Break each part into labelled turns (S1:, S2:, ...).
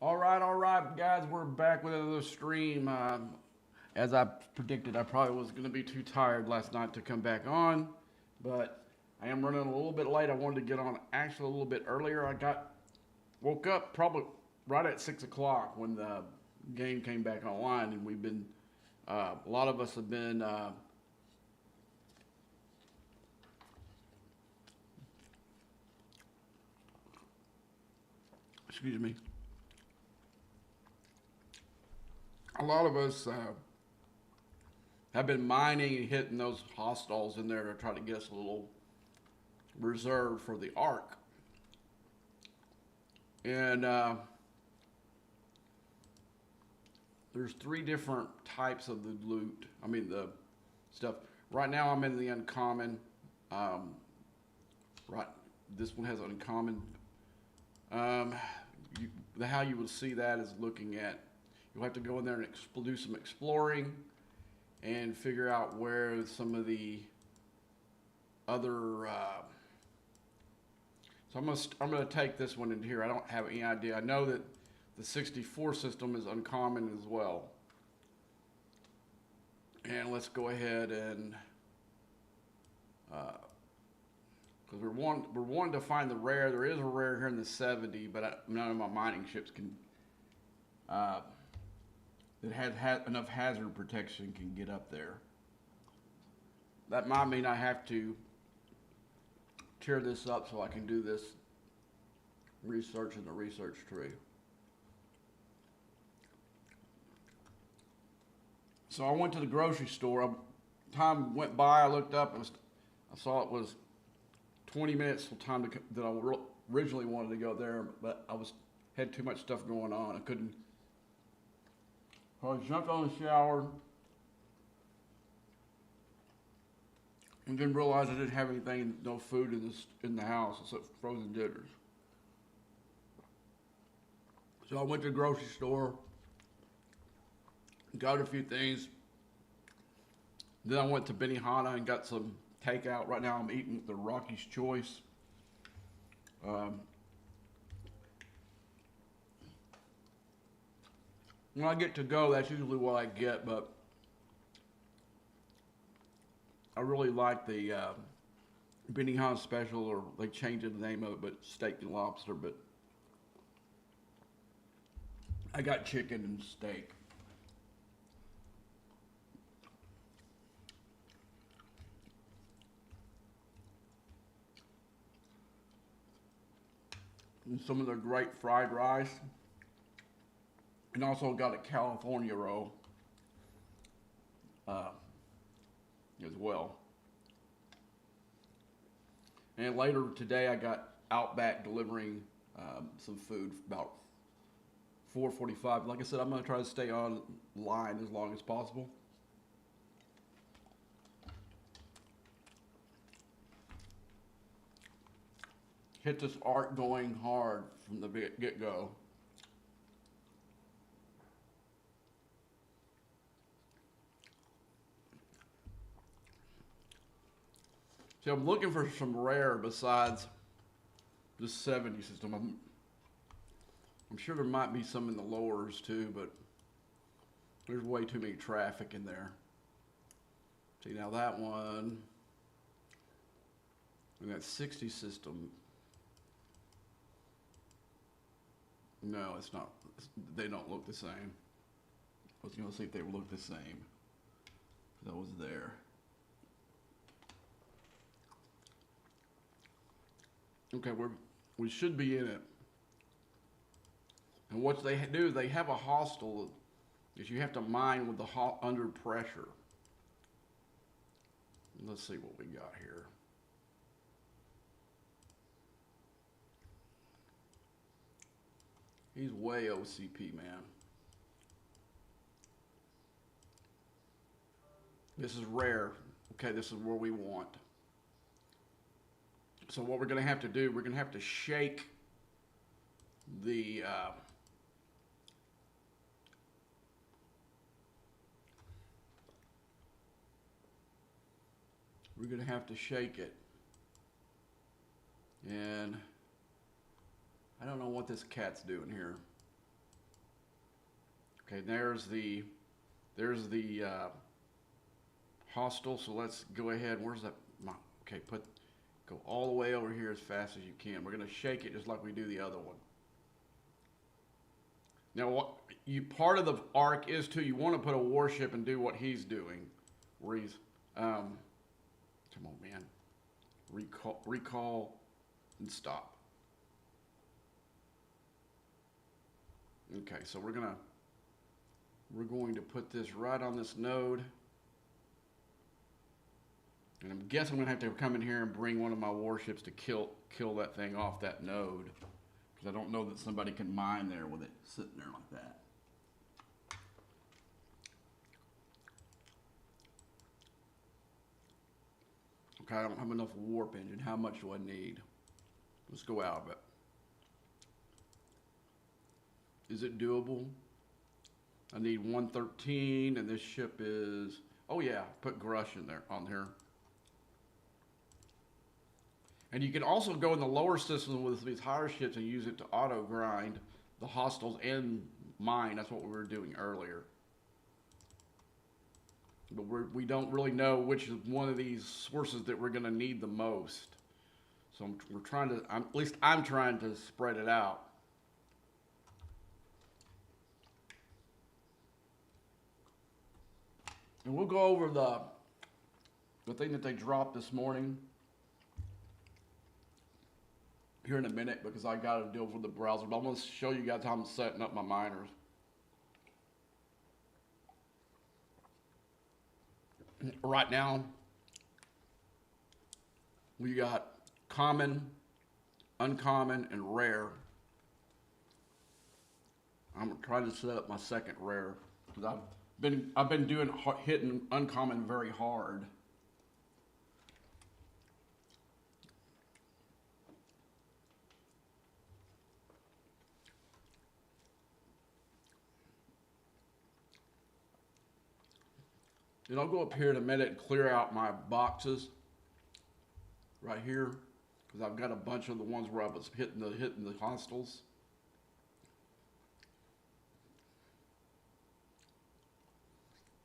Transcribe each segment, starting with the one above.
S1: All right, guys, we're back with another stream. As I predicted, I probably was going to be too tired last night to come back on, but I am running a little bit late. I wanted to get on actually a little bit earlier. Woke up probably right at 6 o'clock when the game came back online, and we've been a lot of us have been excuse me. A lot of us have been mining and hitting those hostiles in there to try to get us a little reserve for the arc. And there's three different types of the loot. I mean, the stuff. Right now, I'm in the uncommon. Um, right, this one has uncommon. Um, how you would see that is looking at. You'll have to go in there and do some exploring and figure out where some of the other. So I'm gonna take this one in here. I don't have any idea. I know that the 64 system is uncommon as well. And let's go ahead and because we're wanting to find the rare. There is a rare here in the 70, but none of my mining ships can that has enough hazard protection can get up there. That might mean I have to tear this up so I can do this research in the research tree. So I went to the grocery store. Time went by. I looked up. I saw it was 20 minutes till time that I originally wanted to go there, but had too much stuff going on. I couldn't. I jumped on the shower and didn't realize I didn't have anything, no food in the house except frozen dinners. So I went to the grocery store, got a few things. Then I went to Benihana and got some takeout. Right now I'm eating the Rocky's Choice. When I get to go, that's usually what I get, but I really like the Benihana special, or they changed the name of it, but steak and lobster. But I got chicken and steak. And some of their great fried rice. And also got a California roll as well. And later today I got Outback delivering some food about 4:45. Like I said, I'm going to try to stay online as long as possible. Hit this arc going hard from the get-go. See, I'm looking for some rare besides the 70 system. I'm sure there might be some in the lowers too, but there's way too many traffic in there. See, now that one, and that 60 system, no, it's not. They don't look the same. I was going to see if they look the same. That was there. Okay, we should be in it. And what they do is they have a hostile is you have to mine with the under pressure. Let's see what we got here. He's way OCP, man. This is rare. Okay, this is where we want. So what we're going to have to do, we're going to have to shake the we're going to have to shake it. And I don't know what this cat's doing here. Okay, there's the hostile. So let's go ahead. Where's that? Okay, go all the way over here as fast as you can. We're gonna shake it just like we do the other one. Now, part of the arc is too. You want to put a warship and do what he's doing, where he's, come on, man, recall, and stop. Okay, so we're going to put this right on this node, and I'm guessing I'm gonna have to come in here and bring one of my warships to kill that thing off that node. I don't know that somebody can mine there with it sitting there like that. Okay, I don't have enough warp engine. How much do I need? Let's go out of it. Is it doable? I need 113, and this ship is, oh yeah, put Grush in there, on here. And you can also go in the lower system with these higher ships and use it to auto grind the hostiles and mine. That's what we were doing earlier. But we don't really know which is one of these sources that we're going to need the most. So we're trying to, at least I'm trying to spread it out. And we'll go over the thing that they dropped this morning here in a minute, because I got to deal with the browser. But I'm going to show you guys how I'm setting up my miners. Right now, we got common, uncommon, and rare. I'm trying to set up my second rare because I've been hitting uncommon very hard. And I'll go up here in a minute and clear out my boxes right here, because I've got a bunch of the ones where I was hitting the hostiles.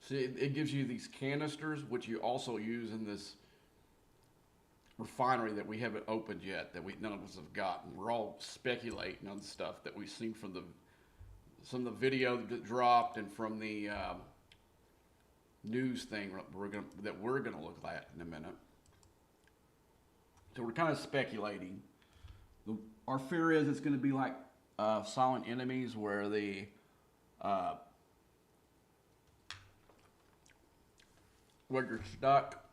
S1: See, it gives you these canisters, which you also use in this refinery that we haven't opened yet, that none of us have gotten. We're all speculating on stuff that we've seen from some of the video that dropped and from the news thing that we're gonna look at in a minute. So we're kind of speculating. Our fear is it's going to be like Silent Enemies, where where you're stuck.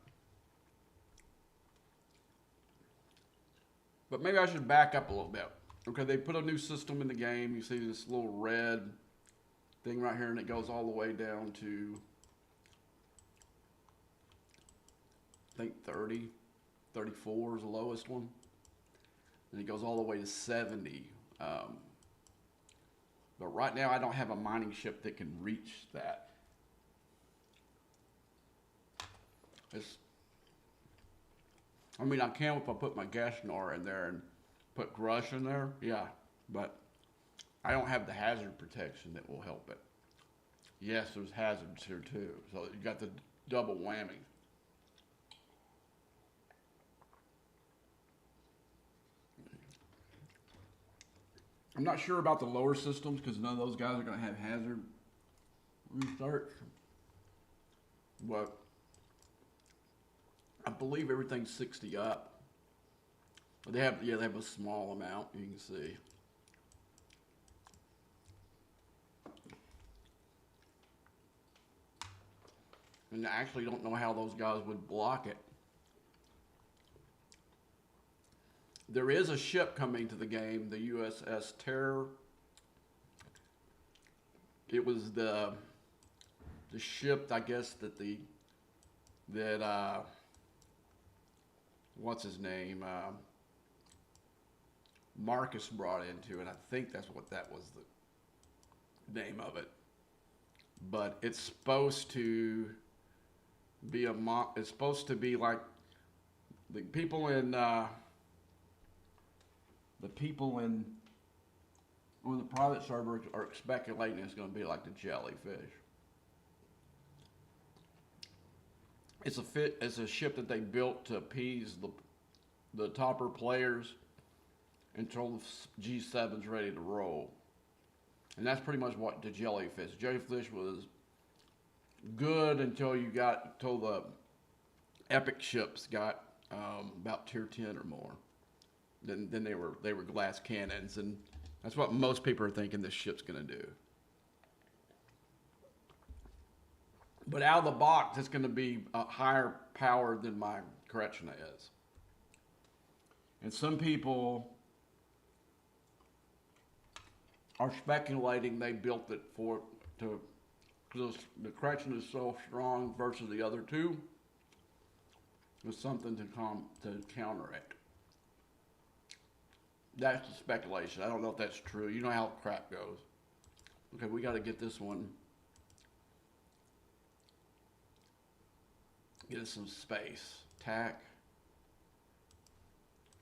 S1: But maybe I should back up a little bit. Okay, they put a new system in the game. You see this little red thing right here, and it goes all the way down to, I think 30, 34 is the lowest one. And it goes all the way to 70. But right now I don't have a mining ship that can reach that. I mean, I can if I put my Gashnor in there and put Grush in there, yeah. But I don't have the hazard protection that will help it. Yes, there's hazards here too. So you got the double whammy. I'm not sure about the lower systems because none of those guys are going to have hazard restarts. But I believe everything's 60 up. But they have a small amount, you can see. And I actually don't know how those guys would block it. There is a ship coming to the game, the USS Terror. It was the ship, I guess, that what's his name? Marcus brought into, and I think that's what that was the name of it. But it's supposed to be it's supposed to be like the people in or the private servers are speculating it's going to be like the jellyfish. It's a ship that they built to appease the topper players until the G7's ready to roll. And that's pretty much what the jellyfish. Jellyfish was good until the epic ships got about tier 10 or more. Then they were glass cannons, and that's what most people are thinking this ship's gonna do. But out of the box, it's gonna be a higher power than my Kretschmer is. And some people are speculating they built it because the Kretschmer is so strong versus the other two. There's something to counter it. That's the speculation. I don't know if that's true. You know how crap goes. Okay, we got to get this one. Get us some space. Tack,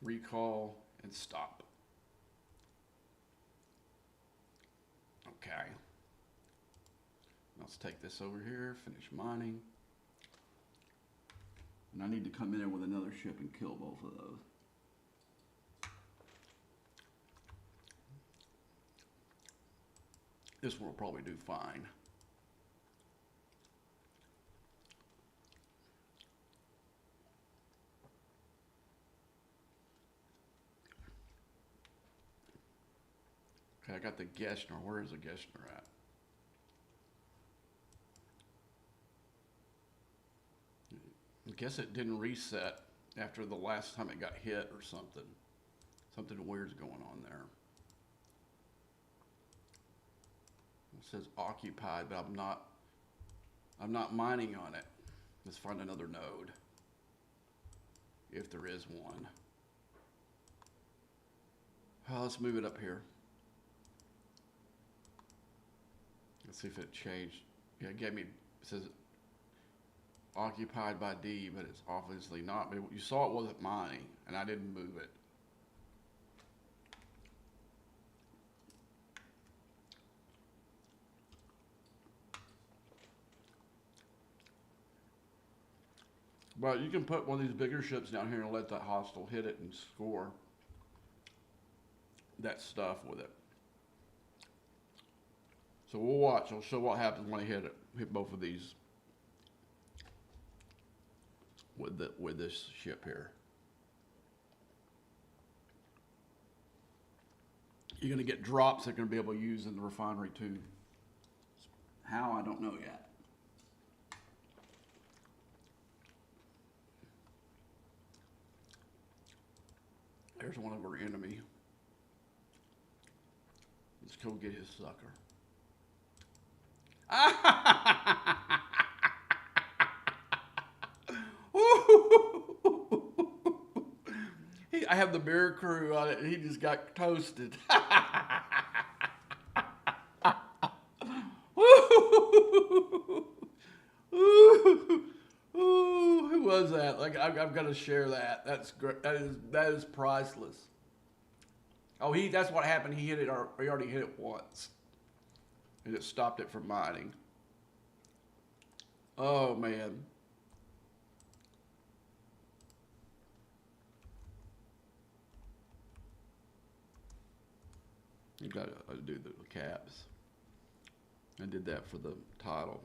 S1: recall, and stop. Okay. Let's take this over here, finish mining. And I need to come in there with another ship and kill both of those. This one will probably do fine. Okay, I got the Gessner. Where is the Gessner at? I guess it didn't reset after the last time it got hit or something. Something weird's going on there. It says occupied, but I'm not mining on it. Let's find another node, if there is one. Let's move it up here. Let's see if it changed. Yeah, it gave me, it says occupied by D, but it's obviously not. But you saw it wasn't mining, and I didn't move it. But you can put one of these bigger ships down here and let that hostile hit it and score that stuff with it. So we'll watch. I'll show what happens when I hit both of these with this ship here. You're going to get drops that you're going to be able to use in the refinery too. How, I don't know yet. There's one of our enemy. Let's go get his sucker. I have the beer crew on it, and he just got toasted. Who was that? Like, I've got to share that. That's great. That is priceless. Oh, that's what happened. He already hit it once, and it stopped it from mining. Oh man. You got to do the caps. I did that for the title.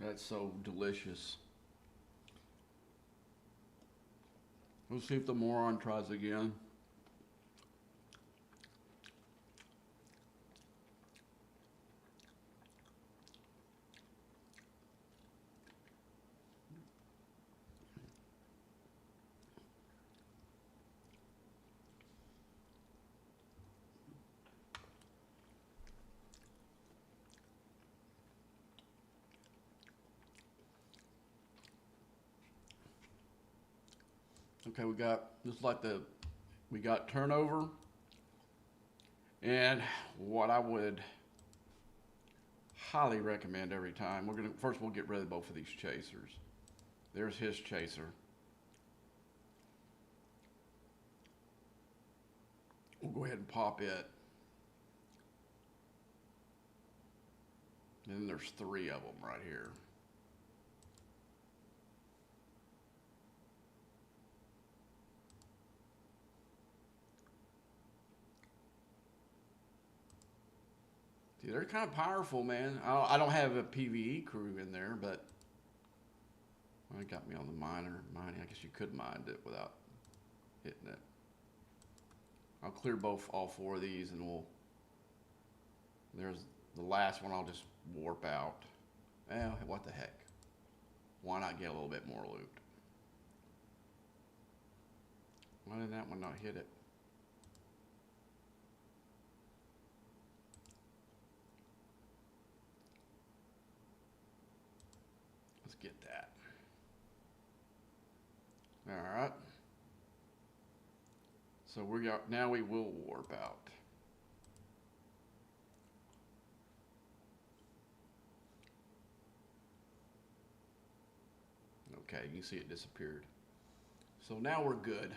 S1: That's so delicious. We'll see if the moron tries again. Okay, we got just like we got turnover, and what I would highly recommend every time, we'll get rid of both of these chasers. There's his chaser. We'll go ahead and pop it. And then there's 3 of them right here. See, they're kind of powerful, man. I don't have a PvE crew in there, but well, it got me on the mining. I guess you could mine it without hitting it. I'll clear all 4 of these, and there's the last one. I'll just warp out. What the heck? Why not get a little bit more loot? Why did that one not hit it? Let's get that. All right. So now we will warp out. Okay, you can see it disappeared. So now we're good.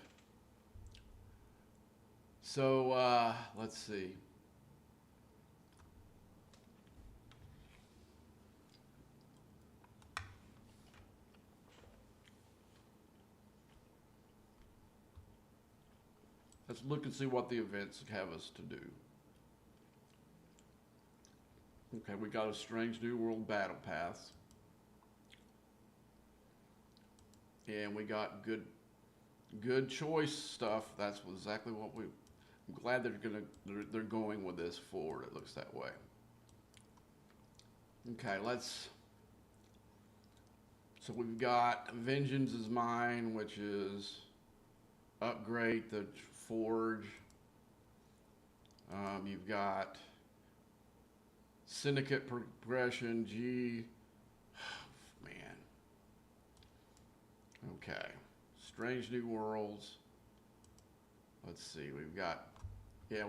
S1: So let's see. Let's look and see what the events have us to do. Okay, we got a Strange New World Battle Pass. And we got good choice stuff. That's exactly what I'm glad they're going with this forward. It looks that way. Okay, so we've got Vengeance is Mine, which is upgrade the forge. You've got Syndicate Progression, G. Man. Okay. Strange New Worlds. Let's see. We've got. Yeah,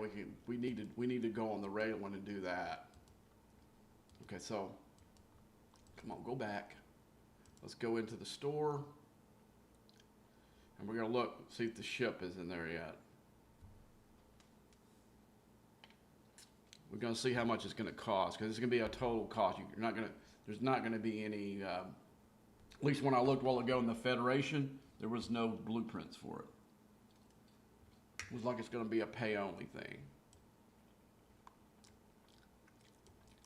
S1: we need to go on the rail one and do that. Okay, so come on, go back. Let's go into the store. And we're gonna look, see if the ship is in there yet. We're gonna see how much it's gonna cost, because it's gonna be a total cost. There's not gonna be any. At least when I looked a while ago in the Federation, there was no blueprints for it. It was like it's gonna be a pay-only thing.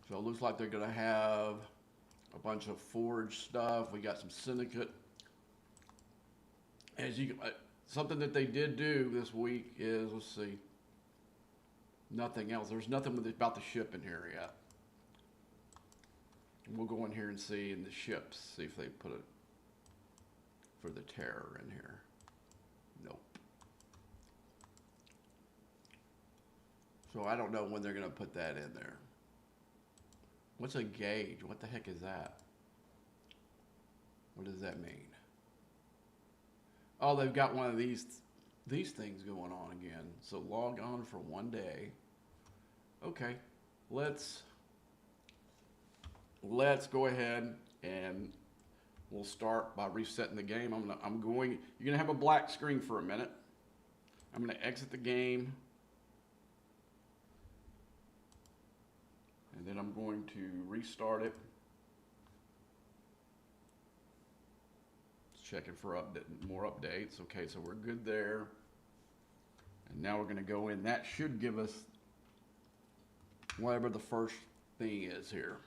S1: So it looks like they're gonna have a bunch of forge stuff. We got some Syndicate. Something that they did do this week is, let's see, nothing else. There's nothing about the ship in here yet. We'll go in here and see in the ships, see if they put it for the Terror in here. Nope. So I don't know when they're gonna put that in there. What's a gauge? What the heck is that? What does that mean? Oh, they've got one of these things going on again. So log on for 1 day. Okay, let's go ahead and we'll start by resetting the game. You're gonna have a black screen for a minute. I'm gonna exit the game. And then I'm going to restart it. Checking for more updates. Okay, so we're good there. And now we're going to go in. That should give us whatever the first thing is here.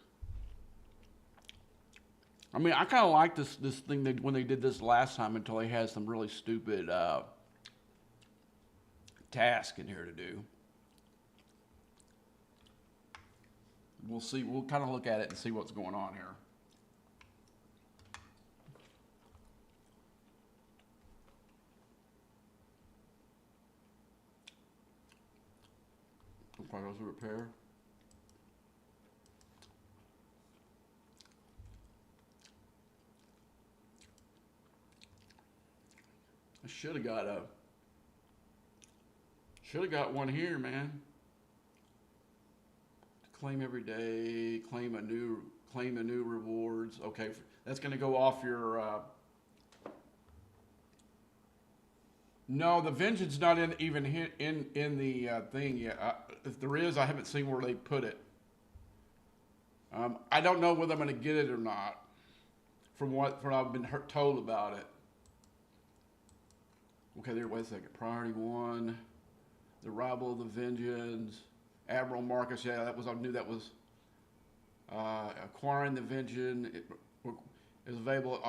S1: I mean, I kind of like this thing when they did this last time, until they had some really stupid task in here to do. We'll see. We'll kind of look at it and see what's going on here. Progress repair. I should have got one here, man. Claim every day, claim a new rewards. Okay, that's gonna go off your. No, the vengeance not even in the thing yet. If there is, I haven't seen where they put it. I don't know whether I'm gonna get it or not. From what I've been told about it. Okay, there. Wait a second. Priority 1, the Rival of the Vengeance, Admiral Marcus. Yeah, that was. I knew that was. Acquiring the Vengeance is available at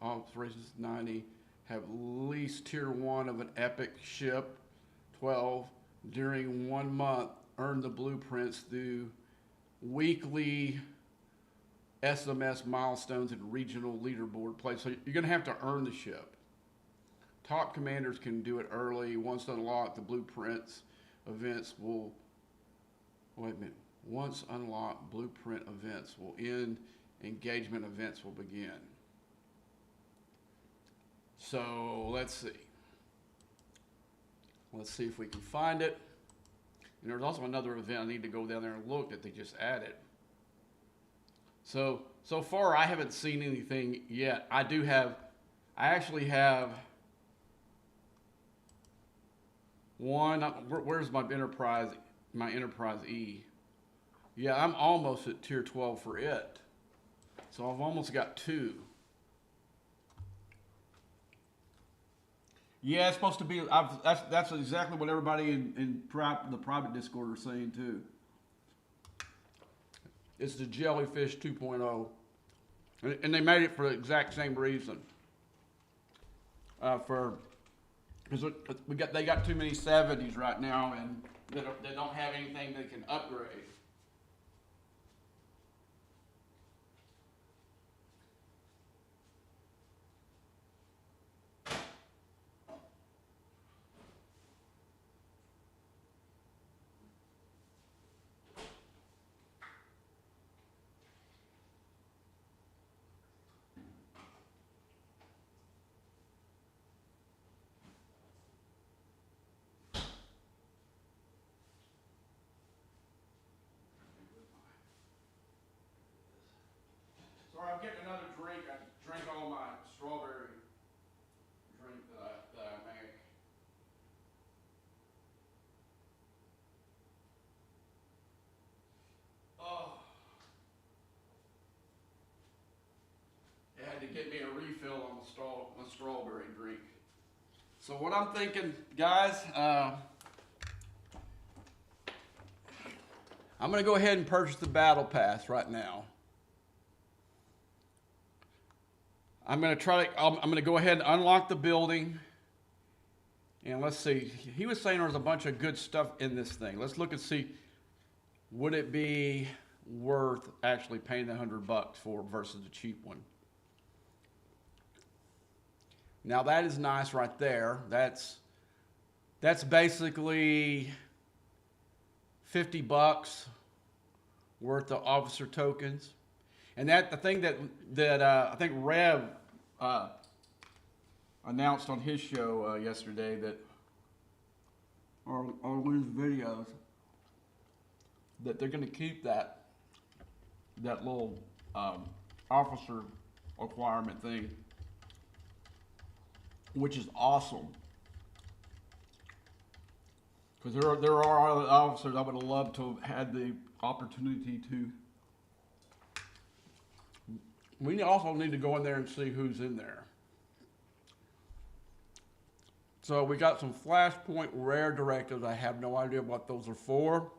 S1: operations 90. Have least tier 1 of an epic ship. 12. During 1 month, earn the blueprints through weekly SMS milestones and regional leaderboard plays. So you're going to have to earn the ship. Top commanders can do it early. Once unlocked, the blueprints events will. Wait a minute. Once unlocked, blueprint events will end. Engagement events will begin. So let's see. Let's see if we can find it. And there's also another event I need to go down there and look that they just added. So far I haven't seen anything yet. I actually have one. Where's my Enterprise E? Yeah, I'm almost at tier 12 for it. So I've almost got 2. Yeah, it's supposed to be. That's exactly what everybody in the private Discord are saying too. It's the Jellyfish 2.0, and they made it for the exact same reason. Because they got too many 70s right now, and they don't have anything they can upgrade. Sorry, I'm getting another drink. I drank all my strawberry drink that I make. Oh. They had to get me a refill on the strawberry drink. So what I'm thinking, guys, I'm going to go ahead and purchase the battle pass right now. I'm going to go ahead and unlock the building. And let's see. He was saying there was a bunch of good stuff in this thing. Let's look and see. Would it be worth actually paying the $100 for versus a cheap one? Now that is nice right there. That's basically $50 worth of officer tokens. And the thing that I think Rev announced on his show yesterday that, or one of his videos, that they're going to keep that little officer acquirement thing, which is awesome. Because there are other officers I would have loved to have had the opportunity to. We also need to go in there and see who's in there. So we got some Flashpoint rare directives. I have no idea what those are for.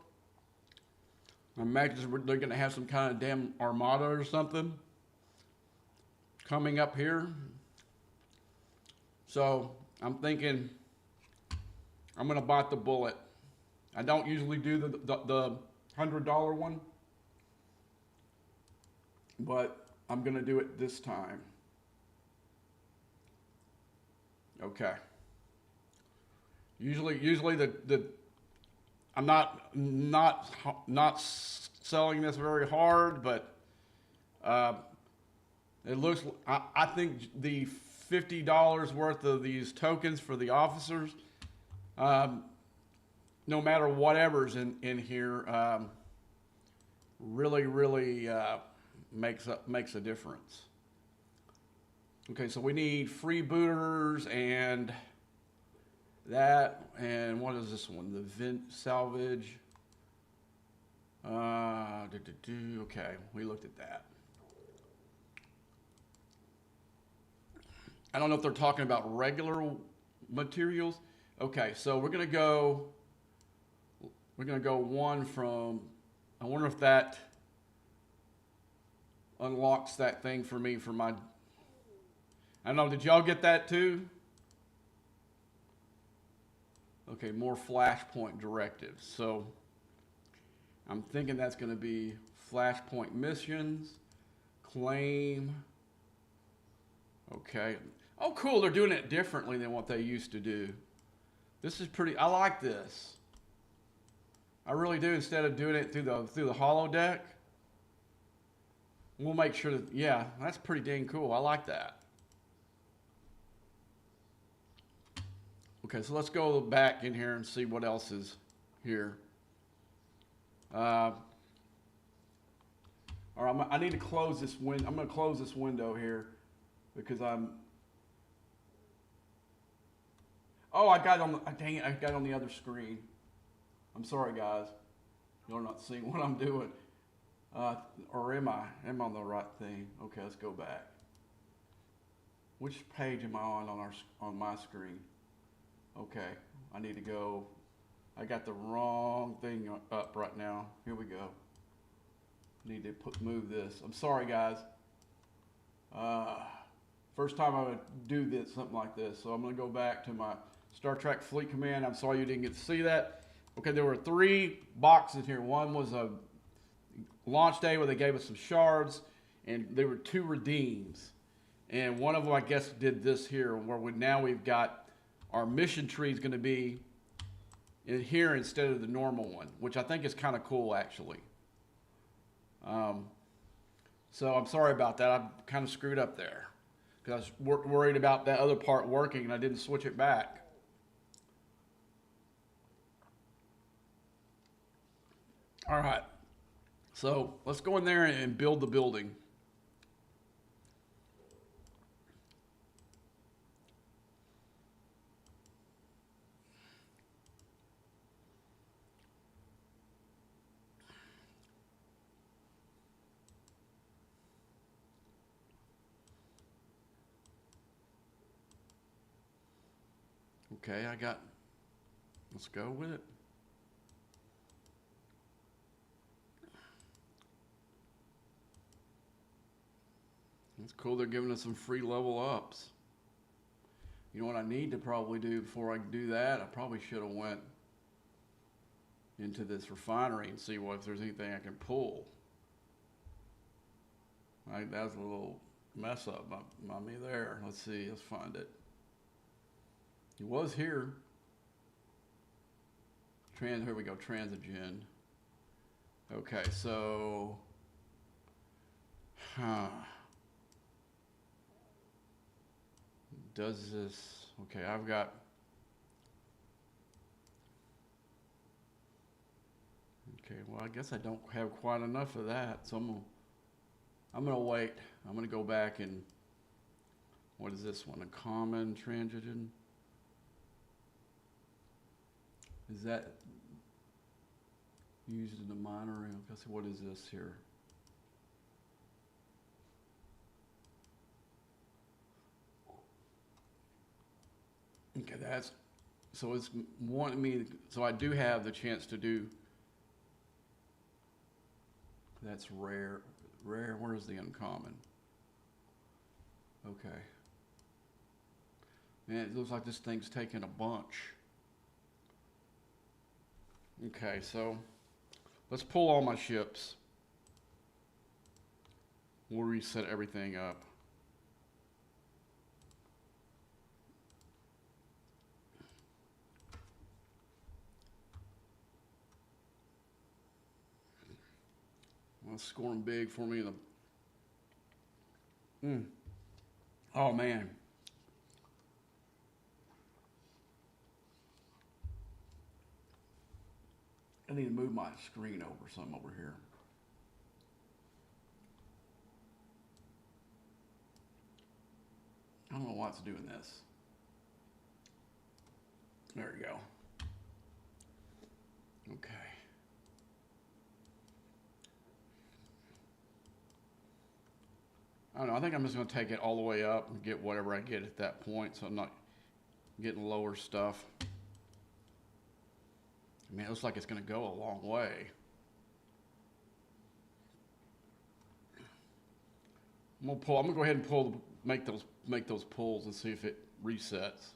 S1: I imagine they're going to have some kind of damn armada or something coming up here. So I'm thinking I'm going to bite the bullet. I don't usually do the $100 one, but I'm going to do it this time. Okay. Usually I'm not selling this very hard, but it looks. I think the $50 worth of these tokens for the officers. No matter whatever's in here, really makes a difference. Okay, so we need freebooters and that, and what is this one? The salvage. Okay, we looked at that. I don't know if they're talking about regular materials. Okay, so we're gonna go one from, I wonder if that unlocks that thing for me for my, I don't know, did y'all get that too? Okay, more flashpoint directives. So I'm thinking that's gonna be flashpoint missions, claim. Okay. Oh, cool, they're doing it differently than what they used to do. This is pretty, I like this. I really do, instead of doing it through the holodeck. We'll make sure that, yeah, that's pretty dang cool. I like that. Okay, so let's go back in here and see what else is here. All right, I need to close this window. I'm going to close this window here because oh, I got it on the, dang it, I got it on the other screen. I'm sorry, guys. You're not seeing what I'm doing. Or am I? Am I on the right thing? Okay, let's go back. Which page am I on my screen? Okay, I need to go. I got the wrong thing up right now. Here we go. Need to move this. I'm sorry, guys. First time I would do this, something like this. So I'm going to go back to my Star Trek Fleet Command. I'm sorry you didn't get to see that. Okay, there were 3 boxes here. One was a launch day where they gave us some shards, and there were 2 redeems. And one of them, I guess, did this here, where now we've got our mission tree is going to be in here instead of the normal one, which I think is kind of cool, actually. So I'm sorry about that. I kind of screwed up there because I was worried about that other part working, and I didn't switch it back. All right, so let's go in there and build the building. Okay, let's go with it. It's cool they're giving us some free level ups. You know what I need to probably do before I do that? I probably should have went into this refinery and see if there's anything I can pull. That was a little mess up by me there. Let's see, let's find it. It was here. Here we go, Transigen. Okay, so, does this, okay, I've got, okay, well, I guess I don't have quite enough of that, so I'm gonna wait. I'm gonna go back and, what is this one, a common Transigen? Is that used in the miner? Okay, so what is this here? Okay, so it's wanting me, so I do have the chance to do, that's rare, where's the uncommon? Okay. Man, it looks like this thing's taking a bunch. Okay, so let's pull all my ships. We'll reset everything up. Let's score them big for me. Oh man, need to move my screen over some over here. I don't know why it's doing this. There you go. Okay. I don't know. I think I'm just going to take it all the way up and get whatever I get at that point, so I'm not getting lower stuff. I mean, it looks like it's going to go a long way. I'm gonna go ahead and make those pulls and see if it resets.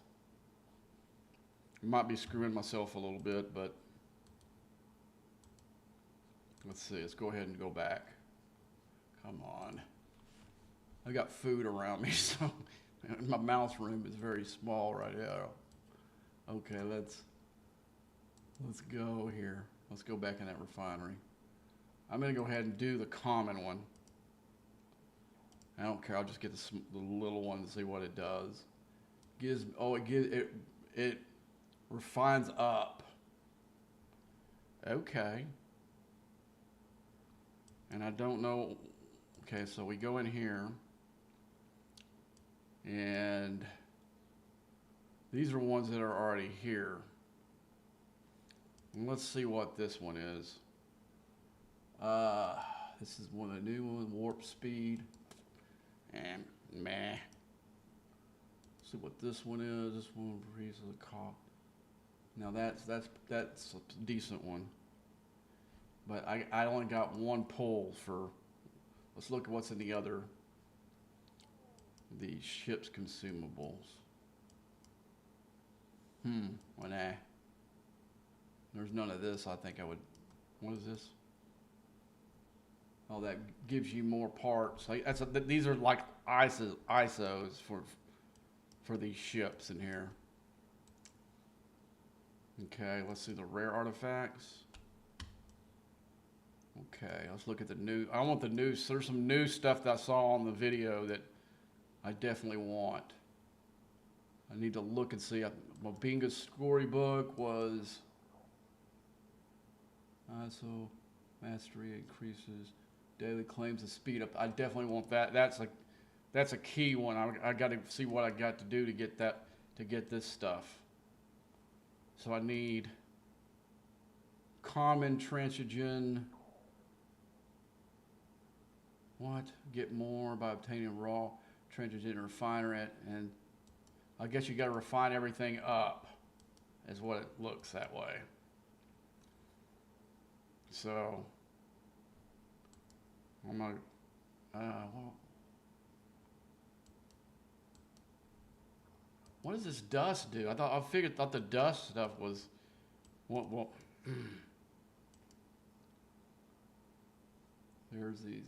S1: I might be screwing myself a little bit, but let's see. Let's go ahead and go back. Come on. I got food around me, so my mouse room is very small right now. Okay, let's go here. Let's go back in that refinery. I'm gonna go ahead and do the common one. I don't care. I'll just get the little one to see what it does. It refines up. Okay. And I don't know. Okay, so we go in here, and these are ones that are already here. And let's see what this one is. This is one of the new ones, warp speed. And meh. See what this one is. This one increases the cost. Now that's a decent one. But I only got one pull for. Let's look at what's in the ship's consumables. Well, nah. There's none of this. I think I would. What is this? Oh, that gives you more parts. These are like ISOs for these ships in here. Okay, let's see the rare artifacts. Okay, let's look at the new. I want the new. There's some new stuff that I saw on the video that I definitely want. I need to look and see. Mabinga's storybook was ISO mastery increases. Daily claims of speed up. I definitely want that. That's a key one. I got to see what I got to do to get this stuff. So I need common transigen. What? Get more by obtaining raw transigen refiner it, and I guess you got to refine everything up, is what it looks that way. So. I'm not, well, what does this dust do? I thought the dust stuff was, well, there's these,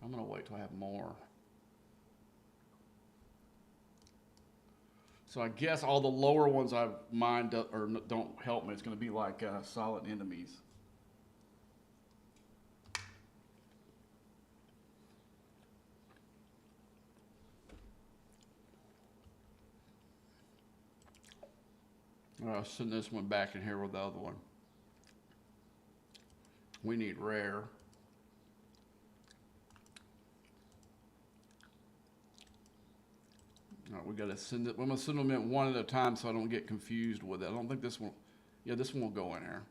S1: I'm gonna wait till I have more. So I guess all the lower ones I mind don't help me. It's gonna be like solid enemies. I'll send this one back in here with the other one. We need rare. All right, we got to send it. I'm going to send them in one at a time so I don't get confused with it. I don't think this one, yeah, this one will go in there.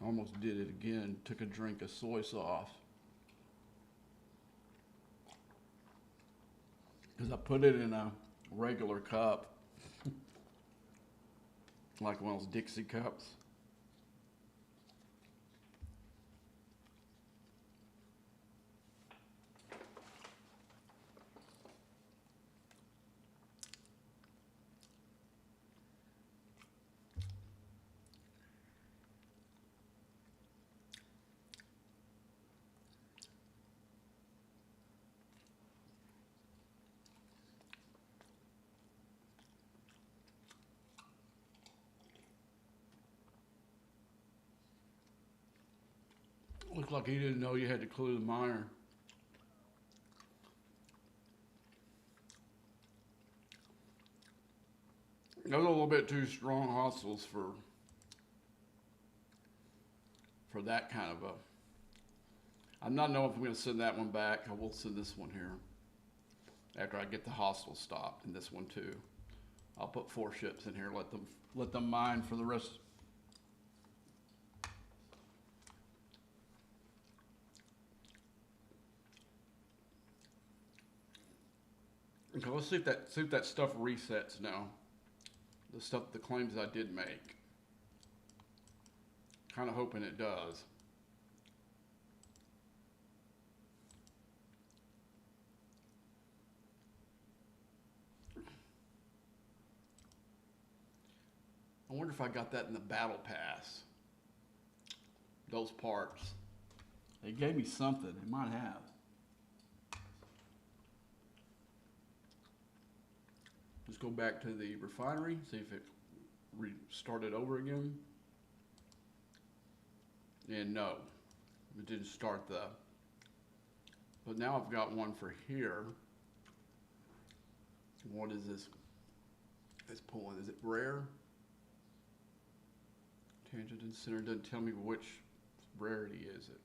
S1: Almost did it again. Took a drink of soy sauce. Because I put it in a regular cup. Like one of those Dixie cups. Looked like he didn't know you had to clue the miner. Those are a little bit too strong hostiles for that kind of a. I'm not knowing if I'm going to send that one back. I will send this one here after I get the hostile stopped, and this one too. I'll put 4 ships in here. Let them mine for the rest. Okay, let's see if that stuff resets now. The claims I did make. Kind of hoping it does. I wonder if I got that in the battle pass. Those parts. They gave me something. They might have. Let's go back to the refinery, see if it restarted over again. And no, it didn't start but now I've got one for here. What is this? It's pulling, is it rare? Tangent and center doesn't tell me which rarity is it.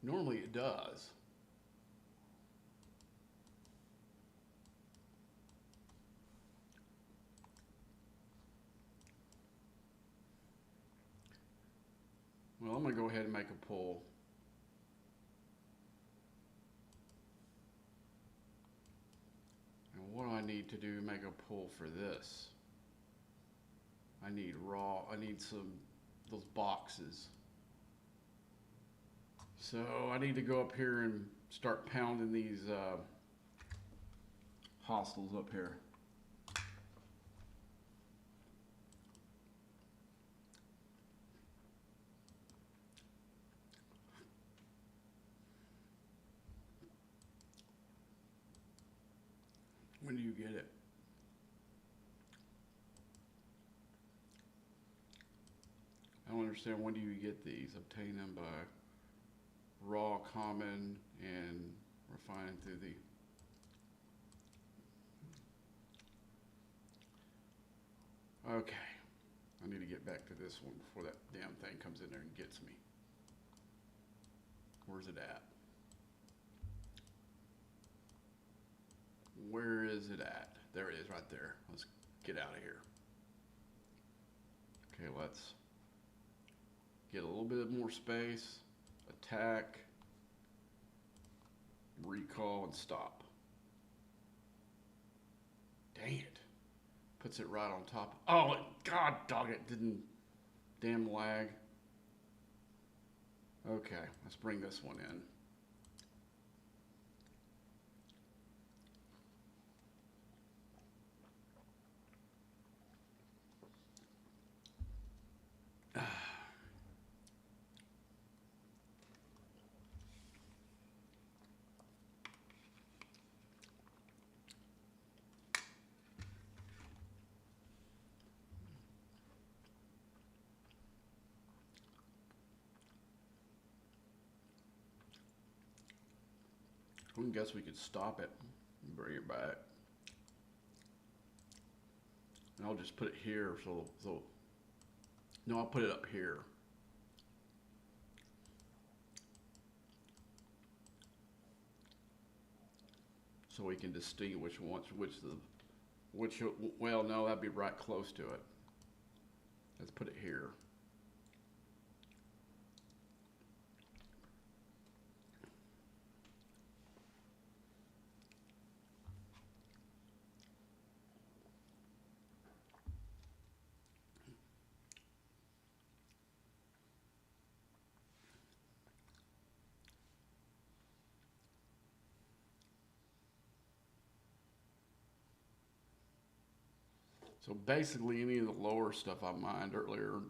S1: Normally it does. Well, I'm going to go ahead and make a pull. And what do I need to do to make a pull for this? I need those boxes. So I need to go up here and start pounding these hostiles up here. When do you get it? I don't understand. When do you get these? Obtain them by raw, common, and refining through the. Okay. I need to get back to this one before that damn thing comes in there and gets me. Where's it at? Where is it at? There it is right there. Let's get out of here. Okay, let's get a little bit more space. Attack. Recall and stop. Dang it. Puts it right on top. Oh, God dog it. Didn't. Damn lag. Okay, let's bring this one in. I guess we could stop it and bring it back. And I'll just put it here so no, I'll put it up here. So we can distinguish well, no, that'd be right close to it. Let's put it here. So basically, any of the lower stuff I mined earlier,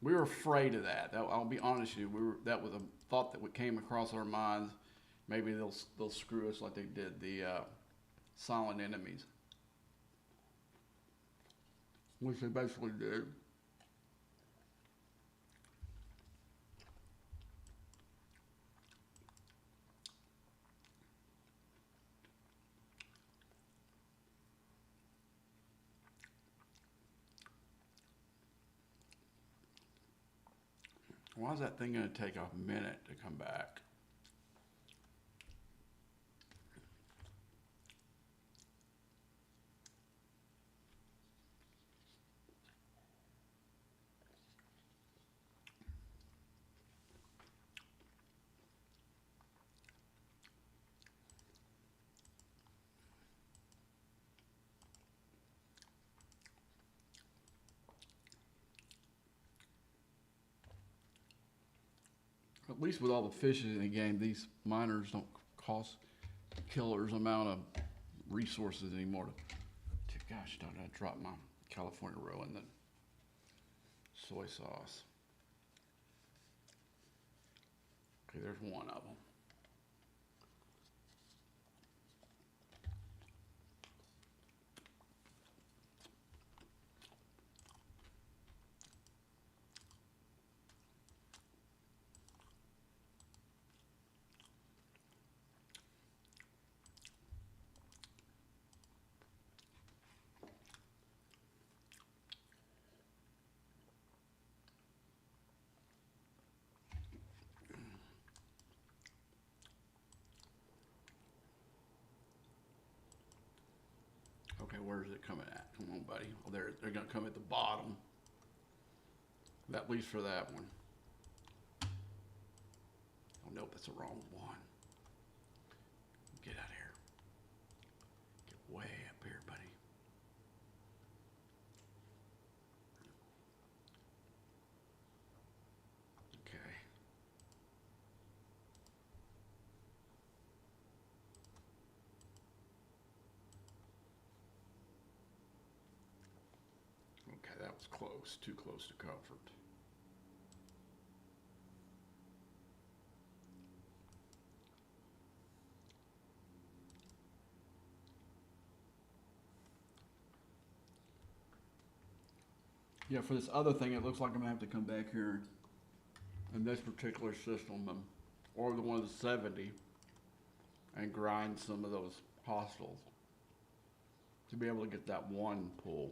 S1: we were afraid of that. I'll be honest with you, that was a thought that came across our minds. Maybe they'll screw us like they did the silent enemies. which they basically did. Why is that thing going to take a minute to come back? At least with all the fishes in the game, these miners don't cost killers amount of resources anymore. Gosh, don't I drop my California roll in the soy sauce. Okay, there's one of them. Okay, where's it coming at? Come on, buddy. Well, they're going to come at the bottom. At least for that one. Oh, nope, that's the wrong one. Get out of here. Get way up here, buddy. Okay. Okay, that was close. Too close to comfort. Yeah, for this other thing, it looks like I'm gonna have to come back here in this particular system, or the one of the 70, and grind some of those hostels to be able to get that one pull.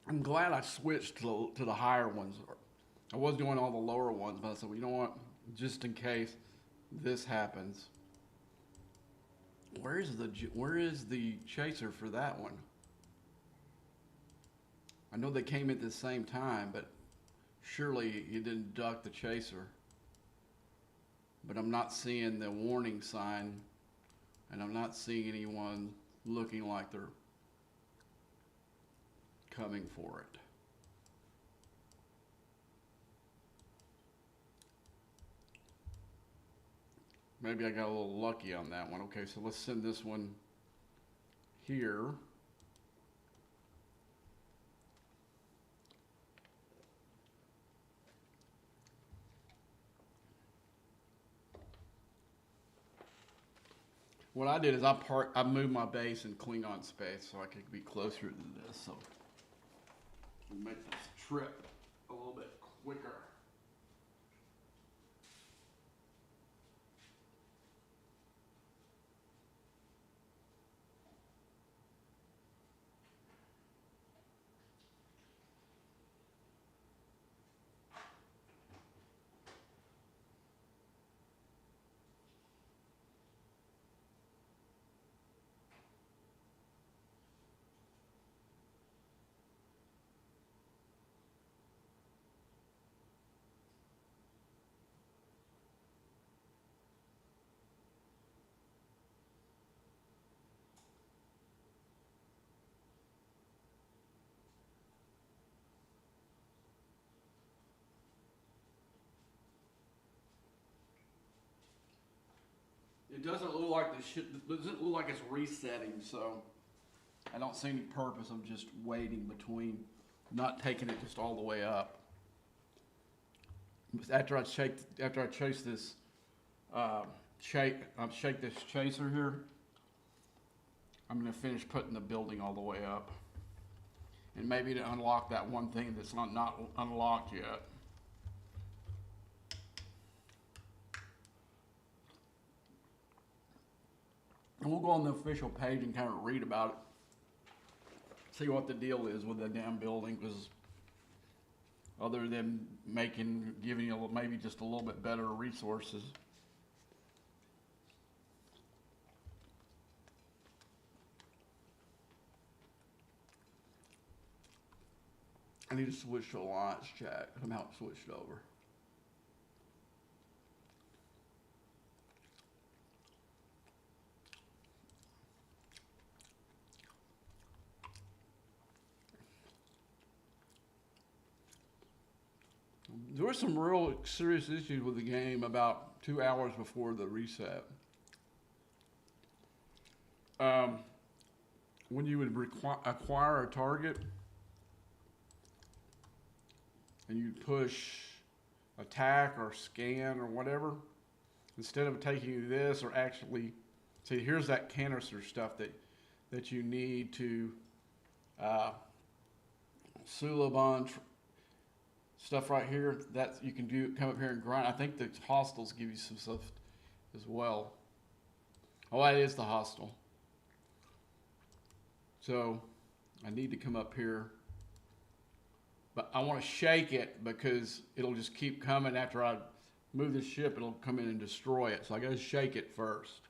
S1: I'm glad I switched to the higher ones. I was doing all the lower ones, but I said, well, you know what? Just in case this happens. Where is the chaser for that one? I know they came at the same time, but surely you didn't duck the chaser. But I'm not seeing the warning sign, and I'm not seeing anyone looking like they're coming for it. Maybe I got a little lucky on that one. Okay, so let's send this one here. What I did is I moved my base in Klingon space so I could be closer to this. So we'll make this trip a little bit quicker. It doesn't look like doesn't look like it's resetting, so I don't see any purpose of just waiting between, not taking it just all the way up. after I chase this, shake this chaser here, I'm gonna finish putting the building all the way up. And maybe to unlock that one thing that's not unlocked yet. And we'll go on the official page and kind of read about it. See what the deal is with the damn building, because other than giving you maybe just a little bit better resources. I need to switch to alliance chat. Somehow it switched over. There were some real serious issues with the game about 2 hours before the reset. When you would acquire a target and you'd push attack or scan or whatever, instead of taking you this or actually, see, here's that canister stuff that you need to Sulabon stuff right here. That you can do, come up here and grind. I think the hostels give you some stuff as well. Oh, that is the hostel. So I need to come up here, but I want to shake it because it'll just keep coming after I move the ship. It'll come in and destroy it. So I got to shake it first.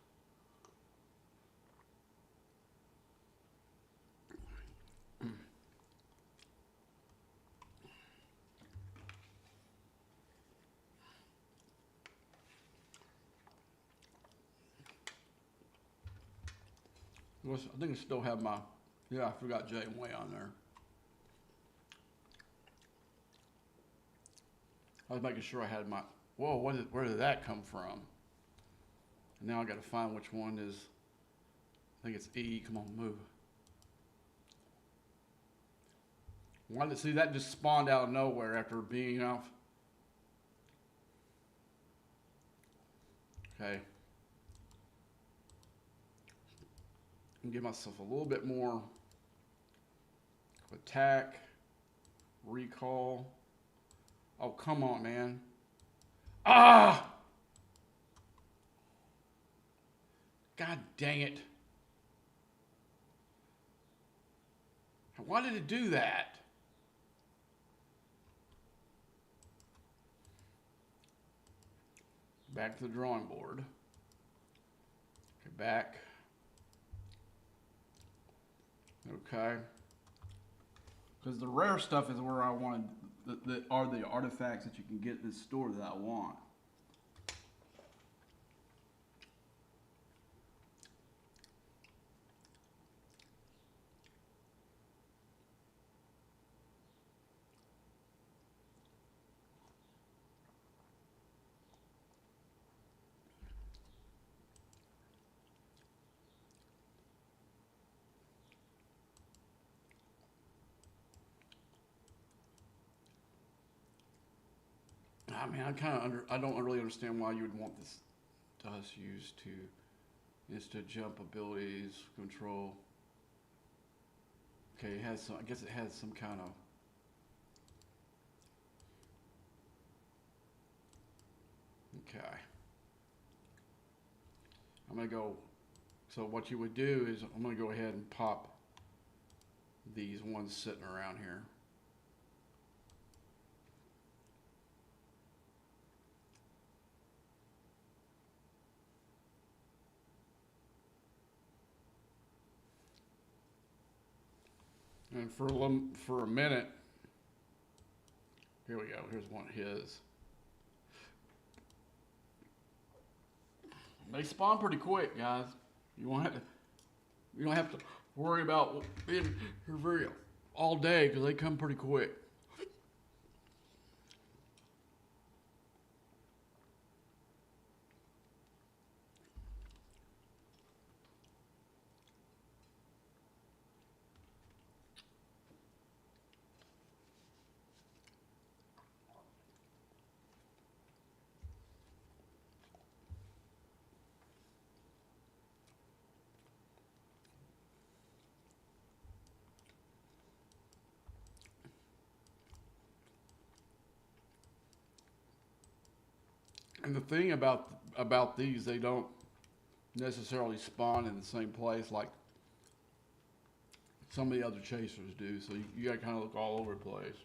S1: I think I still have my, yeah, I forgot Janeway on there. I was making sure I had my, whoa, where did that come from? And now I got to find which one is, I think it's E, come on, move. Why did, see, that just spawned out of nowhere after being off. Okay. And give myself a little bit more attack, recall. Oh, come on, man. Ah! God dang it. Why did it do that? Back to the drawing board. Okay, back. Okay. Because the rare stuff is where I wanted, that are the artifacts that you can get in this store that I want. I mean, I don't really understand why you would want this dust used to insta jump abilities, control. Okay, it has some, I guess it has some kind of, okay. I'm gonna go, so what you would do is I'm gonna go ahead and pop these ones sitting around here. And for a minute, here we go. Here's one of his. They spawn pretty quick, guys. You don't have to worry about being here very all day because they come pretty quick. And the thing about these, they don't necessarily spawn in the same place like some of the other chasers do. So you got to kind of look all over the place.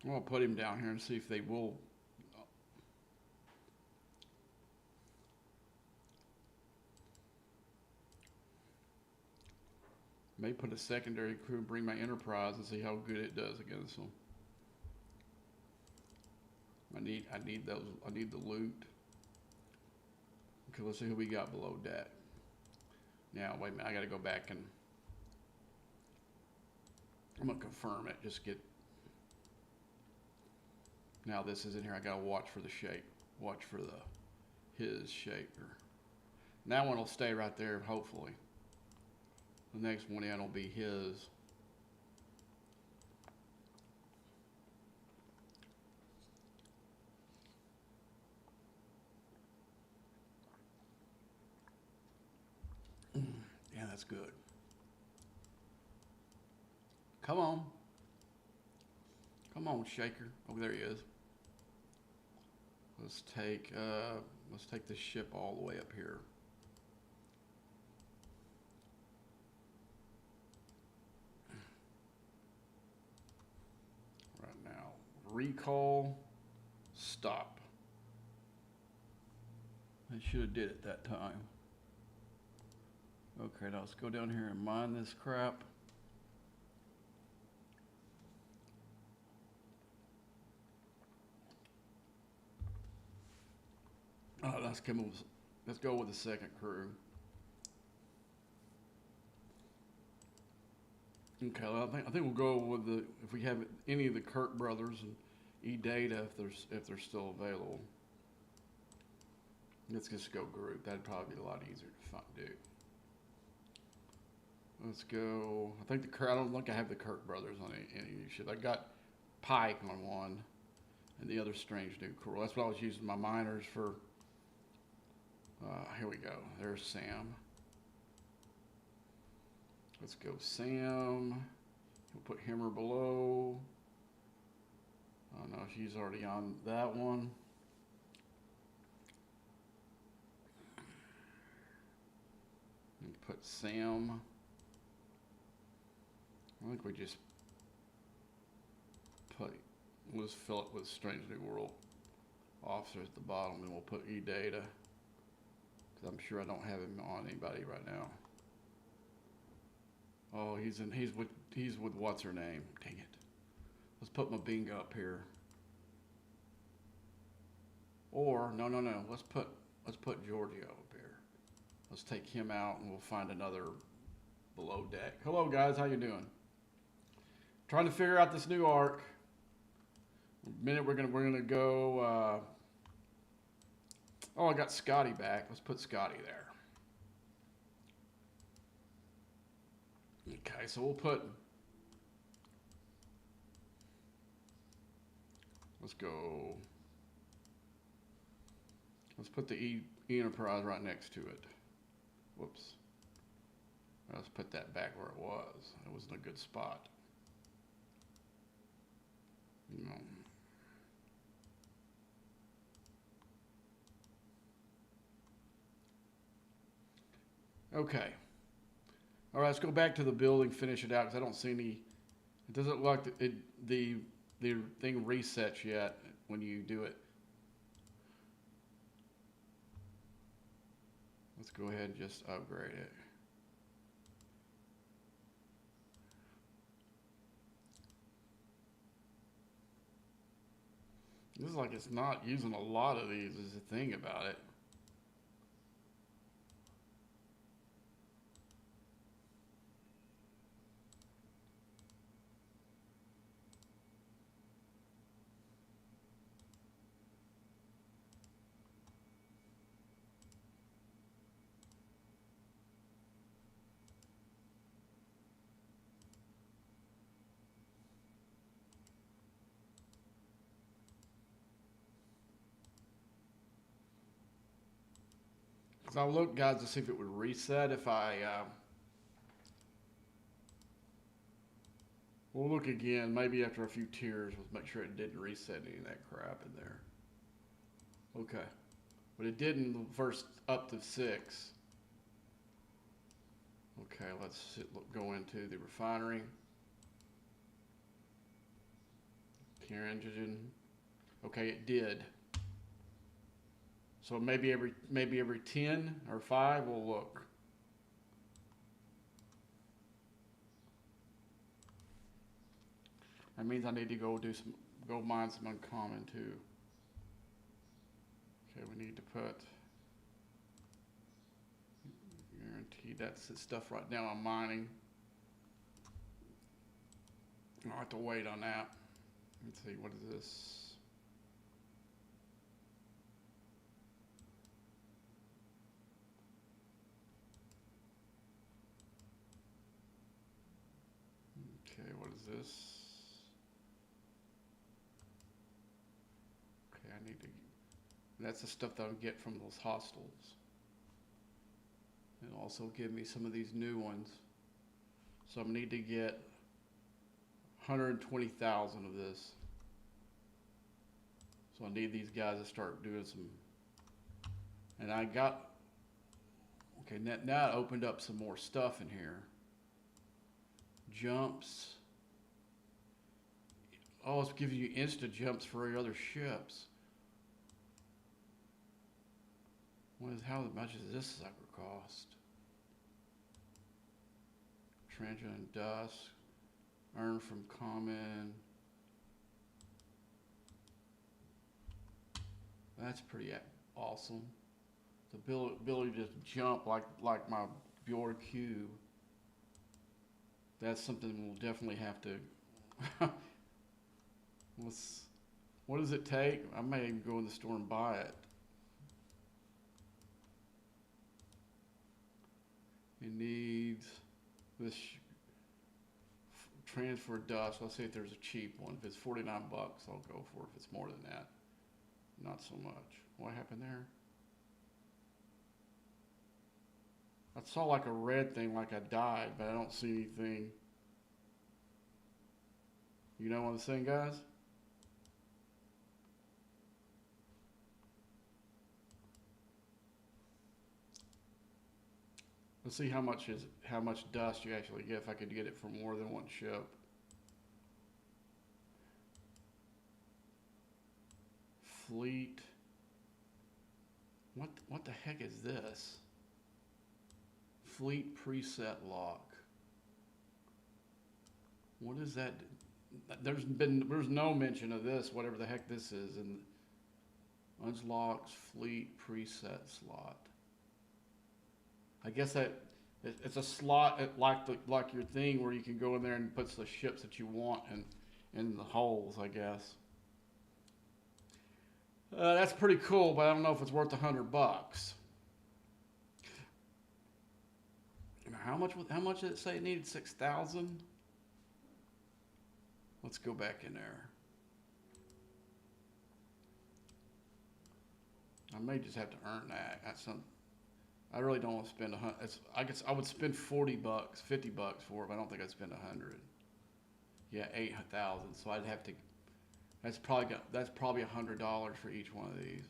S1: I'm gonna put him down here and see if they will. May put a secondary crew and bring my Enterprise and see how good it does against them. I need those. I need the loot. Okay, let's see who we got below deck. Now wait a minute. I got to go back and I'm gonna confirm it. Just get. Now this is in here. I gotta watch for the shape. Watch for his shaper. That one will stay right there. Hopefully. The next one in will be his. Yeah, that's good. Come on. Come on, Shaker. Oh, there he is. Let's take this ship all the way up here. Right now, recall, stop. I should have did it that time. Okay, now let's go down here and mine this crap. Let's go with the second crew. Okay, well, I think we'll go with if we have any of the Kirk brothers and E-Data if they're still available. Let's just go group. That'd probably be a lot easier to do. Let's go. I don't think I have the Kirk brothers on any ship. I got Pike on one, and the other strange new crew. That's what I was using my miners for. Here we go. There's Sam. Let's go Sam. We'll put him or below. Oh no, she's already on that one. And put Sam. I think we just let's fill it with Strange New World officer at the bottom, and we'll put E-Data. Because I'm sure I don't have him on anybody right now. Oh, he's with what's her name? Dang it. Let's put my bingo up here. Or no. Let's put Giorgio up here. Let's take him out and we'll find another below deck. Hello guys, how you doing? Trying to figure out this new arc. In a minute we're gonna go. Oh, I got Scotty back. Let's put Scotty there. Okay, so we'll put. Let's go. Let's put the E Enterprise right next to it. Whoops. Let's put that back where it was. It was in a good spot. No. Okay. All right, let's go back to the building, finish it out, because I don't see any. It doesn't look like the thing resets yet when you do it. Let's go ahead and just upgrade it. This is like it's not using a lot of these is the thing about it. Because I looked, guys, to see if it would reset if I... we'll look again, maybe after a few tiers, let's make sure it didn't reset any of that crap in there. Okay. But it did in the first up to 6. Okay, let's go into the refinery. Clear engine. Okay, it did. So maybe every 10 or 5 we'll look. That means I need to go mine some uncommon too. Okay, we need to put guaranteed. That's the stuff right now I'm mining. I'll have to wait on that. Let's see, what is this? Okay, what is this? Okay, I need to... That's the stuff that I'll get from those hostels. It'll also give me some of these new ones. So I need to get 120,000 of this. So I need these guys to start doing some... And I got... Okay, now it opened up some more stuff in here. Jumps. Oh, it's giving you instant jumps for your other ships. How much is this sucker cost? Transient and dust. Earn from common. That's pretty awesome. The ability to jump like my Bjork cube. That's something we'll definitely have to. What does it take? I may even go in the store and buy it. It needs this transfer dust. Let's see if there's a cheap one. If it's 49 bucks, I'll go for it. If it's more than that, not so much. What happened there? I saw like a red thing, like I died, but I don't see anything. You know what I'm saying, guys? Let's see how much dust you actually get if I could get it from more than one ship. Fleet. What the heck is this? Fleet preset lock. What is that? There's no mention of this, whatever the heck this is, and unlocks fleet preset slot. I guess that it's a slot like your thing where you can go in there and put the ships that you want in the holes, I guess. That's pretty cool, but I don't know if it's worth $100. How much did it say it needed? 6,000? Let's go back in there. I may just have to earn that. I really don't want to spend I guess I would spend 40 bucks, 50 bucks for it, but I don't think I'd spend 100. Yeah, 8,000. So I'd have to. That's probably $100 for each one of these.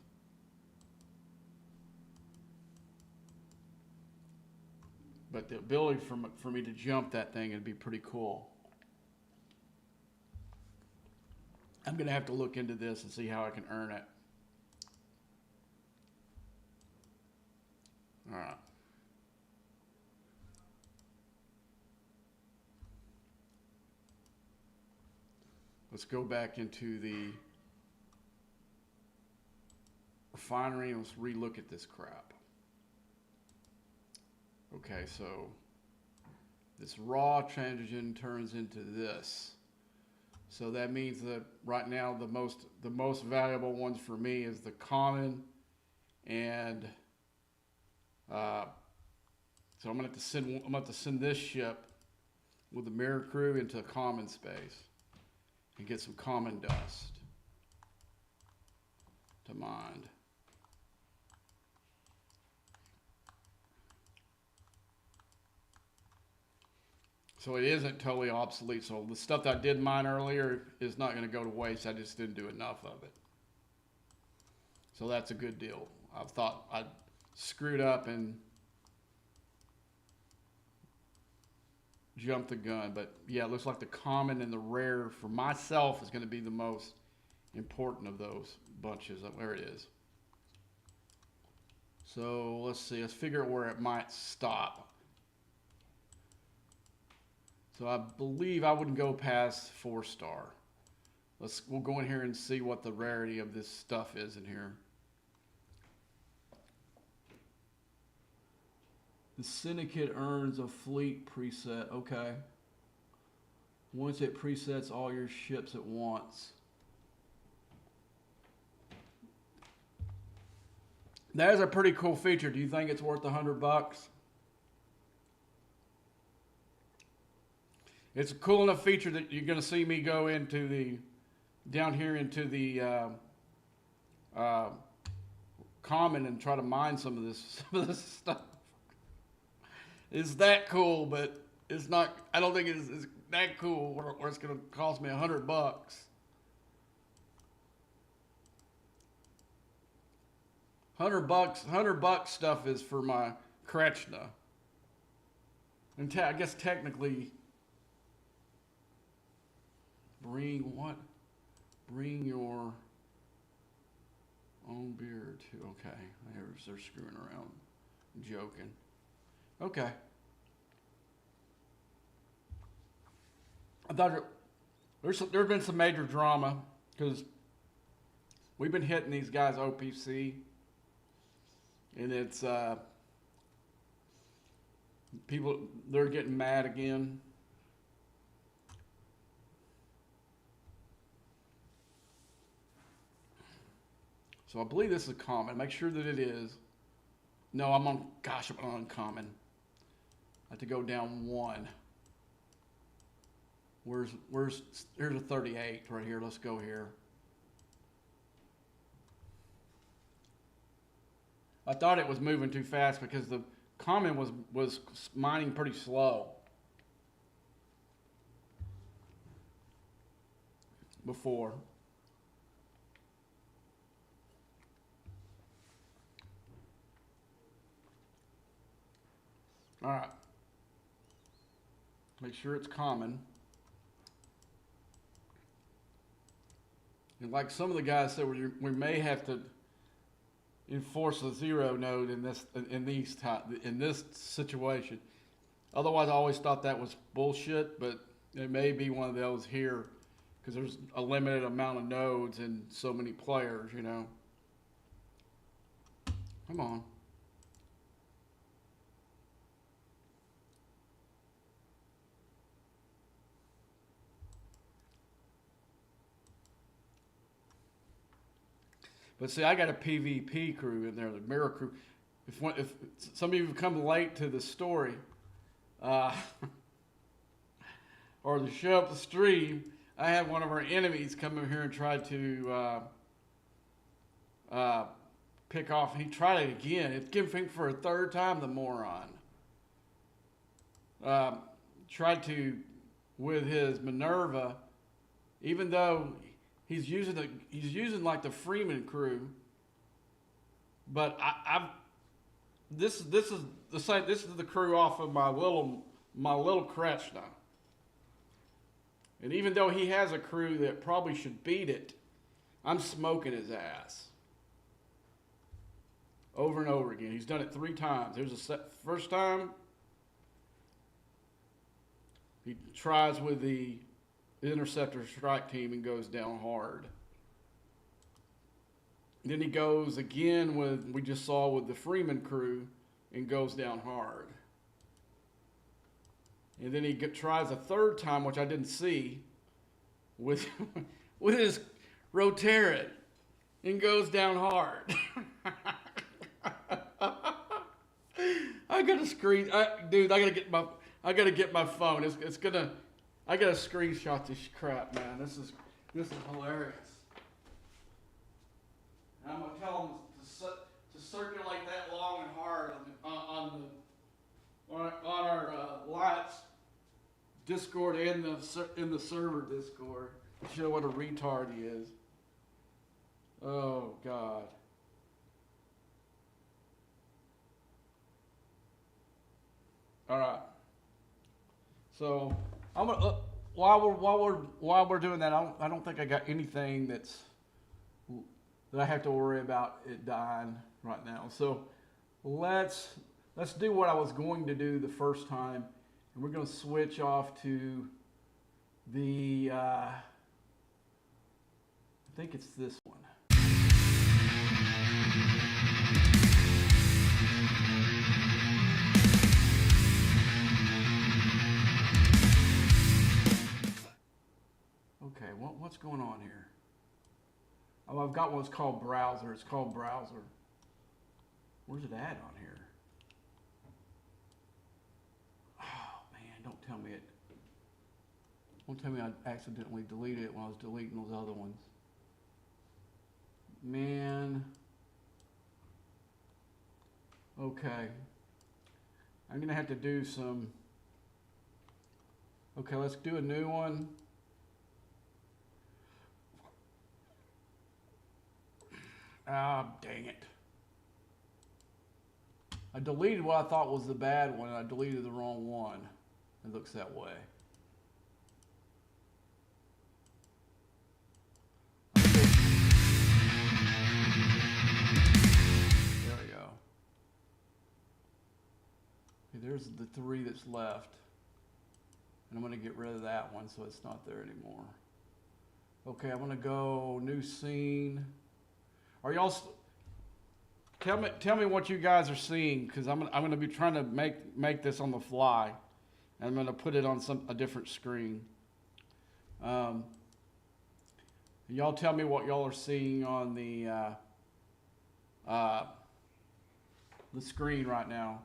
S1: But the ability for me to jump that thing would be pretty cool. I'm gonna have to look into this and see how I can earn it. All right. Let's go back into the refinery and let's relook at this crap. Okay, so this raw transition turns into this. So that means that right now the most valuable ones for me is the common and so I'm gonna have to send this ship with the mirror crew into a common space and get some common dust to mine. So it isn't totally obsolete. So the stuff that I did mine earlier is not going to go to waste. I just didn't do enough of it. So that's a good deal. I thought I screwed up and jumped the gun. But yeah, it looks like the common and the rare for myself is going to be the most important of those bunches. There it is. So let's see. Let's figure out where it might stop. So I believe I wouldn't go past 4-star. We'll go in here and see what the rarity of this stuff is in here. The Syndicate earns a fleet preset. Okay. Once it presets all your ships at once. That is a pretty cool feature. Do you think it's worth $100? It's a cool enough feature that you're going to see me go into the, down here into the common and try to mine some of this stuff. It's that cool, but it's not, I don't think it's that cool where it's going to cost me $100. $100 stuff is for my Kretschna. And I guess technically, bring your own beer too. Okay, they're screwing around, joking. Okay. I thought there's been some major drama because we've been hitting these guys OPC, and it's people, they're getting mad again. So I believe this is common. Make sure that it is. No, I'm on uncommon. I have to go down one. Here's a 38 right here. Let's go here. I thought it was moving too fast because the common was mining pretty slow before. All right. Make sure it's common. And like some of the guys said, we may have to enforce a 0 node in this situation. Otherwise, I always thought that was bullshit, but it may be one of those here because there's a limited amount of nodes and so many players, you know. Come on. But see, I got a PvP crew in there, the mirror crew. If some of you have come late to the story, or to show up the stream, I had one of our enemies come in here and try to pick off. He tried it again. It's giving for a third time, the moron. Tried to, with his Minerva, even though he's using like the Freeman crew, but this is the same. This is the crew off of my little Kretschna. And even though he has a crew that probably should beat it, I'm smoking his ass over and over again. He's done it 3 times. There's first time he tries with the interceptor strike team and goes down hard. Then he goes again with, we just saw with the Freeman crew, and goes down hard. And then he tries a third time, which I didn't see, with his Rotaran, and goes down hard. I gotta screen, dude. I gotta get my phone. I gotta screenshot this crap, man. This is hilarious. And I'm gonna tell them to circulate that long and hard on our lights Discord and in the server Discord. Show what a retard he is. Oh God. All right. So I'm gonna while we're doing that, I don't think I got anything that I have to worry about it dying right now. So let's do what I was going to do the first time, and we're going to switch off to the I think it's this one. Okay, what's going on here? Oh, I've got what's called browser. It's called browser. Where's it at on here? Oh man, don't tell me it. Don't tell me I accidentally deleted it when I was deleting those other ones. Man. Okay. I'm gonna have to do some. Okay, let's do a new one. Ah, dang it. I deleted what I thought was the bad one, and I deleted the wrong one. It looks that way. There we go. Okay, there's the 3 that's left. And I'm going to get rid of that one so it's not there anymore. Okay, I'm going to go new scene. Are y'all tell me what you guys are seeing, because I'm gonna be trying to make this on the fly, and I'm gonna put it on a different screen. Y'all tell me what y'all are seeing on the screen right now.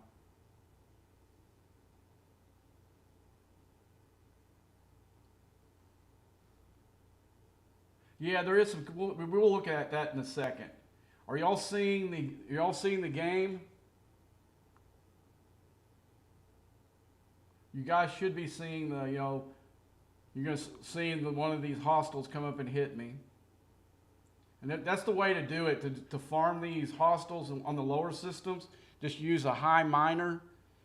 S1: Yeah, there is some. We'll look at that in a second. Are y'all seeing the game? You guys should be seeing the, you're gonna see one of these hostiles come up and hit me. And that's the way to do it, to farm these hostiles on the lower systems. Just use a high miner,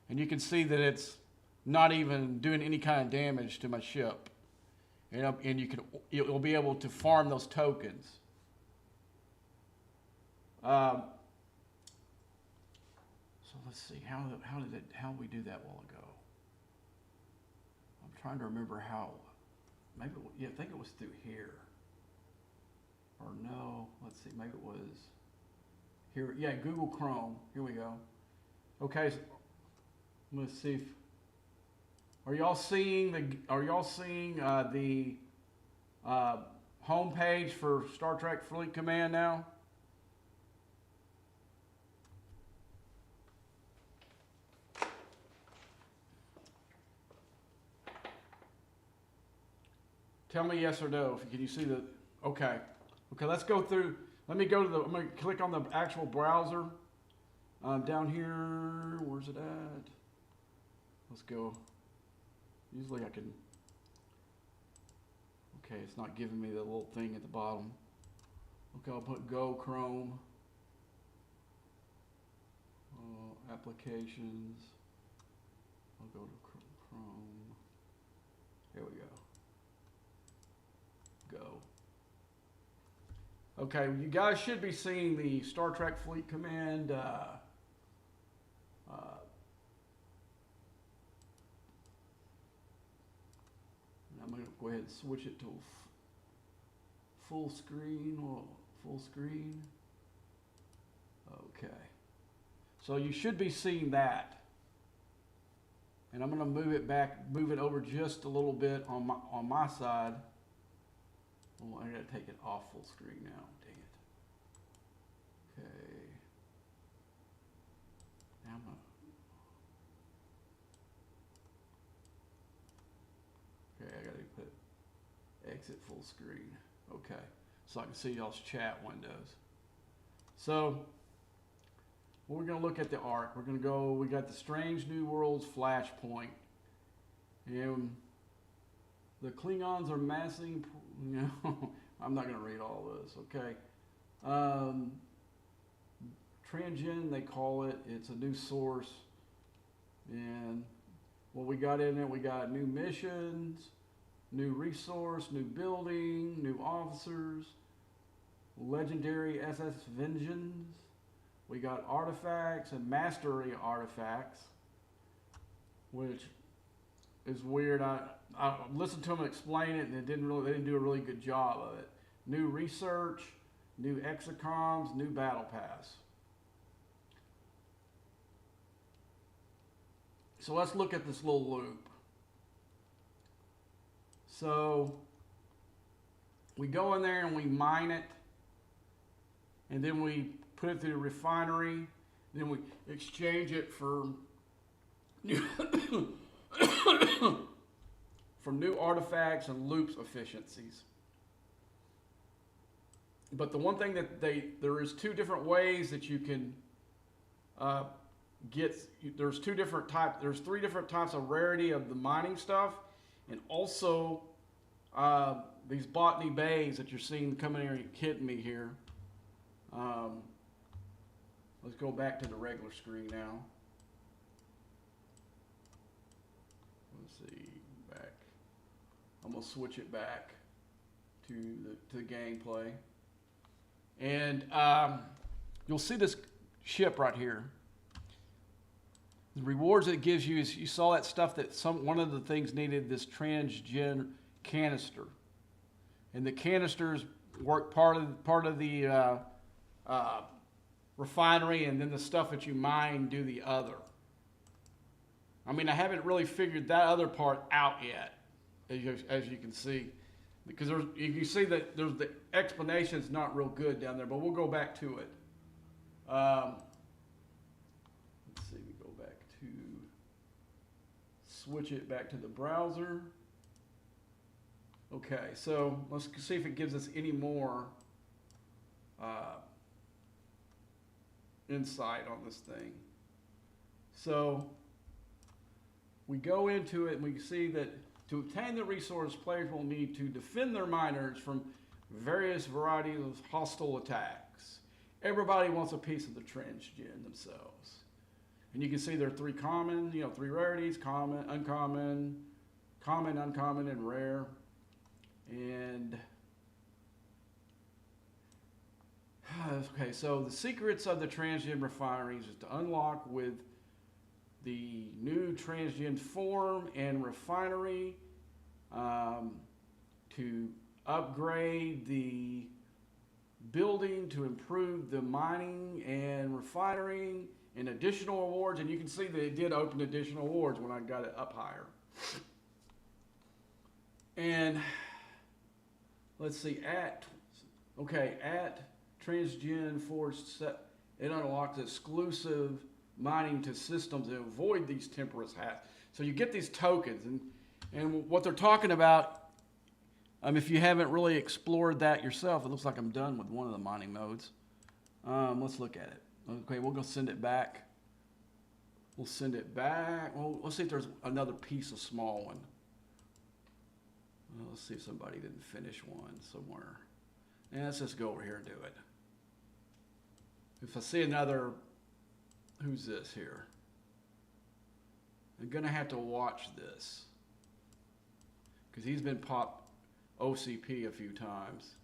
S1: and you can see that it's not even doing any kind of damage to my ship. And you'll be able to farm those tokens. So let's see, how did we do that a while ago? I'm trying to remember how. Maybe I think it was through here. Or no, let's see, maybe it was here. Yeah, Google Chrome. Here we go. Okay, so I'm gonna see if. Are y'all seeing the home page for Star Trek Fleet Command now? Tell me yes or no. Can you see the? Okay. Okay. Let's go through. Let me go to the. I'm gonna click on the actual browser. Down here. Where's it at? Let's go. Usually I can. Okay, it's not giving me the little thing at the bottom. Okay, I'll put Go Chrome. Applications. I'll go to Chrome. Here we go. Go. Okay, you guys should be seeing the Star Trek Fleet Command I'm going to go ahead and switch it to full screen. Full screen. Okay. So you should be seeing that. And I'm going to move it over just a little bit on my side. Oh, I got to take it off full screen now. Dang it. Okay. Now I'm going to. Okay, I got to put exit full screen. Okay, so I can see y'all's chat windows. So, we're going to look at the arc. We're going to go, we got the Strange New Worlds Flashpoint. And The Klingons are massing, you know, I'm not going to read all this, okay. Um, Transgen, they call it. It's a new source. And what we got in it, we got new missions, new resource, new building, new officers, legendary SS Vengeance. We got artifacts and mastery artifacts, which is weird. I listened to them explain it, and they didn't do a really good job of it. New research, new exocoms, new battle pass. So let's look at this little loop. So we go in there and we mine it, and then we put it through the refinery, then we exchange it for new from new artifacts and loops efficiencies. But the one thing that there is two different ways that you can there's three different types of rarity of the mining stuff, and also these botany bays that you're seeing coming here and hitting me here. Let's go back to the regular screen now. Let's see, back. I'm gonna switch it back to the gameplay, and you'll see this ship right here. The rewards it gives you is, you saw that stuff that one of the things needed this transgen canister, and the canisters work part of the refinery, and then the stuff that you mine do the other. I mean, I haven't really figured that other part out yet, as you can see, because you can see that the explanation's not real good down there, but we'll go back to it. Let's see, we go back to, switch it back to the browser. Okay, so let's see if it gives us any more insight on this thing. So we go into it and we see that to obtain the resource, players will need to defend their miners from various varieties of hostile attacks. Everybody wants a piece of the transgen themselves. And you can see there are three rarities: common, uncommon, common, uncommon, and rare. And okay, so the secrets of the transgen refineries is to unlock with the new transgen form and refinery, to upgrade the building, to improve the mining and refinery, and additional awards. And you can see that it did open additional awards when I got it up higher. And let's see, at transgen force, it unlocks exclusive mining to systems that avoid these temporary hats. So you get these tokens, and what they're talking about, if you haven't really explored that yourself, it looks like I'm done with one of the mining modes. Let's look at it. Okay, we'll go send it back. We'll send it back. Well, let's see if there's another piece, a small one. Well, let's see if somebody didn't finish one somewhere. And let's just go over here and do it. If I see another, who's this here? I'm gonna have to watch this, because he's been popped OCP a few times.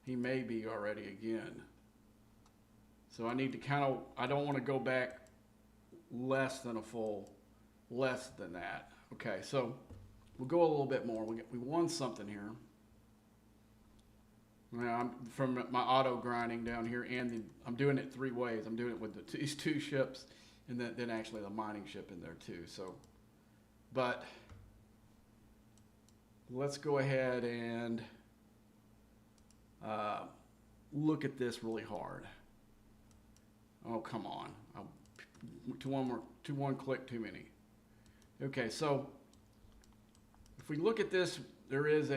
S1: He may be already again. So I need to I don't want to go back less than that. Okay, so we'll go a little bit more. We won something here. Now, I'm from my auto grinding down here, and I'm doing it three ways. I'm doing it with these two ships, and then actually the mining ship in there too. So, but let's go ahead and look at this really hard. Oh, come on. One click too many. Okay, so if we look at this, there is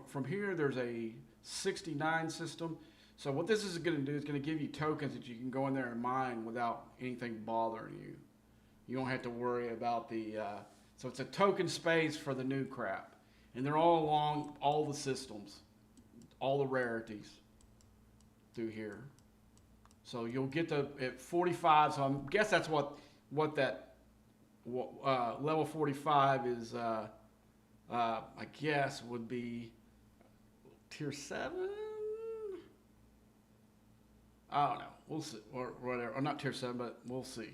S1: from here, there's a 69 system. So what this is going to do is going to give you tokens that you can go in there and mine without anything bothering you. You don't have to worry about so it's a token space for the new crap. And they're all along all the systems, all the rarities through here. So you'll get to at 45. So I guess that's what that level 45 is. I guess would be tier 7. I don't know. We'll see, or whatever. Or not tier 7, but we'll see.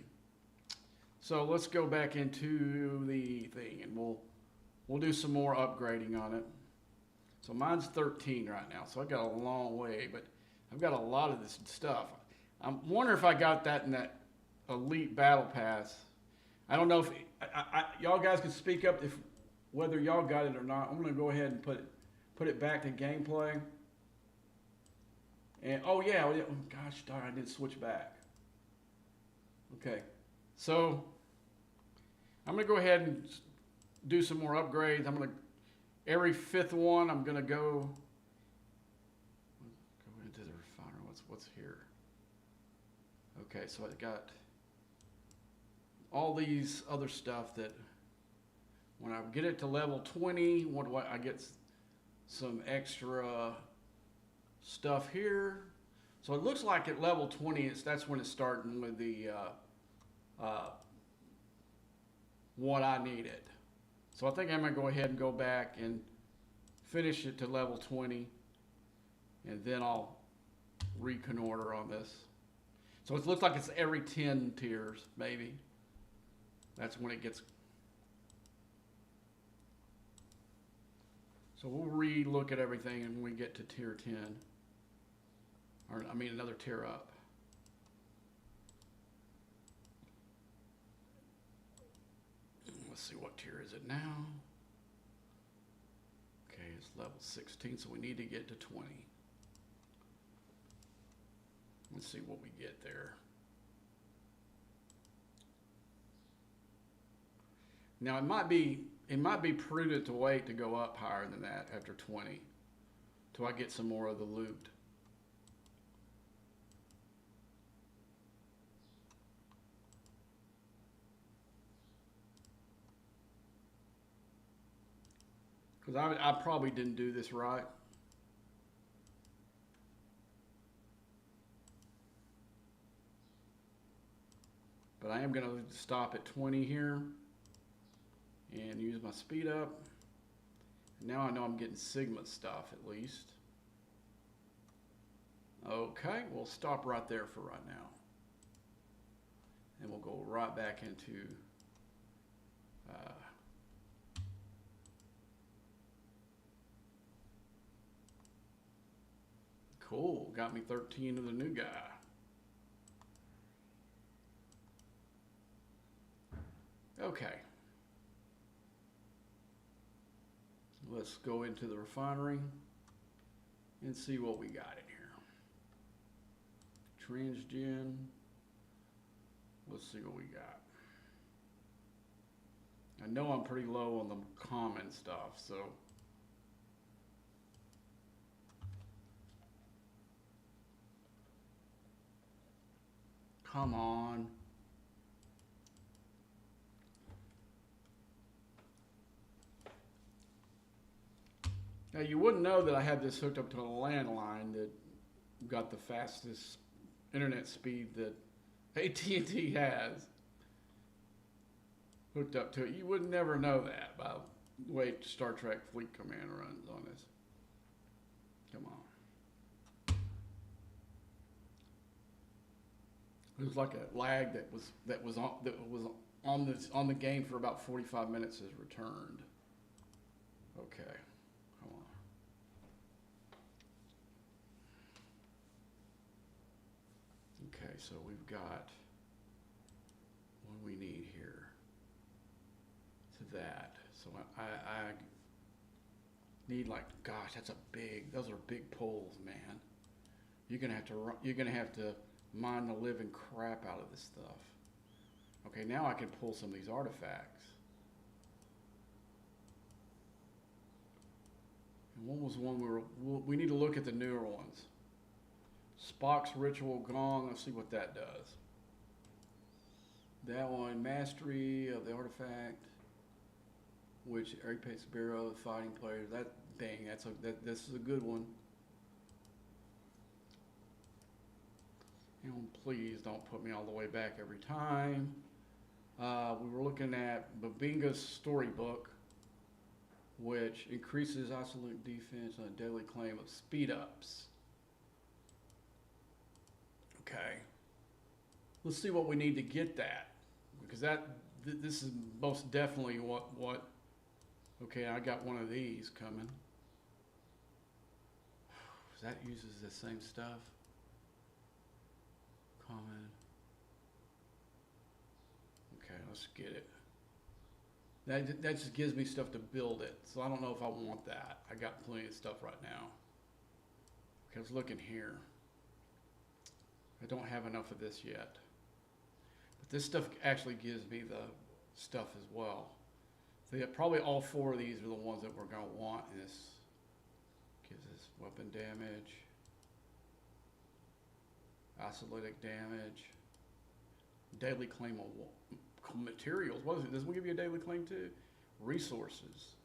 S1: So let's go back into the thing, and we'll do some more upgrading on it. So mine's 13 right now, so I got a long way, but I've got a lot of this stuff. I'm wondering if I got that in that Elite Battle Pass. I don't know if y'all guys can speak up if whether y'all got it or not. I'm gonna go ahead and put it back to gameplay. And oh yeah, gosh darn, I didn't switch back. Okay, so I'm gonna go ahead and do some more upgrades. I'm gonna every 5th one. I'm gonna go into the refiner. What's here? Okay, so I got all these other stuff that when I get it to level 20, I get some extra stuff here. So it looks like at level 20, that's when it's starting with the what I needed. So I think I'm gonna go ahead and go back and finish it to level 20, and then I'll reconnoiter on this. So it looks like it's every 10 tiers, maybe. That's when it gets. So we'll re-look at everything and when we get to tier 10. Or, I mean, another tier up. Let's see, what tier is it now? Okay, it's level 16, so we need to get to 20. Let's see what we get there. Now it might be prudent to wait to go up higher than that after 20 till I get some more of the loot. Because I probably didn't do this right. But I am going to stop at 20 here and use my speed up. Now I know I'm getting Sigma stuff at least. Okay, we'll stop right there for right now. And we'll go right back into cool, got me 13 of the new guy. Okay. Let's go into the refinery and see what we got in here. Transgen. Let's see what we got. I know I'm pretty low on the common stuff, so come on. Now you wouldn't know that I had this hooked up to a landline that got the fastest internet speed that AT&T has hooked up to it. You would never know that by the way Star Trek Fleet Command runs on this. Come on. It was like a lag that was on the game for about 45 minutes has returned. Okay. Okay, so we've got what we need here to that. So I need like, gosh, those are big pulls, man. You're gonna have to mine the living crap out of this stuff. Okay, now I can pull some of these artifacts. And what was one we need to look at the newer ones. Spock's Ritual Gong, let's see what that does. That one, Mastery of the Artifact. which Apex Bureau of Fighting Players. That dang, this is a good one. And please don't put me all the way back every time. We were looking at Babinga's storybook, which increases absolute defense on a daily claim of speed ups. Okay. Let's see what we need to get that, because this is most definitely what. Okay, I got one of these coming. That uses the same stuff. Common. Okay, let's get it. That just gives me stuff to build it, so I don't know if I want that. I got plenty of stuff right now. Okay, let's look in here. I don't have enough of this yet. But this stuff actually gives me the stuff as well. So yeah, probably all four of these are the ones that we're going to want. And this gives us weapon damage, isolatic damage, daily claim of materials. What is it? Does it give you a daily claim too? Resources.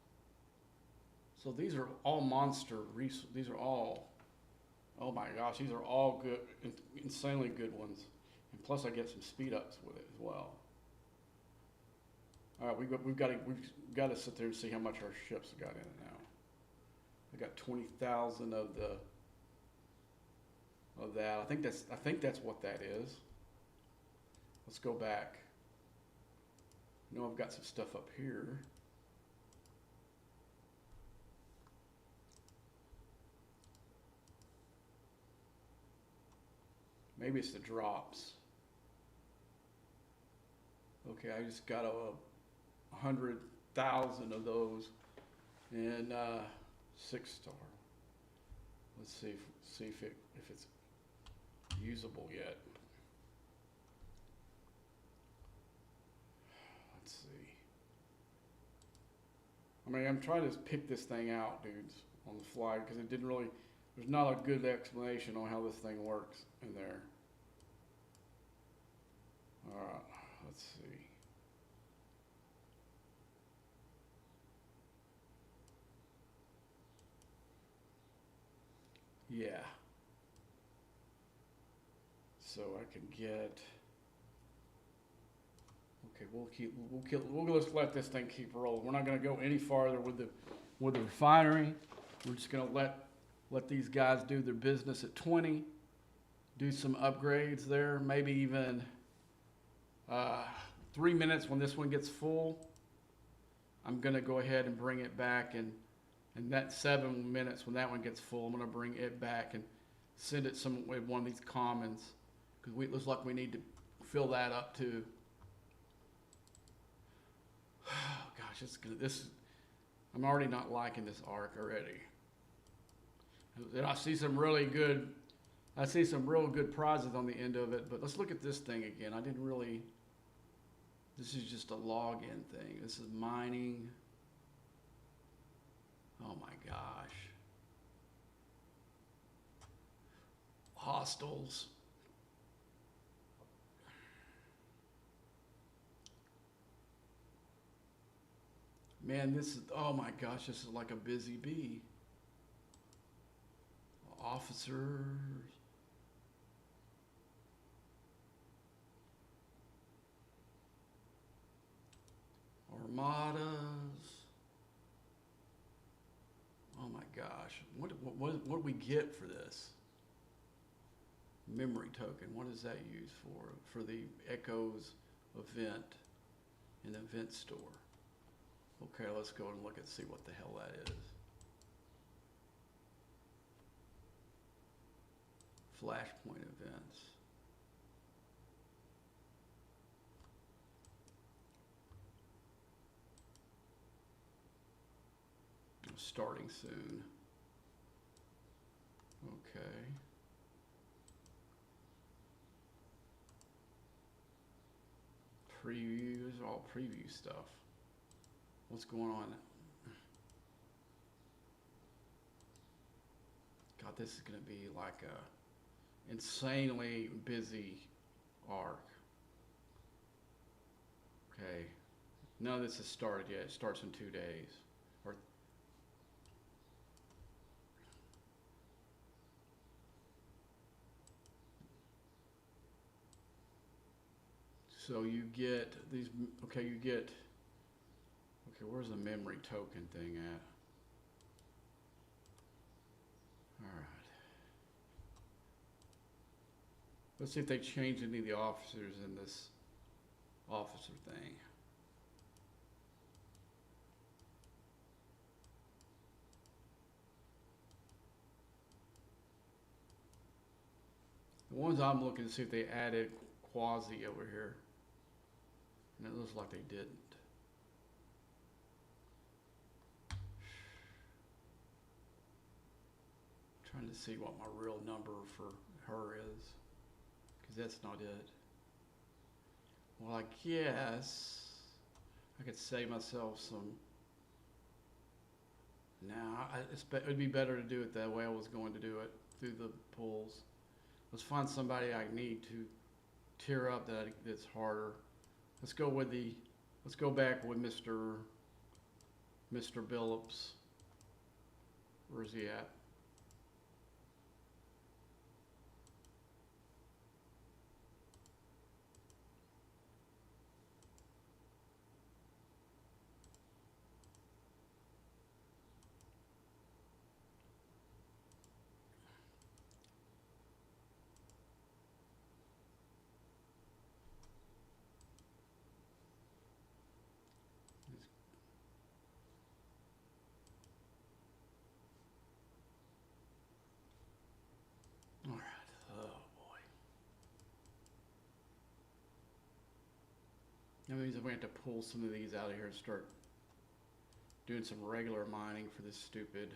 S1: So these are all monster resources. These are all, oh my gosh, these are all good, insanely good ones. And plus I get some speed ups with it as well. All right, we've got to sit there and see how much our ships have got in it now. I got 20,000 of that. I think that's what that is. Let's go back. I know I've got some stuff up here. Maybe it's the drops. Okay, I just got 100,000 of those and 6-star. Let's see if it's usable yet. Let's see. I mean, I'm trying to pick this thing out, dudes, on the fly, because it didn't really, there's not a good explanation on how this thing works in there. All right, let's see. Yeah. So I can get. Okay, we'll just let this thing keep rolling. We're not going to go any farther with the refinery. We're just going to let these guys do their business at 20. Do some upgrades there. Maybe even 3 minutes when this one gets full. I'm going to go ahead and bring it back, and that 7 minutes when that one gets full, I'm going to bring it back and send it with one of these commons, because it looks like we need to fill that up too. Oh, gosh, I'm already not liking this arc already. And I see some real good prizes on the end of it, but let's look at this thing again. This is just a login thing. This is mining. Oh my gosh. Hostels. Man, oh my gosh, this is like a busy bee. Officers. Armadas. Oh my gosh, what do we get for this? Memory token, what is that used for? For the Echoes event in the event store. Okay, let's go and look and see what the hell that is. Flashpoint events. Starting soon. Okay. Previews, all preview stuff. What's going on? God, this is going to be like a insanely busy arc. Okay. None of this has started yet. It starts in 2 days. Or so you get these. Okay, you get. Okay, where's the memory token thing at? All right. Let's see if they changed any of the officers in this officer thing. The ones I'm looking to see if they added quasi over here. And it looks like they didn't. Trying to see what my real number for her is, because that's not it. Well, I guess I could save myself some. Now, it would be better to do it that way I was going to do it, through the pools. Let's find somebody I need to tear up that's harder. Let's go back with Mr. Billups. Where's he at? All right. Oh boy. That means I'm going to have to pull some of these out of here and start doing some regular mining for this stupid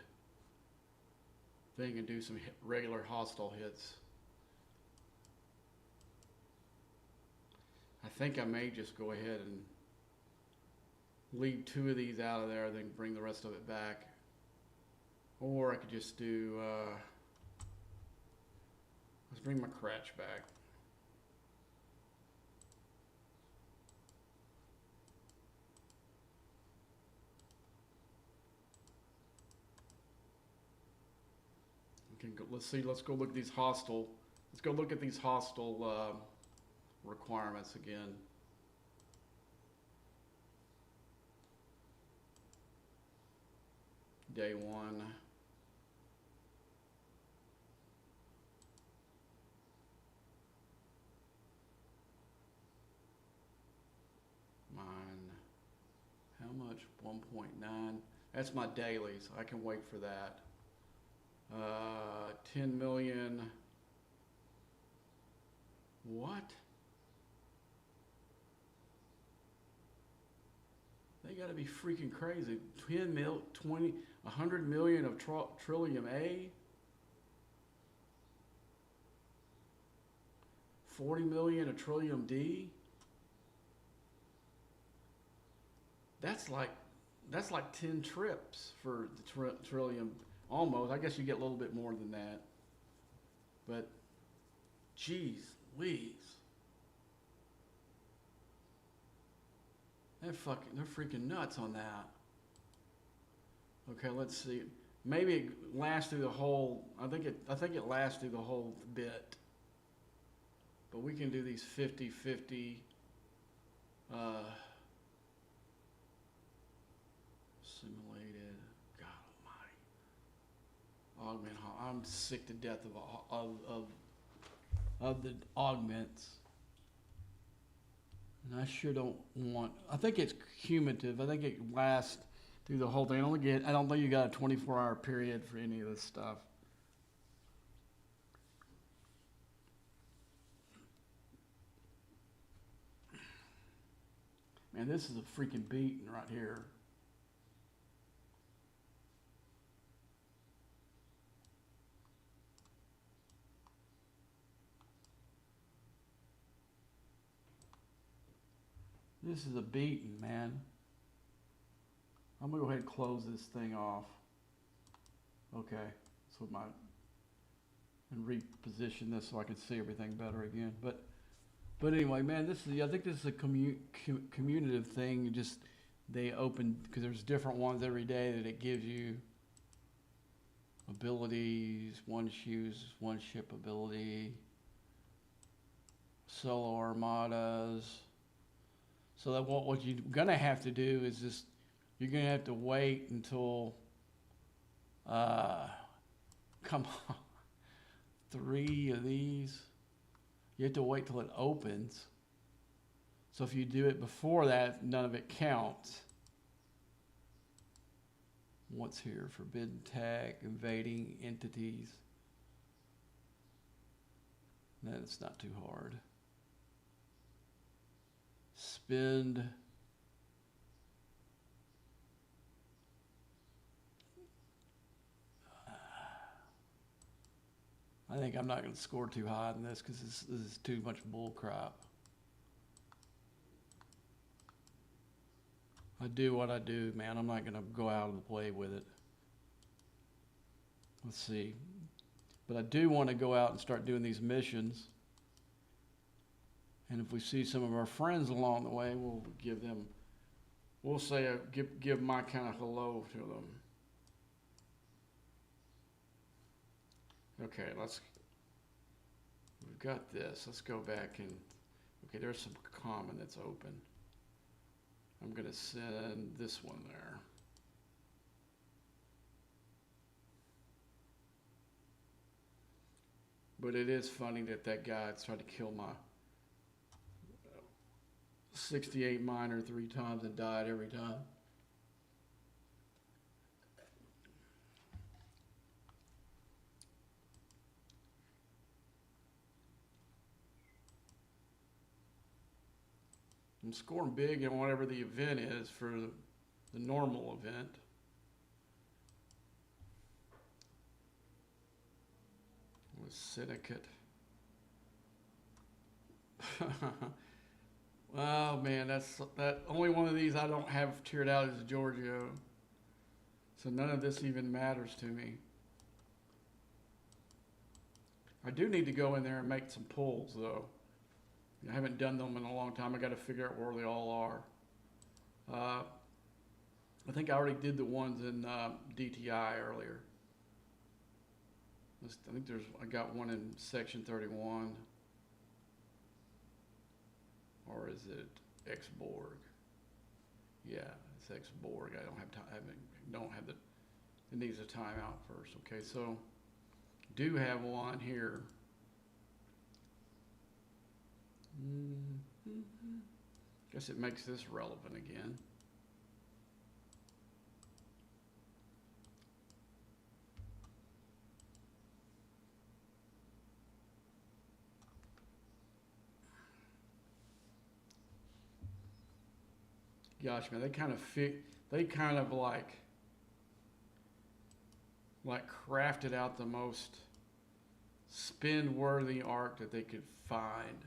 S1: thing and do some regular hostile hits. I think I may just go ahead and leave 2 of these out of there, then bring the rest of it back. Or I could just do, let's bring my Cratch back. Let's see, let's go look at these hostile, requirements again. Day 1. Mine, how much? 1.9. That's my dailies. I can wait for that. 10 million. What? They gotta be freaking crazy. 10 mil, 20, 100 million of Trillium A. 40 million of Trillium D. That's like 10 trips for the Trillium. Almost. I guess you get a little bit more than that. But, geez, Louise. They're freaking nuts on that. Okay, let's see. Maybe it lasts through the whole. I think it lasts through the whole bit. But we can do these 50-50. Simulated. Augment. I'm sick to death of the augments, and I sure don't want. I think it's cumulative. I think it lasts through the whole thing. I don't think you got a 24-hour period for any of this stuff. Man, this is a freaking beating right here. This is a beating, man. I'm gonna go ahead and close this thing off. Okay, so and reposition this so I can see everything better again. But anyway, man, I think this is a commutative thing. they open, because there's different ones every day that it gives you abilities, one ship ability, solo armadas. So that what you're gonna have to do is just, you're gonna have to wait until, come on, 3 of these. You have to wait till it opens. So if you do it before that, none of it counts. What's here? Forbidden tech, invading entities. That's not too hard. Spend. I think I'm not going to score too high on this because this is too much bull crap. I do what I do, man. I'm not going to go out and play with it. Let's see. But I do want to go out and start doing these missions. And if we see some of our friends along the way, we'll give them, we'll say, give my kind of hello to them. Okay, we've got this. Let's go back and, okay, there's some common that's open. I'm going to send this one there. But it is funny that guy tried to kill my 68 miner 3 times and died every time. I'm scoring big in whatever the event is for the normal event. With Syndicate. Oh man, that only one of these I don't have tiered out is Giorgio. So none of this even matters to me. I do need to go in there and make some pulls though. I haven't done them in a long time. I got to figure out where they all are. I think I already did the ones in DTI earlier. I think I got one in section 31. Or is it X-Borg? Yeah, it's X-Borg. I don't have time. It needs a timeout first. Okay, so do have one here. Guess it makes this relevant again. Gosh, man, they kind of like crafted out the most spin-worthy arc that they could find.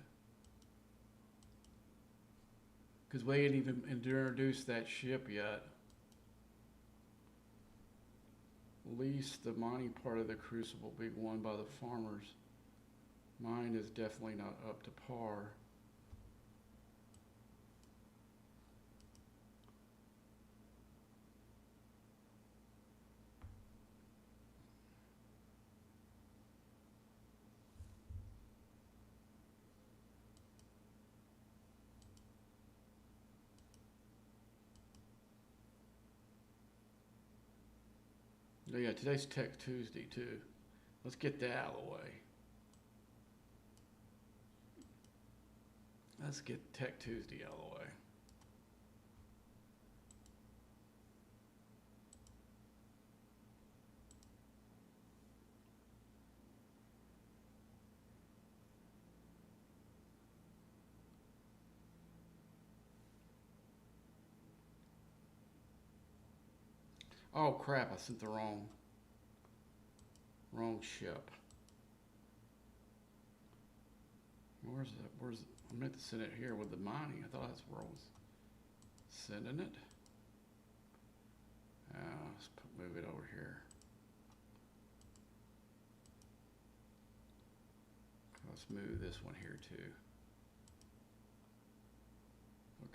S1: Because we ain't even introduced that ship yet. Least the mining part of the Crucible being won by the farmers. Mine is definitely not up to par. Oh yeah, today's Tech Tuesday too. Let's get that out of the way. Let's get Tech Tuesday out of the way. Oh crap, I sent the wrong ship. I meant to send it here with the mining. I thought that's where I was sending it. Let's move it over here. Let's move this one here too.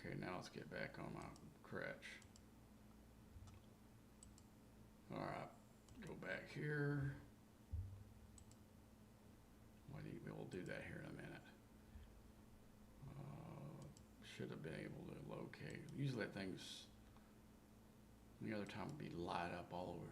S1: Okay, now let's get back on my crutch. All right, go back here. We'll do that here in a minute. Should have been able to locate. Usually that thing's, the other time would be light up all over.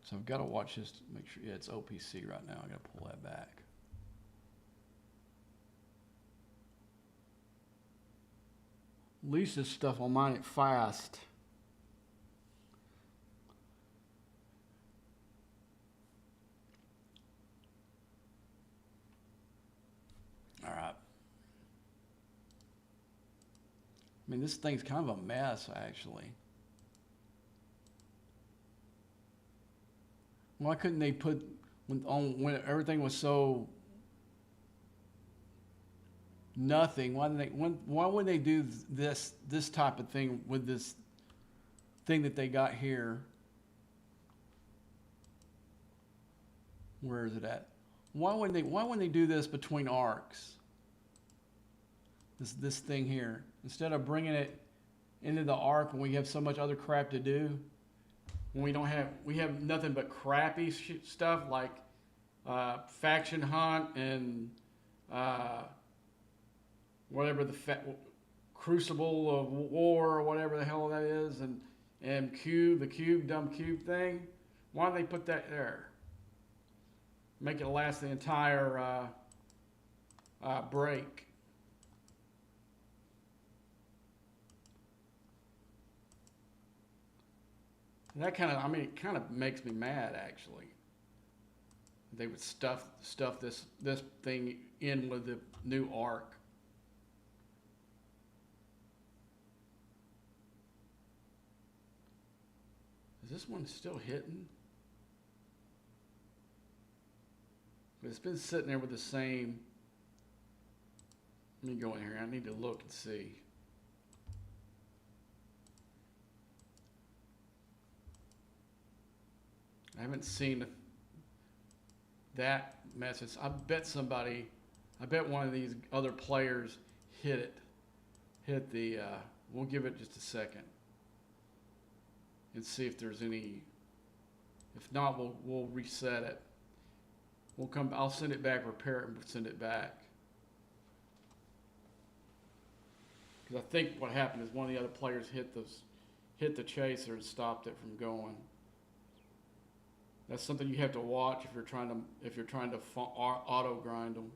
S1: So I've got to watch this to make sure, yeah, it's OPC right now. I got to pull that back. At least this stuff on mine, it fast. All right. I mean, this thing's kind of a mess, actually. Why couldn't they put when everything was so nothing? Why wouldn't they do this type of thing with this thing that they got here? Where is it at? Why wouldn't they do this between arcs? This thing here, instead of bringing it into the arc when we have so much other crap to do. When we have nothing but crappy stuff like faction hunt and whatever crucible of war or whatever the hell that is, and the dumb cube thing. Why don't they put that there? Make it last the entire break. That it kind of makes me mad, actually. They would stuff this thing in with the new arc. Is this one still hitting? But it's been sitting there with the same. Let me go in here. I need to look and see. I haven't seen that message. I bet one of these other players hit the, we'll give it just a second and see if there's any. If not, we'll reset it. I'll send it back, repair it, and send it back. Because I think what happened is one of the other players hit the chaser and stopped it from going. That's something you have to watch if you're trying to auto grind them.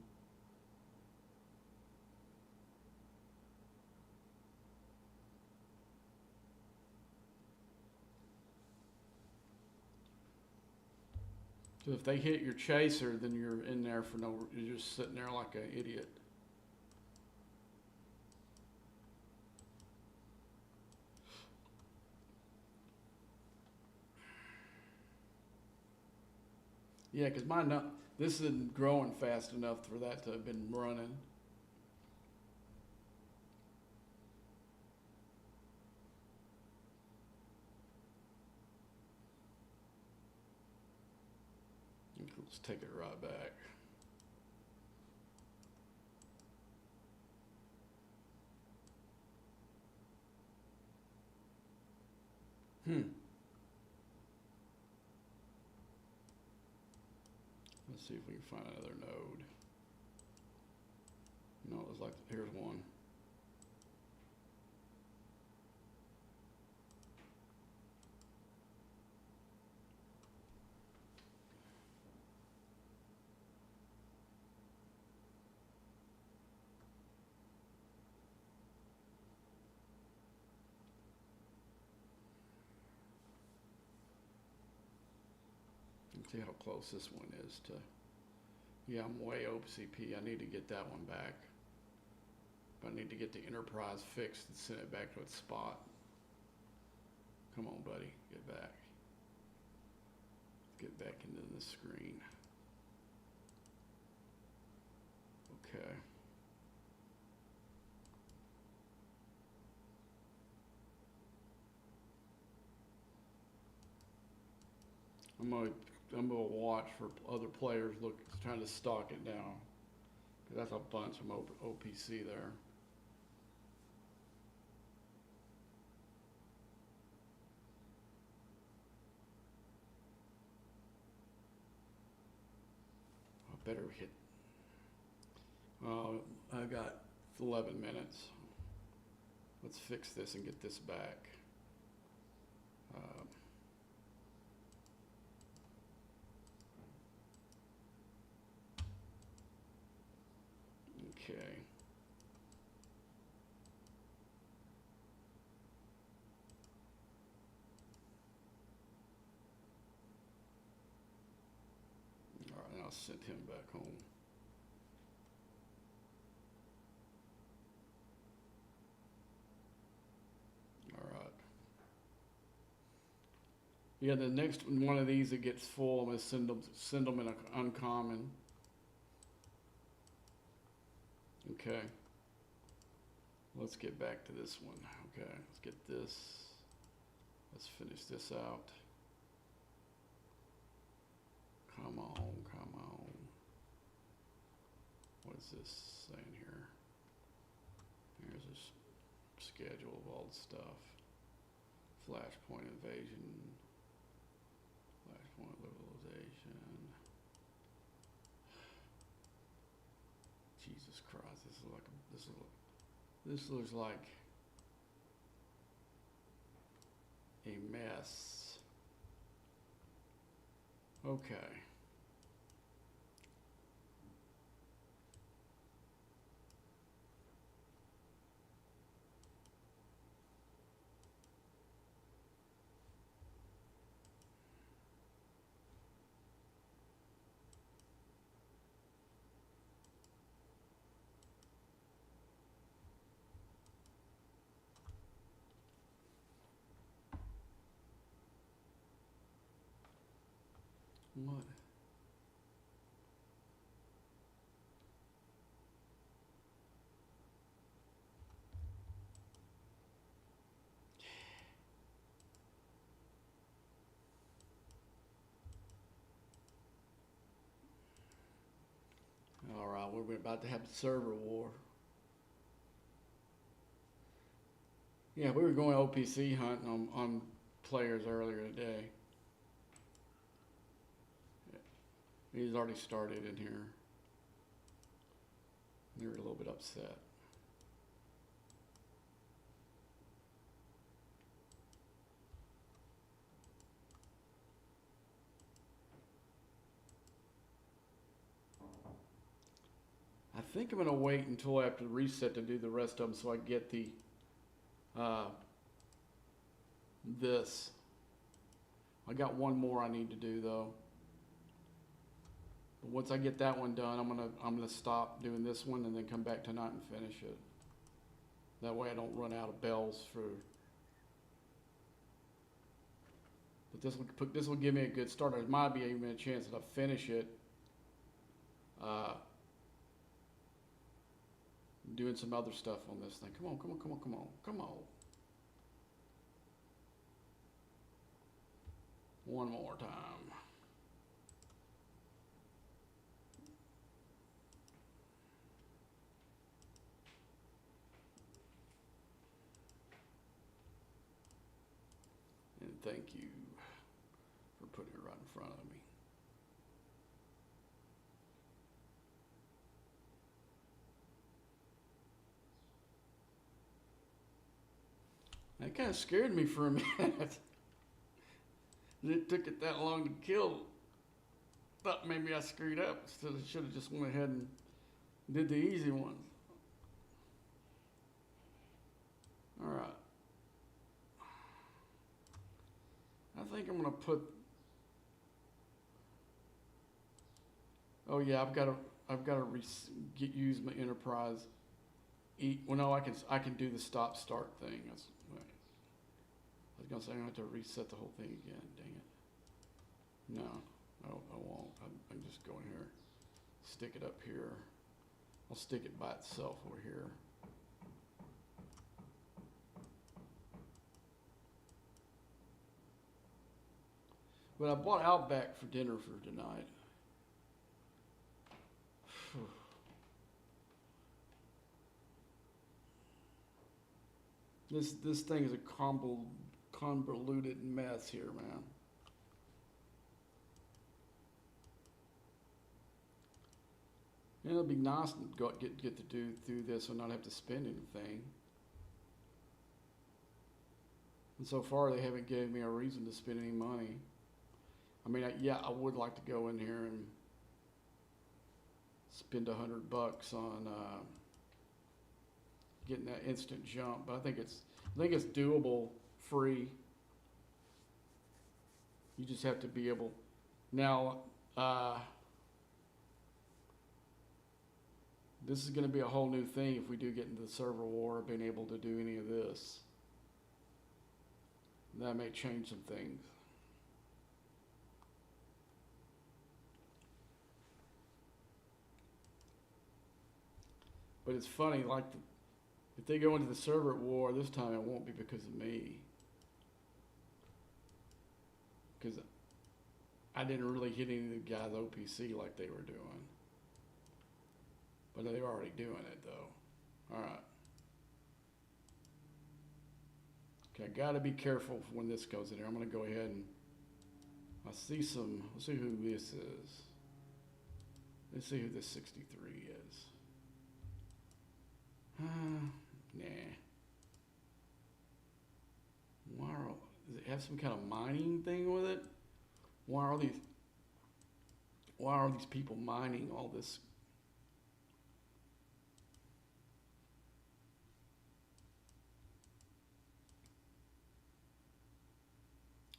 S1: So if they hit your chaser, then you're in there for you're just sitting there like an idiot. Yeah, because this isn't growing fast enough for that to have been running. Let's take it right back. Let's see if we can find another node. No, it was like, here's one. Let's see how close this one is to. Yeah, I'm way OCP. I need to get that one back. But I need to get the Enterprise fixed and send it back to its spot. Come on, buddy. Get back. Get back into the screen. Okay. I'm gonna watch for other players trying to stock it down. 'Cause that's a bunch of OPC there. I better hit. Well, I got 11 minutes. Let's fix this and get this back. Okay. All right, I'll send him back home. All right. Yeah, the next one of these that gets full, I'm gonna send them in an uncommon. Okay. Let's get back to this one. Okay, let's get this. Let's finish this out. Come on, come on. What is this saying here? Here's a schedule of all the stuff. Flashpoint invasion. Flashpoint localization. Jesus Christ, this looks like a mess. Okay. What? All right, we're about to have a server war. Yeah, we were going OPC hunting on players earlier today. He's already started in here. They were a little bit upset. I think I'm gonna wait until after the reset to do the rest of them so I get the this. I got one more I need to do though. But once I get that one done, I'm gonna stop doing this one and then come back tonight and finish it. That way I don't run out of bells for. But this will give me a good start. There might be even a chance that I finish it. Doing some other stuff on this thing. Come on, come on, come on, come on, come on. One more time. And thank you for putting it right in front of me. That kind of scared me for a minute. It took it that long to kill. Thought maybe I screwed up. Instead, I should have just went ahead and did the easy ones. All right. I think I'm gonna put. Oh yeah, I've got to use my enterprise. Well, no, I can do the stop start thing. That's, I was gonna say I have to reset the whole thing again. Dang it. No, I won't. I'm just going here. Stick it up here. I'll stick it by itself over here. But I bought Outback for dinner for tonight. This thing is a convoluted mess here, man. And it'll be nice to get to do through this and not have to spend anything. And so far, they haven't given me a reason to spend any money. I mean, yeah, I would like to go in here and spend $100 on getting that instant jump, but I think it's doable free. You just have to be able. Now, this is going to be a whole new thing if we do get into the server war, being able to do any of this. That may change some things. But it's funny, like, if they go into the server war this time, it won't be because of me. Because I didn't really hit any of the guys OPC like they were doing. But they were already doing it, though. All right. Okay, I got to be careful when this goes in there. I'm going to go ahead and let's see who this is. Let's see who this 63 is. Nah. Does it have some kind of mining thing with it? Why are these people mining all this?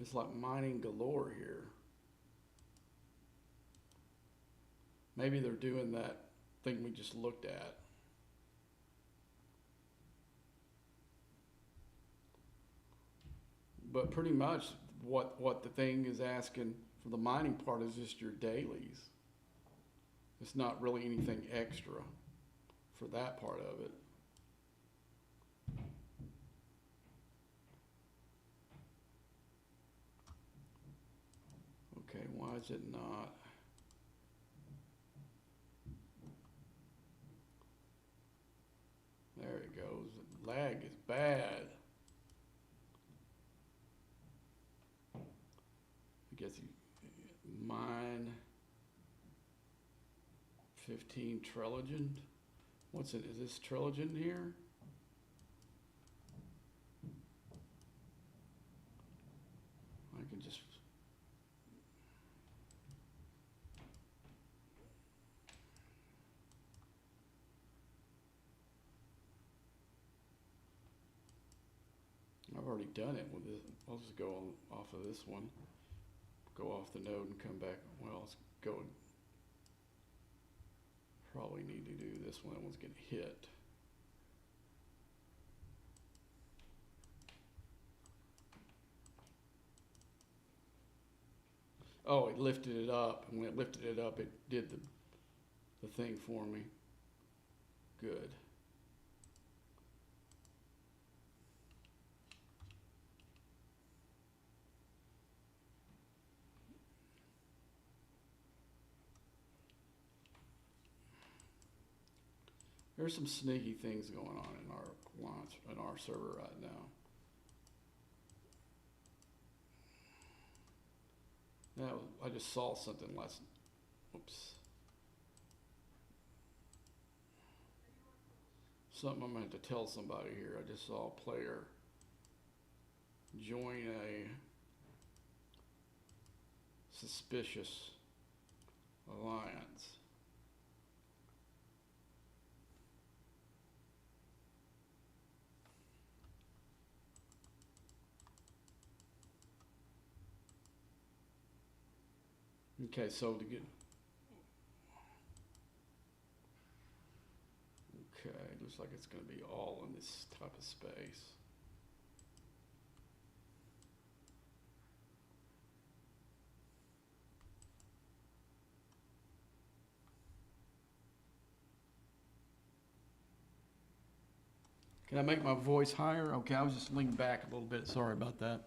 S1: It's like mining galore here. Maybe they're doing that thing we just looked at. But pretty much what the thing is asking for the mining part is just your dailies. It's not really anything extra for that part of it. Okay, why is it not? There it goes. Lag is bad. I guess you mine 15 Trilogen. What's it? Is this Trilogen here? I can just. I've already done it with this. I'll just go off of this one. Go off the node and come back. Well, let's go. Probably need to do this one. That one's getting hit. Oh, it lifted it up. And when it lifted it up, it did the thing for me. Good. There's some sneaky things going on in our launch, in our server right now. Now, I just saw something last. Oops. Something I'm going to have to tell somebody here. I just saw a player join a suspicious alliance. Okay, so to get. Okay, looks like it's going to be all in this type of space. Can I make my voice higher? Okay, I was just leaning back a little bit. Sorry about that.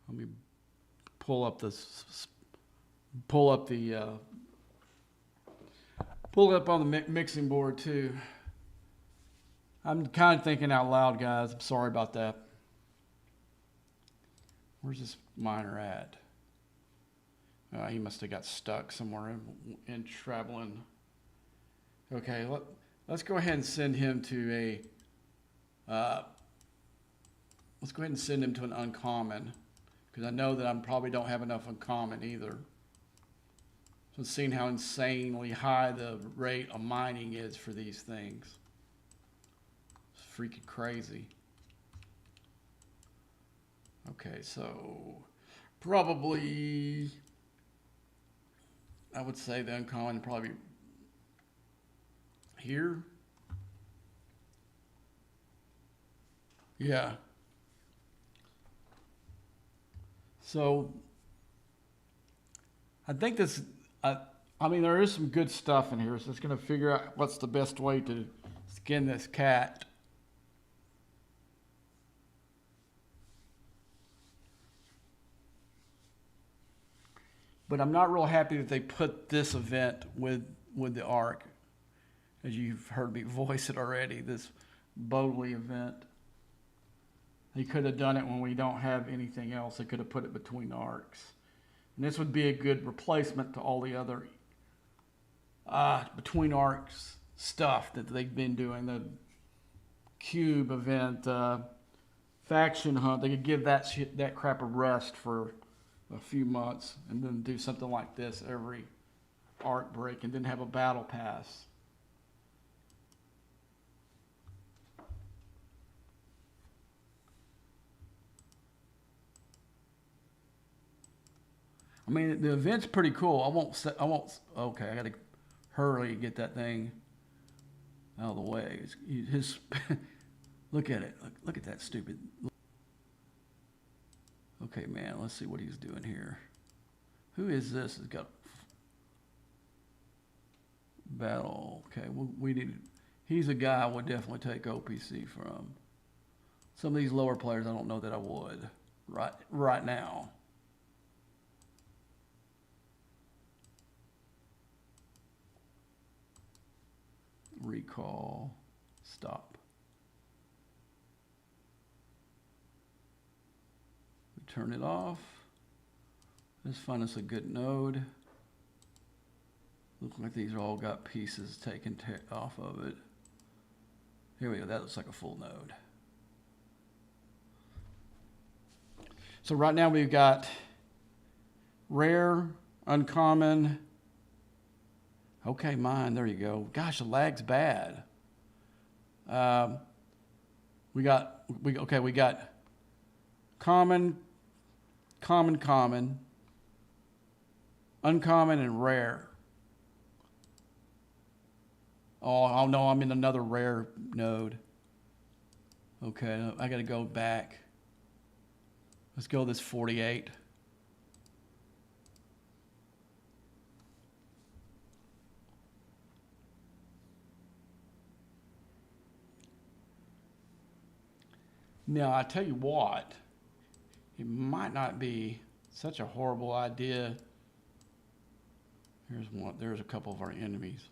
S1: Let me pull up the pull up the pull it up on the mixing board too. I'm kind of thinking out loud, guys. I'm sorry about that. Where's this miner at? He must have got stuck somewhere in traveling. Okay, let's go ahead and send him to a. Let's go ahead and send him to an uncommon, because I know that I probably don't have enough uncommon either. So seeing how insanely high the rate of mining is for these things. It's freaking crazy. Okay, so probably I would say the uncommon probably here. Yeah. So I think this, I mean, there is some good stuff in here. So it's going to figure out what's the best way to skin this cat. But I'm not real happy that they put this event with the Ark. As you've heard me voice it already, this Bowley event. They could have done it when we don't have anything else. They could have put it between arcs. And this would be a good replacement to all the other between arcs stuff that they've been doing. The cube event, faction hunt. They could give that crap a rest for a few months and then do something like this every arc break and then have a battle pass. I mean, the event's pretty cool. Okay, I got to hurry and get that thing out of the way. Look at it. Look at that stupid. Okay, man, let's see what he's doing here. Who is this? Has got battle. Okay, we need. He's a guy I would definitely take OPC from. Some of these lower players, I don't know that I would right now. Recall, stop. We turn it off. Let's find us a good node. Look like these are all got pieces taken off of it. Here we go, that looks like a full node. So right now we've got rare, uncommon. Okay, mine, there you go. Gosh, the lag's bad. We got common, uncommon, and rare. Oh no, I'm in another rare node. Okay, I gotta go back. Let's go this 48. Now, I tell you what, it might not be such a horrible idea. Here's one. There's a couple of our enemies.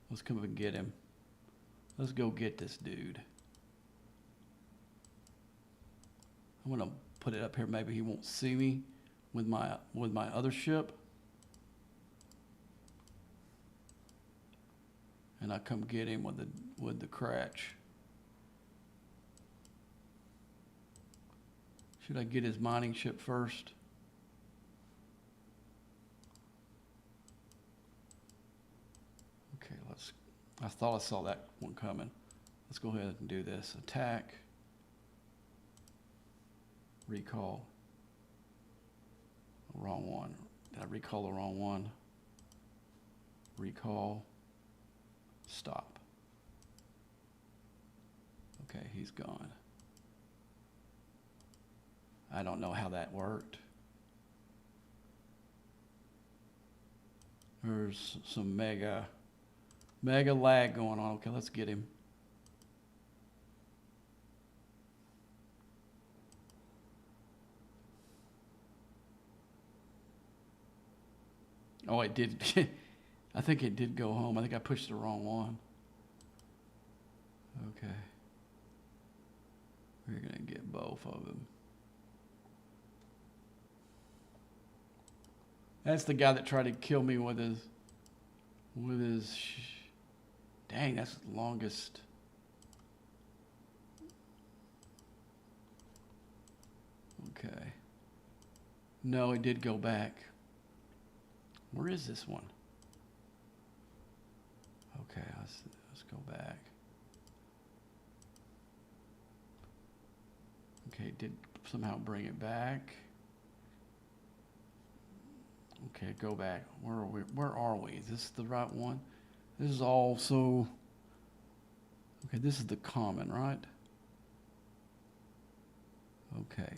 S1: Let's come up and get him. Let's go get this dude. I'm gonna put it up here. Maybe he won't see me with my other ship. And I come get him with the crutch. Should I get his mining ship first? Okay, I thought I saw that one coming. Let's go ahead and do this. Attack. Recall. Wrong one. Did I recall the wrong one? Recall. Stop. Okay, he's gone. I don't know how that worked. There's some mega lag going on. Okay, let's get him. Oh, it did. I think it did go home. I think I pushed the wrong one. Okay. We're going to get both of them. That's the guy that tried to kill me with his... Dang, that's the longest... Okay. No, it did go back. Where is this one? Okay, let's go back. Okay, it did somehow bring it back. Okay, go back. Where are we? Where are we? Is this the right one? This is also... Okay, this is the common, right? Okay.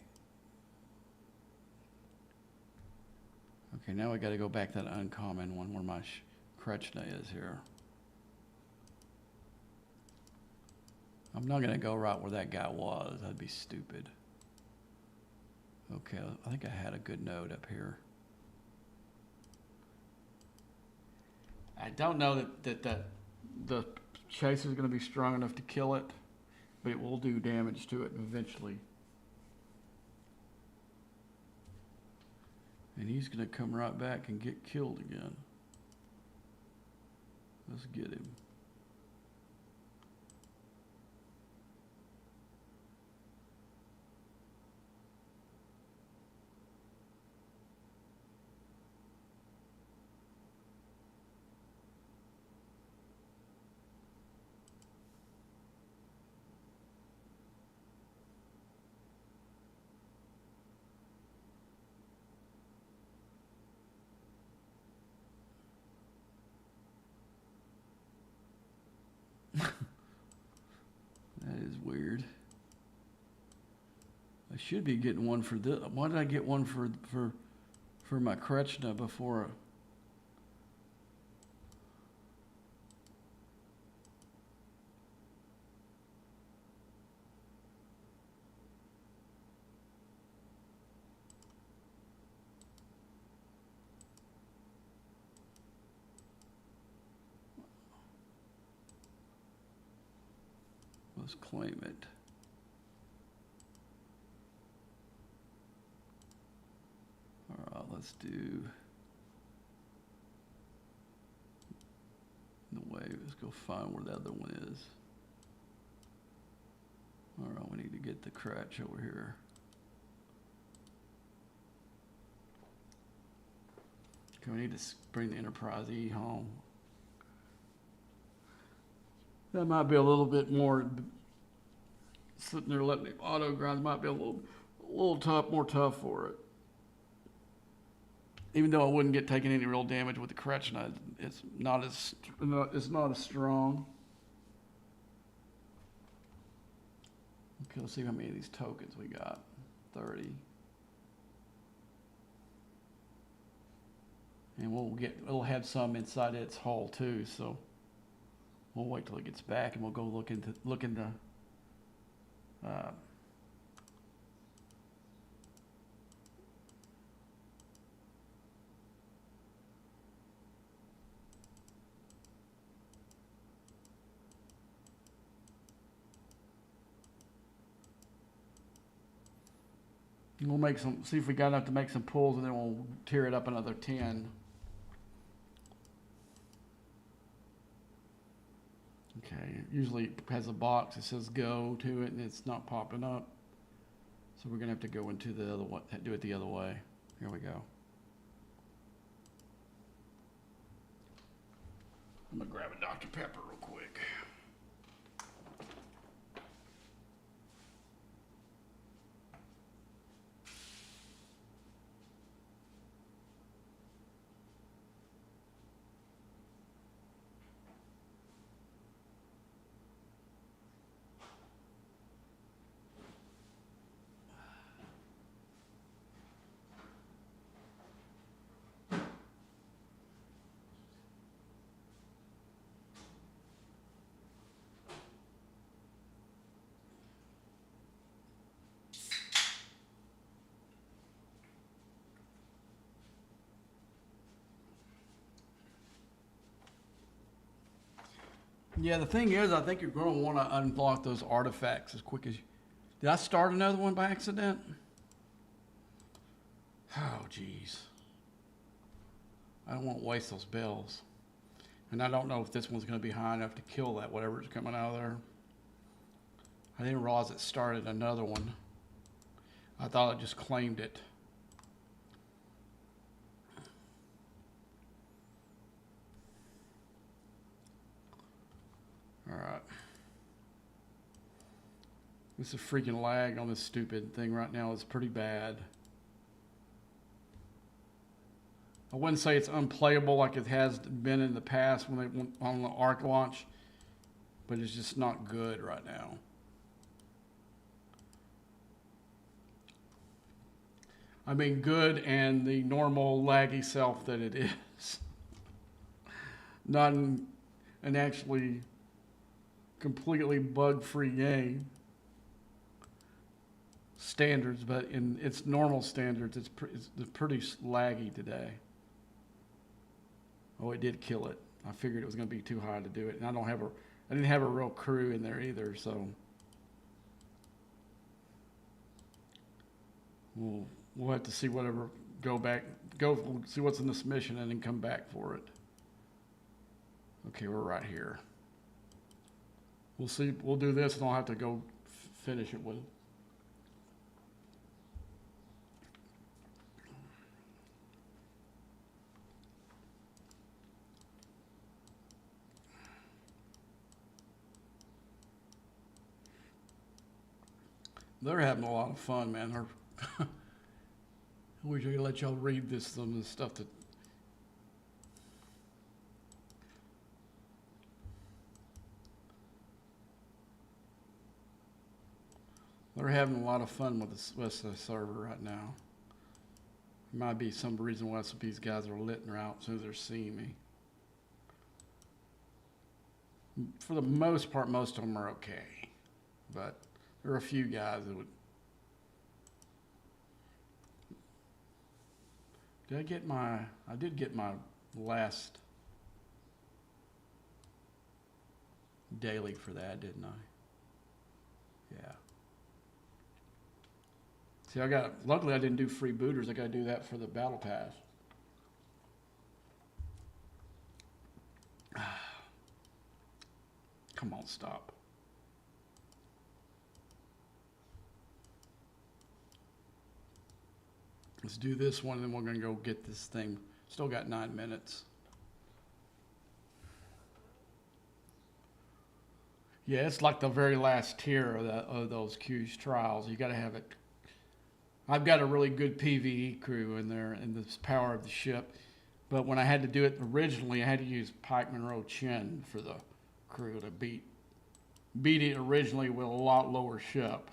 S1: Okay, now I got to go back to that uncommon one where my Krechna is here. I'm not going to go right where that guy was. That'd be stupid. Okay, I think I had a good node up here. I don't know that the chaser is going to be strong enough to kill it, but it will do damage to it eventually. And he's going to come right back and get killed again. Let's get him. That is weird. I should be getting one for this. Why did I get one for my Krechna before? Let's claim it. All right, let's do the wave. Let's go find where the other one is. All right, we need to get the Kratch over here. Okay, we need to bring the Enterprise E home. That might be a little bit more, sitting there letting it auto grind might be a little more tough for it. Even though I wouldn't get taking any real damage with the Krechna, it's not as strong. Okay, let's see how many of these tokens we got. 30. And it'll have some inside its hull too, so we'll wait till it gets back and we'll go look into we'll make some, see if we got enough to make some pulls, and then we'll tear it up another 10. Okay, it usually has a box that says go to it, and it's not popping up. So we're gonna have to go into the other one, do it the other way. Here we go. I'm gonna grab a Dr. Pepper real quick. Yeah, the thing is, I think you're going to want to unblock those artifacts as quick as you. Did I start another one by accident? Oh, jeez. I don't want to waste those bells. And I don't know if this one's going to be high enough to kill that, whatever's coming out of there. I didn't realize it started another one. I thought it just claimed it. All right. This is freaking lag on this stupid thing right now. It's pretty bad. I wouldn't say it's unplayable like it has been in the past when they went on the Arc launch, but it's just not good right now. I mean, good and the normal laggy self that it is. Not an actually completely bug-free game standards, but in its normal standards, it's pretty laggy today. Oh, it did kill it. I figured it was going to be too high to do it, and I didn't have a real crew in there either, so we'll have to see whatever. Go see what's in this mission, and then come back for it. Okay, we're right here. We'll see. We'll do this, and I'll have to go finish it with. They're having a lot of fun, man. I wish I could let y'all read some of the stuff that. They're having a lot of fun with the server right now. There might be some reason why some of these guys are letting her out as soon as they're seeing me. For the most part, most of them are okay, but there are a few guys that would. I did get my last daily for that, didn't I? Yeah. See, luckily I didn't do free booters. I got to do that for the battle pass. Come on, stop. Let's do this one, and then we're going to go get this thing. Still got 9 minutes. Yeah, it's like the very last tier of those Q's trials. You got to have it. I've got a really good PvE crew in there, and this power of the ship. But when I had to do it originally, I had to use Pike Monroe Chin for the crew to beat it originally with a lot lower ship.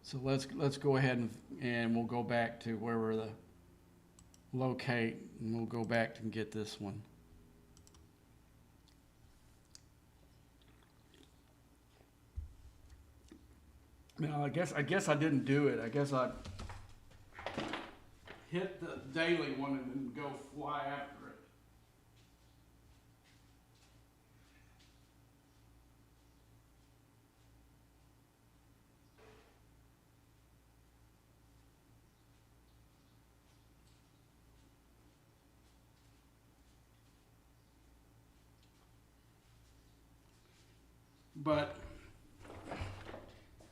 S1: So let's go ahead and we'll go back to where we're the locate, and we'll go back and get this one. Now I guess I didn't do it. I guess I hit the daily one and then go fly after it. But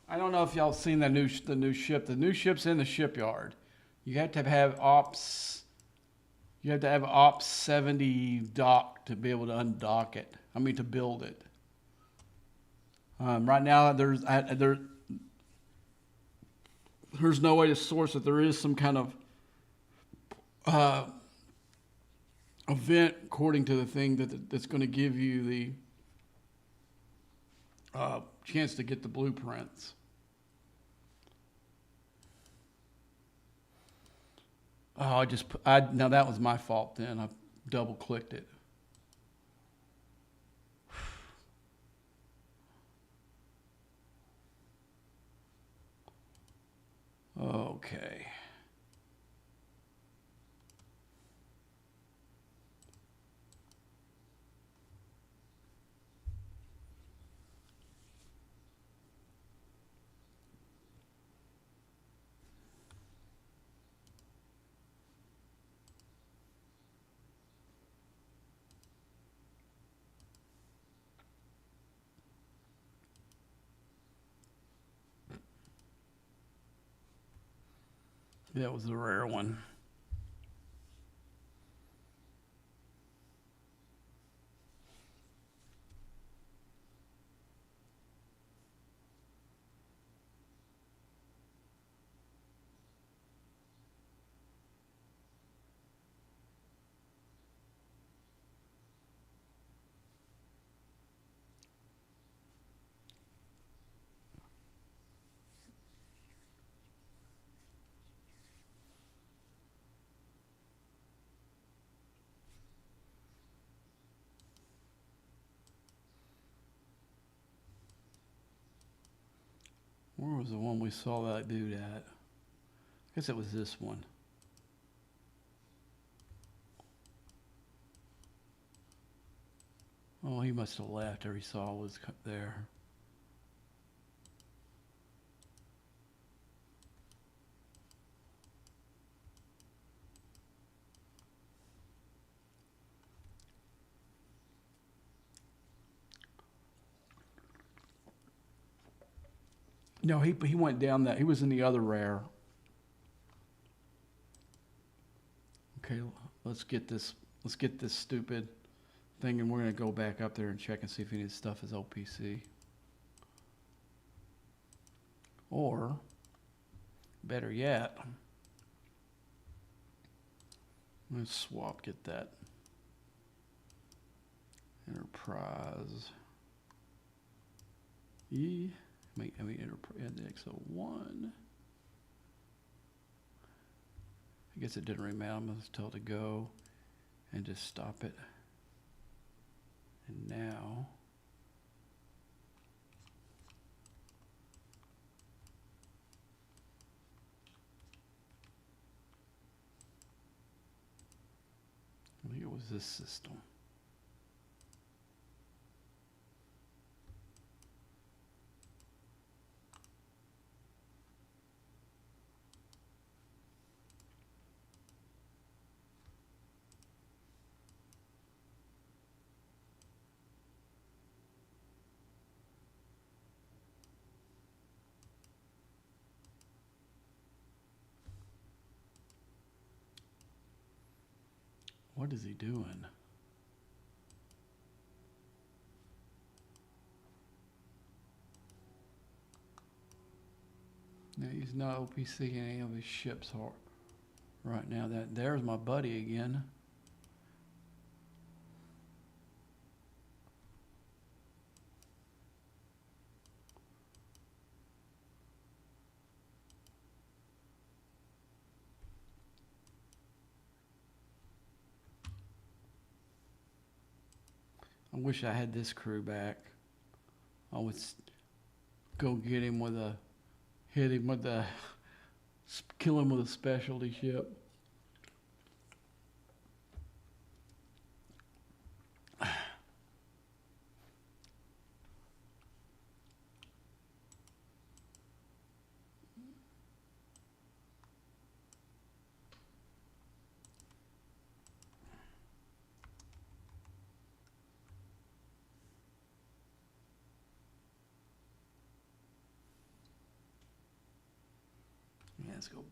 S1: I don't know if y'all seen the new ship. The new ship's in the shipyard. You have to have ops. You have to have ops 70 dock to be able to undock it. I mean, to build it. Right now, there's no way to source it. There is some kind of event, according to the thing, that's going to give you the chance to get the blueprints. Oh, now that was my fault then. I double clicked it. Okay. That was the rare one. Where was the one we saw that dude at? I guess it was this one. Oh, he must have left or he saw was there. No, he went down that. He was in the other rare. Okay, let's get this stupid thing, and we're gonna go back up there and check and see if any of this stuff is OPC. Or, better yet, let's swap. Get that enterprise. Index 01. I guess it didn't really matter. I'm going to tell it to go and just stop it. And now, I think it was this system. What is he doing? Now he's not OPC any of his ships right now. There's my buddy again. I wish I had this crew back. I would go get him with a, hit him with a, kill him with a specialty ship. Yeah, let's go.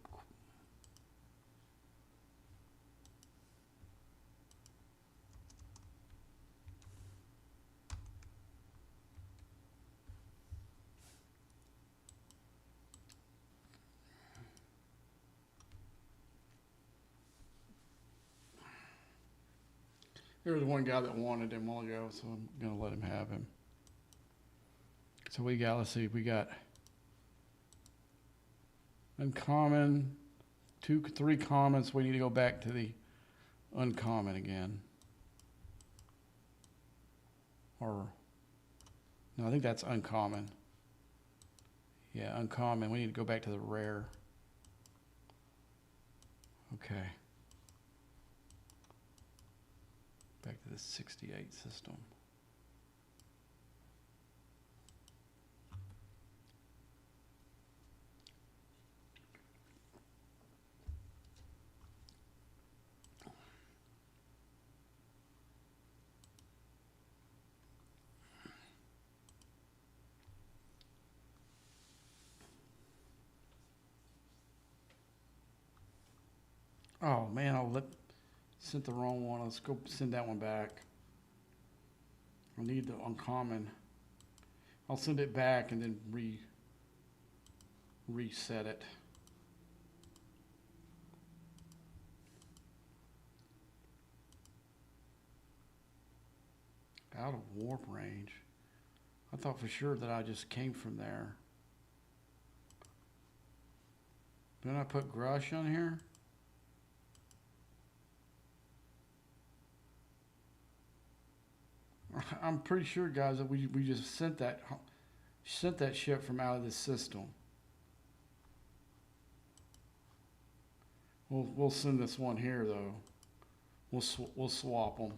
S1: There was one guy that wanted him a while ago, so I'm gonna let him have him. So we got, let's see, we got uncommon, 3 commons. We need to go back to the uncommon again. Or, no, I think that's uncommon. Yeah, uncommon. We need to go back to the rare. Okay. Back to the 68 system. Oh man, sent the wrong one. Let's go send that one back. I need the uncommon. I'll send it back and then reset it. Out of warp range. I thought for sure that I just came from there. Didn't I put Grush on here? I'm pretty sure, guys, that we just sent that ship from out of this system. We'll send this one here though. We'll swap them.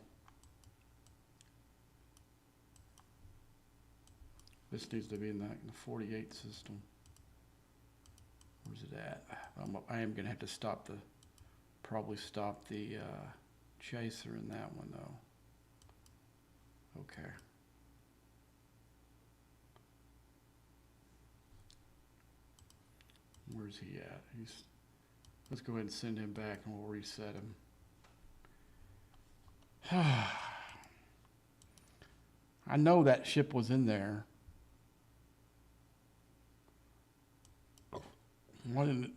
S1: This needs to be in the 48 system. Where's it at? I am gonna have to probably stop the chaser in that one though. Okay. Where's he at? Let's go ahead and send him back and we'll reset him. I know that ship was in there. Why didn't it?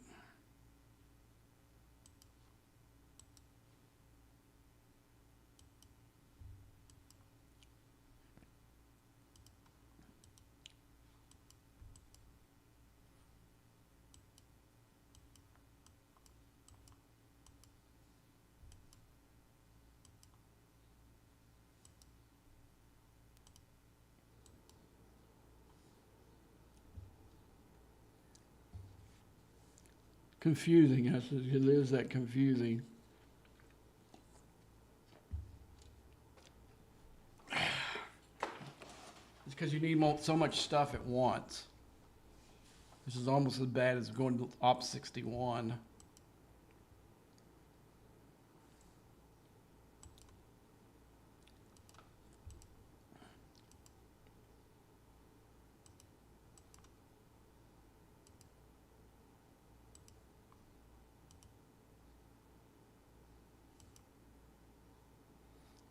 S1: Confusing, yes, it is that confusing. It's because you need so much stuff at once. This is almost as bad as going to Op 61.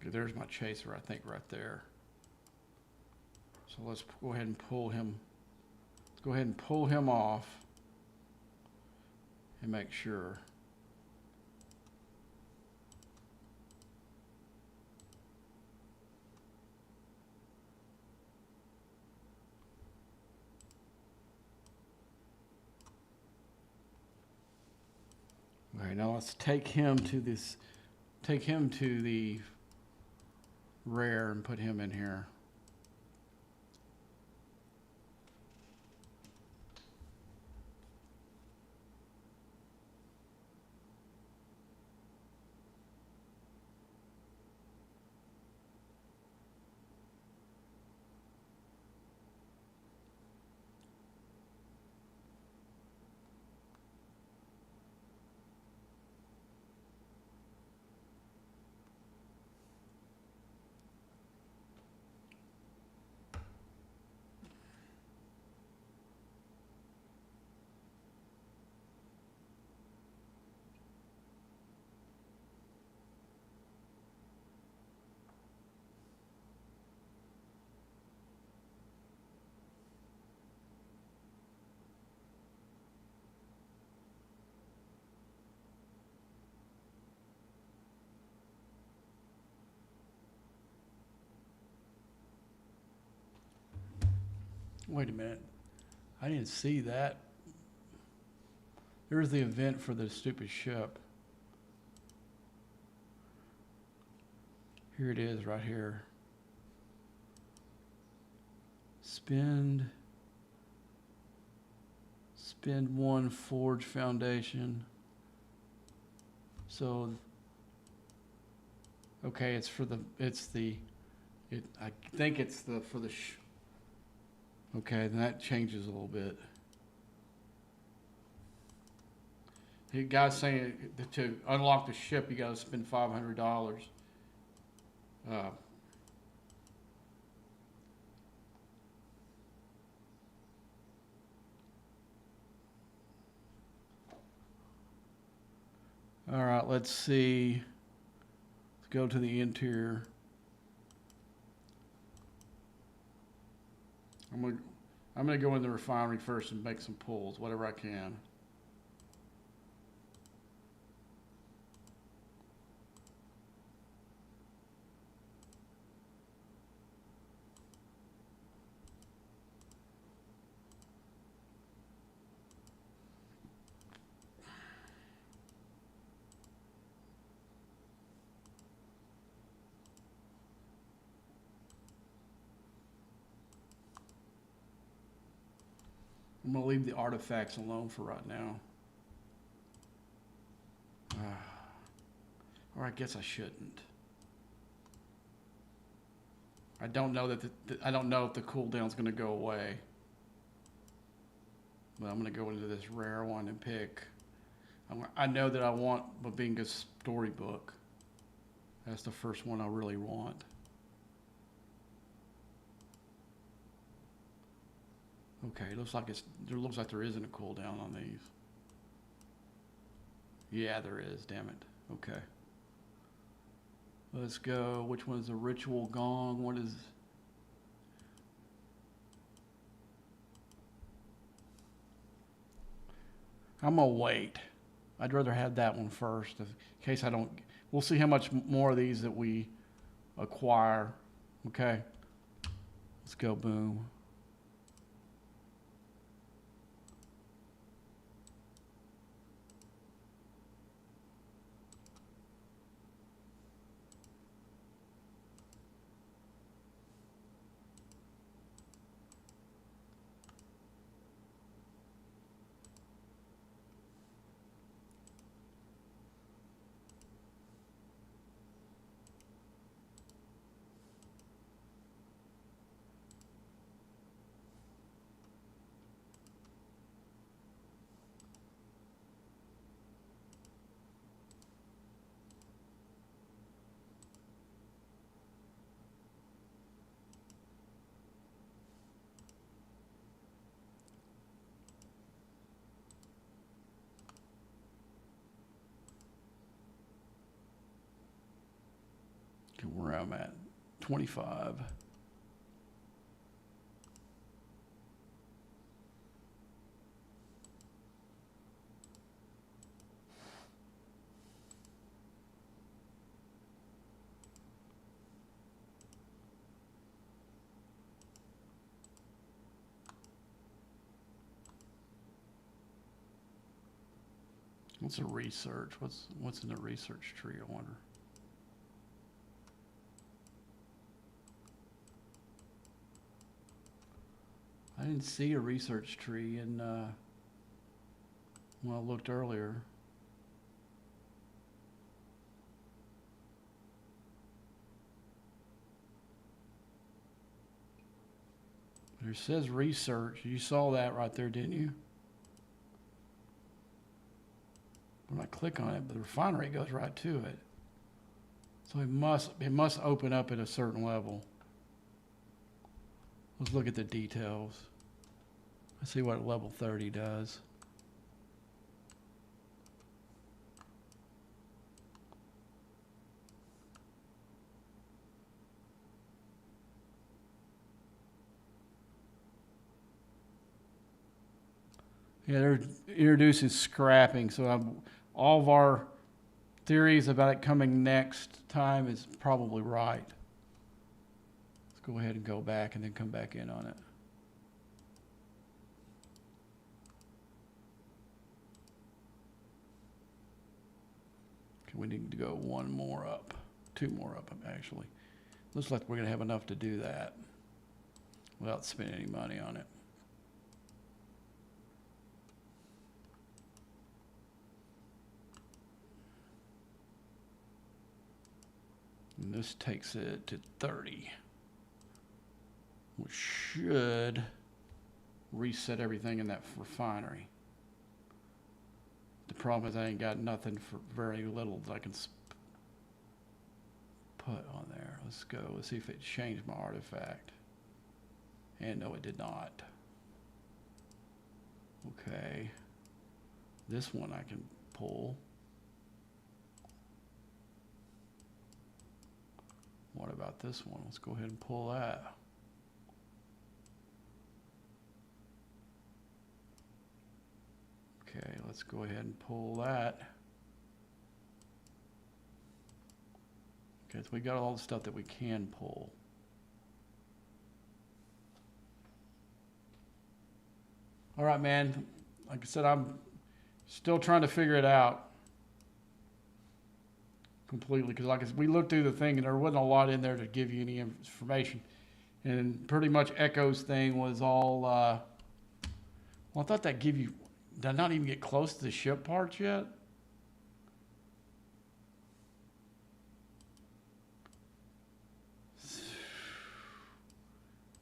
S1: Okay, there's my chaser, I think, right there. So let's go ahead and pull him. Let's go ahead and pull him off and make sure. All right, now let's take him to the rare and put him in here. Wait a minute. I didn't see that. There's the event for the stupid ship. Here it is right here. Spend one Forge Foundation. So, okay, I think it's okay, then that changes a little bit. The guy's saying to unlock the ship, you got to spend $500. All right, let's see. Let's go to the interior. I'm gonna go in the refinery first and make some pulls, whatever I can. I'm gonna leave the artifacts alone for right now. Or I guess I shouldn't. I don't know that I don't know if the cooldown's gonna go away. But I'm gonna go into this rare one and pick. I know that I want Babinga's storybook. That's the first one I really want. Okay, it looks like there isn't a cooldown on these. Yeah, there is, damn it. Okay. Let's go. Which one is the ritual gong? What is... I'm gonna wait. I'd rather have that one first in case I don't... We'll see how much more of these that we acquire. Okay. Let's go, boom. Okay, where I'm at, 25. What's a research? What's in the research tree, I wonder? I didn't see a research tree in when I looked earlier. There says research. You saw that right there, didn't you? When I click on it, but the refinery goes right to it. So it must open up at a certain level. Let's look at the details. Let's see what level 30 does. Yeah, they're introducing scrapping, so all of our theories about it coming next time is probably right. Let's go ahead and go back and then come back in on it. Okay, we need to go one more up, two more up actually. Looks like we're gonna have enough to do that without spending any money on it. And this takes it to 30, which should reset everything in that refinery. The problem is I ain't got nothing for very little that I can put on there. Let's go. Let's see if it changed my artifact. And no, it did not. Okay. This one I can pull. What about this one? Let's go ahead and pull that. Okay, let's go ahead and pull that. Okay, so we got all the stuff that we can pull. All right, man. Like I said, I'm still trying to figure it out completely, because like I said, we looked through the thing and there wasn't a lot in there to give you any information. And pretty much Echo's thing was all, well, I thought that give you, did I not even get close to the ship parts yet?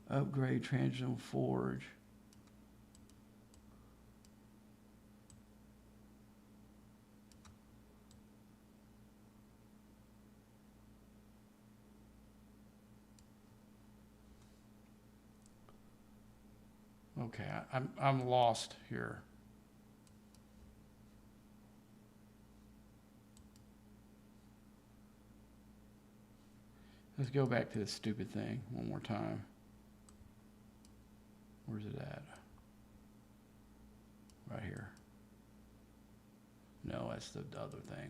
S1: Upgrade transitional forge. Okay, I'm lost here. Let's go back to this stupid thing one more time. Where's it at? Right here. No, that's the other thing.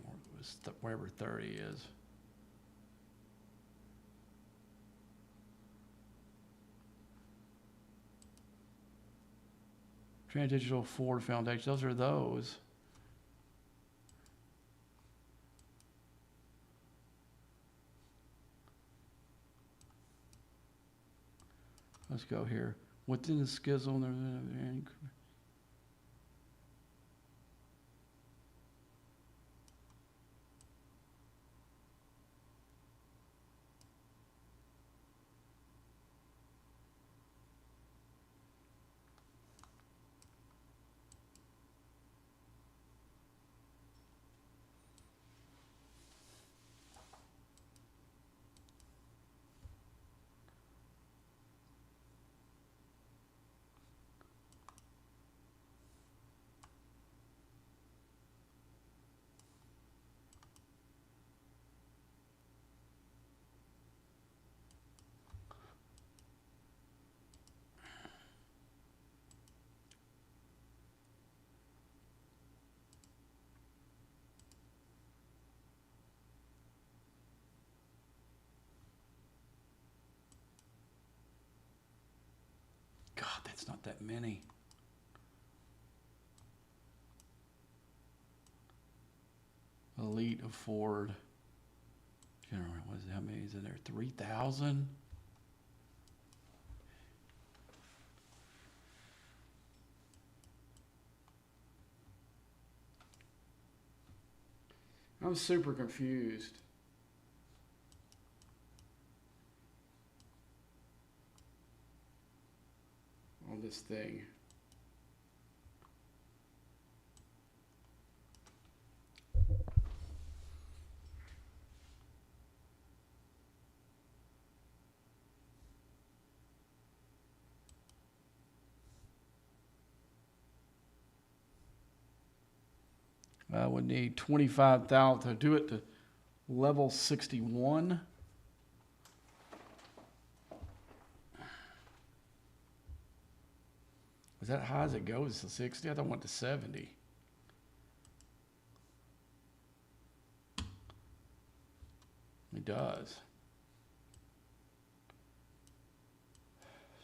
S1: Wherever 30 is. Transdigital Ford Foundation. Those are those. Let's go here. Within the schedule, God, that's not that many. Elite of Ford. General, what is it? How many is in there? 3,000? I'm super confused. On this thing. I would need 25,000 to do it to level 61. Is that high as it goes to 60? I don't want to 70. It does.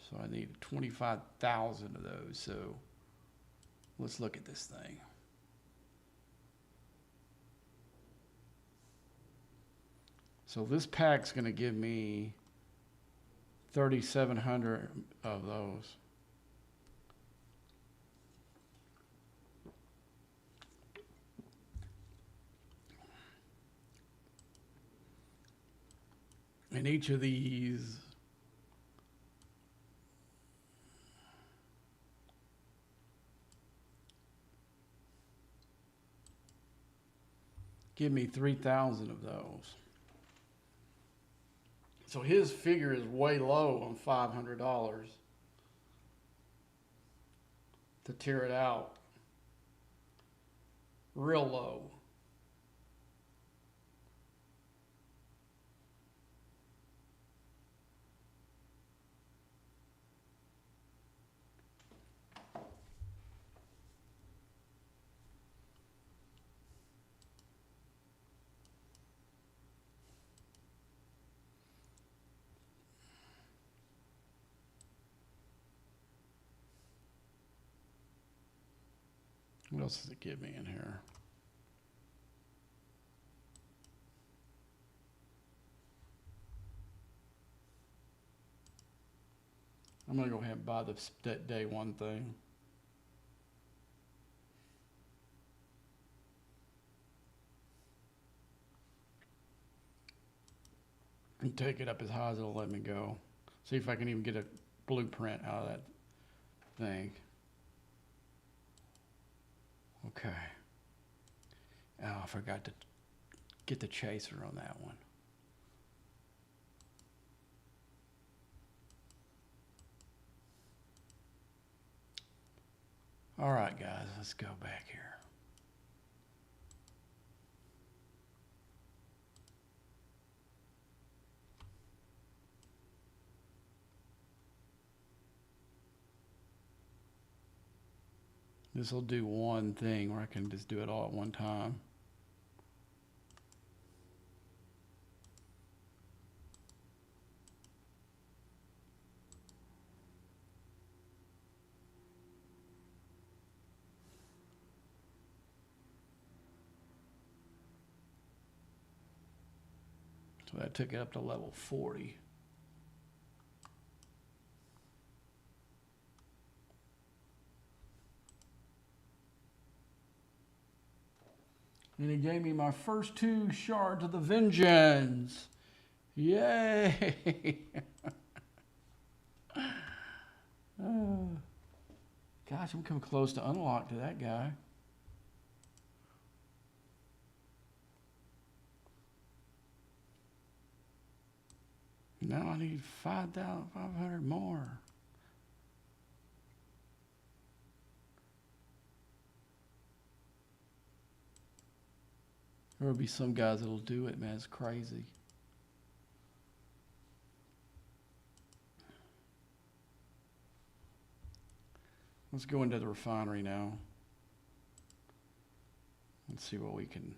S1: So I need 25,000 of those. So let's look at this thing. So this pack's going to give me 3,700 of those. And each of these give me 3,000 of those. So his figure is way low on $500 to tear it out. Real low. What else does it give me in here? I'm going to go ahead and buy the day one thing. And take it up as high as it'll let me go. See if I can even get a blueprint out of that thing. Okay. Oh, I forgot to get the chaser on that one. All right, guys, let's go back here. This will do one thing where I can just do it all at one time. So that took it up to level 40. And he gave me my first 2 shards of the vengeance. Yay! Gosh, I'm coming close to unlock to that guy. Now I need 5,500 more. There will be some guys that'll do it, man. It's crazy. Let's go into the refinery now. Let's see what we can.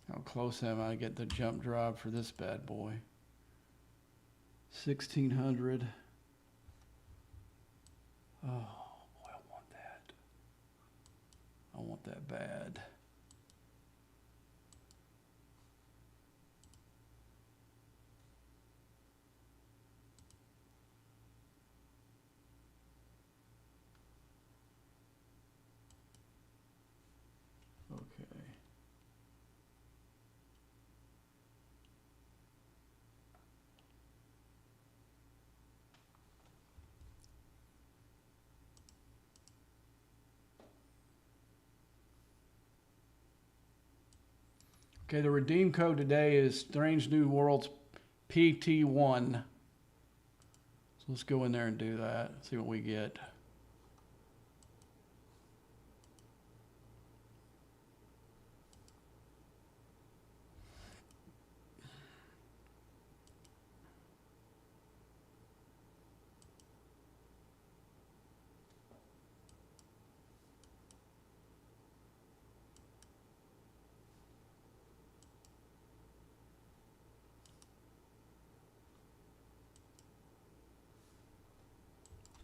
S1: How close am I to get the jump drive for this bad boy? 1,600. Oh, boy, I want that. I want that bad. Okay. Okay, the redeem code today is Strange New Worlds PT1. So let's go in there and do that. See what we get.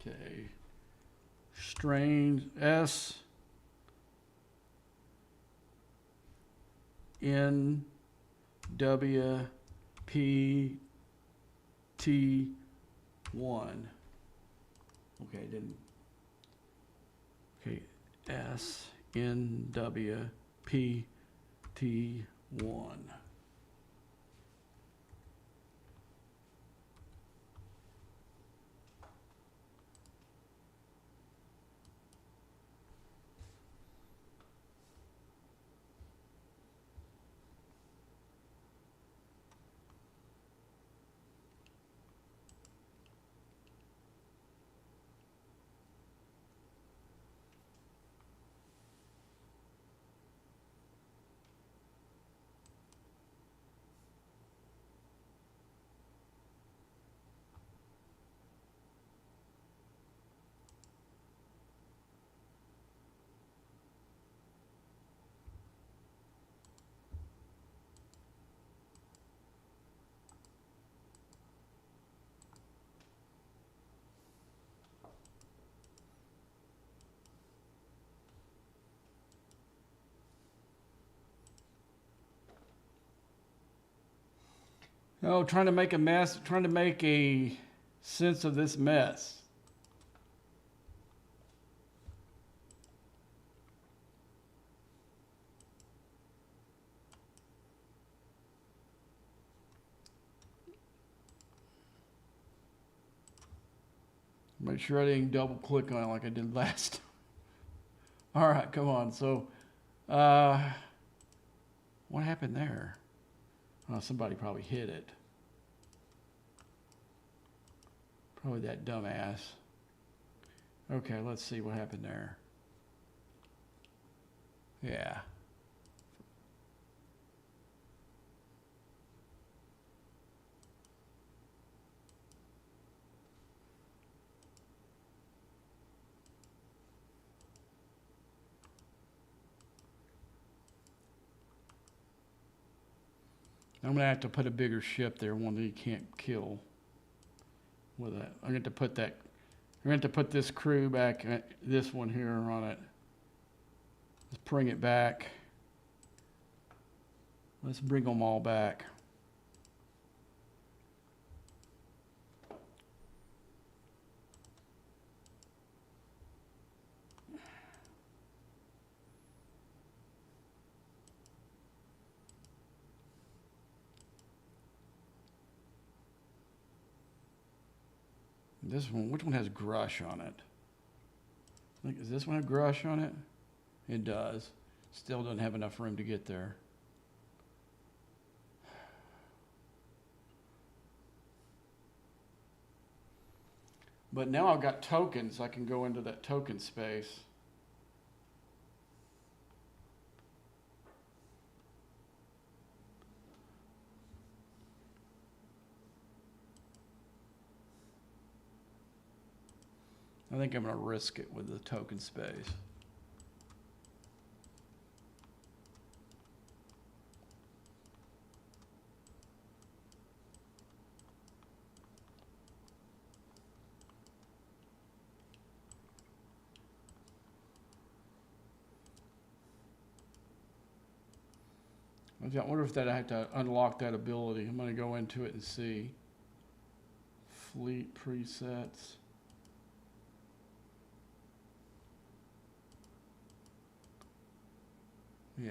S1: Okay. Strange S N W P T 1. Okay, didn't. Okay, S N W P T 1. Oh, trying to make a mess, trying to make a sense of this mess. Make sure I didn't double click on it like I did last. All right, come on. So, what happened there? Oh, somebody probably hit it. Probably that dumbass. Okay, let's see what happened there. Yeah. I'm gonna have to put a bigger ship there, one that you can't kill with that. I'm going to put that. I'm going to put this crew back, this one here on it. Let's bring it back. Let's bring them all back. This one, which one has Grush on it? Does this one have Grush on it? It does. Still doesn't have enough room to get there. But now I've got tokens. I can go into that token space. I think I'm going to risk it with the token space. I wonder if that I have to unlock that ability. I'm going to go into it and see. Fleet presets. Yeah,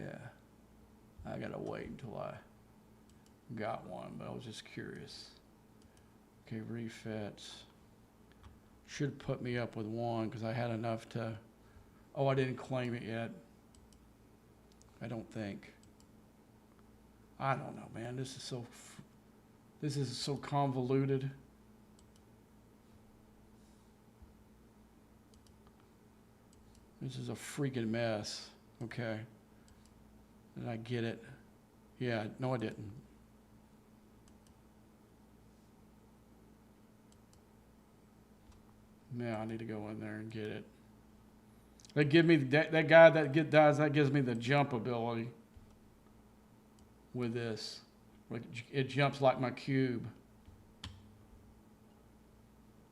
S1: I gotta wait until I got one, but I was just curious. Okay, refits. Should put me up with one because I had enough to. Oh, I didn't claim it yet. I don't think. I don't know, man. This is so convoluted. This is a freaking mess. Okay. Did I get it? Yeah, no I didn't. Yeah, I need to go in there and get it. They give me that guy that gives me the jump ability with this. Like it jumps like my cube.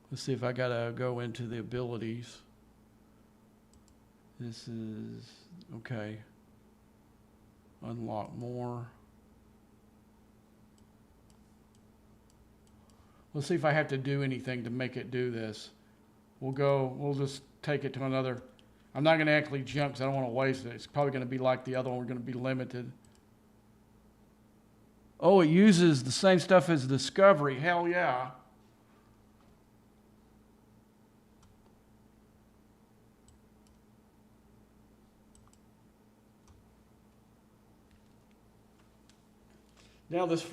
S1: Let's see if I gotta go into the abilities. This is okay. Unlock more. Let's see if I have to do anything to make it do this. We'll just take it to another. I'm not going to actually jump because I don't want to waste it. It's probably going to be like the other one. We're going to be limited. Oh, it uses the same stuff as Discovery. Hell yeah. Now this.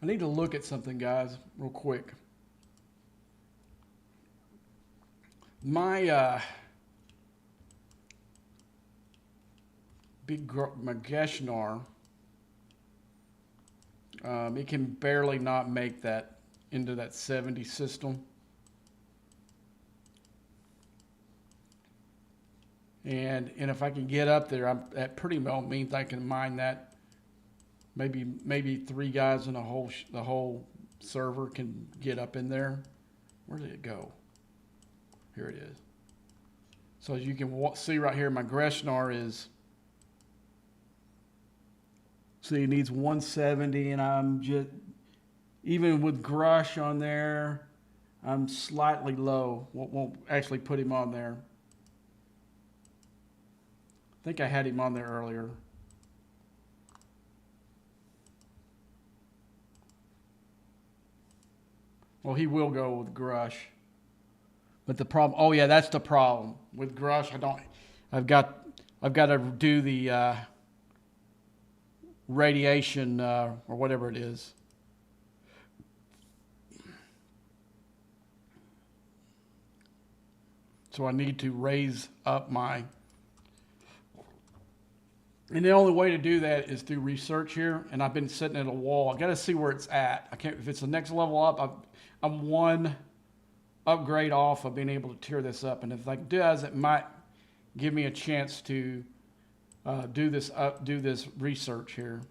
S1: I need to look at something, guys, real quick. My my Geshnar, it can barely not make that into that 70 system. And if I can get up there, that pretty well means I can mine that. Maybe 3 guys in the whole server can get up in there. Where did it go? Here it is. So as you can see right here, my Geshnar is. See, it needs 170, and I'm just even with Grush on there, I'm slightly low. Won't actually put him on there. I think I had him on there earlier. Well, he will go with Grush. But the problem, oh yeah, that's the problem. With Grush, I've got to do the radiation or whatever it is. So I need to raise up my, and the only way to do that is through research here. And I've been sitting at a wall. I got to see where it's at. I can't, if it's the next level up, I'm one upgrade off of being able to tear this up. And if it does, it might give me a chance to do this research here.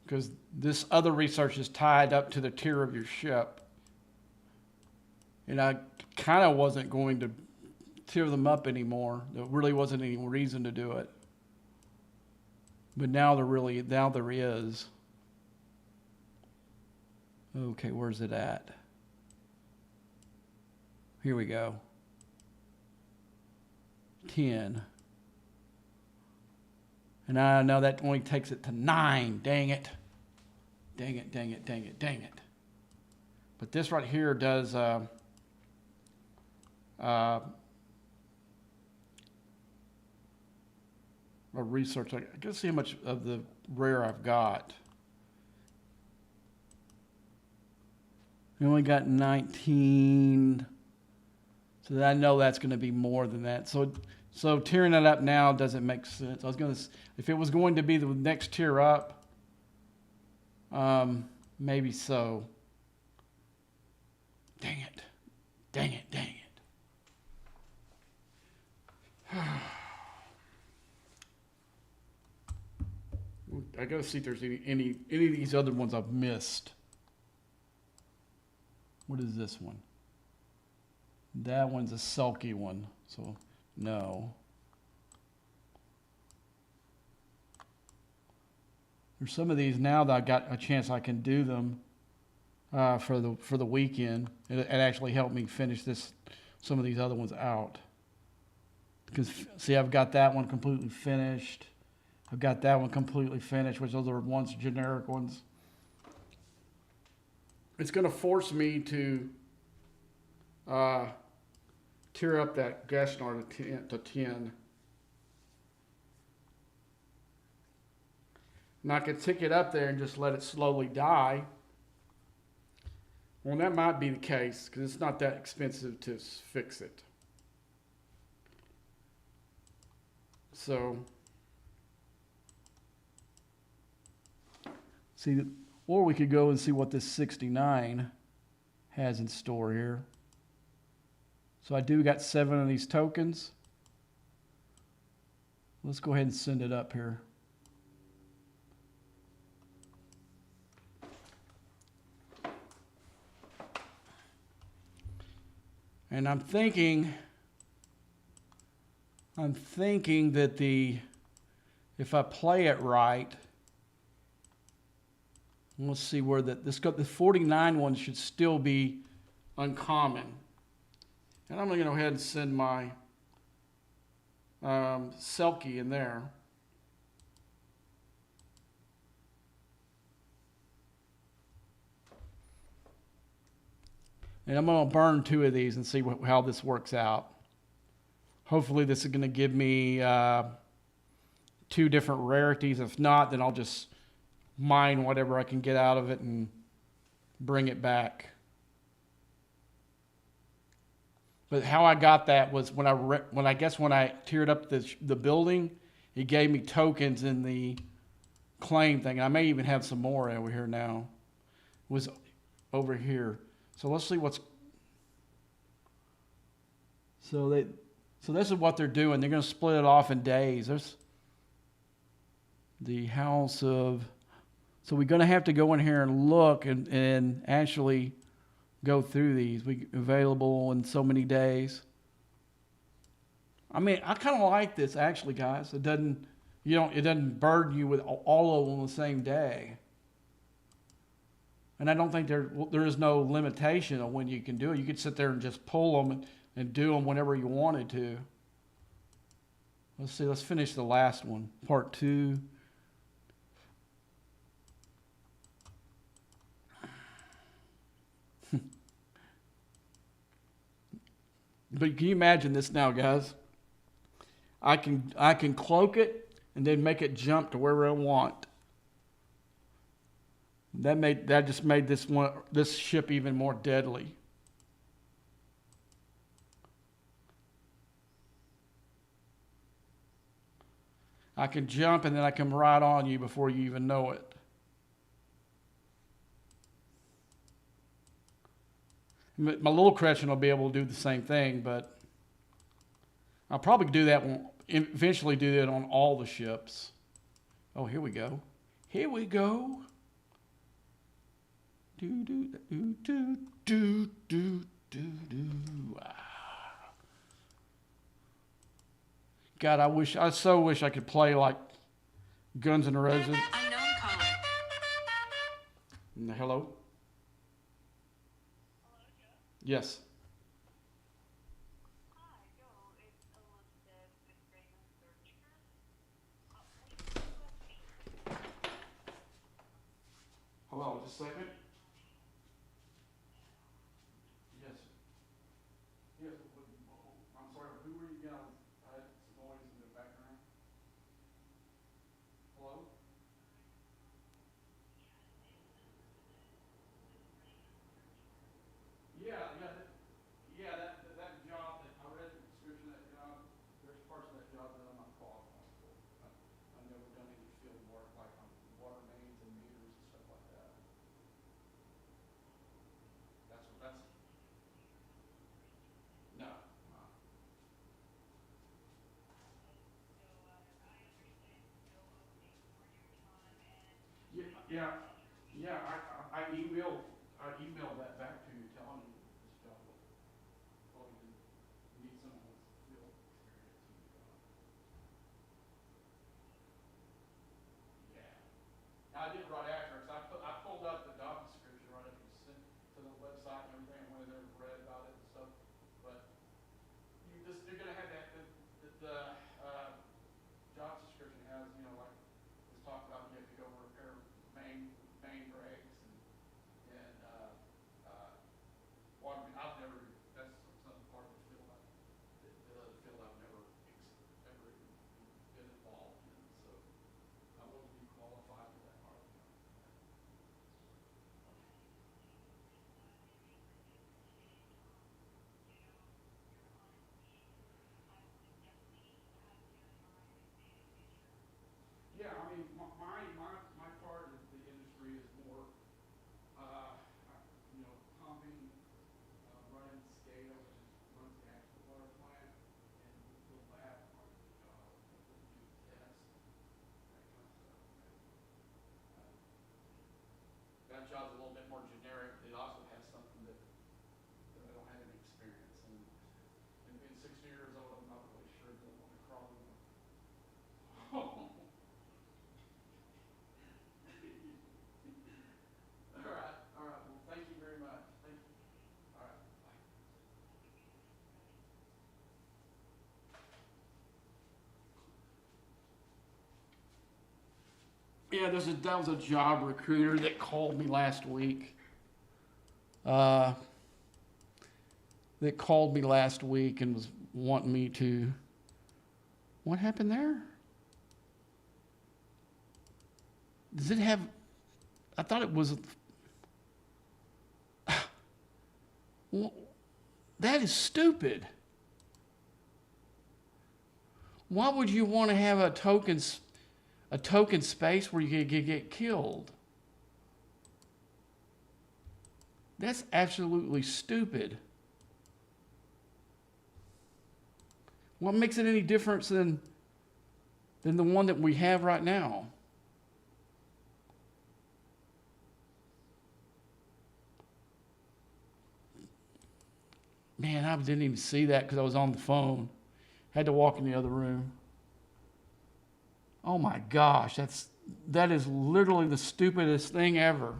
S1: Because this other research is tied up to the tier of your ship. And I kind of wasn't going to tear them up anymore. There really wasn't any reason to do it. But now there is. Okay, where's it at? Here we go. 10. And I know that only takes it to 9. Dang it. Dang it, dang it, dang it, dang it. But this right here does a research. I gotta see how much of the rare I've got. We only got 19. So I know that's going to be more than that. So tearing it up now doesn't make sense. If it was going to be the next tier up, maybe so. Dang it. Dang it, dang it. I got to see if there's any of these other ones I've missed. What is this one? That one's a sulky one, so no. There's some of these now that I got a chance I can do them for the weekend. It actually helped me finish some of these other ones out. Because see, I've got that one completely finished. I've got that one completely finished, which those are ones generic ones. It's going to force me to tear up that Geshnar to 10. And I could tick it up there and just let it slowly die. Well, that might be the case because it's not that expensive to fix it. So, see, or we could go and see what this 69 has in store here. So I do got 7 of these tokens. Let's go ahead and send it up here. And I'm thinking that if I play it right, let's see where the 49 one should still be uncommon. And I'm going to go ahead and send my Selkie in there. And I'm going to burn 2 of these and see how this works out. Hopefully this is going to give me 2 different rarities. If not, then I'll just mine whatever I can get out of it and bring it back. But how I got that was when I guess when I tiered up the building, it gave me tokens in the claim thing. I may even have some more over here now. It was over here. So let's see what's. So this is what they're doing. They're going to split it off in days. There's the house of. So we're going to have to go in here and look and actually go through these. We available in so many days. I mean, I kind of like this actually, guys. It doesn't burden you with all of them on the same day. And I don't think there is no limitation on when you can do it. You could sit there and just pull them and do them whenever you wanted to. Let's see. Let's finish the last one, part 2. But can you imagine this now, guys? I can cloak it and then make it jump to wherever I want. That just made this ship even more deadly. I can jump and then I come right on you before you even know it. My little Cretchen will be able to do the same thing, but I'll probably do that eventually do that on all the ships. Oh, here we go. Here we go. Do do do do do do do do. God, I so wish I could play like Guns N' Roses.
S2: Unknown caller.
S1: Hello? Yes.
S2: Hi, Joe. It's Elizabeth with Raymond Searcher.
S1: Hold on just a second. Yes. Yes. I'm sorry, who were you again? I had some noise in the background. Hello? Yeah, that job that I read the description of that job, there's parts of that job that I'm not qualified for. I've never done any field work like on water mains and meters and stuff like that. That's no. Yeah, yeah. I emailed that back to you, telling you that this job was probably need someone with field experience in the job. Yeah. I did right after, because I pulled up the job description right after you sent to the website and everything. I went in there and read about it and stuff. But they're gonna have that job description has like it's talked about you have to go repair main breaks and water. I've never that's some part of the field the other field I've never ever been involved in. So I wouldn't be qualified for that part of the job. Yeah, I mean, my part of the industry is more, pumping, running SCADA, which runs the actual water plant, and the lab part of the job, we do tests, that kind of stuff. Uh, that job's a little bit more generic. It also has something that I don't have any experience in. And being 60 years old, I'm not really sure that I want to crawl in. All right. Well, thank you very much. Thank you. All right, bye. Yeah, that was a job recruiter that called me last week. Uh, and was wanting me to. What happened there? Does it have? I thought it was. Well, that is stupid. Why would you want to have a token space where you could get killed? That's absolutely stupid. What makes it any different than the one that we have right now? Man, I didn't even see that because I was on the phone. Had to walk in the other room. Oh my gosh, that is literally the stupidest thing ever.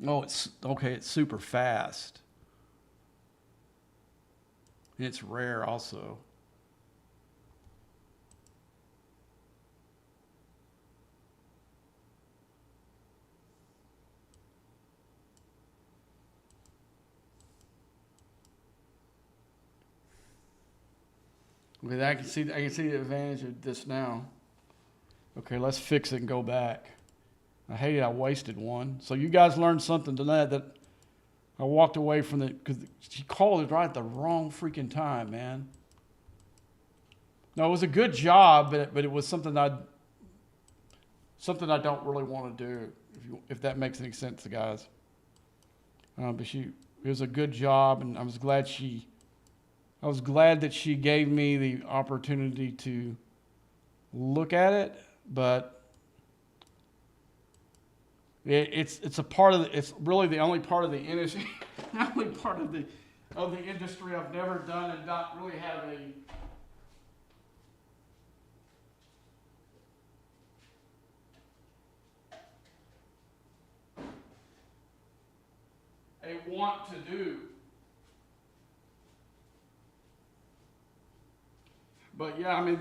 S1: Oh, it's okay. It's super fast. And it's rare also. Okay, I can see the advantage of this now. Okay, let's fix it and go back. I hate it. I wasted one. So you guys learned something tonight that I walked away from it because she called it right at the wrong freaking time, man. No, it was a good job, but it was something I don't really want to do. If that makes any sense, to guys. But it was a good job, and I was glad that she gave me the opportunity to look at it, but it's a part of it's really the only part of the industry, the only part of the industry I've never done and not really have a want to do. But yeah, I mean,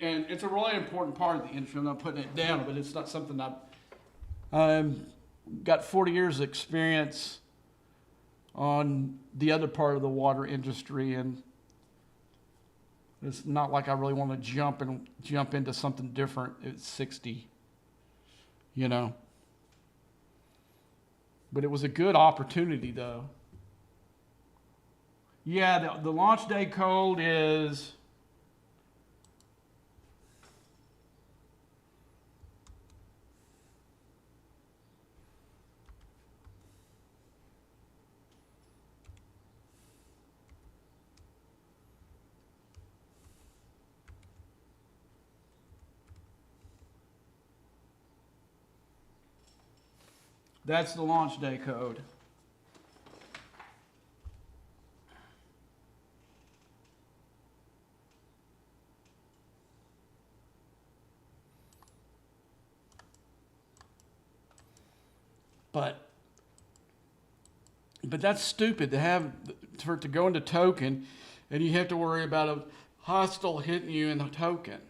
S1: and it's a really important part of the industry. I'm not putting it down, but it's not something I've got 40 years of experience on the other part of the water industry, and it's not like I really want to jump into something different at 60, you know. But it was a good opportunity, though. Yeah, the launch day code is. That's the launch day code. But that's stupid for it to go into token, and you have to worry about a hostile hitting you in the token.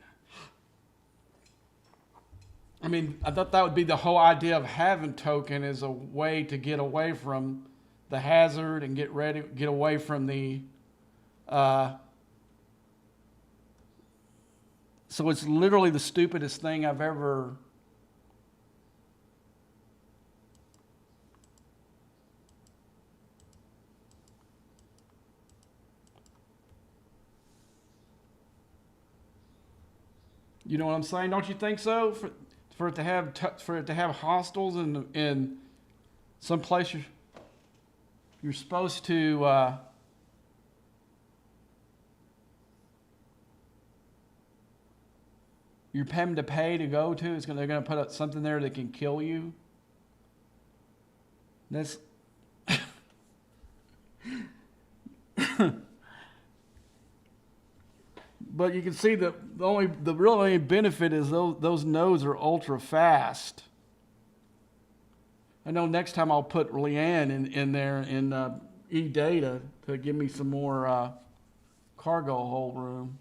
S1: I mean, I thought that would be the whole idea of having token as a way to get away from the hazard and get away from the. So it's literally the stupidest thing I've ever. You know what I'm saying? Don't you think so? For it to have hostiles in some place you're supposed to you're paying to pay to go to. They're going to put up something there that can kill you. That's but you can see that the real only benefit is those nodes are ultra fast. I know next time I'll put Leanne in there in eData to give me some more cargo hold room.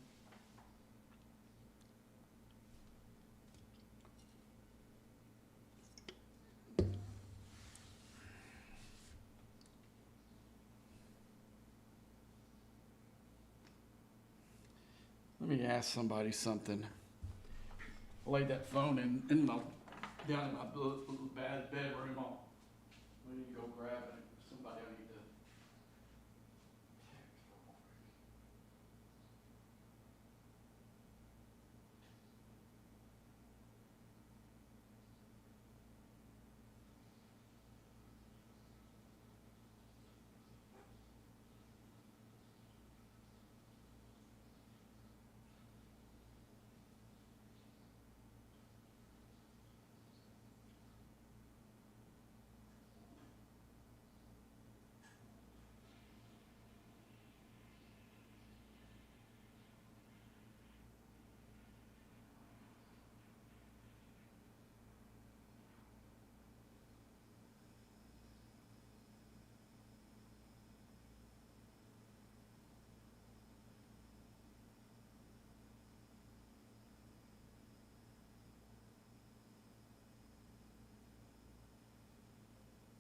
S1: Let me ask somebody something. I laid that phone in my down in my bedroom. We need to go grab it. Somebody I need to text.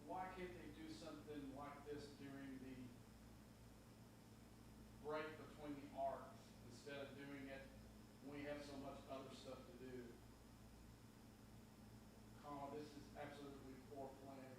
S1: Why can't they do something like this during the break between the arcs instead of doing it when we have so much other stuff to do? This is absolutely poor planning.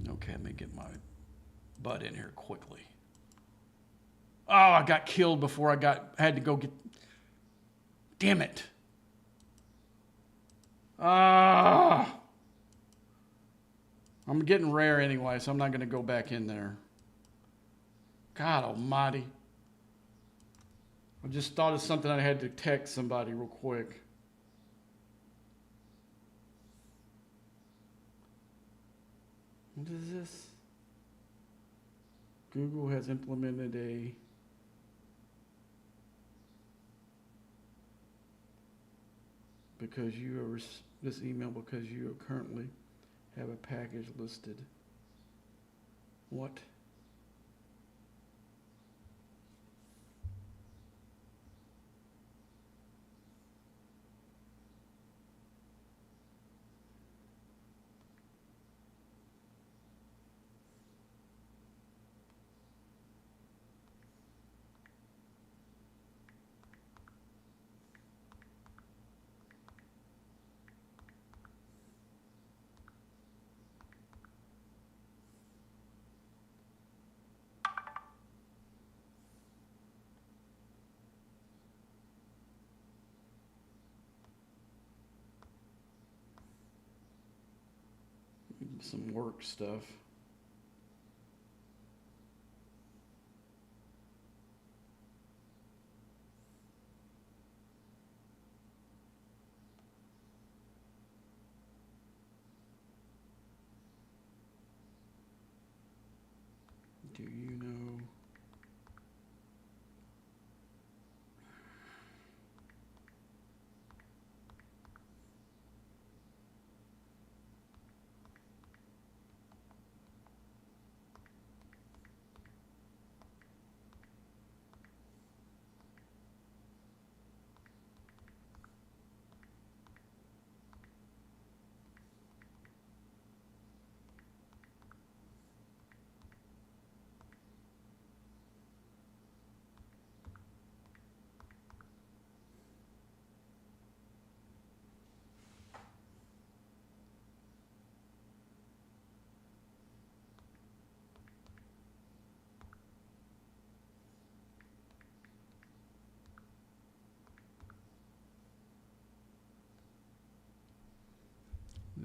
S1: Okay, let me get my butt in here quickly. Oh, I got killed before I had to go get. Damn it. Ah. I'm getting rare anyway, so I'm not going to go back in there. God almighty. I just thought of something I had to text somebody real quick. What is this? Google has implemented this email because you currently have a package listed. What? Some work stuff. Do you know?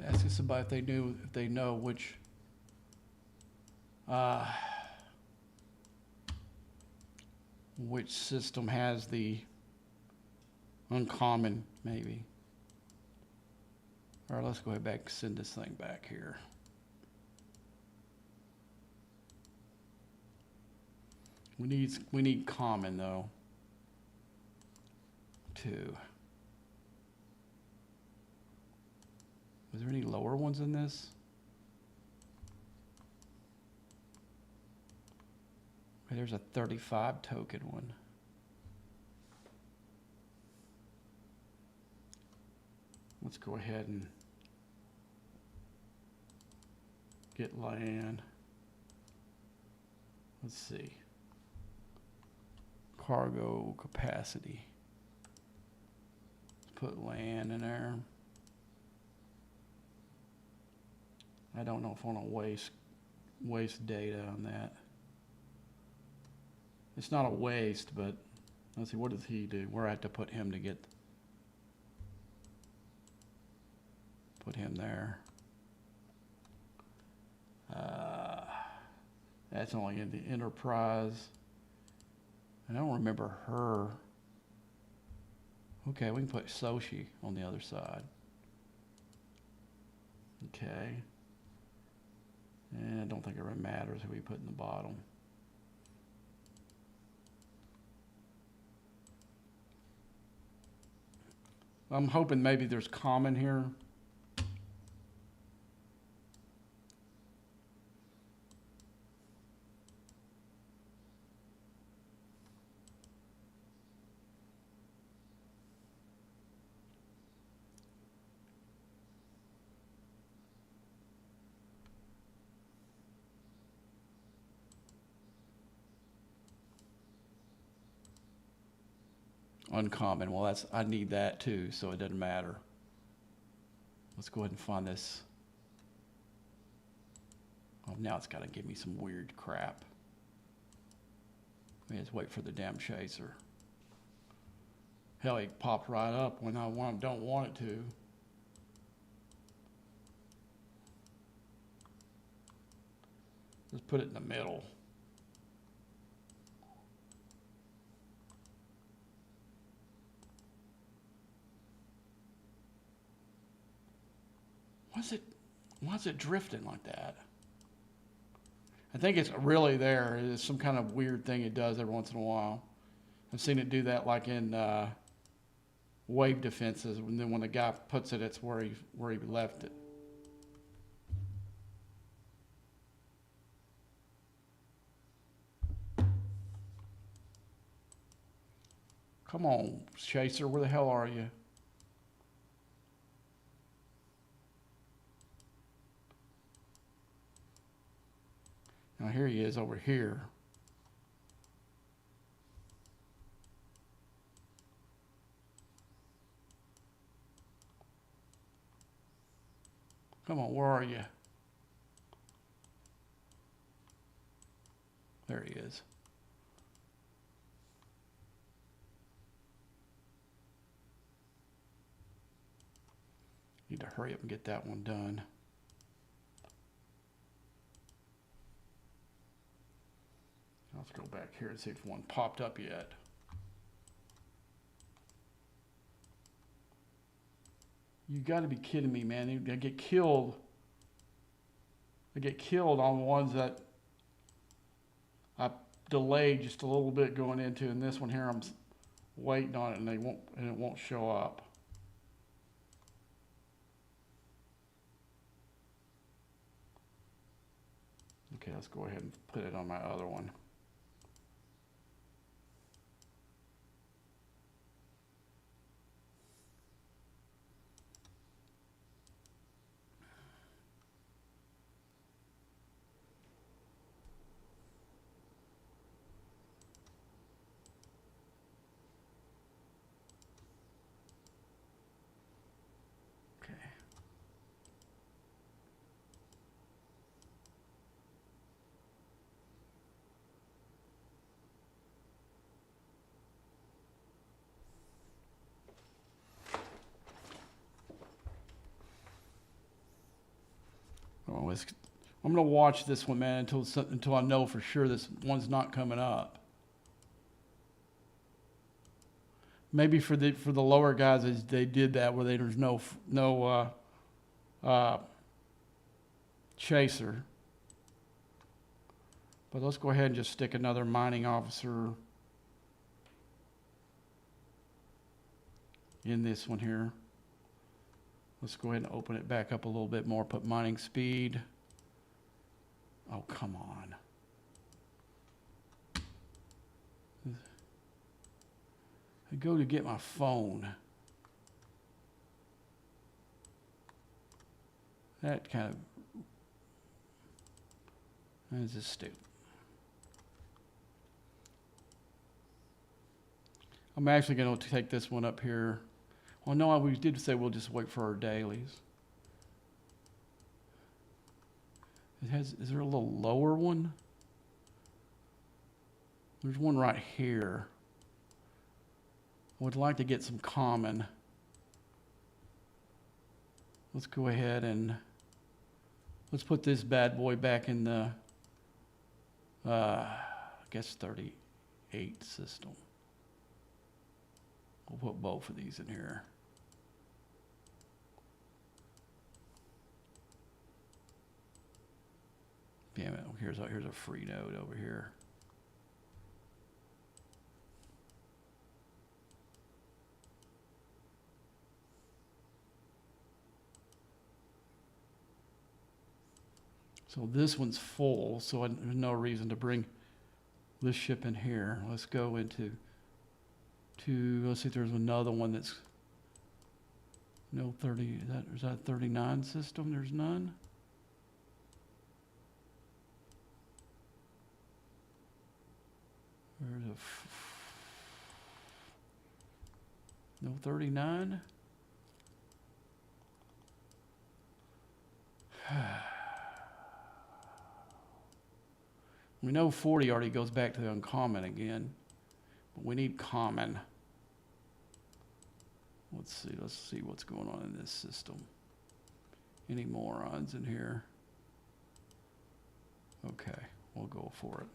S3: Asking somebody if they know which system has the uncommon, maybe. All right, let's go ahead back and send this thing back here. We need common though. 2. Was there any lower ones in this? Okay, there's a 35 token one. Let's go ahead and get land. Let's see. Cargo capacity. Let's put land in there. I don't know if I want to waste data on that. It's not a waste, but let's see, what does he do? Where I have to put him to put him there. That's only in the enterprise. I don't remember her. Okay, we can put Soshi on the other side. Okay. And I don't think it really matters who we put in the bottom. I'm hoping maybe there's common here. Uncommon. Well, I need that too, so it doesn't matter. Let's go ahead and find this. Oh, now it's got to give me some weird crap. Let me just wait for the damn chaser. Hell, it popped right up when I don't want it to. Let's put it in the middle. Why is it drifting like that? I think it's really there. It's some kind of weird thing it does every once in a while. I've seen it do that like in wave defenses, and then when the guy puts it, it's where he left it. Come on, Chaser, where the hell are you? Now here he is over here. Come on, where are you? There he is. Need to hurry up and get that one done. Let's go back here and see if one popped up yet. You got to be kidding me, man. They get killed. They get killed on ones that I delayed just a little bit going into, and this one here I'm waiting on it, and it won't show up. Okay, let's go ahead and put it on my other one. Oh, I'm gonna watch this one, man, until I know for sure this one's not coming up. Maybe for the lower guys, they did that where there's no chaser. But let's go ahead and just stick another mining officer in this one here. Let's go ahead and open it back up a little bit more. Put mining speed. Oh, come on. I go to get my phone. That kind of, that's just stupid. I'm actually going to take this one up here. Well, no, we did say we'll just wait for our dailies. Is there a little lower one? There's one right here. I would like to get some common. Let's go ahead and let's put this bad boy back in the, I guess 38 system. We'll put both of these in here. Damn it, here's a free node over here. So this one's full, so there's no reason to bring this ship in here. Let's go into let's see if there's another one that's no 30, is that a 39 system? There's none. There's no 39. We know 40 already goes back to the uncommon again, but we need common. Let's see what's going on in this system. Any morons in here? Okay, we'll go for it.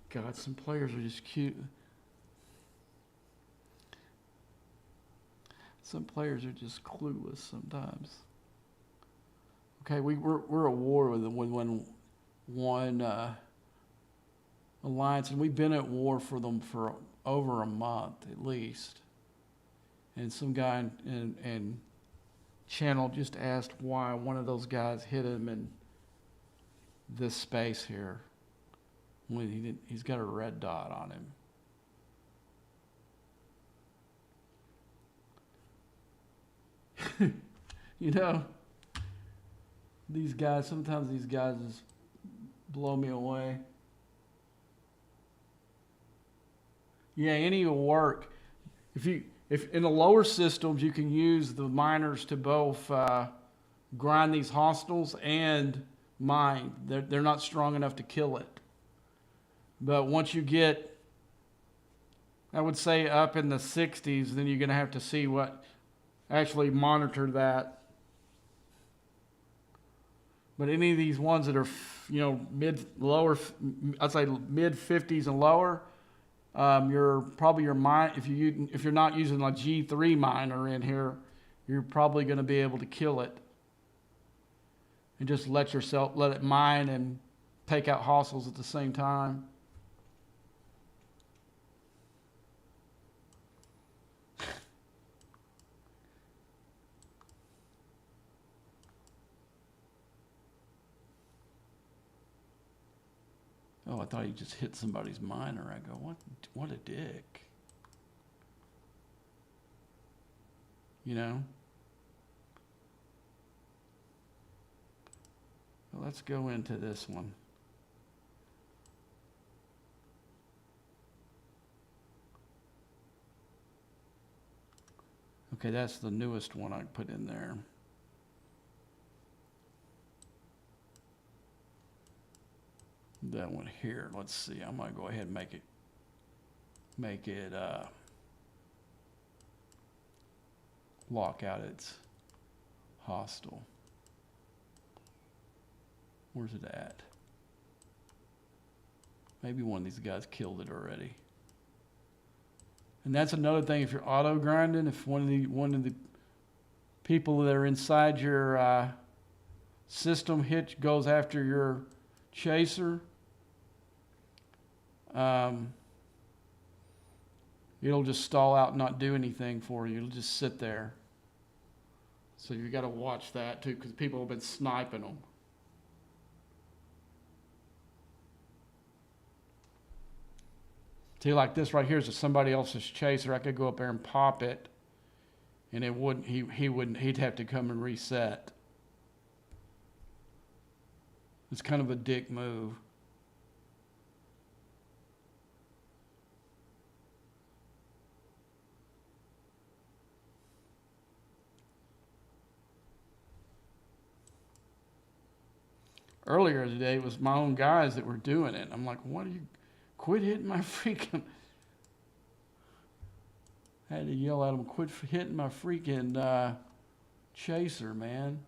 S3: God, some players are just cute. Some players are just clueless sometimes. Okay, we're at war with one alliance, and we've been at war for them for over a month at least. And some guy in channel just asked why one of those guys hit him in this space here. When he's got a red dot on him. You know, sometimes these guys just blow me away. Yeah, any will work. If in the lower systems you can use the miners to both grind these hostiles and mine. They're not strong enough to kill it. But once you get, I would say, up in the 60s, then you're going to have to see actually monitor that. But any of these ones that are, I'd say mid 50s and lower, your mine, if you're not using a G3 miner in here, you're probably going to be able to kill it. And just let it mine and take out hostiles at the same time. Oh, I thought he just hit somebody's miner. I go, what a dick. You know? Well, let's go into this one. Okay, that's the newest one I put in there. That one here, let's see, I'm gonna go ahead and make it lock out its hostile. Where's it at? Maybe one of these guys killed it already. And that's another thing, if you're auto grinding, if one of the people that are inside your system goes after your chaser, it'll just stall out and not do anything for you. It'll just sit there. So you got to watch that too, because people have been sniping them. See, like this right here is somebody else's chaser. I could go up there and pop it, and it wouldn't. He wouldn't. He'd have to come and reset. It's kind of a dick move. Earlier today, it was my own guys that were doing it. I'm like, what are you? Quit hitting my freaking... I had to yell at them, quit hitting my freaking chaser, man.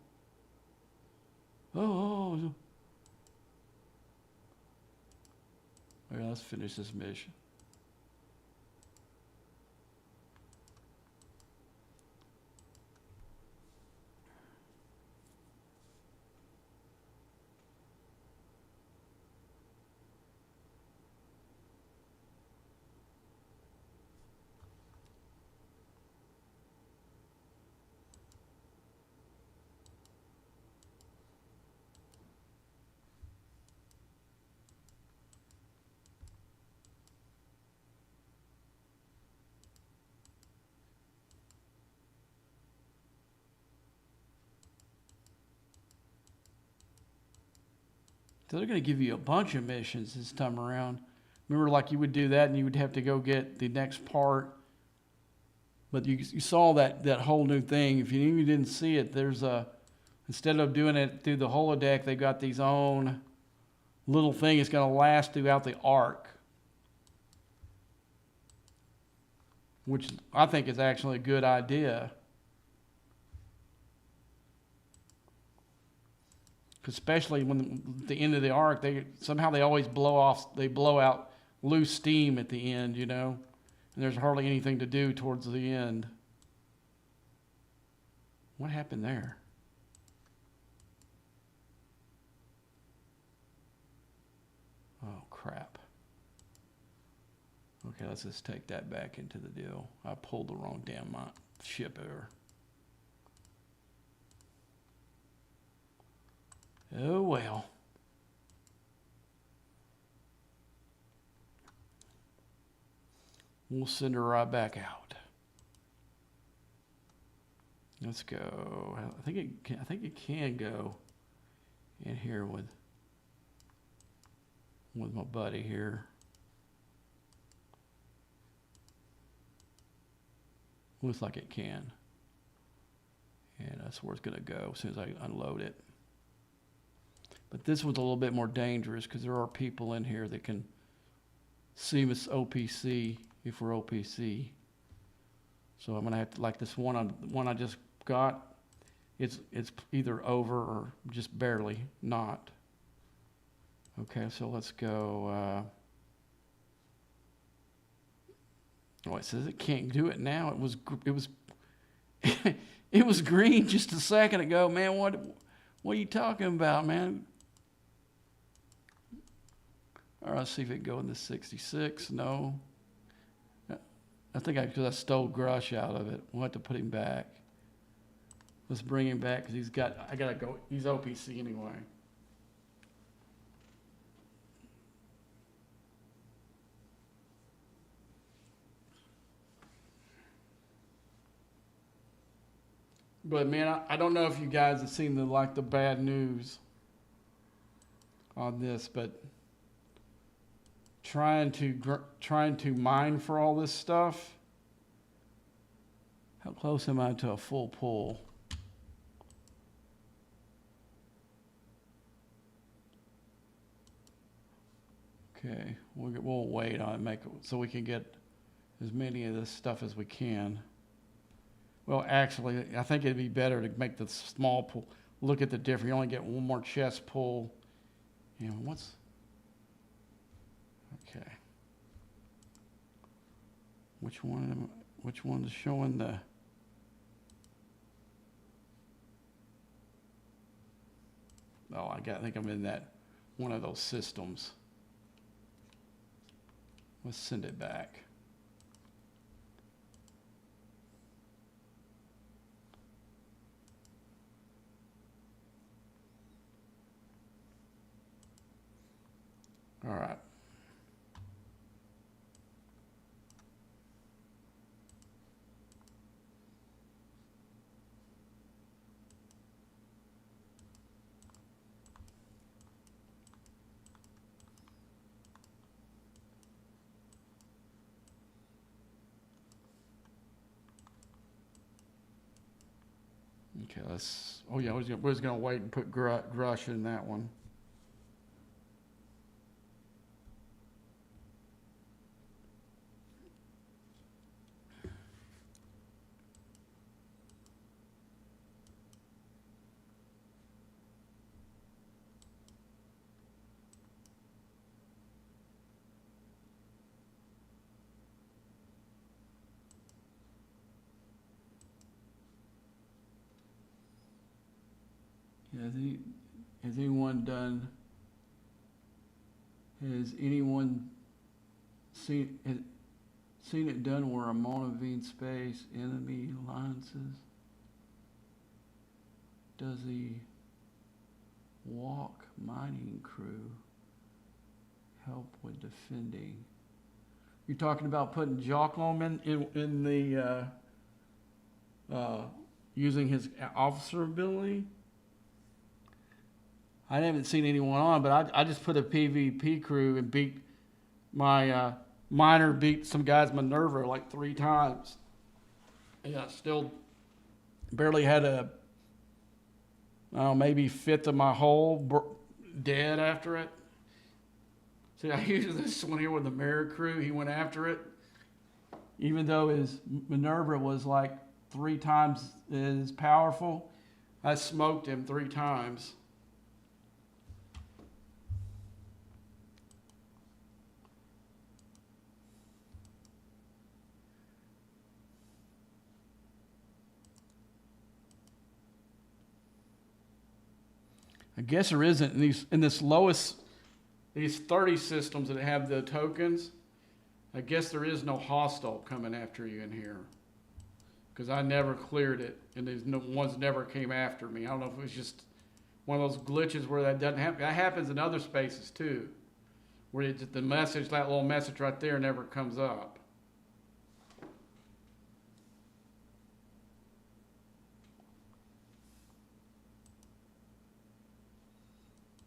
S3: Oh. Well, let's finish this mission. So they're going to give you a bunch of missions this time around. Remember, like you would do that and you would have to go get the next part. But you saw that whole new thing. If you didn't see it, there's instead of doing it through the holodeck, they've got these own little thing. It's going to last throughout the arc, which I think is actually a good idea. Especially when at the end of the arc, they always blow out loose steam at the end, you know, and there's hardly anything to do towards the end. What happened there? Oh, crap. Okay, let's just take that back into the deal. I pulled the wrong damn ship over. Oh, well. We'll send her right back out. Let's go. I think it can go in here with my buddy here. Looks like it can. And that's where it's going to go as soon as I unload it. But this one's a little bit more dangerous because there are people in here that can see us OPC if we're OPC. So I'm gonna have to, like this one I just got, it's either over or just barely not. Okay, so let's go. Oh, it says it can't do it now. It was it was green just a second ago, man. What are you talking about, man? All right, let's see if it can go in the 66. No. I think because I stole Grush out of it. We'll have to put him back. Let's bring him back because I gotta go. He's OPC anyway. But man, I don't know if you guys have seen the bad news on this, but trying to mine for all this stuff. How close am I to a full pull? Okay, we'll wait on it, make it so we can get as many of this stuff as we can. Well, actually, I think it'd be better to make the small pull. Look at the difference. You only get one more chest pull. And what's... Okay. Which one is showing the... Oh, I think I'm in that one of those systems. Let's send it back. All right. Okay, let's. Oh yeah, we're just gonna wait and put Grush in that one. Yeah, has anyone seen it done where a monavine space enemy alliances? Does the walk mining crew help with defending? You're talking about putting Jocelyn in the using his officer ability? I haven't seen anyone on, but I just put a PvP crew and beat my miner beat some guy's Minerva like 3 times. Yeah, still barely had maybe 1/5 of my hull dead after it. See, I used this one here with the mirror crew. He went after it, even though his Minerva was like 3 times as powerful. I smoked him 3 times. I guess there isn't in these 30 systems that have the tokens. I guess there is no hostile coming after you in here, because I never cleared it, and these ones never came after me. I don't know if it was just one of those glitches where that doesn't happen. That happens in other spaces too, where the message, that little message right there, never comes up.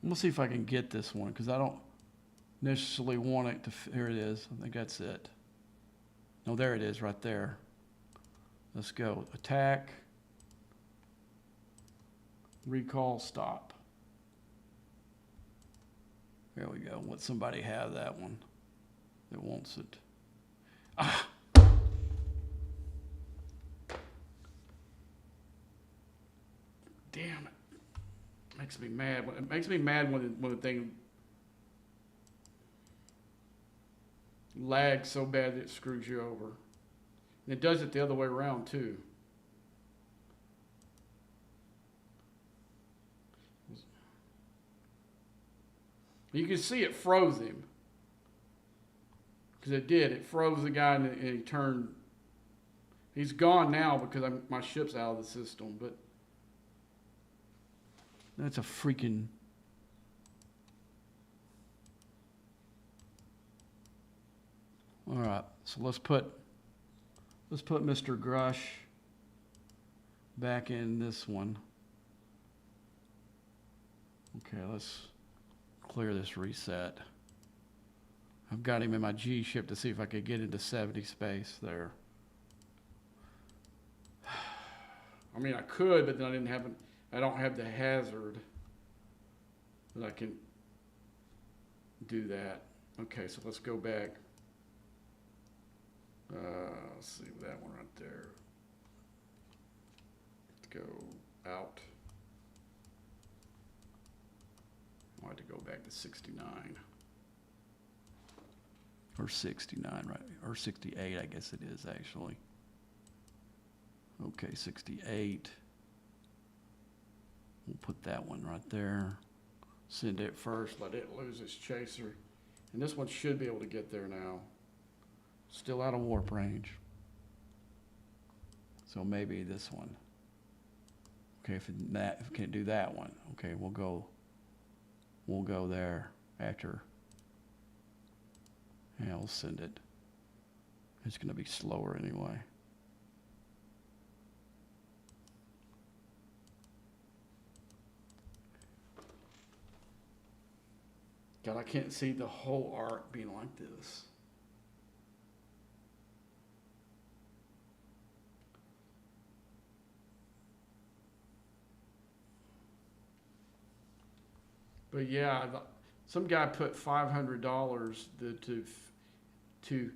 S3: We'll see if I can get this one, because I don't necessarily want it to. Here it is. I think that's it. No, there it is right there. Let's go. Attack. Recall, stop. There we go. Let somebody have that one that wants it. Ah! Damn it. Makes me mad. It makes me mad when the thing lags so bad that it screws you over. And it does it the other way around too. You can see it froze him. Because it did. It froze the guy and he turned. He's gone now because my ship's out of the system, but that's a freaking... All right, so let's put Mr. Grush back in this one. Okay, let's clear this reset. I've got him in my G ship to see if I could get into 70 space there.
S1: I mean, I could, but then I don't have the hazard that I can do that. Okay, so let's go back. Let's see that one right there. Let's go out. I want to go back to 69. Or 69, right? Or 68, I guess it is actually. Okay, 68. We'll put that one right there. Send it first, let it lose its chaser. And this one should be able to get there now. Still out of warp range. So maybe this one. Okay, if it can't do that one, okay, we'll go there after. Yeah, we'll send it. It's gonna be slower anyway. God, I can't see the whole arc being like this. But yeah, some guy put $500 to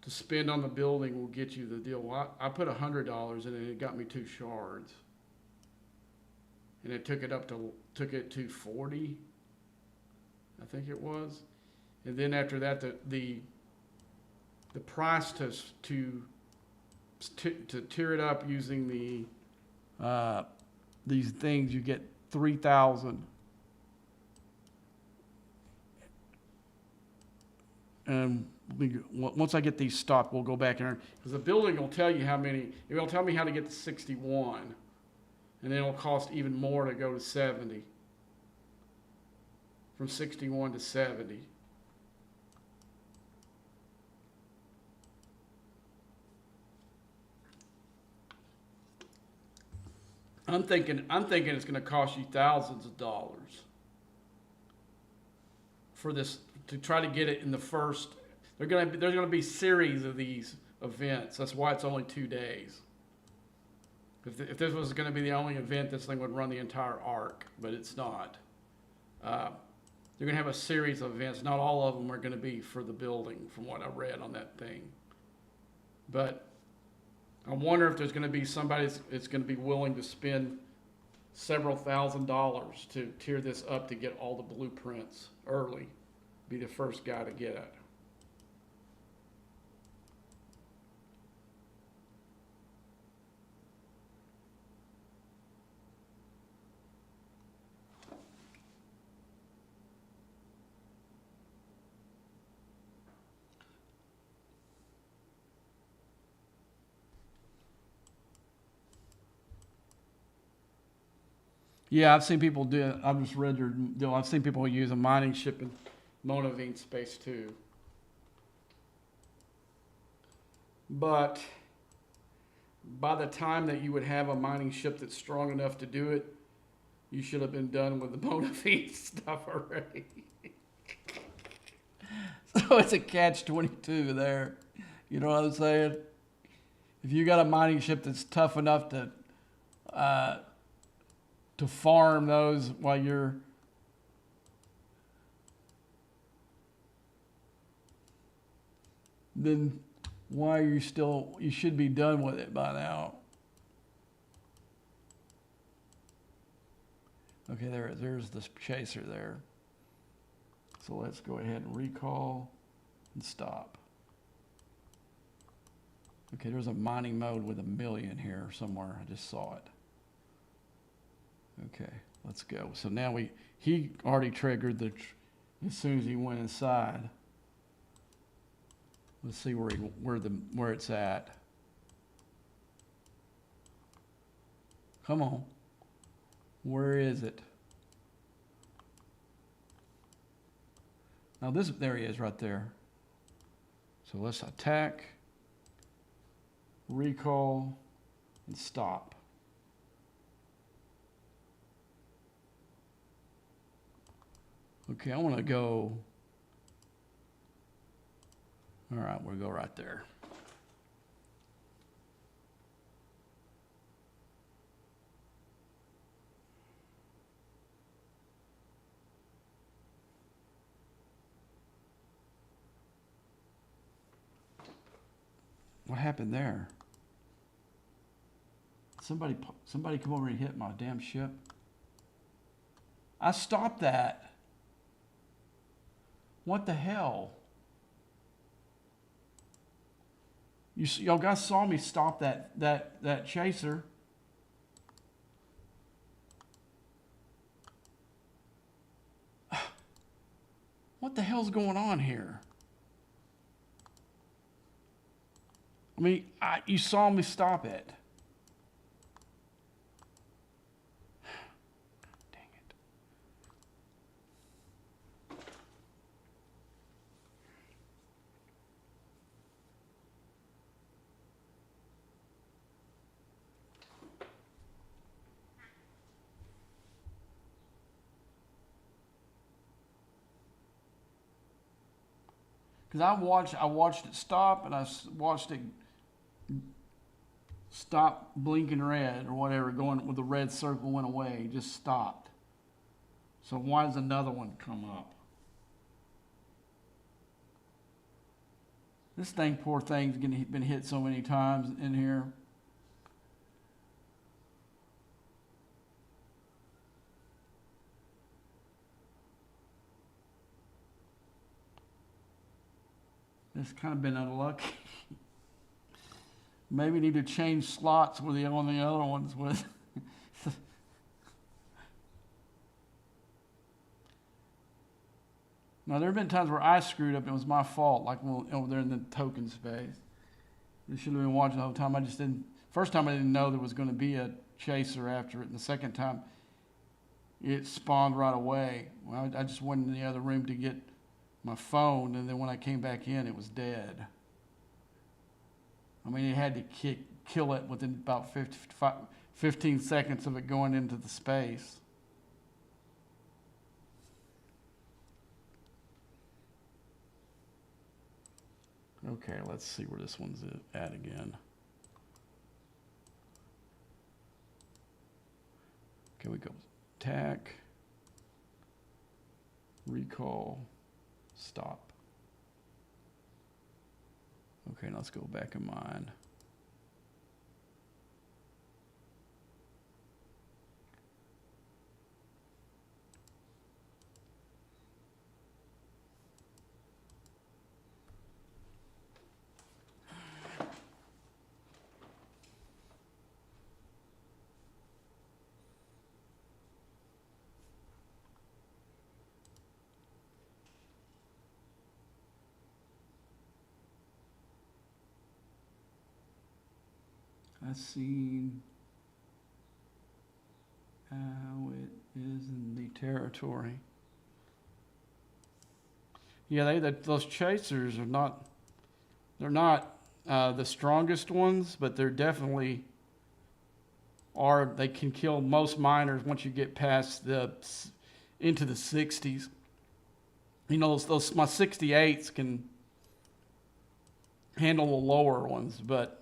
S1: spend on the building will get you the deal. Well, I put $100 and it got me 2 shards, and it took it to 40. I think it was, and then after that, the price to tear it up using these things, you get 3,000, and once I get these stopped, we'll go back and because the building will tell you how many. It'll tell me how to get to 61, and then it'll cost even more to go to 70. From 61 to 70. I'm thinking it's going to cost you thousands of dollars for this to try to get it in the first. There's going to be series of these events. That's why it's only 2 days. If this was going to be the only event, this thing would run the entire arc, but it's not. You're going to have a series of events. Not all of them are going to be for the building, from what I read on that thing. But I wonder if there's going to be somebody that's going to be willing to spend several $1,000s to tear this up to get all the blueprints early. Be the first guy to get it. Yeah, I've seen people do it. I've just read your deal. I've seen people use a mining ship in Monavine space too. But by the time that you would have a mining ship that's strong enough to do it, you should have been done with the Monavine stuff already. So it's a catch-22 there. You know what I'm saying? If you got a mining ship that's tough enough to farm those while you're then why are you should be done with it by now. Okay, there's this chaser there. So let's go ahead and recall and stop. Okay, there's a mining mode with 1,000,000 here somewhere. I just saw it. Okay, let's go. So now he already triggered as soon as he went inside. Let's see where it's at. Come on. Where is it? Now there he is right there. So let's attack, recall, and stop. Okay, I want to go. All right, we'll go right there.
S3: What happened there? Somebody come over and hit my damn ship. I stopped that. What the hell? Y'all guys saw me stop that chaser. What the hell's going on here? I mean, you saw me stop it. Dang it. Because I watched it stop, and I watched it stop blinking red or whatever, going with the red circle went away, just stopped. So why does another one come up? This thing, poor thing's been hit so many times in here. It's kind of been unlucky. Maybe need to change slots with on the other ones with. Now, there have been times where I screwed up and it was my fault, like over there in the token space. I should have been watching the whole time. I just didn't. First time I didn't know there was going to be a chaser after it. And the second time, it spawned right away. Well, I just went in the other room to get my phone, and then when I came back in, it was dead. I mean, it had to kill it within about 15 seconds of it going into the space. Okay, let's see where this one's at again. Okay, we go attack, recall, stop. Okay, now let's go back in mine. I've seen how it is in the territory. Yeah, those chasers are not. They're not the strongest ones, but they're definitely are. They can kill most miners once you get past into the 60s. You know, those my 68s can handle the lower ones, but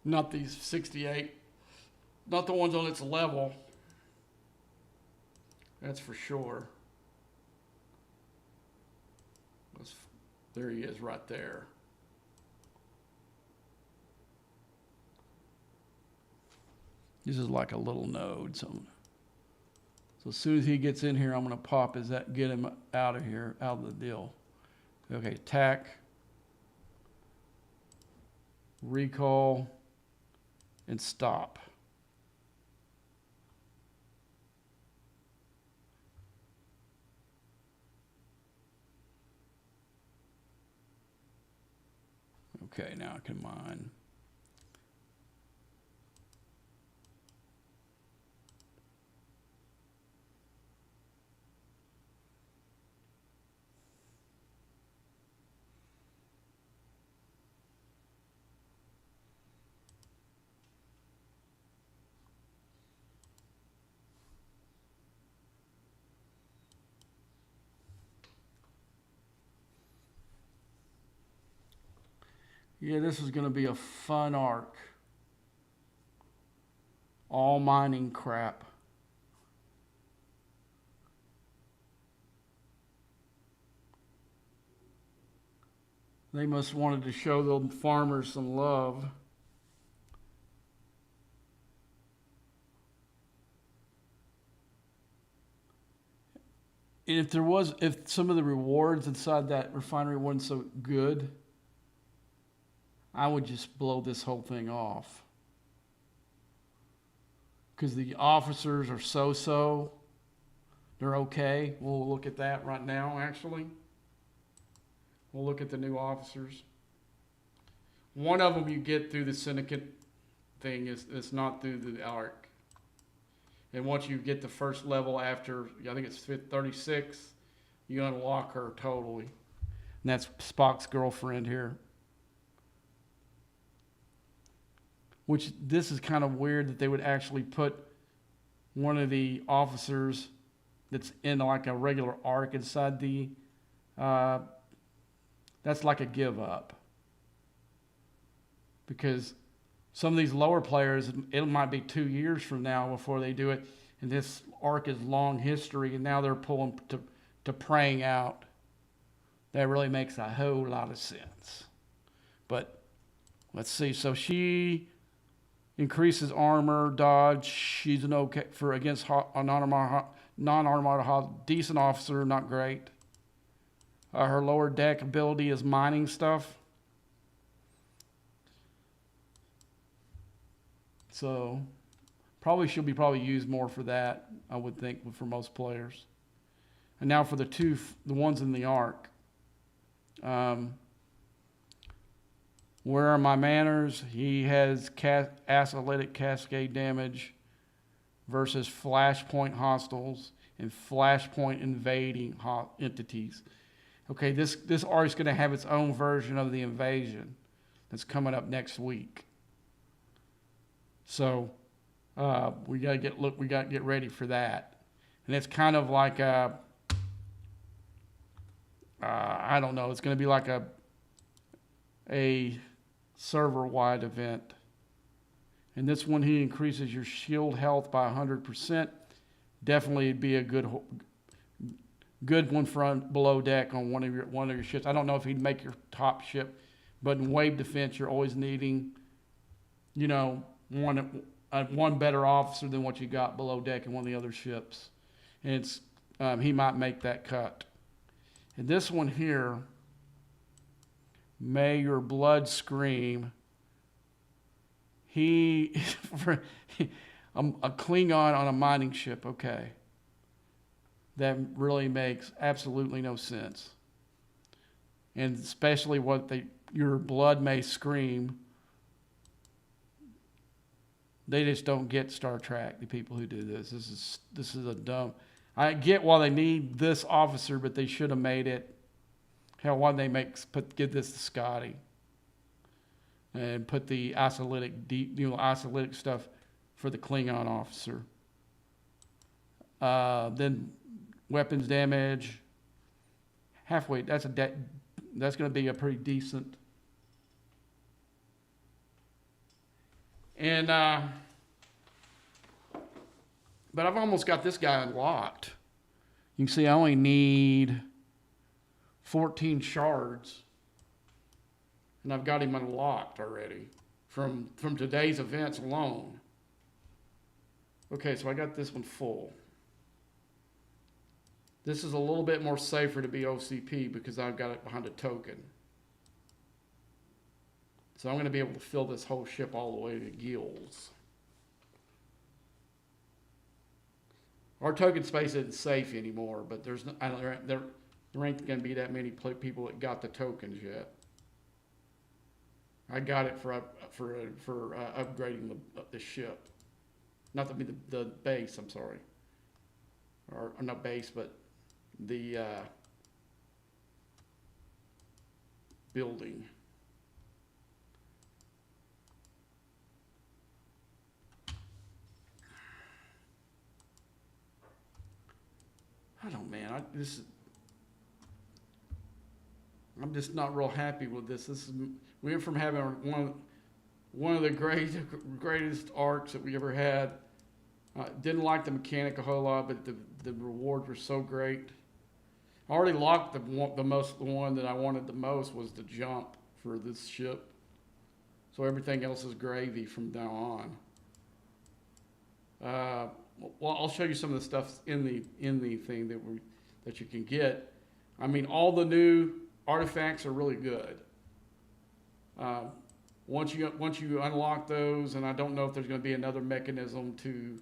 S3: not these 68, not the ones on its level. That's for sure. There he is right there. This is like a little node. So as soon as he gets in here, I'm going to pop get him out of here, out of the deal. Okay, attack, recall, and stop. Okay, now I can mine. Yeah, this is going to be a fun arc. All mining crap. They must wanted to show the farmers some love. And if some of the rewards inside that refinery weren't so good, I would just blow this whole thing off. Because the officers are so-so. They're okay. We'll look at that right now, actually. We'll look at the new officers. One of them you get through the syndicate thing it's not through the ARC. And once you get the first level after, I think it's 36, you unlock her totally. And that's Spock's girlfriend here. Which, this is kind of weird that they would actually put one of the officers that's in like a regular arc inside the, that's like a give up. Because some of these lower players, it might be 2 years from now before they do it. And this arc is long history, and now they're pulling to praying out. That really makes a whole lot of sense. But let's see. So she increases armor, dodge. She's an okay for against a non-armada, decent officer, not great. Her lower deck ability is mining stuff. So she'll be used more for that, I would think, for most players. And now for the ones in the arc. Where are my manners? He has acyclic cascade damage versus flashpoint hostiles and flashpoint invading entities. Okay, this arc is going to have its own version of the invasion that's coming up next week. So we got to get ready for that. And it's kind of like I don't know. It's going to be like a server-wide event. And this one, he increases your shield health by 100%. Definitely be a good one for below deck on one of your ships. I don't know if he'd make your top ship, but in wave defense, you're always needing, one better officer than what you got below deck in one of the other ships. And it's he might make that cut. And this one here, may your blood scream. A Klingon on a mining ship, okay. That really makes absolutely no sense. And especially your blood may scream. They just don't get Star Trek, the people who do this. This is a dumb. I get why they need this officer, but they should have made it. Hell, why did they give this to Scotty? And put the isolytic stuff for the Klingon officer. Then weapons damage. Halfway, that's going to be a pretty decent. And but I've almost got this guy unlocked. You can see I only need 14 shards, and I've got him unlocked already from today's events alone. Okay, so I got this one full. This is a little bit more safer to be OCP because I've got it behind a token. So I'm going to be able to fill this whole ship all the way to gills. Our token space isn't safe anymore, but there ain't going to be that many people that got the tokens yet. I got it for upgrading the ship, not the base. I'm sorry, or not base, but the building. I don't, man. I'm just not real happy with this. We went from having one of the greatest arcs that we ever had. Didn't like the mechanic a whole lot, but the rewards were so great. I already locked the one that I wanted the most was the jump for this ship. So everything else is gravy from now on. Well, I'll show you some of the stuff in the thing that you can get. I mean, all the new artifacts are really good. Once you unlock those, and I don't know if there's going to be another mechanism to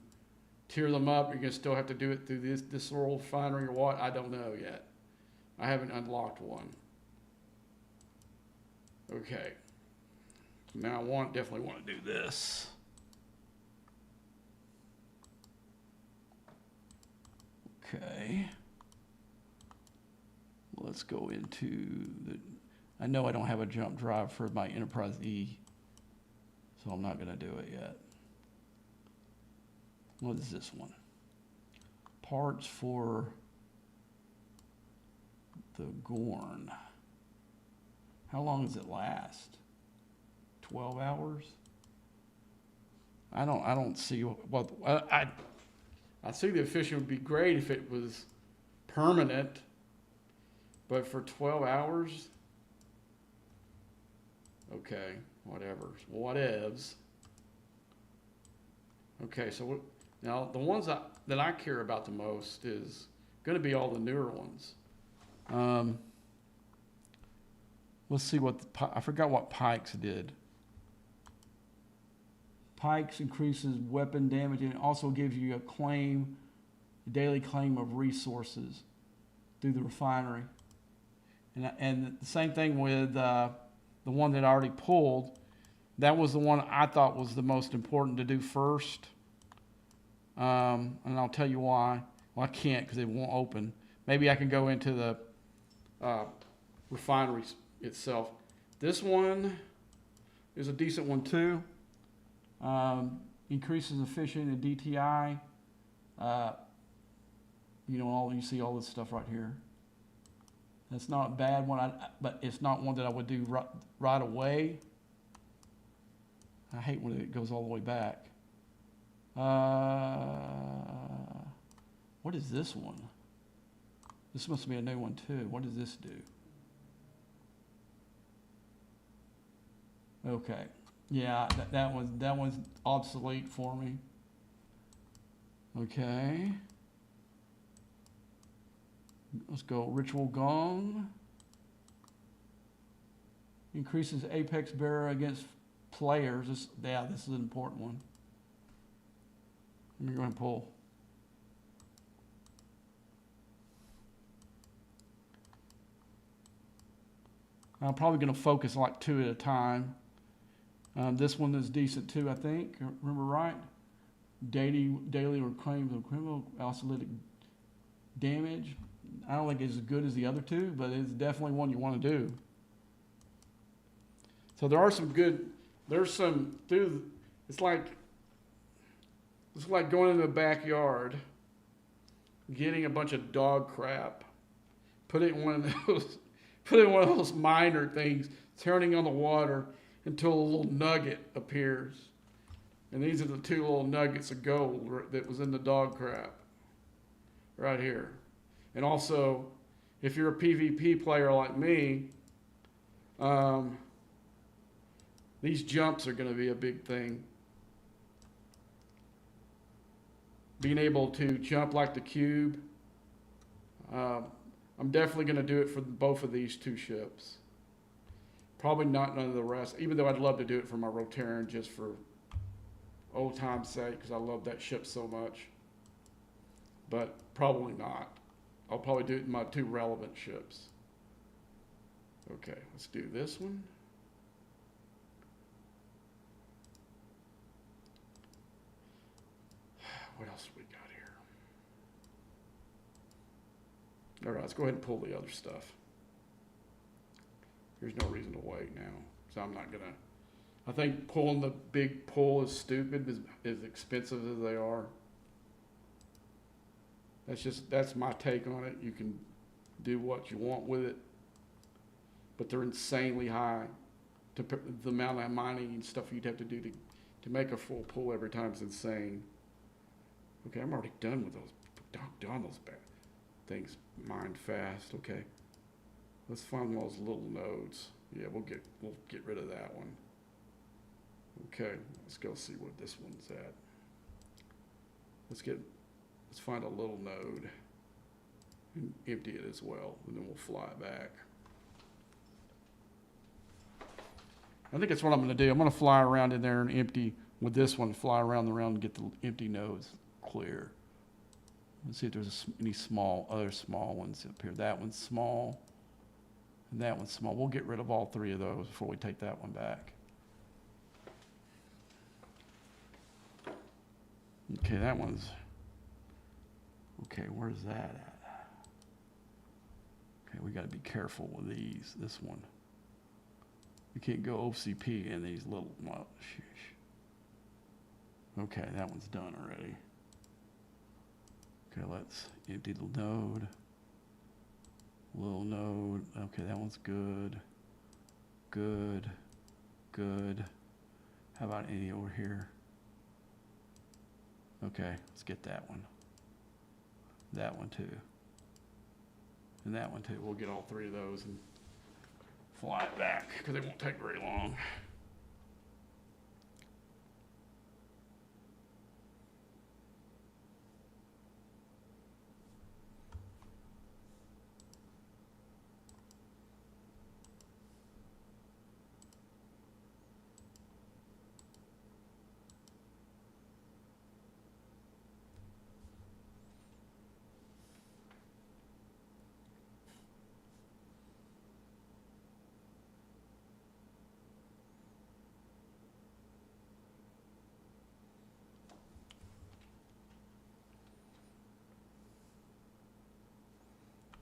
S3: tier them up, you're going to still have to do it through this little refinery or what? I don't know yet. I haven't unlocked one. Okay. Now I definitely want to do this. Okay. Let's go into the. I know I don't have a jump drive for my Enterprise E, so I'm not going to do it yet. What is this one? Parts for the Gorn. How long does it last? 12 hours? I don't see what I see the efficient would be great if it was permanent, but for 12 hours, okay, whatevs. Okay, so now the ones that I care about the most is going to be all the newer ones. Let's see what I forgot what Pikes did. Pikes increases weapon damage and it also gives you a daily claim of resources through the refinery. And the same thing with the one that I already pulled. That was the one I thought was the most important to do first. And I'll tell you why. Well, I can't because it won't open. Maybe I can go into the refinery itself. This one is a decent one too. Increases efficient in DTI. You see all this stuff right here. That's not a bad one, but it's not one that I would do right away. I hate when it goes all the way back. What is this one? This must be a new one too. What does this do? Okay. Yeah, that one's obsolete for me. Okay. Let's go Ritual Gong. Increases Apex Bearer against players. This is an important one. Let me go ahead and pull. I'm probably going to focus like 2 at a time. This one is decent too, I think. Remember right? Daily or claims of criminal oscillatic damage. I don't think it's as good as the other two, but it's definitely one you want to do. So there are some good. There's some through. It's like going in the backyard, getting a bunch of dog crap, putting one of those minor things, turning on the water until a little nugget appears. And these are the 2 little nuggets of gold that was in the dog crap right here. And also, if you're a PvP player like me, these jumps are going to be a big thing. Being able to jump like the cube. I'm definitely going to do it for both of these 2 ships. Probably not none of the rest, even though I'd love to do it for my Rotarian just for old time's sake, because I love that ship so much. But probably not. I'll probably do it in my 2 relevant ships. Okay, let's do this one. What else we got here? All right, let's go ahead and pull the other stuff. There's no reason to wait now, so I'm not gonna. I think pulling the big pull is stupid, as expensive as they are. That's my take on it. You can do what you want with it, but they're insanely high. The amount of mining and stuff you'd have to do to make a full pull every time is insane. Okay, I'm already done with those. Doggone those bad.
S1: things mined fast. Okay. Let's find those little nodes. Yeah, we'll get rid of that one. Okay, let's go see what this one's at. Let's find a little node and empty it as well, and then we'll fly it back.
S3: I think that's what I'm going to do. I'm going to fly around in there and empty with this one, fly around and get the empty nodes clear. Let's see if there's any other small ones up here. That one's small, and that one's small. We'll get rid of all three of those before we take that one back. Okay, that one's, okay, where's that at? Okay, we got to be careful with these. This one. You can't go OCP in these little, well, okay, that one's done already. Okay, let's empty the node. Little node. Okay, that one's good. Good. Good. How about any over here? Okay, let's get that one. That one too. And that one too. We'll get all three of those and fly it back because it won't take very long.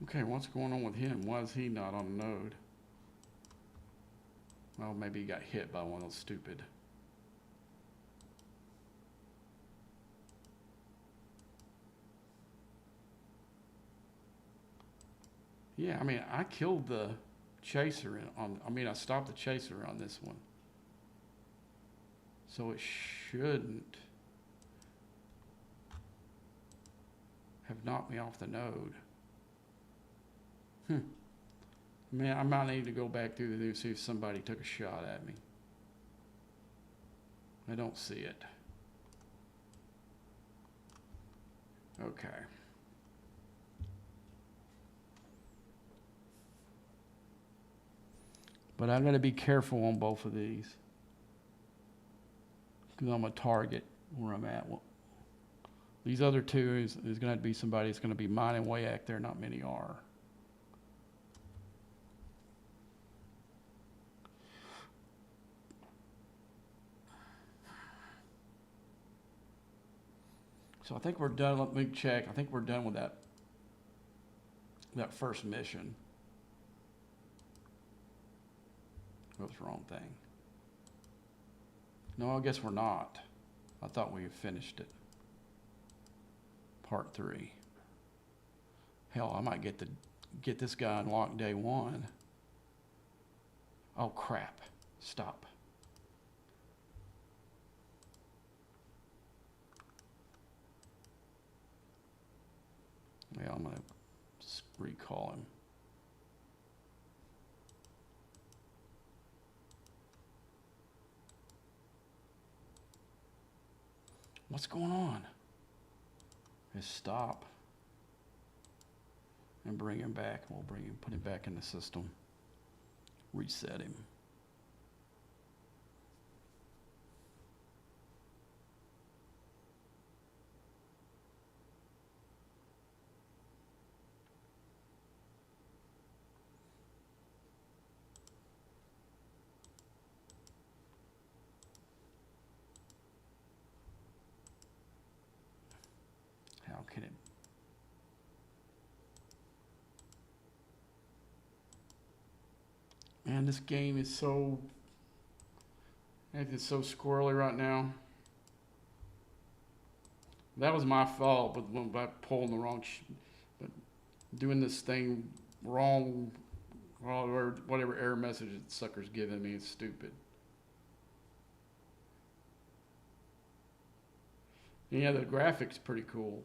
S3: Okay, what's going on with him? Why is he not on the node? Well, maybe he got hit by one of those stupid. Yeah, I mean, I killed the chaser I stopped the chaser on this one. So it shouldn't have knocked me off the node. Man, I might need to go back through and see if somebody took a shot at me. I don't see it. Okay. But I'm going to be careful on both of these. Because I'm a target where I'm at. Well, these other two is going to have to be somebody that's going to be mining way back there. Not many are. So I think we're done. Let me check. I think we're done with that first mission. That was the wrong thing. No, I guess we're not. I thought we had finished it. Part 3. Hell, I might get this guy unlocked day 1. Oh crap. Stop. Yeah, I'm gonna recall him. What's going on? Just stop and bring him back. We'll put him back in the system. Reset him. How can it? Man, this game is so, it's so squirrely right now. That was my fault, but by pulling the wrong, but doing this thing wrong, or whatever error message the sucker's giving me is stupid. Yeah, the graphics pretty cool.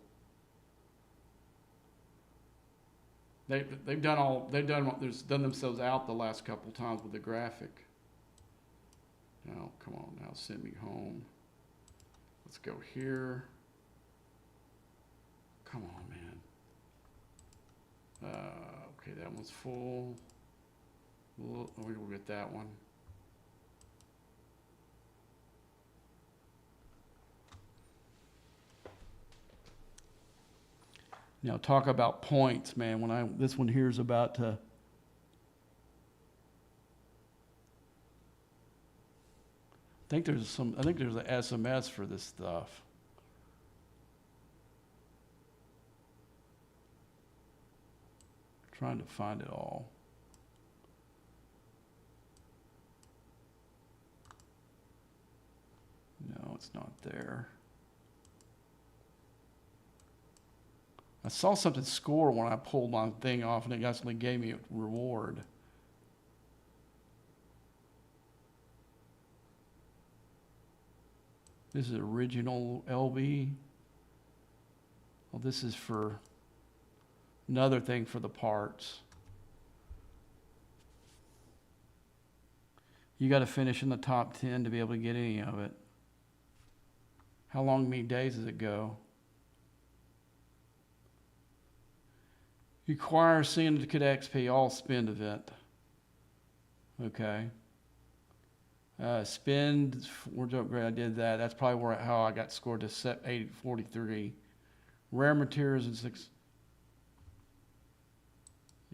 S3: they've done themselves out the last couple times with the graphic. Now, come on, now send me home. Let's go here. Come on, man. Okay, that one's full. We'll get that one. Now talk about points, man. This one here is about to. I think there's an SMS for this stuff. Trying to find it all. No, it's not there. I saw something score when I pulled my thing off, and it actually gave me a reward. This is original LB. Well, this is for another thing for the parts. You got to finish in the top 10 to be able to get any of it. How many days does it go? Require Syndicate XP all spend event. Okay. Spend, where's upgrade? I did that. That's probably how I got scored to set 843. Rare materials and 6.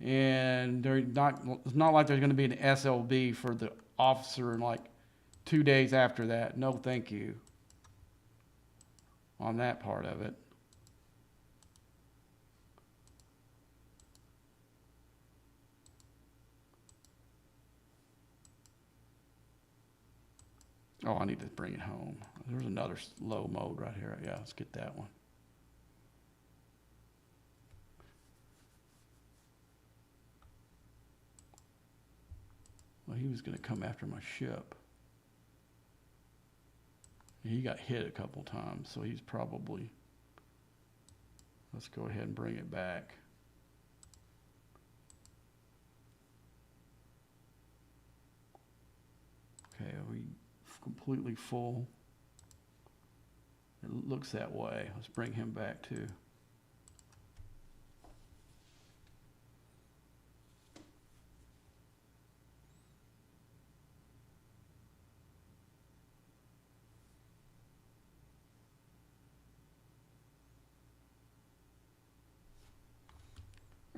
S3: And it's not like there's going to be an SLB for the officer in like 2 days after that. No, thank you. On that part of it. Oh, I need to bring it home. There's another low mode right here. Yeah, let's get that one. Well, he was going to come after my ship. He got hit a couple times, so he's probably... Let's go ahead and bring it back. Okay, are we completely full? It looks that way. Let's bring him back too.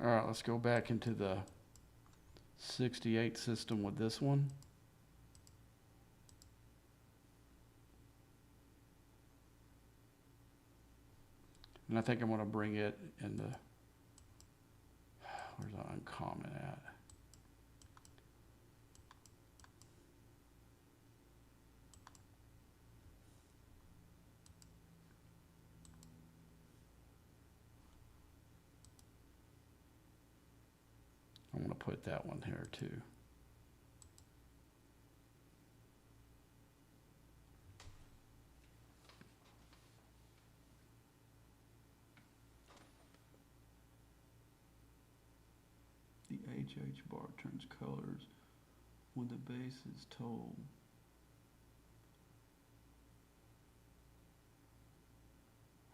S3: All right, let's go back into the 68 system with this one. And I think I'm going to bring it in the, where's the uncommon at? I'm going to put that one here too. The HH bar turns colors when the base is told.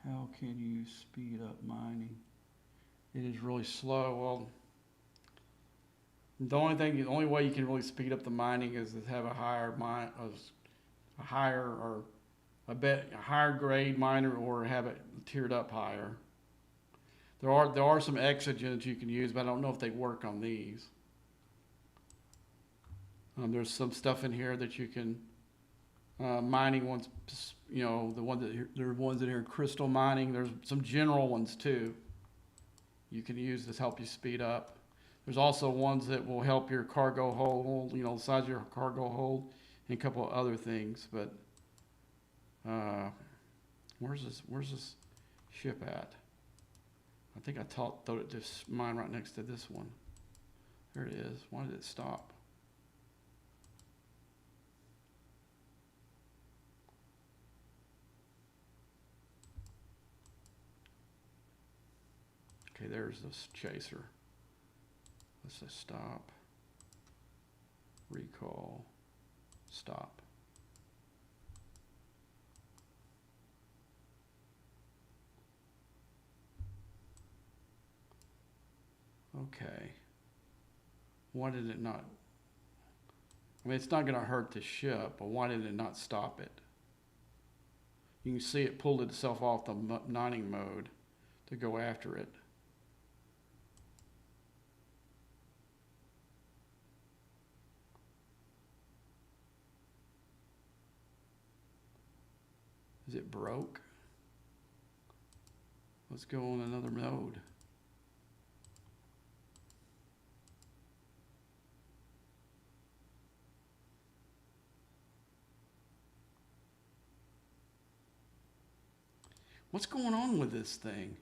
S3: How can you speed up mining? It is really slow. Well, the only way you can really speed up the mining is to have a higher grade miner, or have it tiered up higher. There are some exogens you can use, but I don't know if they work on these. There's some stuff in here that you can mining ones. You know, there are ones that are crystal mining. There's some general ones too. You can use to help you speed up. There's also ones that will help your cargo hold, you know, the size of your cargo hold, and a couple of other things. But where's this ship at? I think I thought it just mine right next to this one. There it is. Why did it stop? Okay, there's this chaser.
S1: Let's say stop, recall, stop. Okay. Why did it not? I mean, it's not going to hurt the ship, but why did it not stop it? You can see it pulled itself off the mining mode to go after it. Is it broke? Let's go on another mode. What's going on with this thing?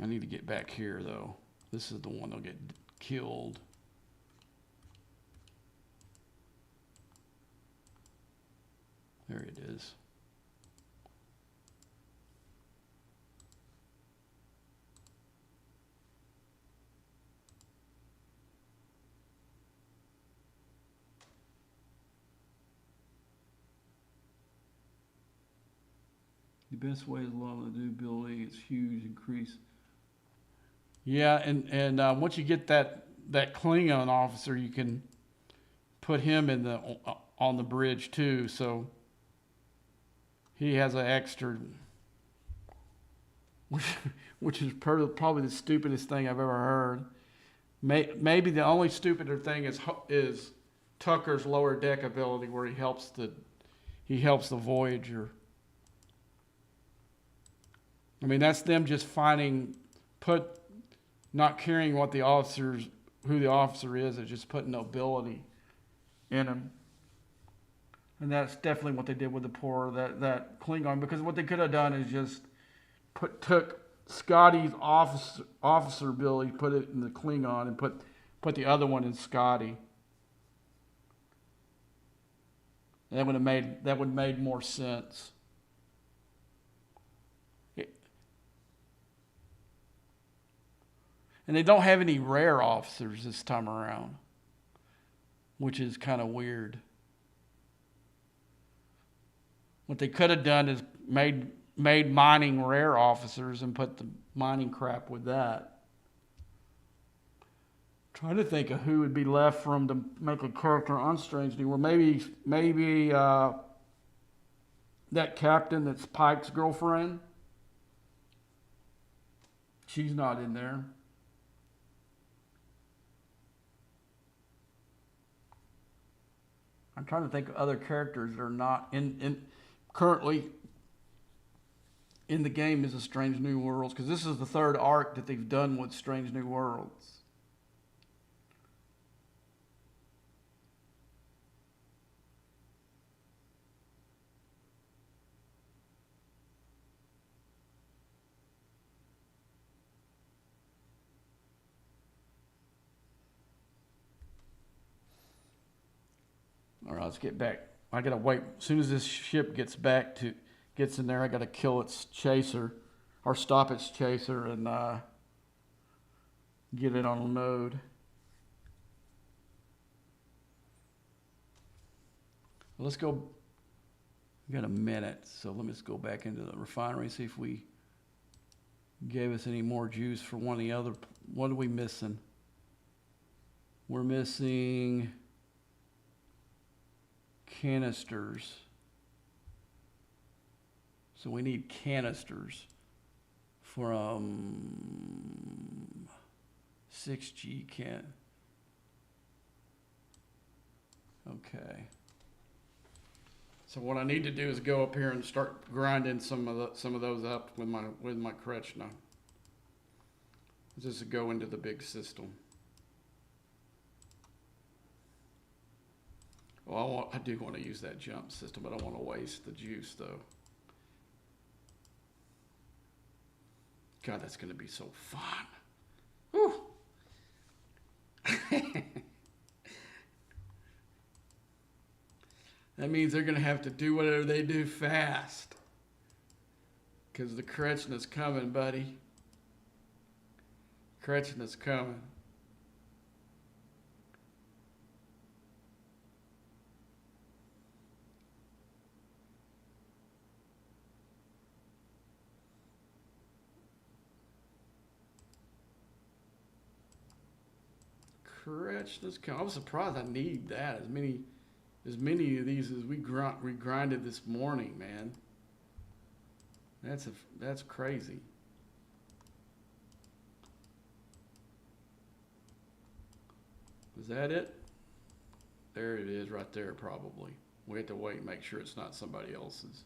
S1: I need to get back here though. This is the one that'll get killed. There it is.
S4: The best way is a lot of the new building. It's huge, increase.
S3: Yeah, and once you get that Klingon officer, you can put him in the on the bridge too. So he has an extra, which is probably the stupidest thing I've ever heard. Maybe the only stupider thing is Tucker's lower deck ability, where he helps the Voyager. I mean, that's them just not caring who the officer is, it's just putting ability in him. And that's definitely what they did with that Klingon, because what they could have done is just took Scotty's officer ability, put it in the Klingon, and put the other one in Scotty. That would have made more sense. And they don't have any rare officers this time around, which is kind of weird. What they could have done is made mining rare officers and put the mining crap with that. Trying to think of who would be left for them to make a character on Strange New World. Maybe that captain that's Pike's girlfriend. She's not in there. I'm trying to think of other characters that are not currently in the game as a Strange New Worlds, because this is the third arc that they've done with Strange New Worlds. All right, let's get back. I gotta wait. As soon as this ship gets in there, I gotta kill its chaser, or stop its chaser, and get it on a node. Let's go. We got a minute, so let me just go back into the refinery and see if we gave us any more juice for one of the other. What are we missing? We're missing canisters. So we need canisters from 6G Okay. So what I need to do is go up here and start grinding some of those up with my Kretschner. Just to go into the big system. Well, I do want to use that jump system, but I don't want to waste the juice though. God, that's going to be so fun. Whew. That means they're going to have to do whatever they do fast. Because the correction is coming, buddy. Correction is coming. Correction is coming. I was surprised I need that. As many of these as we grinded this morning, man. That's crazy. Is that it? There it is right there probably. We have to wait and make sure it's not somebody else's.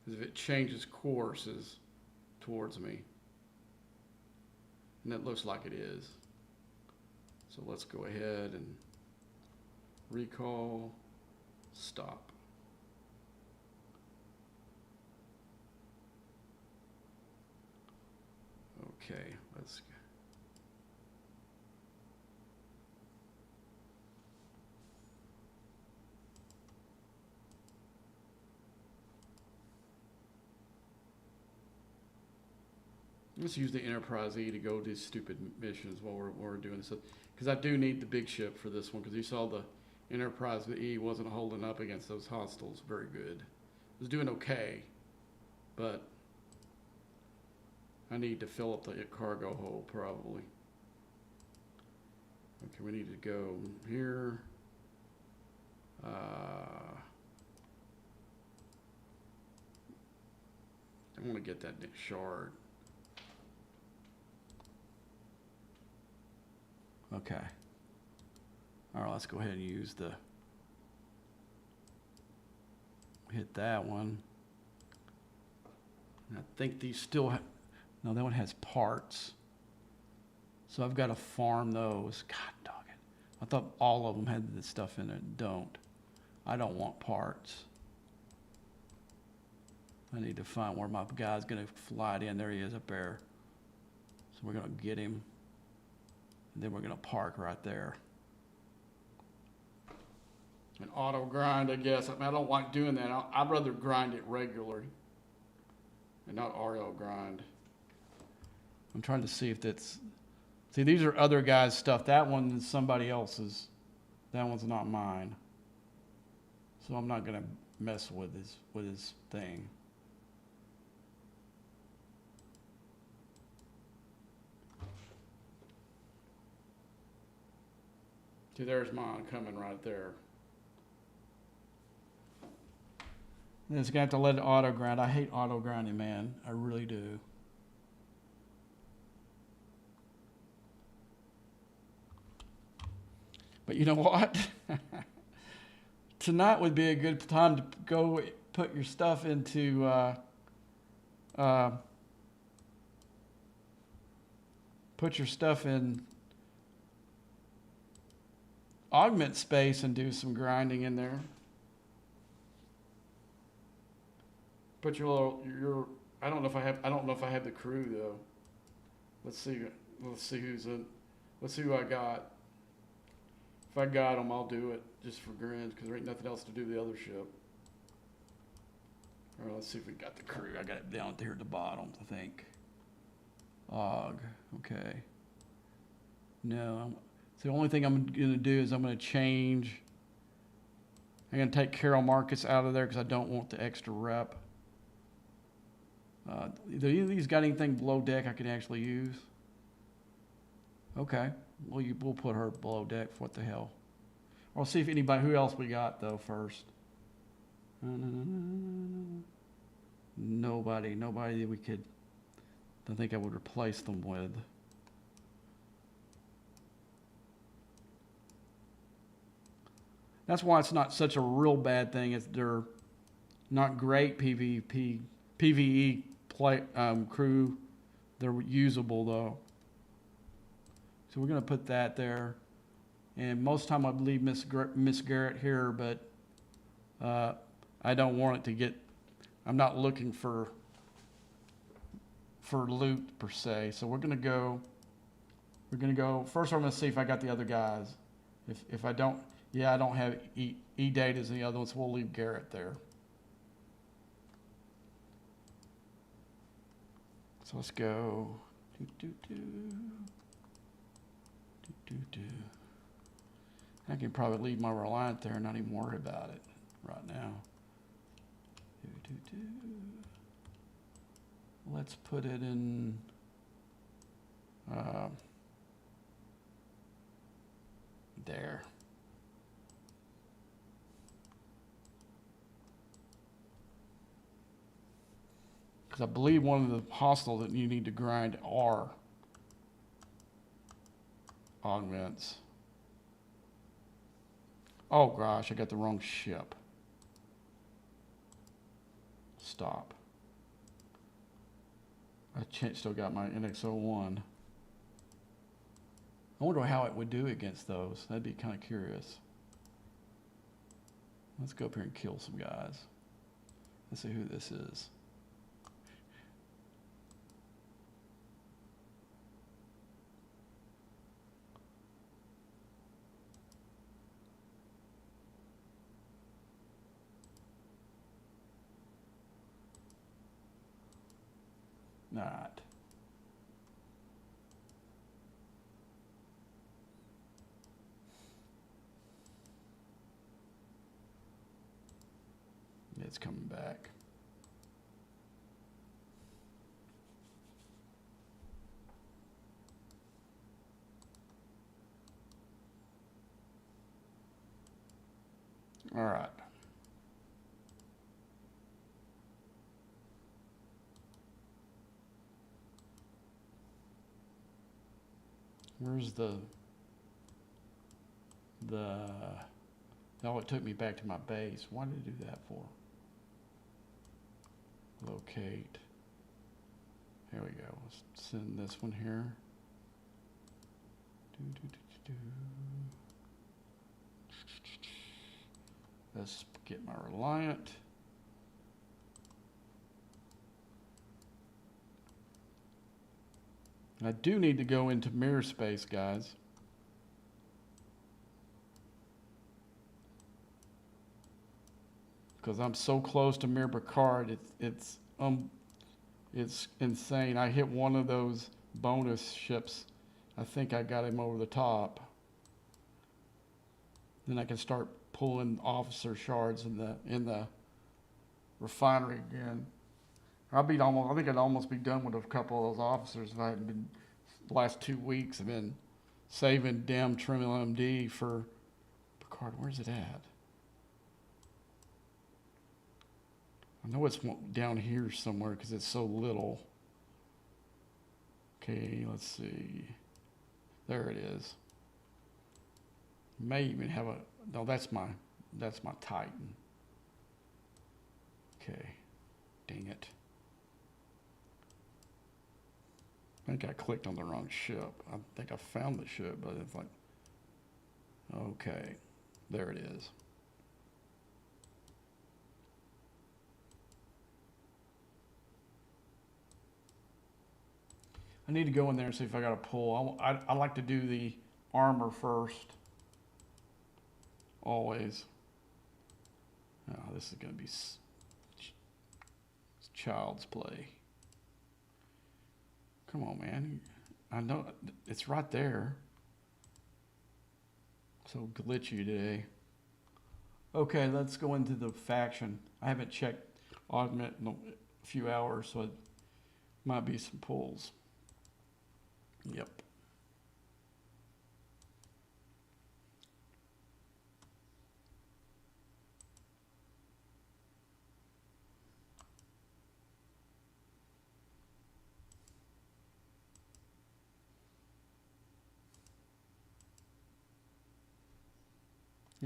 S3: Because if it changes courses towards me. And that looks like it is. So let's go ahead and recall, stop. Okay, let's go. Let's use the Enterprise E to go do stupid missions while we're doing this. Because I do need the big ship for this one, because you saw the Enterprise E wasn't holding up against those hostiles very good. It was doing okay, but I need to fill up the cargo hold probably. Okay, we need to go here. I want to get that shard. Okay. All right, let's go ahead and use hit that one. And I think these still no, that one has parts. So I've got to farm those. God dog it. I thought all of them had this stuff in it. Don't. I don't want parts. I need to find where my guy's going to fly it in. There he is up there. So we're going to get him. And then we're going to park right there. And auto grind, I guess. I mean, I don't like doing that. I'd rather grind it regularly and not auto grind. I'm trying to see if that's... See, these are other guys' stuff. That one is somebody else's. That one's not mine. So I'm not going to mess with his thing. See, there's mine coming right there. Then it's going to have to let it auto grind. I hate auto grinding, man. I really do. But you know what? Tonight would be a good time to go put your stuff into put your stuff in augment space and do some grinding in there. Put your I don't know if I have the crew though. Let's see who I got. If I got them, I'll do it just for grins, because there ain't nothing else to do the other ship. All right, let's see if we got the crew. I got it down here at the bottom, I think. Okay. No, so the only thing I'm going to do is I'm going to change. I'm going to take Carol Marcus out of there because I don't want the extra rep. Do any of these got anything below deck I can actually use? Okay. Well, we'll put her below deck. What the hell? I'll see if who else we got though first. Nobody that we could. I think I would replace them with. That's why it's not such a real bad thing. It's they're not great PvE crew. They're usable though. So we're going to put that there. And most of the time I'd leave Miss Garrett here, but I don't want it to get... I'm not looking for for loot per se. So we're gonna go. First, I'm gonna see if I got the other guys. If I don't, yeah, I don't have E datas and the other ones. So we'll leave Garrett there. So let's go. I can probably leave my Reliant there and not even worry about it right now. Let's put it in. There. Because I believe one of the hostile that you need to grind are augments. Oh gosh, I got the wrong ship. Stop. I still got my NX-01. I wonder how it would do against those. That'd be kind of curious. Let's go up here and kill some guys. Let's see who this is. Not. It's coming back. All right. Where's the oh, it took me back to my base. Why did it do that for? Locate. There we go. Let's send this one here. Let's get my Reliant. I do need to go into mirror space, guys. Because I'm so close to Mirror Picard, it's insane. I hit one of those bonus ships. I think I got him over the top. Then I can start pulling officer shards in the refinery again. I think I'd almost be done with a couple of those officers if I hadn't been. The last 2 weeks I've been saving damn Trim LMD for Picard. Where's it at? I know it's down here somewhere because it's so little. Okay, let's see. There it is. May even have a no. That's my Titan. Okay, dang it. I think I clicked on the wrong ship. I think I found the ship, but it's like, okay, there it is. I need to go in there and see if I got a pull. I like to do the armor first. Always. Oh, this is going to be child's play. Come on, man. I know it's right there. So glitchy today. Okay, let's go into the faction. I haven't checked augment in a few hours, so it might be some pulls. Yep.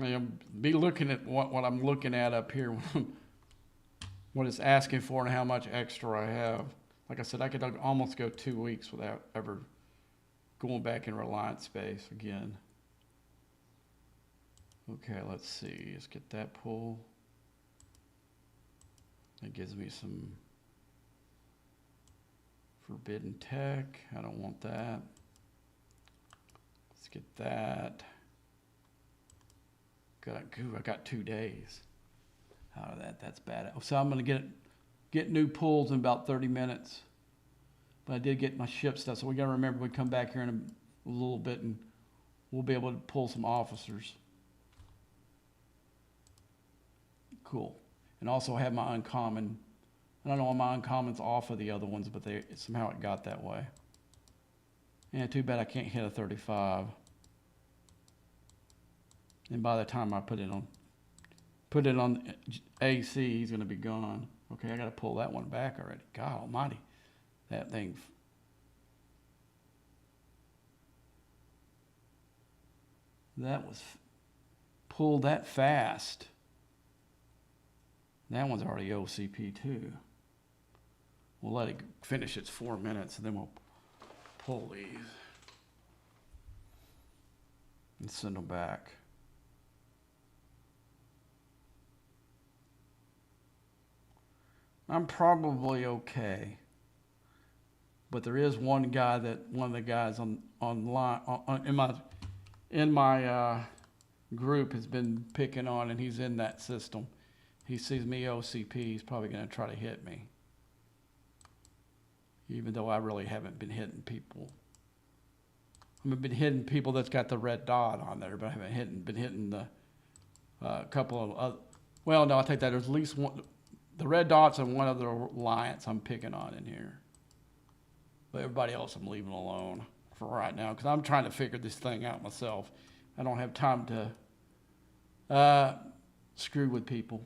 S3: I'll be looking at what I'm looking at up here, what it's asking for and how much extra I have. Like I said, I could almost go 2 weeks without ever going back in Reliant space again. Okay, let's see. Let's get that pull. That gives me some Forbidden Tech, I don't want that. Let's get that. I got 2 days out of that. That's bad. So I'm gonna get new pulls in about 30 minutes. But I did get my ship stuff, so we gotta remember we come back here in a little bit and we'll be able to pull some officers. Cool. And also have my uncommon. I don't know why my uncommon's off of the other ones, but somehow it got that way. Yeah, too bad I can't hit a 35. And by the time I put it on AC, he's gonna be gone. Okay, I gotta pull that one back already. God almighty. That thing. That was pulled that fast. That one's already OCP too. We'll let it finish its 4 minutes and then we'll pull these and send them back. I'm probably okay. But there is one of the guys in my group has been picking on, and he's in that system. He sees me OCP, he's probably going to try to hit me. Even though I really haven't been hitting people. I've been hitting people that's got the red dot on there, but I haven't been hitting the couple of other. Well, no, I'll take that. There's at least one. The red dots and one other alliance I'm picking on in here. But everybody else I'm leaving alone for right now because I'm trying to figure this thing out myself. I don't have time to screw with people.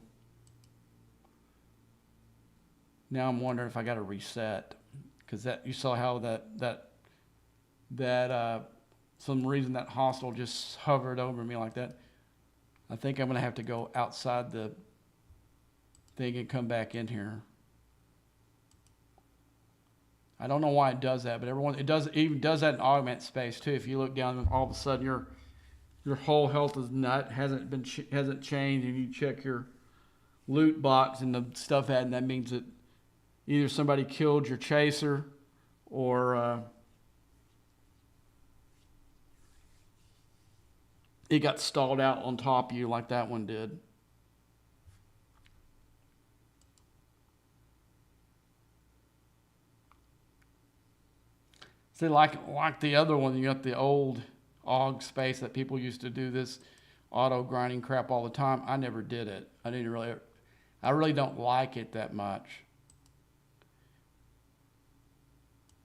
S3: Now I'm wondering if I got to reset because you saw how that some reason that hostile just hovered over me like that. I think I'm going to have to go outside the thing and come back in here. I don't know why it does that, but it does that in augment space too. If you look down and all of a sudden your whole health is hasn't changed, and you check your loot box and the stuff and that means that either somebody killed your chaser or it got stalled out on top of you like that one did. See, like the other one, you got the old AUG space that people used to do this auto grinding crap all the time. I never did it. I really don't like it that much.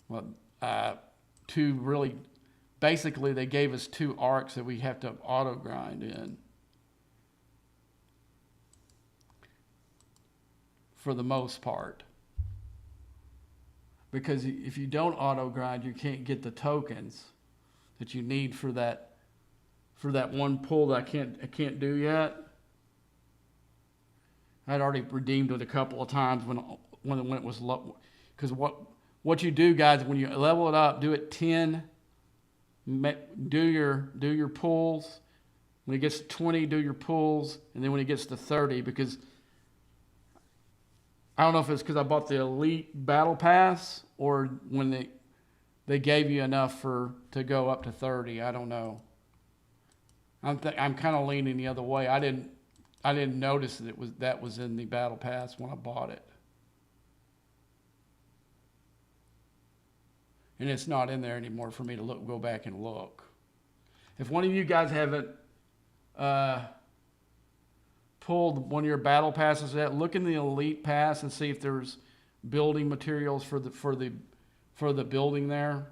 S3: Well, basically they gave us 2 arcs that we have to auto grind in. For the most part. Because if you don't auto grind, you can't get the tokens that you need for that one pull that I can't do yet. I'd already redeemed it a couple of times when it was low. Because what you do, guys, when you level it up, do it 10. Do your pulls. When it gets to 20, do your pulls, and then when it gets to 30, because I don't know if it's because I bought the Elite Battle Pass or when they gave you enough to go up to 30. I don't know. I'm kind of leaning the other way. I didn't notice that was in the Battle Pass when I bought it, and it's not in there anymore for me to go back and look. If one of you guys haven't pulled one of your battle passes yet, look in the Elite Pass and see if there's building materials for the building there.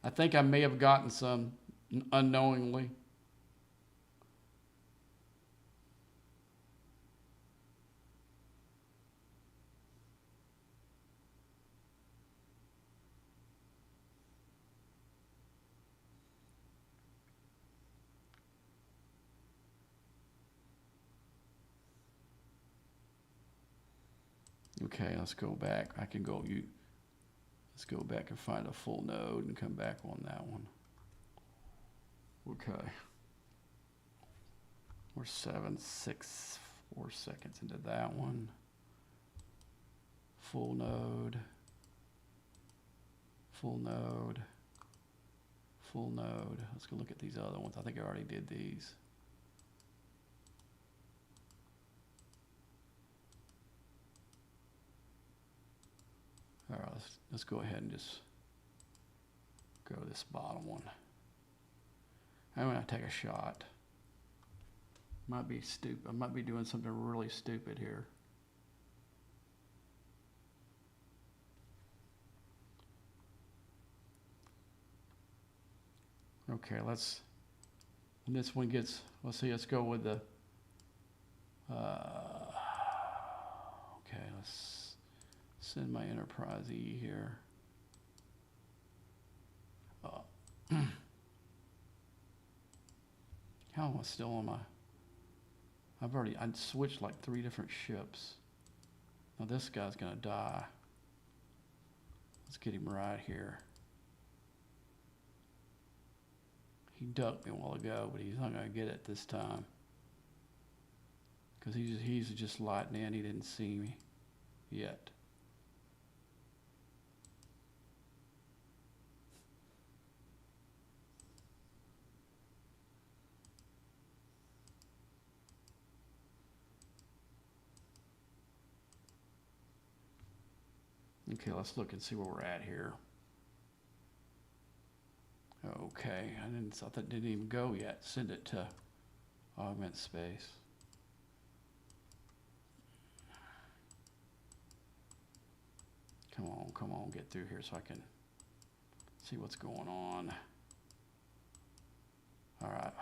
S3: I think I may have gotten some unknowingly. Okay, let's go back. Let's go back and find a full node and come back on that one. Okay. We're 7.64 seconds into that one. full node, full node, full node. Let's go look at these other ones. I think I already did these. All right, let's go ahead and just go to this bottom one. I'm gonna take a shot. Might be stupid. I might be doing something really stupid here. Okay, let's, when this one gets, let's see, let's go with the, okay, let's send my Enterprise E here. How am I still on my, I switched like 3 different ships. Now this guy's gonna die. Let's get him right here. He ducked me a while ago, but he's not gonna get it this time. Cause he's just lighting in, he didn't see me yet. Okay, let's look and see where we're at here. Okay, I thought that didn't even go yet. Send it to augment space. Come on, get through here so I can see what's going on. All right,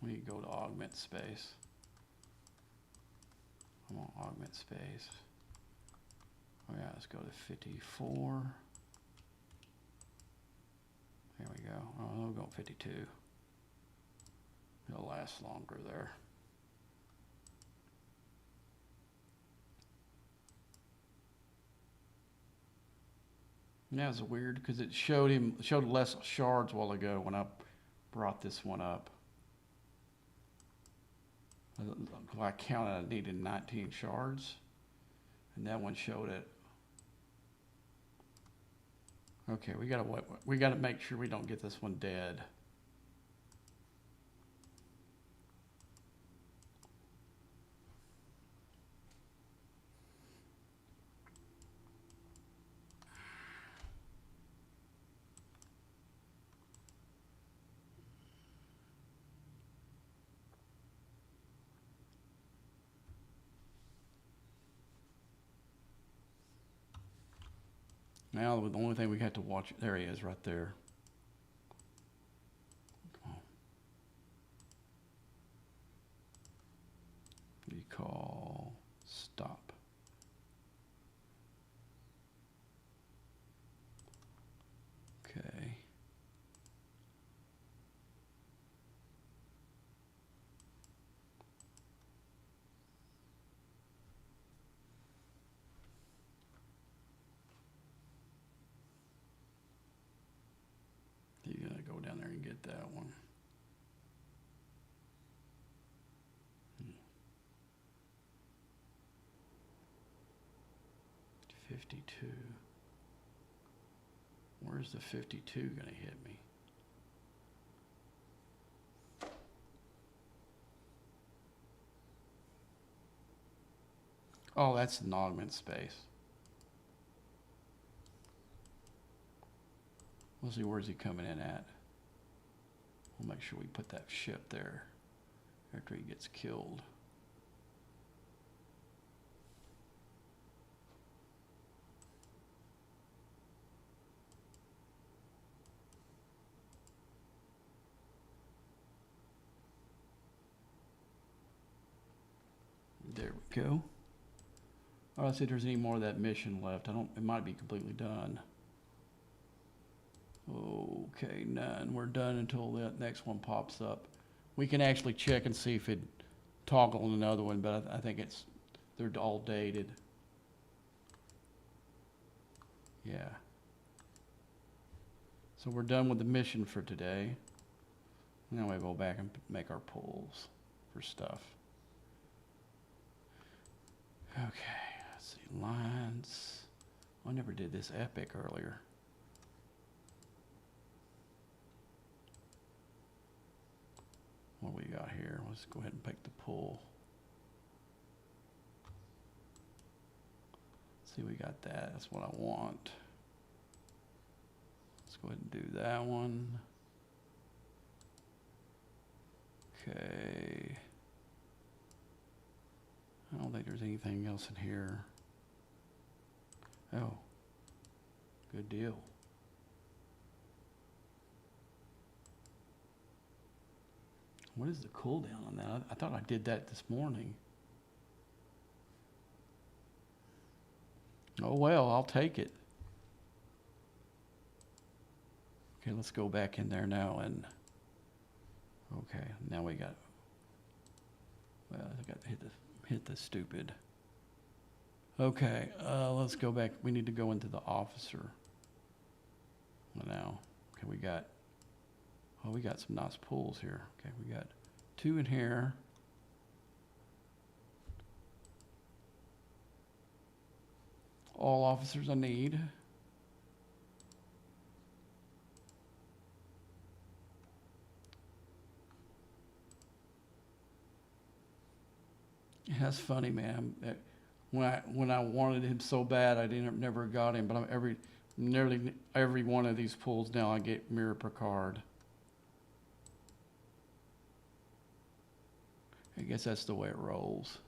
S3: we need to go to augment space. Come on, augment space. Oh yeah, let's go to 54. There we go. Oh, we'll go 52. It'll last longer there. And that was weird because it showed less shards a while ago when I brought this one up. I counted I needed 19 shards, and that one showed it. Okay, we gotta make sure we don't get this one dead. Now the only thing we have to watch, there he is right there. Come on. Recall, stop. Okay. You gotta go down there and get that one. 52. Where's the 52 gonna hit me? Oh, that's an augment space. We'll see where's he coming in at. We'll make sure we put that ship there after he gets killed. There we go. All right, let's see if there's any more of that mission left. It might be completely done. Okay, none. We're done until that next one pops up. We can actually check and see if it toggled another one, but I think they're all dated. Yeah. So we're done with the mission for today. Now we go back and make our pulls for stuff. Okay, let's see. lines. I never did this epic earlier. What we got here? Let's go ahead and pick the pool. See, we got that. That's what I want. Let's go ahead and do that one. Okay. I don't think there's anything else in here. Oh, good deal. What is the cooldown on that? I thought I did that this morning. Oh well, I'll take it. Okay, let's go back in there now and, okay, now we got, well, I got to hit the stupid. Okay, let's go back. We need to go into the officer now. Okay, we got some nice pools here. Okay, we got 2 in here. All officers I need. Yeah, that's funny, man. When I wanted him so bad, I never got him. But nearly every one of these pools now, I get mirror per card. I guess that's the way it rolls.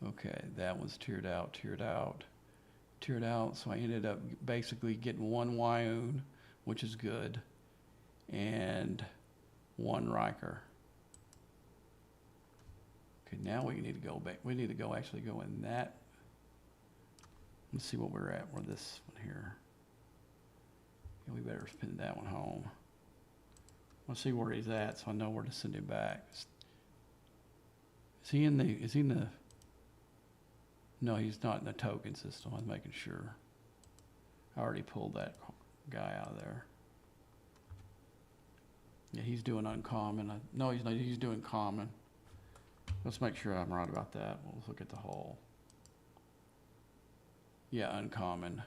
S3: Okay, that one's tiered out. So I ended up basically getting 1 Wyoon, which is good, and 1 Riker. Okay, now we need to go back. We need to actually go in that. Let's see what we're at. We're this one here. Yeah, we better spin that one home. Let's see where he's at, so I know where to send him back. Is he in the? No, he's not in the token system. I'm making sure. I already pulled that guy out of there. Yeah, he's doing uncommon. No, he's not. He's doing common. Let's make sure I'm right about that. We'll look at the whole. Yeah, uncommon.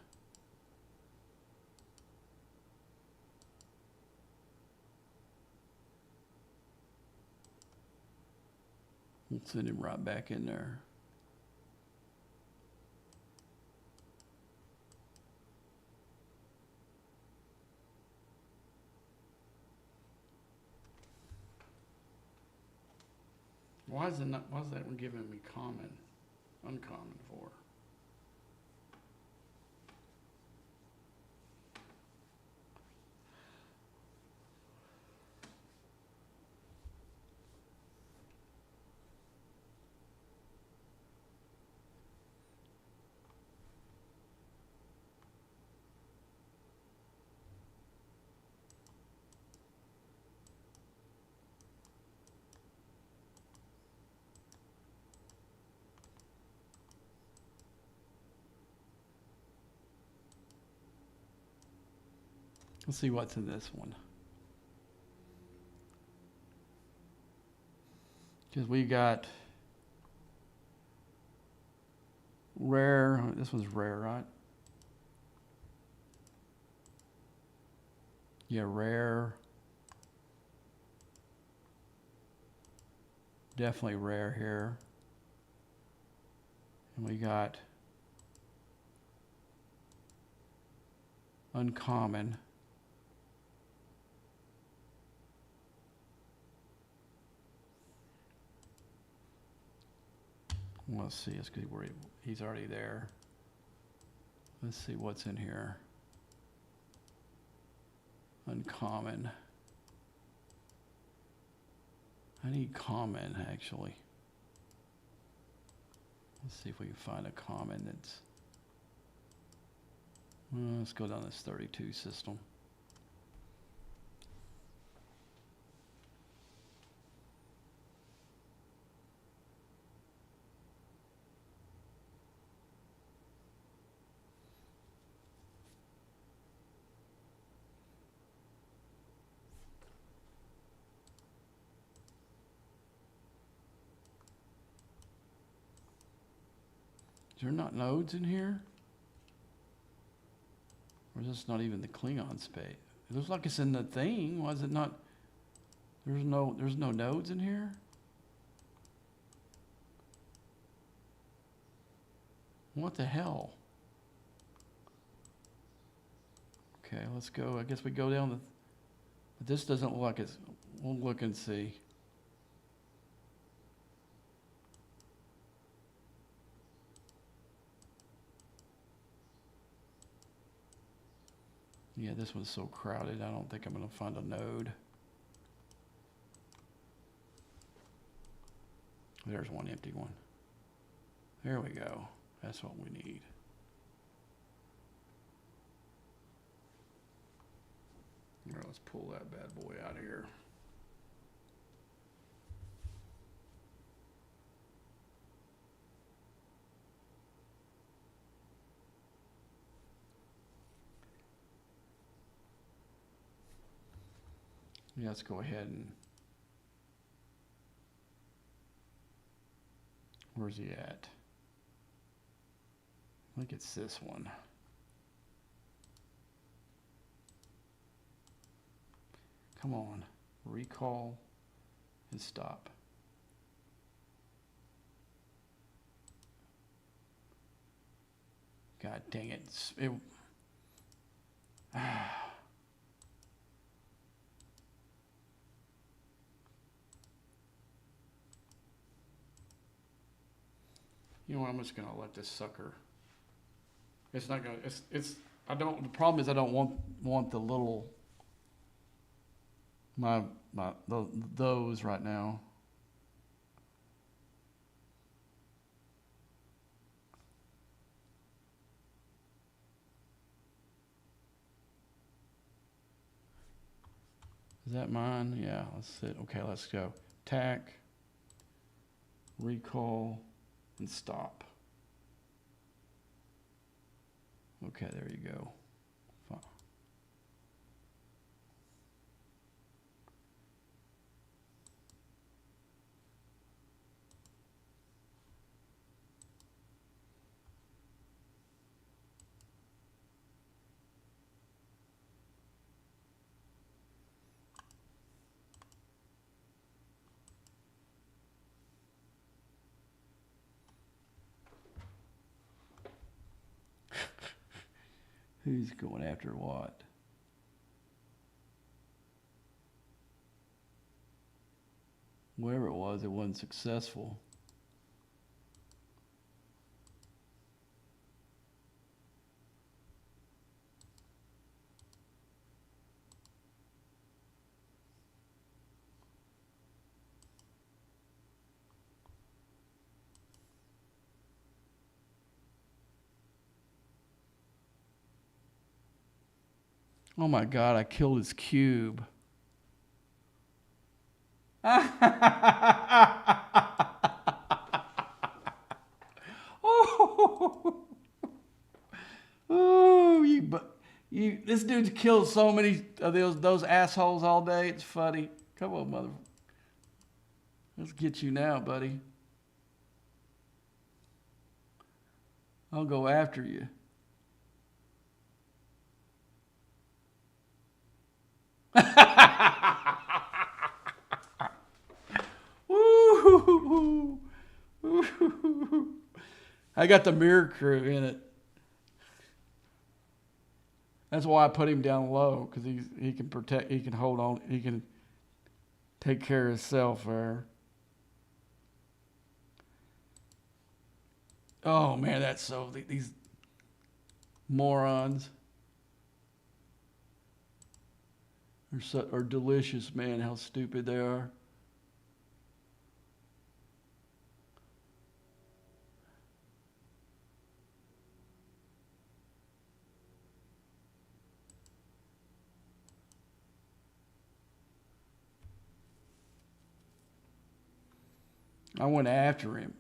S3: We'll send him right back in there. Why is that one giving me uncommon for? Let's see what's in this one. Because we got rare. This one's rare, right? Yeah, rare. Definitely rare here. And we got uncommon. Let's see, it's because he's already there. Let's see what's in here. Uncommon. I need common, actually. Let's see if we can find a common that's... let's go down this 32 system. Is there not nodes in here? Or is this not even the Klingon space? It looks like it's in the thing. Why is it not? There's no nodes in here? What the hell? Okay, let's go. I guess we go down the... But this doesn't look like it's... We'll look and see. Yeah, this one's so crowded, I don't think I'm going to find a node. There's one empty one. There we go. That's what we need. All right, let's pull that bad boy out of here. Yeah, let's go ahead and... Where's he at? I think it's this one. Come on. Recall and stop. God dang it. You know what, I'm just gonna let this sucker. It's not gonna, I don't, the problem is I don't want the little, those right now. Is that mine? Yeah, let's sit. Okay, let's go. Tack, recall, and stop. Okay, there you go. Fine. Who's going after what? Wherever it wasn't successful. Oh my God, I killed his cube. Oh, this dude's killed so many of those assholes all day. It's funny. Come on, mother. Let's get you now, buddy. I'll go after you. Woo! I got the mirror crew in it. That's why I put him down low, because he can protect, he can hold on, he can take care of himself there. Oh man, that's so, these morons are delicious, man, how stupid they are. I went after him.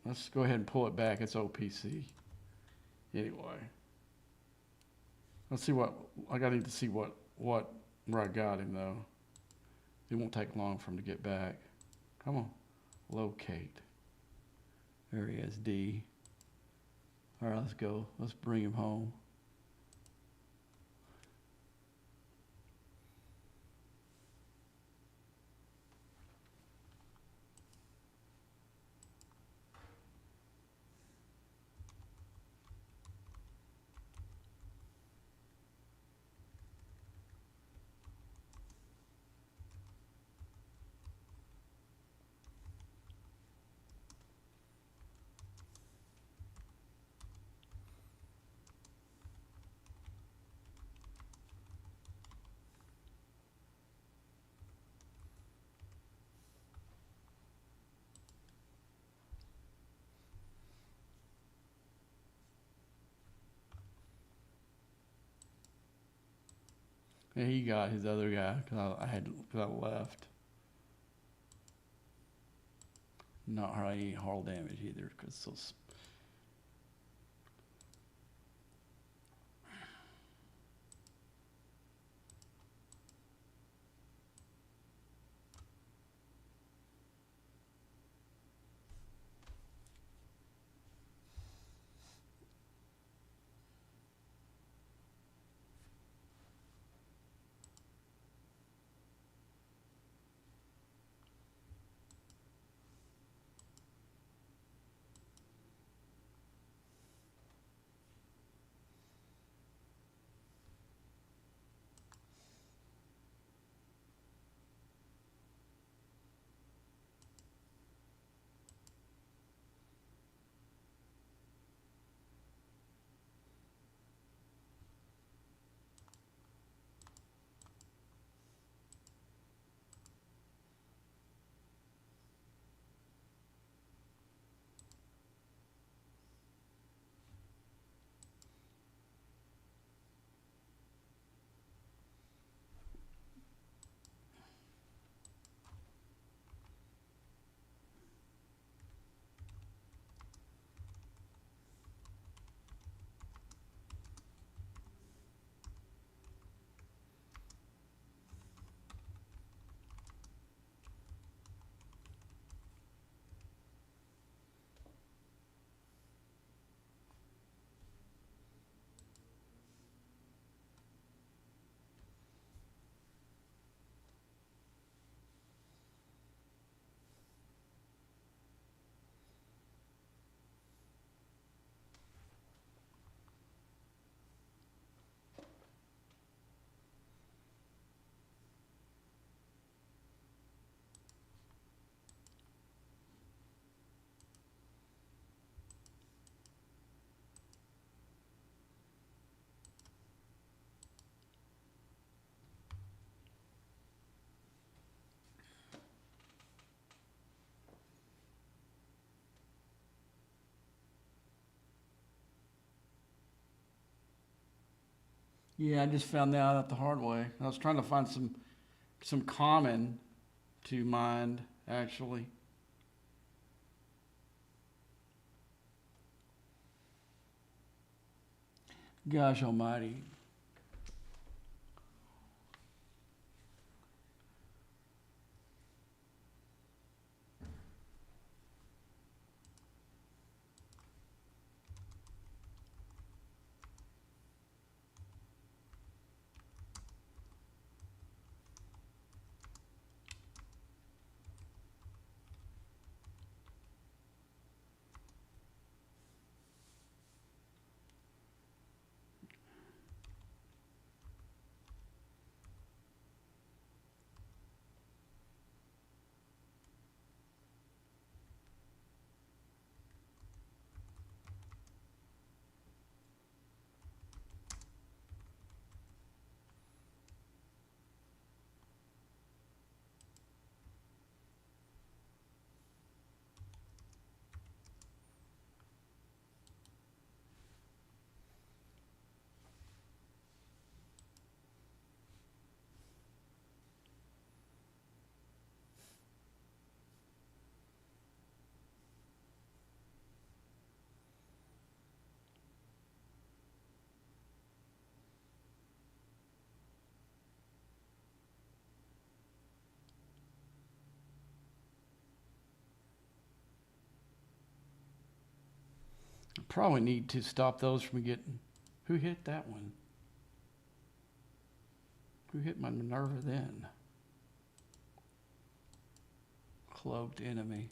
S3: Let's go ahead and pull it back. It's OPC. Anyway. Let's see what, I need to see where I got him though. It won't take long for him to get back. Come on. Locate. There he is, D. All right, let's go. Let's bring him home. And he got his other guy because I left. Not hardly any hull damage either because so. Yeah, I just found that out the hard way. I was trying to find some common to mind actually. Gosh almighty. Probably need to stop those from getting. Who hit that one? Who hit my Minerva then? Cloaked enemy.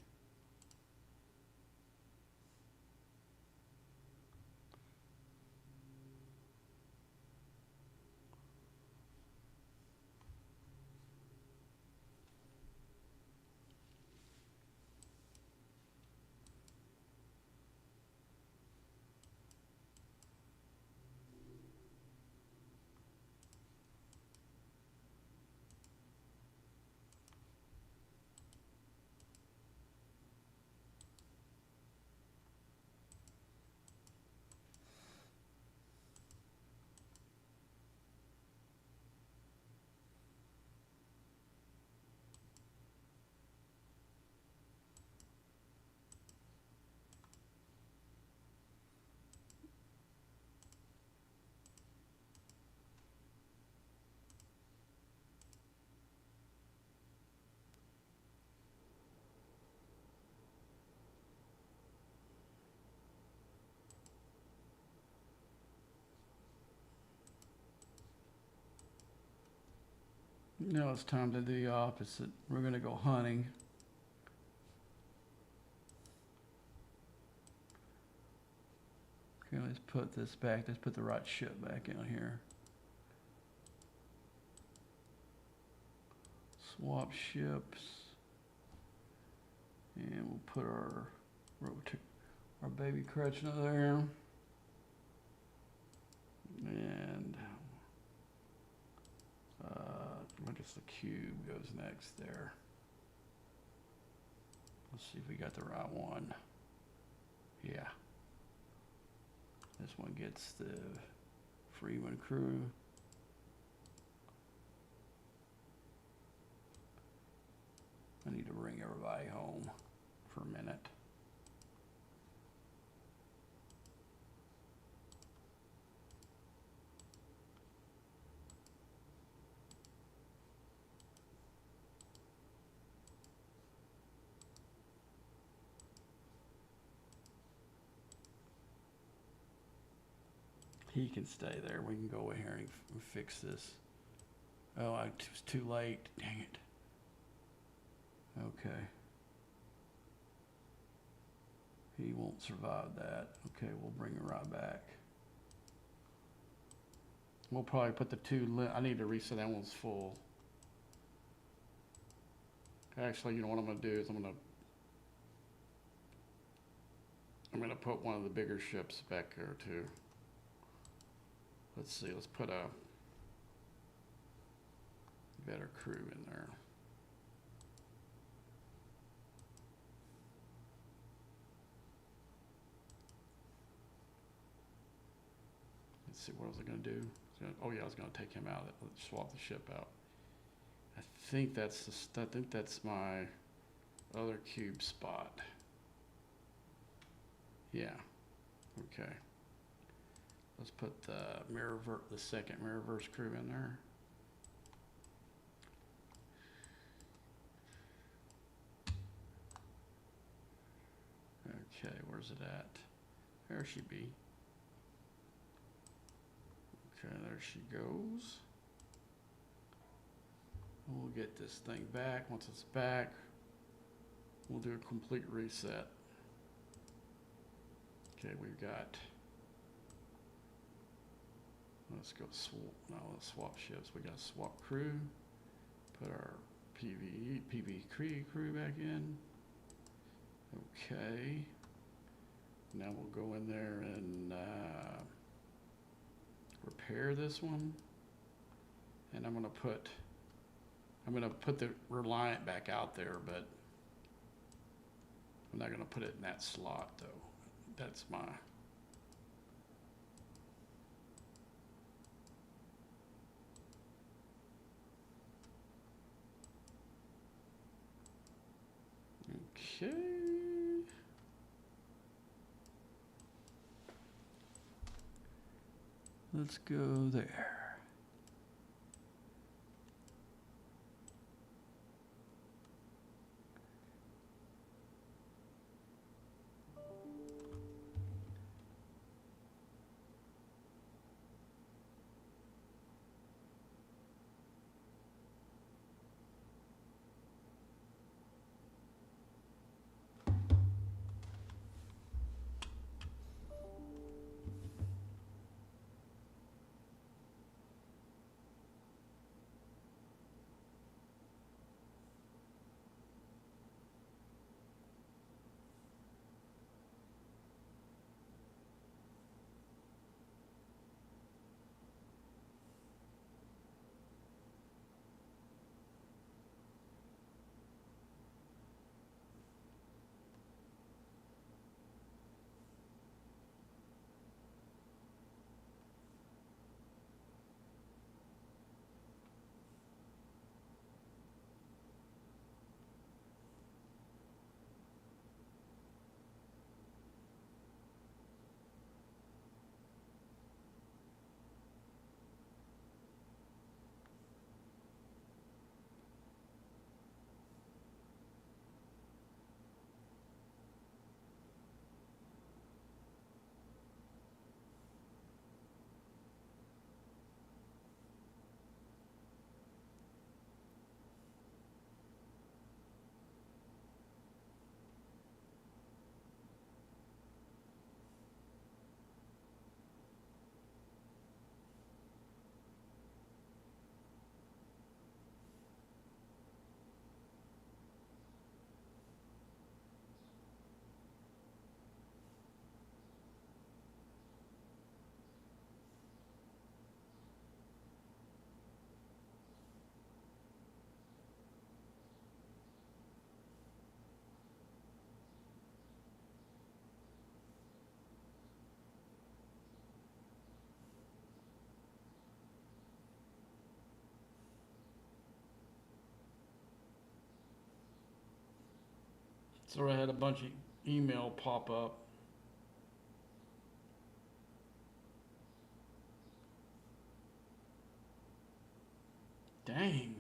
S3: Now it's time to do the opposite. We're gonna go hunting. Okay, let's put this back. Let's put the right ship back in here. Swap ships. And we'll put our baby Kretschner there. And I guess the cube goes next there. Let's see if we got the right one. Yeah. This one gets the Freeman crew. I need to bring everybody home for a minute. He can stay there. We can go in here and fix this. Oh, it was too late. Dang it. Okay. He won't survive that. Okay, we'll bring him right back. We'll probably put the two. I need to reset that one's full. Actually, you know what I'm going to do is I'm going to put one of the bigger ships back there too. Let's see, let's put a better crew in there. Let's see, what was I going to do? Oh yeah, I was going to take him out. Let's swap the ship out. I think that's my other cube spot. Yeah. Okay. Let's put the second Mirrorverse crew in there. Okay, where's it at? There she be. Okay, there she goes. We'll get this thing back. Once it's back, we'll do a complete reset. Okay, we've got. Let's go let's swap ships. We got to swap crew. Put our PV crew back in. Okay. Now we'll go in there and repair this one. And I'm gonna put the Reliant back out there, but I'm not gonna put it in that slot though. That's my. Okay. Let's go there. So I had a bunch of email pop up. Dang.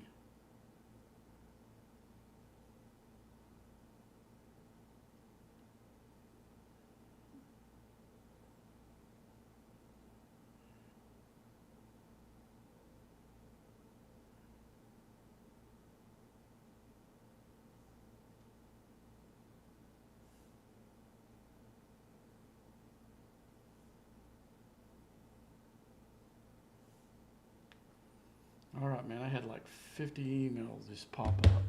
S3: All right, man. I had like 50 emails just pop up.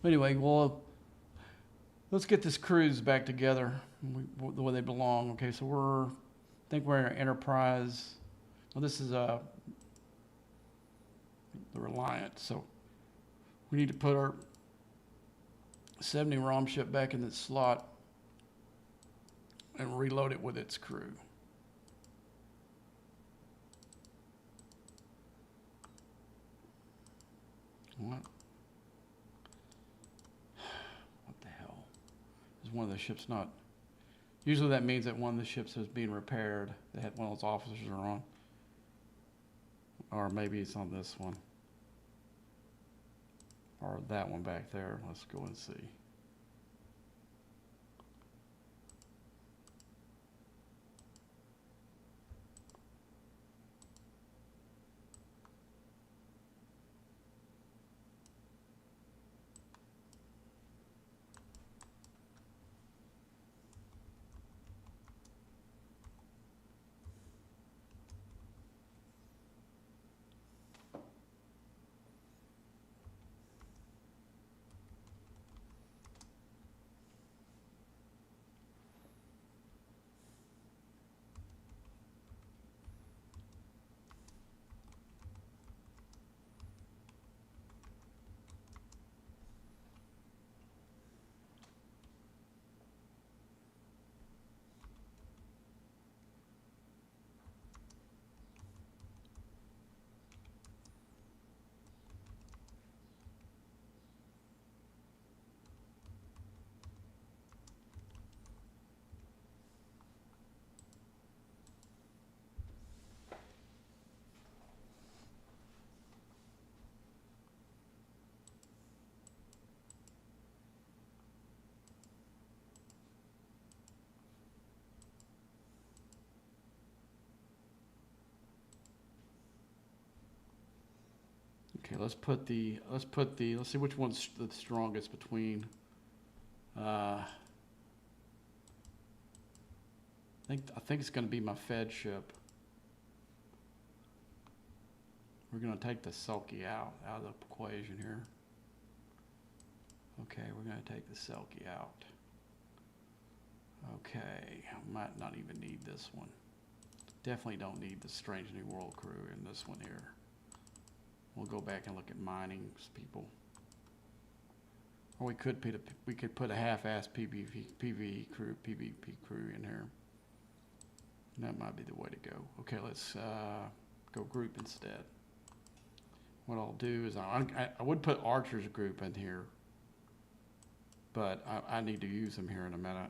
S3: Anyway, well, let's get this cruise back together the way they belong. Okay, so I think we're in our enterprise. Well, this is the Reliant. So we need to put our 70 ROM ship back in its slot and reload it with its crew. What? What the hell? Is one of the ships not? Usually that means that one of the ships is being repaired. They had one of those officers are on. Or maybe it's on this one. Or that one back there. Let's go and see. Okay, let's see which one's the strongest between, I think it's gonna be my Fed ship. We're gonna take the Selkie out of the equation here. Okay, we're gonna take the Selkie out. Okay, I might not even need this one. Definitely don't need the Strange New World crew in this one here. We'll go back and look at mining people. Or we could put a half-ass PvP crew in here. That might be the way to go. Okay, let's go group instead. What I'll do is I would put Archer's group in here, but I need to use them here in a minute.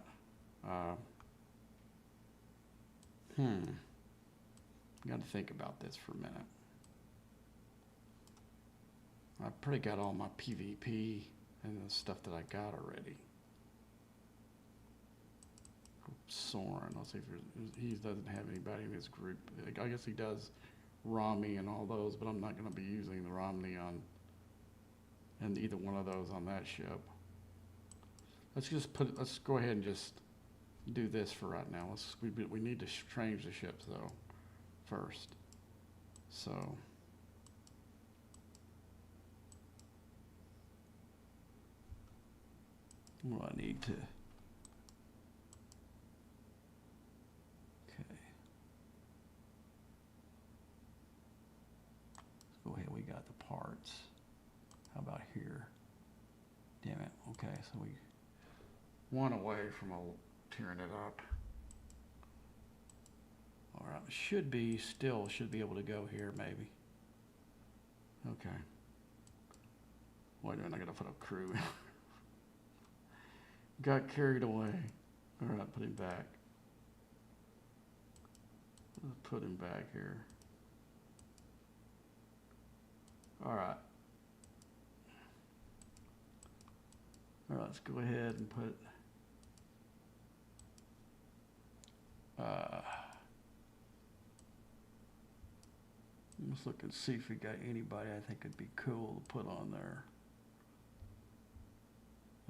S3: Got to think about this for a minute. I've pretty got all my PvP and the stuff that I got already. Soren, let's see if he doesn't have anybody in his group. I guess he does Romney and all those, but I'm not going to be using the Romney and either one of those on that ship. Let's go ahead and just do this for right now. We need to change the ships though first. So well, I need to. Okay. Let's go ahead. We got the parts. How about here? Damn it. Okay, so we one away from tearing it up. All right, should be able to go here maybe. Okay. Wait a minute, I gotta put a crew in. Got carried away. All right, put him back. Let's put him back here. All right. All right, let's go ahead and put. Let's look and see if we got anybody I think would be cool to put on there.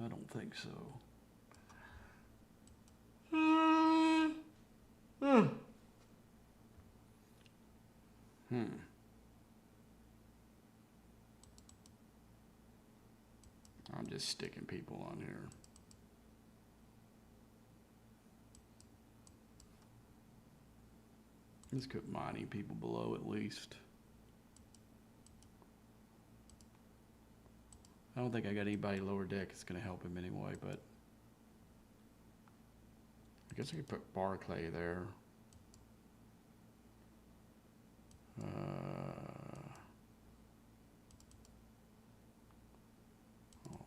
S3: I don't think so. I'm just sticking people on here. Let's put mining people below at least. I don't think I got anybody lower deck that's going to help him anyway, but I guess I could put Barclay there.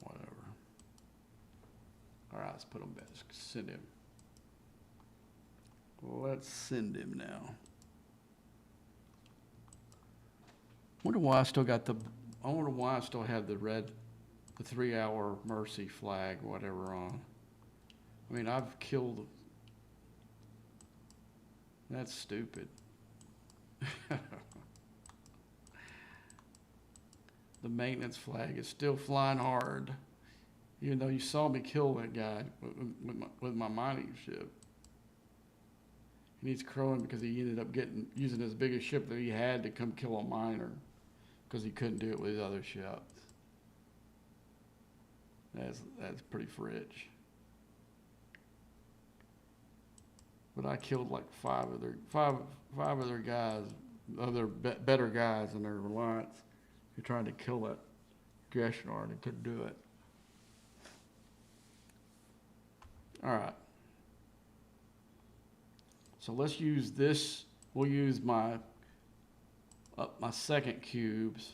S3: Whatever. All right, let's put him back. Let's send him. Let's send him now. Wonder why I still got the. I wonder why I still have the 3-hour mercy flag, whatever on. I mean, I've killed. That's stupid. The maintenance flag is still flying hard, even though you saw me kill that guy with my mining ship. And he's crowing because he ended up using his biggest ship that he had to come kill a miner because he couldn't do it with his other ships. That's pretty fridge. But I killed like five of their guys, other better guys in their reliance. Who tried to kill that Geshnar and they couldn't do it. All right. So let's use this. We'll use my second cubes.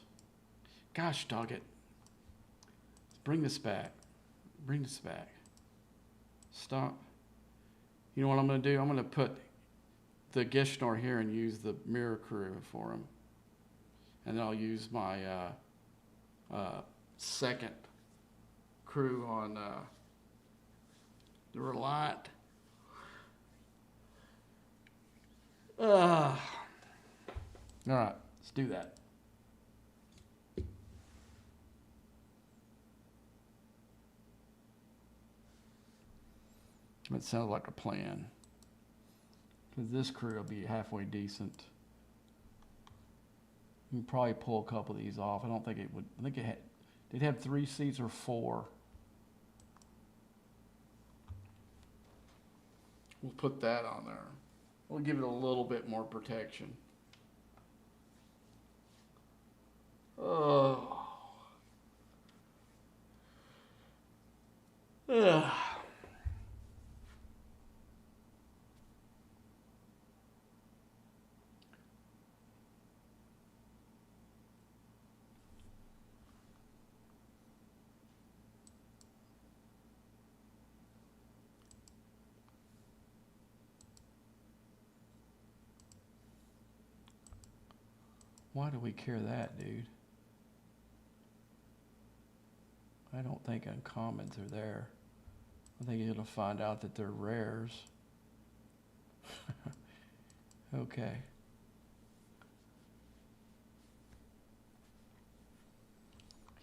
S3: Gosh, dog it. Bring this back. Bring this back. Stop. You know what I'm going to do? I'm going to put the Geshnar here and use the mirror crew for him. And then I'll use my second crew on the Reliant. All right, let's do that. That sounds like a plan. Because this crew will be halfway decent. You can probably pull a couple of these off. I don't think it would. I think it had. Did it have 3 seats or 4? We'll put that on there. We'll give it a little bit more protection. Oh. Ugh. Why do we care that, dude? I don't think uncommons are there. I think you're gonna find out that they're rares. Okay.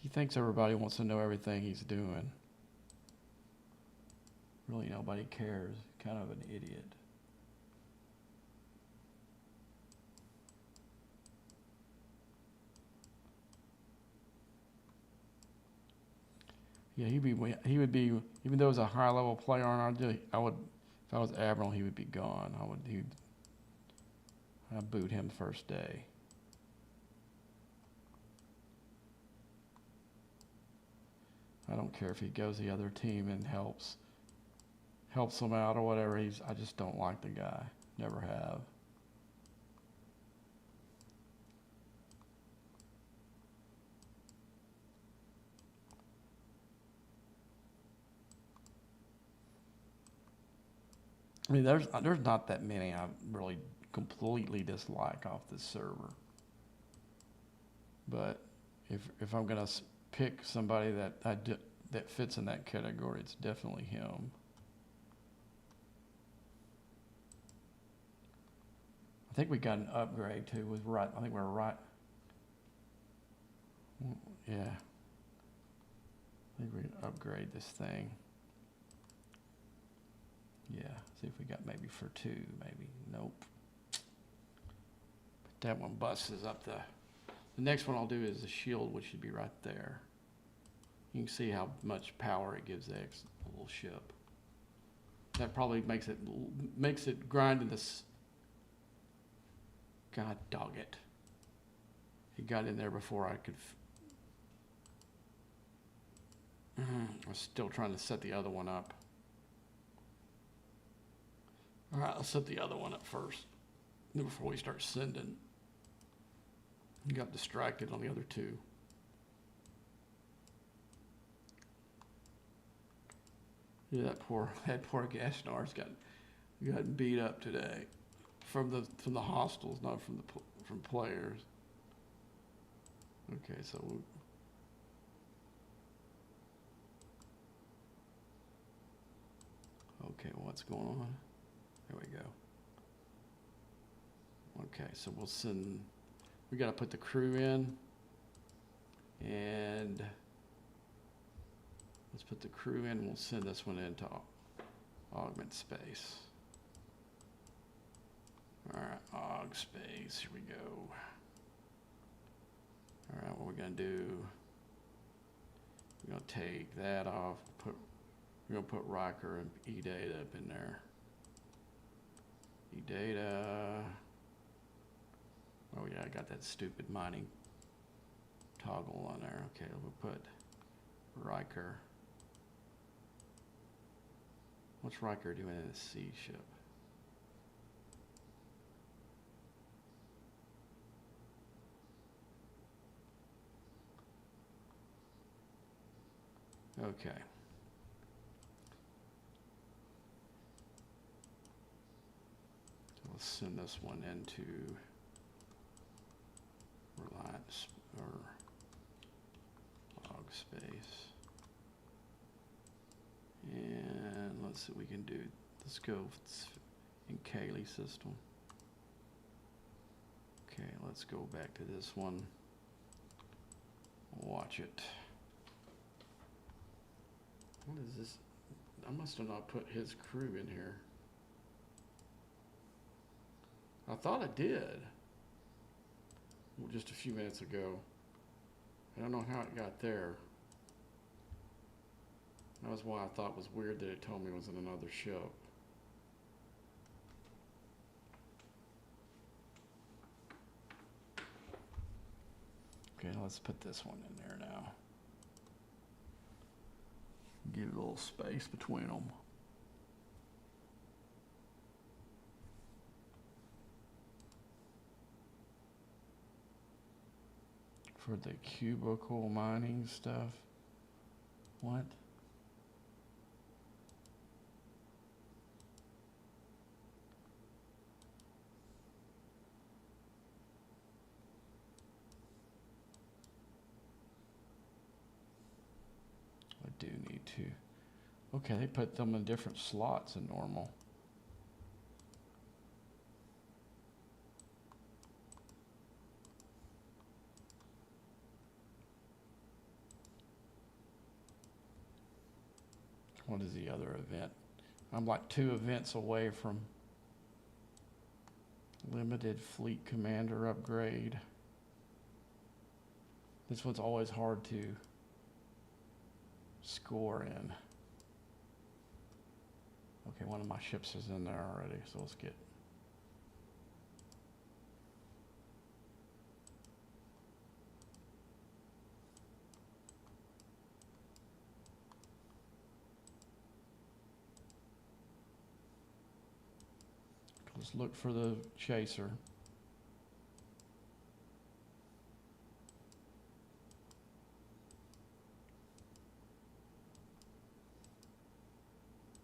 S3: He thinks everybody wants to know everything he's doing. Really, nobody cares. Kind of an idiot. Yeah, he would be, even though he's a high level player on I would, if I was Admiral, he would be gone. I'd boot him first day. I don't care if he goes the other team and helps them out or whatever. I just don't like the guy. Never have. I mean, there's not that many I really completely dislike off this server. But if I'm gonna pick somebody that fits in that category, it's definitely him. I think we got an upgrade too. Was right. I think we're right. Yeah. I think we can upgrade this thing. Yeah. See if we got maybe for 2. Maybe. Nope. But that one busts up the. The next one I'll do is the shield, which should be right there. You can see how much power it gives the little ship. That probably makes it grind in this. God dog it. He got in there before I could. I was still trying to set the other one up. All right, I'll set the other one up first before we start sending. Got distracted on the other 2. Yeah, that poor Gashnar's got beat up today from the hostiles, not from players. Okay, so okay, what's going on? There we go. Okay, so we'll send. We got to put the crew in, and let's put the crew in. We'll send this one into augment space. All right, aug space. Here we go. All right, what we're gonna do? We're gonna take that off. We're gonna put Riker and E-data up in there. E-data. Oh yeah, I got that stupid mining toggle on there. Okay, we'll put Riker. What's Riker doing in a sea ship? Okay. So let's send this one into Reliance or log space. And let's see what we can do. Let's go in Kaylee system. Okay, let's go back to this one. Watch it. What is this? I must have not put his crew in here. I thought I did. Well, just a few minutes ago. I don't know how it got there. That was why I thought it was weird that it told me it was in another ship. Okay, let's put this one in there now. Give it a little space between them. For the cubicle mining stuff. What? I do need to. Okay, they put them in different slots than normal. What is the other event? I'm like 2 events away from limited fleet commander upgrade. This one's always hard to score in. Okay, one of my ships is in there already, so let's get. Let's look for the chaser.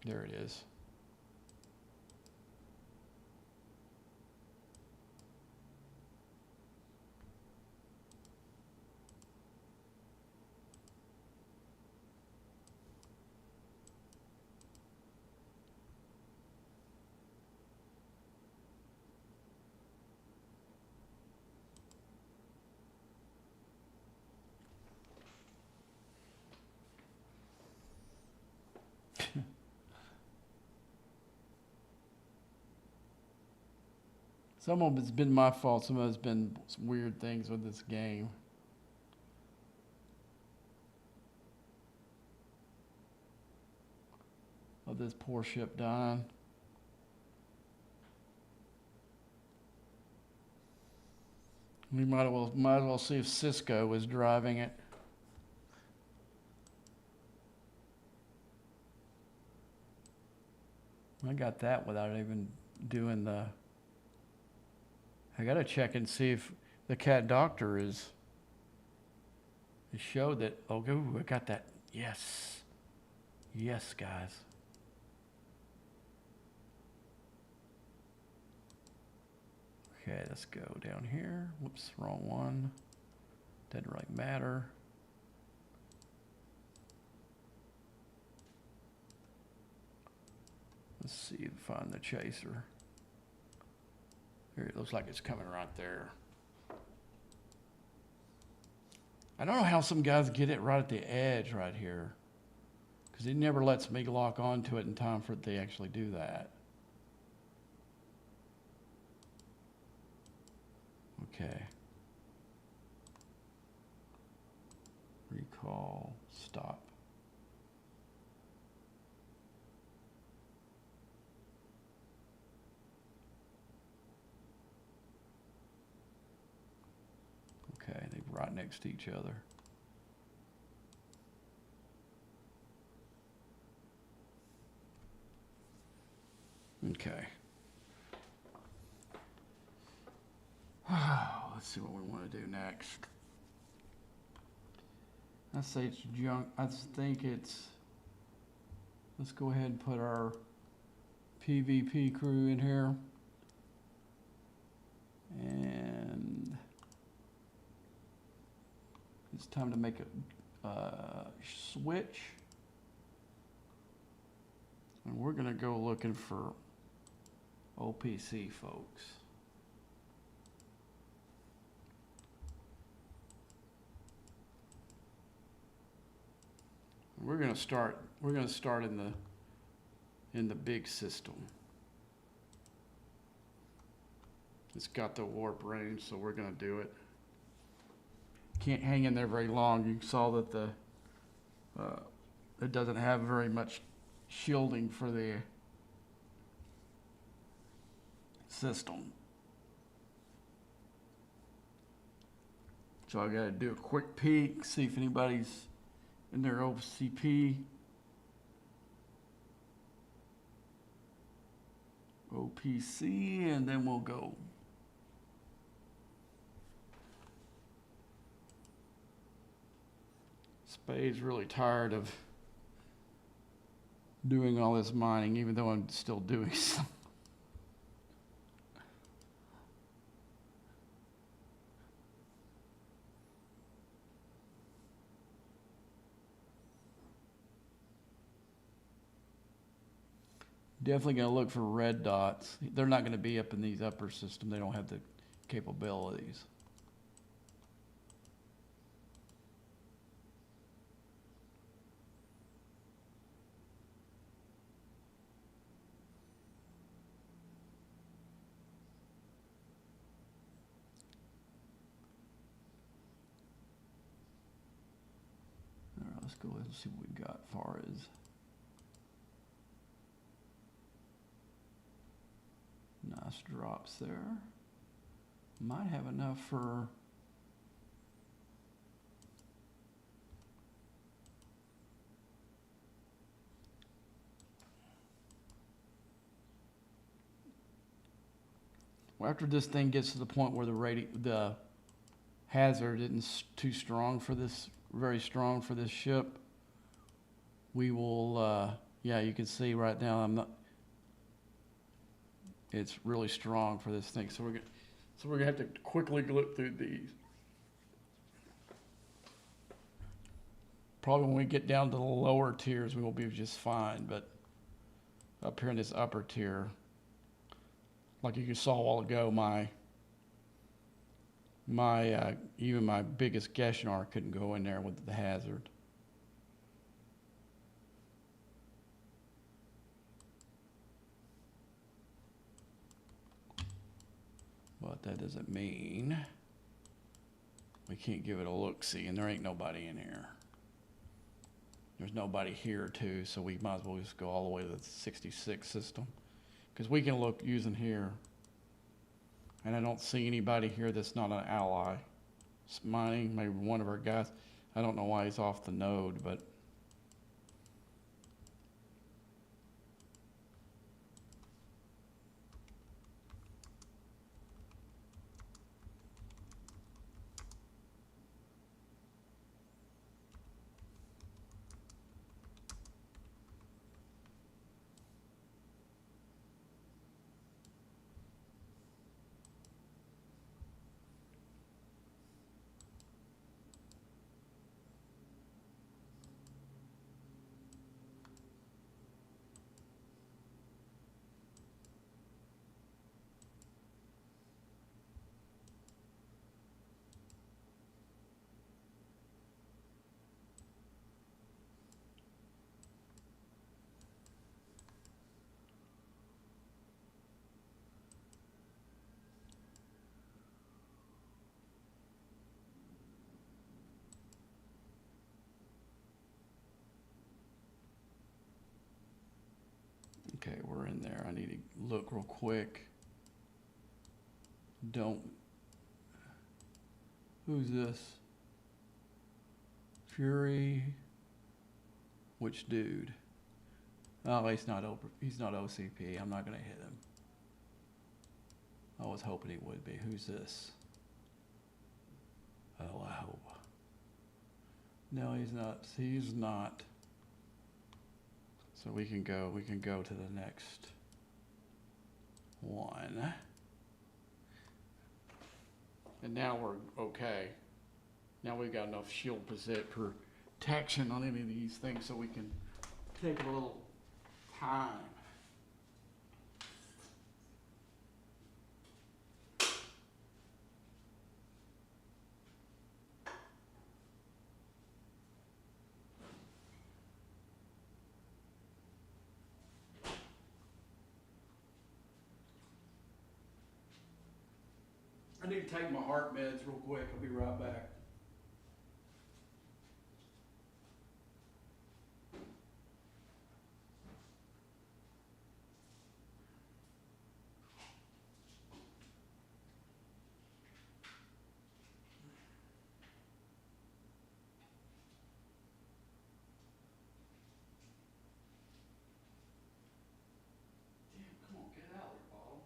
S3: There it is. Some of it's been my fault. Some of it's been some weird things with this game. Of this poor ship dying. We might as well see if Cisco was driving it. I got that without even doing the. I gotta check and see if the cat doctor is. It showed that. Oh, I got that. Yes. Yes, guys. Okay, let's go down here. Whoops, wrong one. Doesn't really matter. Let's see, find the chaser. Here, it looks like it's coming right there. I don't know how some guys get it right at the edge right here, because it never lets me lock onto it in time for it to actually do that. Okay. Recall, stop. Okay, they're right next to each other. Okay. Let's see what we want to do next. I say it's junk. I think it's. Let's go ahead and put our PvP crew in here. And it's time to make a switch. And we're going to go looking for OPC folks. We're going to start in the big system. It's got the warp range, so we're going to do it. Can't hang in there very long. You saw that the it doesn't have very much shielding for the system. So I got to do a quick peek, see if anybody's in their OCP. OPC, and then we'll go. Spade's really tired of doing all this mining, even though I'm still doing some. Definitely going to look for red dots. They're not going to be up in these upper system. They don't have the capabilities. All right, let's go ahead and see what we got as far as nice drops there. Might have enough for well, after this thing gets to the point where the hazard isn't too strong for this, very strong for this ship, we will yeah, you can see right now it's really strong for this thing. So we're gonna have to quickly look through these. Probably when we get down to the lower tiers, we will be just fine. But up here in this upper tier, like you saw a while ago, even my biggest Geshnar couldn't go in there with the hazard. But that doesn't mean we can't give it a look-see, and there ain't nobody in here. There's nobody here too, so we might as well just go all the way to the 66 system. Because we can look using here. And I don't see anybody here that's not an ally. It's mining, maybe one of our guys. I don't know why he's off the node, but okay, we're in there. I need to look real quick. Who's this? Fury. Which dude? Oh, he's not OCP. I'm not gonna hit him. I was hoping he would be. Who's this? Oh, I hope. No, he's not. He's not. So we can go to the next one. And now we're okay. Now we've got enough shield protection on any of these things so we can take a little time. I need to take my heart meds real quick. I'll be right back. Damn, come on, get out of here, bottle.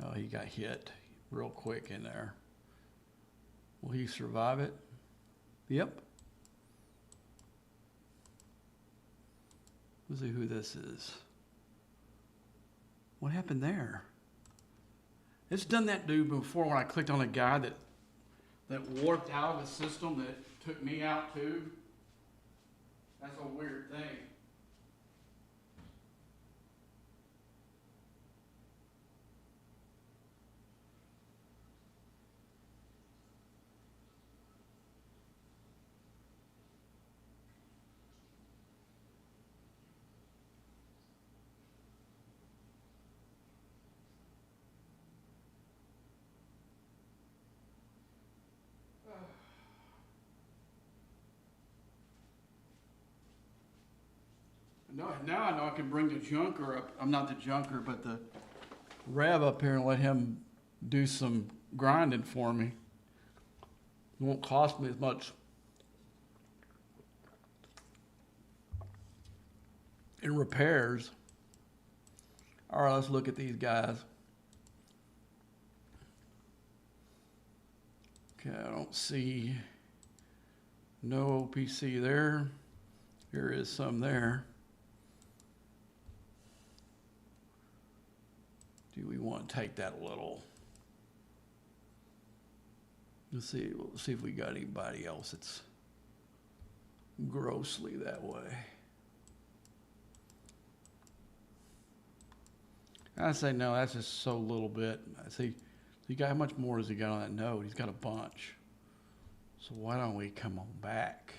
S3: Oh, he got hit real quick in there. Will he survive it? Yep. Let's see who this is. What happened there? It's done that dude before when I clicked on a guy that warped out of the system that took me out too. That's a weird thing. No, now I know I can bring the junker up. I'm not the junker, but the Rev up here and let him do some grinding for me. It won't cost me as much in repairs. All right, let's look at these guys. Okay, I don't see no OPC there. There is some there. Do we want to take that a little? Let's see. We'll see if we got anybody else that's grossly that way. I say no. That's just so little bit. I see. He got how much more has he got on that node? He's got a bunch. So why don't we come on back?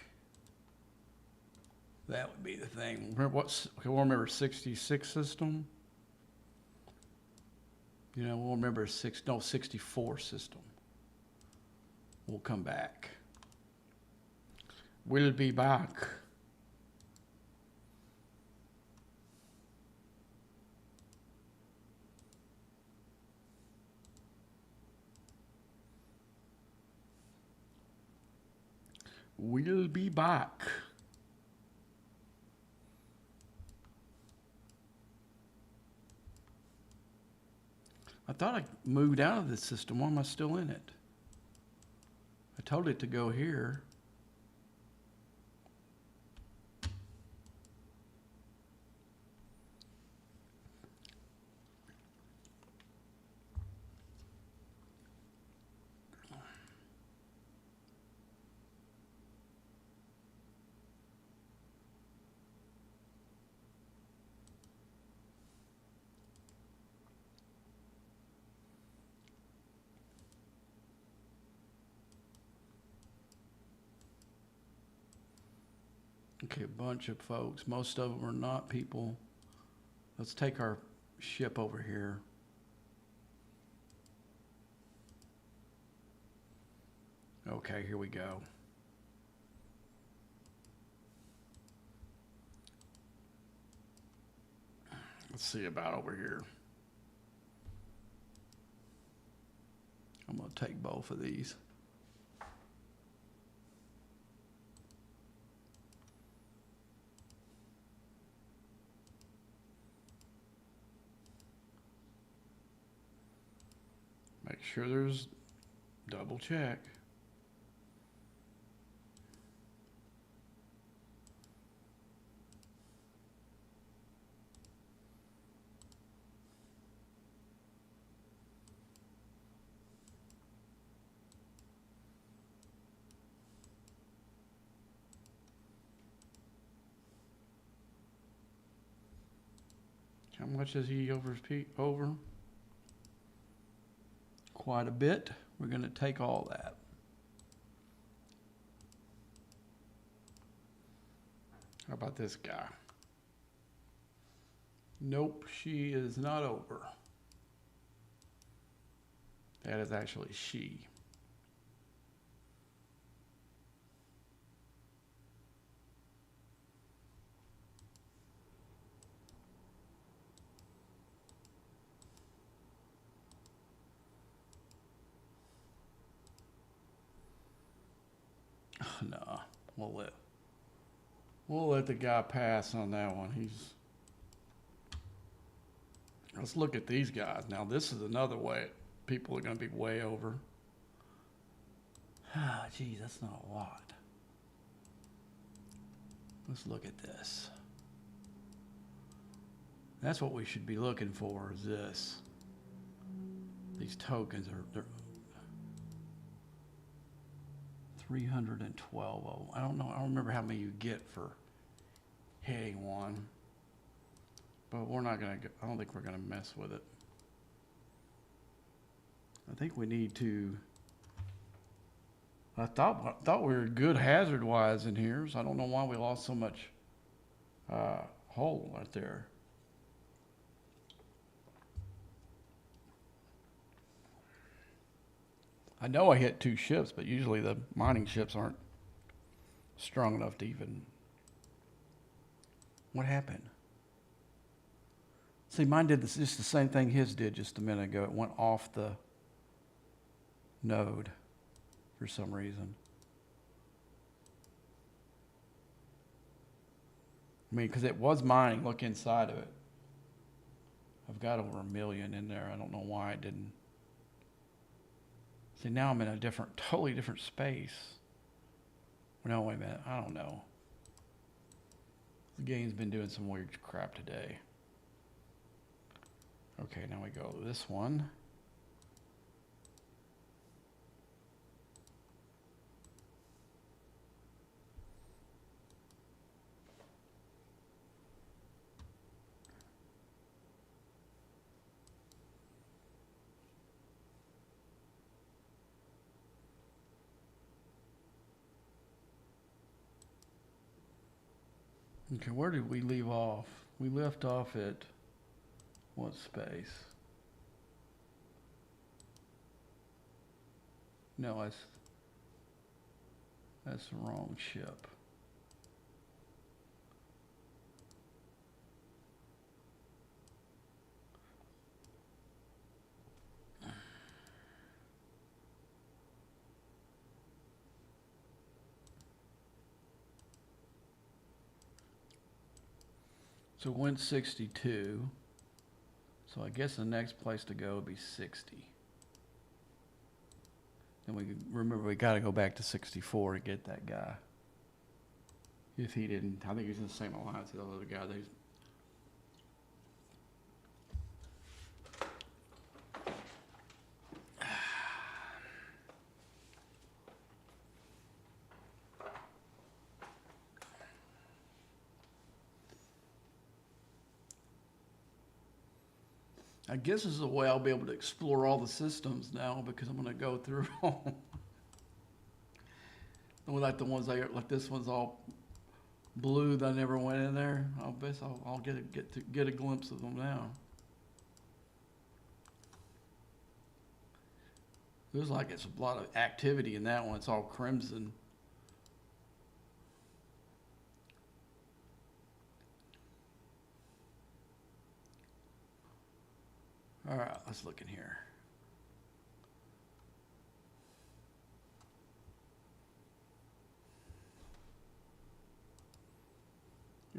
S3: That would be the thing. Remember what's okay? We'll remember 66 system. You know, we'll remember 64 system. We'll come back. We'll be back. We'll be back. I thought I moved out of this system. Why am I still in it? I told it to go here. Okay, a bunch of folks. Most of them are not people. Let's take our ship over here. Okay, here we go. Let's see about over here. I'm going to take both of these. Make sure there's double check. How much is he over? Quite a bit. We're going to take all that. How about this guy? Nope, she is not over. That is actually she. No, we'll let the guy pass on that one. Let's look at these guys. Now this is another way people are going to be way over. Ah, geez, that's not a lot. Let's look at this. That's what we should be looking for, is this. These tokens they're 312 of them. I don't know. I don't remember how many you get for hitting one. But we're not going to, I don't think we're going to mess with it. I think we need to, I thought we were good hazard-wise in here, so I don't know why we lost so much hole right there. I know I hit 2 ships, but usually the mining ships aren't strong enough to even... What happened? See, mine did this, just the same thing his did just a minute ago. It went off the node for some reason. I mean, because it was mining. Look inside of it. I've got over 1 million in there. I don't know why I didn't. See, now I'm in a totally different space. No, wait a minute. I don't know. The game's been doing some weird crap today. Okay, now we go to this one. Okay, where did we leave off? We left off at what space? No, that's the wrong ship. So went 62. So I guess the next place to go would be 60. And remember we got to go back to 64 to get that guy. If he didn't, I think he's in the same alliance as the other guy. I guess this is a way I'll be able to explore all the systems now because I'm going to go through all. Like the ones like this one's all blue that I never went in there. I'll get a glimpse of them now. Looks like it's a lot of activity in that one. It's all crimson. All right, let's look in here.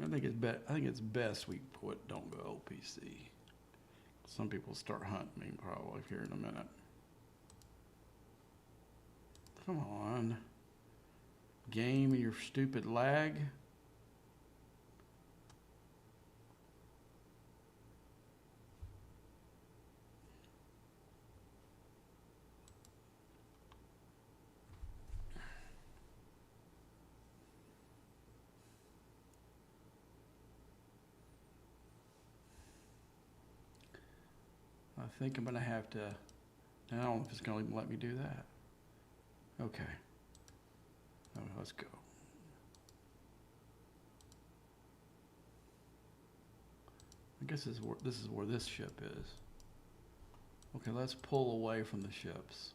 S3: I think it's best we don't go OPC. Some people start hunting me probably here in a minute. Come on. Game, your stupid lag. I think I'm going to have to, I don't know if it's going to even let me do that. Okay. Let's go. I guess this is where this ship is. Okay, let's pull away from the ships.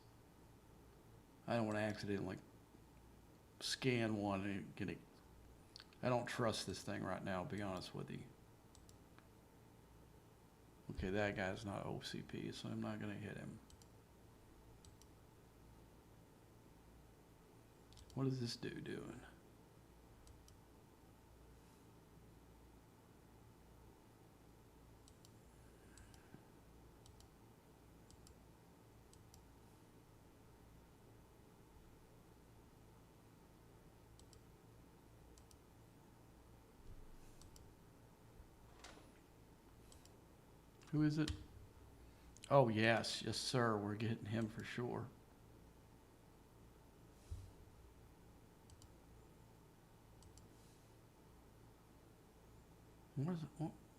S3: I don't want to accidentally scan one and get it. I don't trust this thing right now, to be honest with you. Okay, that guy's not OCP, so I'm not going to hit him. What is this dude doing? Who is it? Oh, yes, sir. We're getting him for sure.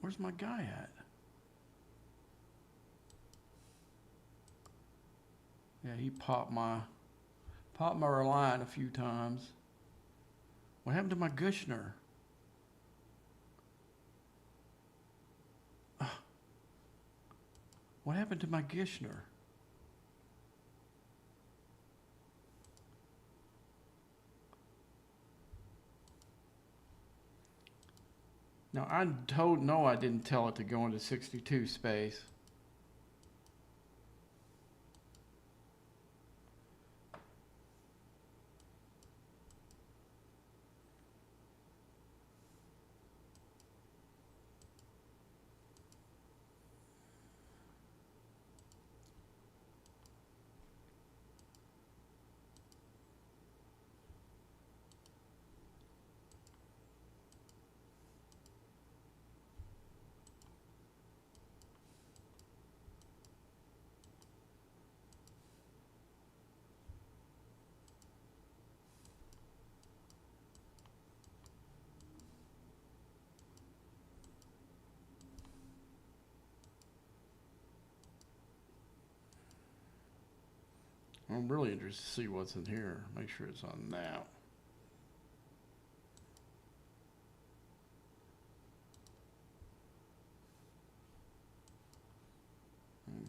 S3: Where's my guy at? Yeah, he popped my Reliant a few times. What happened to my Gushner? What happened to my Gishner? Now, I didn't tell it to go into 62 space. I'm really interested to see what's in here. Make sure it's on now.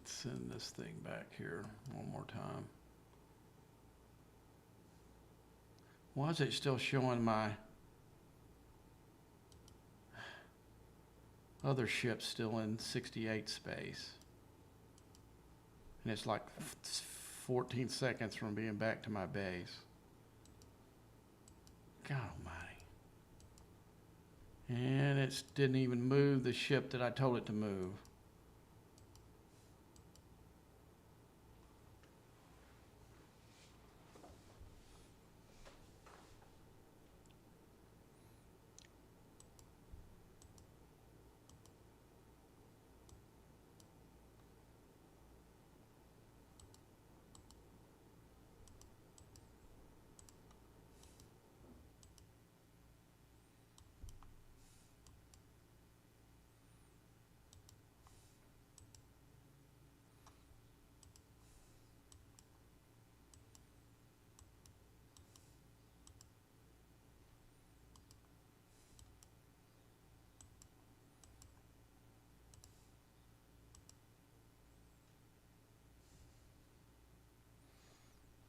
S3: Let's send this thing back here one more time. Why is it still showing my other ship still in 68 space? And it's like 14 seconds from being back to my base. God almighty. And it didn't even move the ship that I told it to move.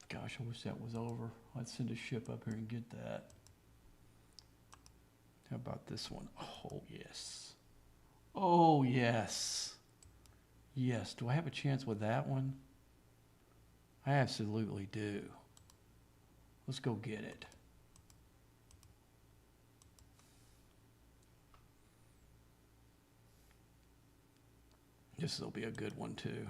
S3: Gosh, I wish that was over. I'd send a ship up here and get that. How about this one? Oh, yes. Oh, yes. Yes. Do I have a chance with that one? I absolutely do. Let's go get it. This will be a good one, too.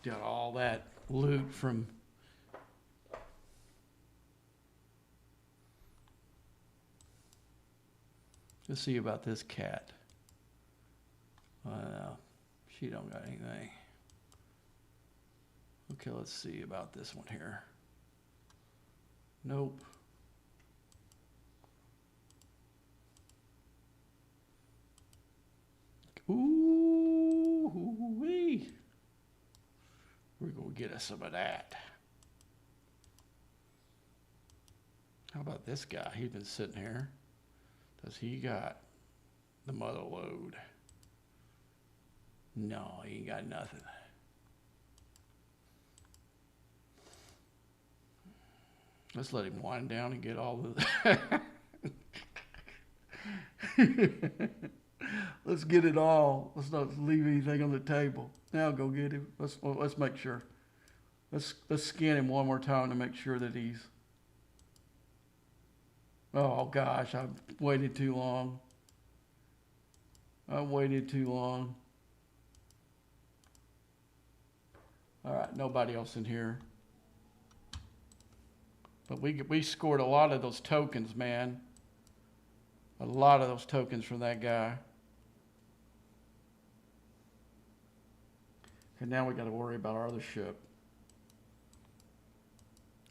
S3: Got all that loot from let's see about this cat. She don't got anything. Okay, let's see about this one here. Nope. Ooh-wee. We're going to get us some of that. How about this guy? He's been sitting here. Does he got the mother load? No, he ain't got nothing. Let's let him wind down and get all the... Let's get it all. Let's not leave anything on the table. Now go get him. Let's make sure. Let's scan him one more time to make sure that he's. Oh gosh, I've waited too long. I've waited too long. All right, nobody else in here. But we scored a lot of those tokens, man. A lot of those tokens from that guy. And now we got to worry about our other ship.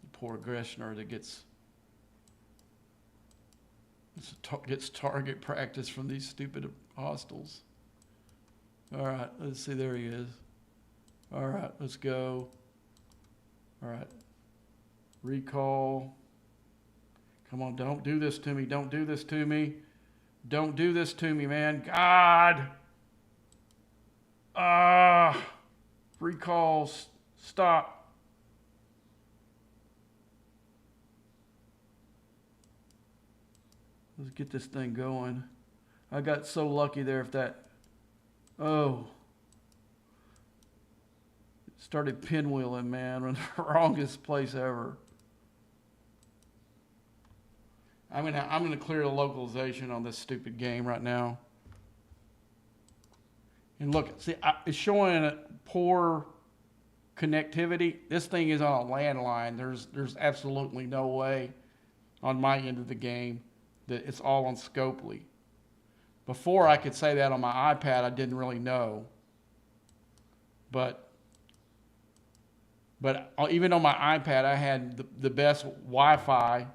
S3: The poor aggressioner that gets target practice from these stupid hostiles. All right, let's see. There he is. All right, let's go. All right. Recall. Come on, don't do this to me. Don't do this to me. Don't do this to me, man. God. Recalls. Stop. Let's get this thing going. I got so lucky there if that... Oh. It started pinwheeling, man, in the wrongest place ever. I'm gonna clear the localization on this stupid game right now. And look, see, it's showing poor connectivity. This thing is on a landline. There's absolutely no way on my end of the game that it's all on Scopely. Before I could say that on my iPad, I didn't really know. But even on my iPad, I had the best Wi-Fi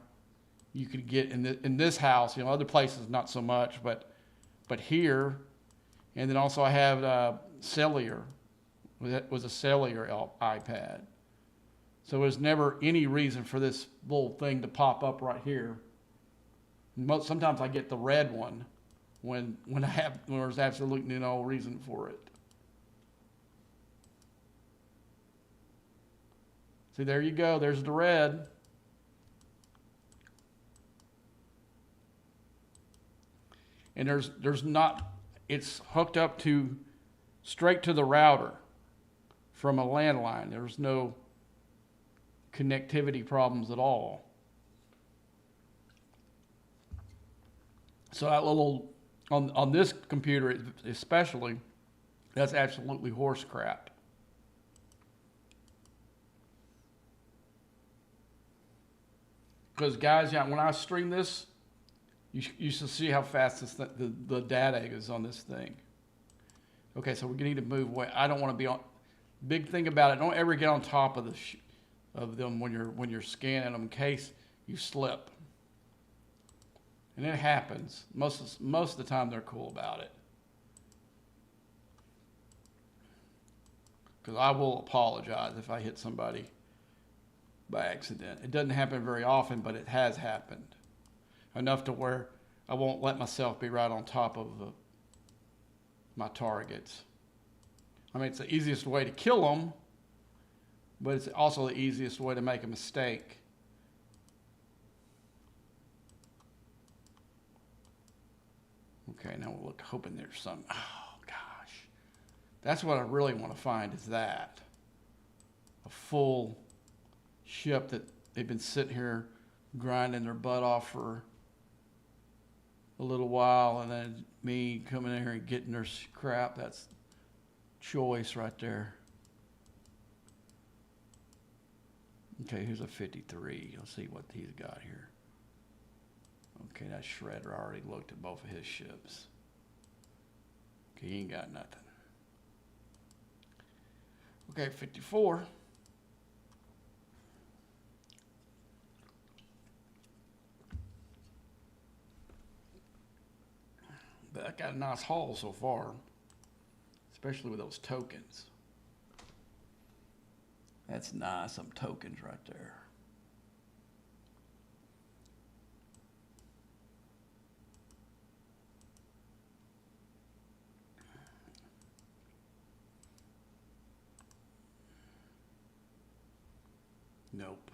S3: you could get in this house. You know, other places not so much, but here, and then also I have cellular. It was a cellular iPad, so there's never any reason for this little thing to pop up right here. Sometimes I get the red one, when there's absolutely no reason for it. See, there you go. There's the red. And there's not, it's hooked up to straight to the router from a landline. There's no connectivity problems at all. So that little, on this computer especially, that's absolutely horse crap. Because guys, yeah, when I stream this, you should see how fast the data is on this thing. Okay, so we need to move away. I don't want to be on. Big thing about it, don't ever get on top of them when you're scanning them in case you slip. And it happens. Most of the time they're cool about it. Because I will apologize if I hit somebody by accident. It doesn't happen very often, but it has happened. Enough to where I won't let myself be right on top of my targets. I mean, it's the easiest way to kill them, but it's also the easiest way to make a mistake. Okay, now we'll look, hoping there's some, oh gosh. That's what I really want to find is that. A full ship that they've been sitting here grinding their butt off for a little while, and then me coming in here and getting their crap. That's choice right there. Okay, here's a 53. Let's see what he's got here. Okay, that shredder already looked at both of his ships. Okay, he ain't got nothing. Okay, 54. But that got a nice haul so far, especially with those tokens. That's nice, some tokens right there. Nope.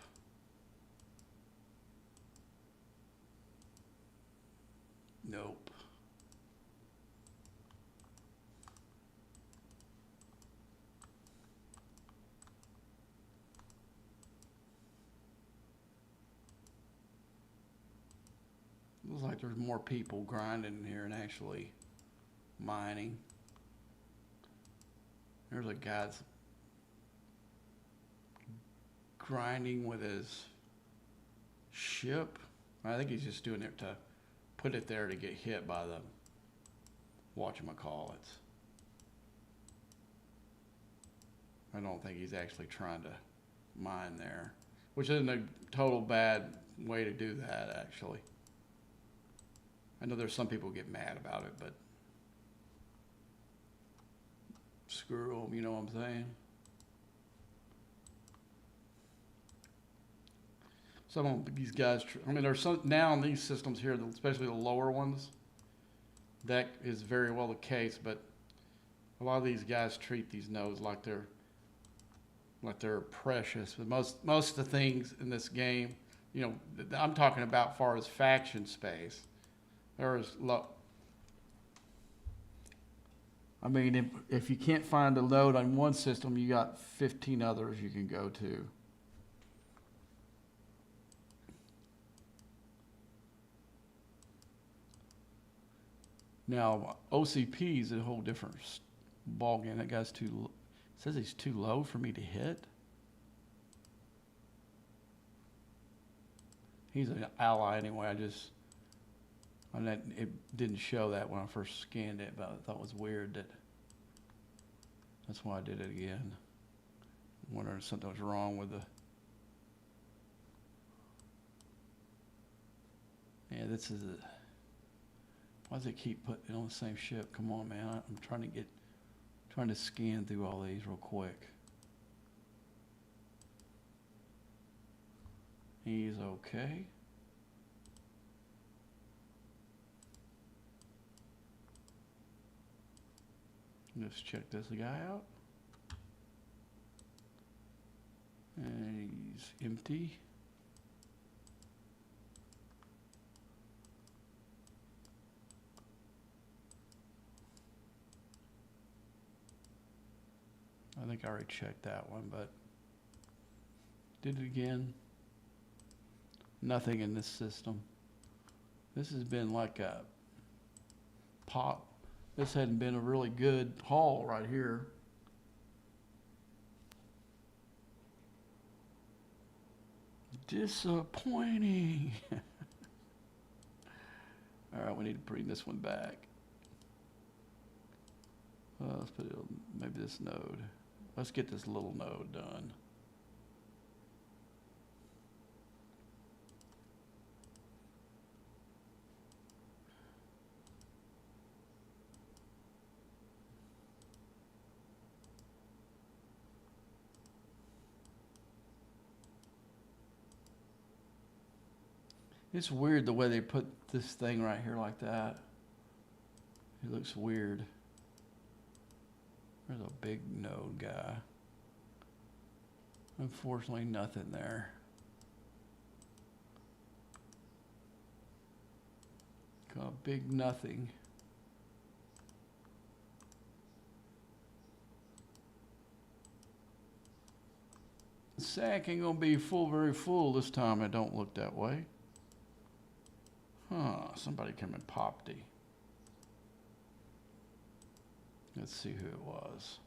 S3: Nope. Looks like there's more people grinding in here and actually mining. There's a guy that's grinding with his ship. I think he's just doing it to put it there to get hit by the whatchamacallits. I don't think he's actually trying to mine there, which isn't a total bad way to do that, actually. I know there's some people who get mad about it, but screw them, you know what I'm saying? Some of these guys, I mean, there's some now in these systems here, especially the lower ones, that is very well the case, but a lot of these guys treat these nodes like they're precious. But most of the things in this game, you know, I'm talking about far as faction space. There is I mean, if you can't find a node on one system, you got 15 others you can go to. Now, OCP is a whole different ballgame. That guy's says he's too low for me to hit. He's an ally anyway. It didn't show that when I first scanned it, but I thought it was weird that's why I did it again. I'm wondering if something was wrong with the. Yeah, this is a. Why does it keep putting it on the same ship? Come on, man. I'm trying to scan through all these real quick. He's okay. Let's check this guy out. And he's empty. I think I already checked that one, but did it again. Nothing in this system. This has been like a pop. This hadn't been a really good haul right here. Disappointing. All right, we need to bring this one back. Let's put it on maybe this node. Let's get this little node done. It's weird the way they put this thing right here like that. It looks weird. There's a big node guy. Unfortunately, nothing there. Got a big nothing. The sack ain't gonna be full, very full this time. It don't look that way. Huh, somebody came and popped it. Let's see who it was.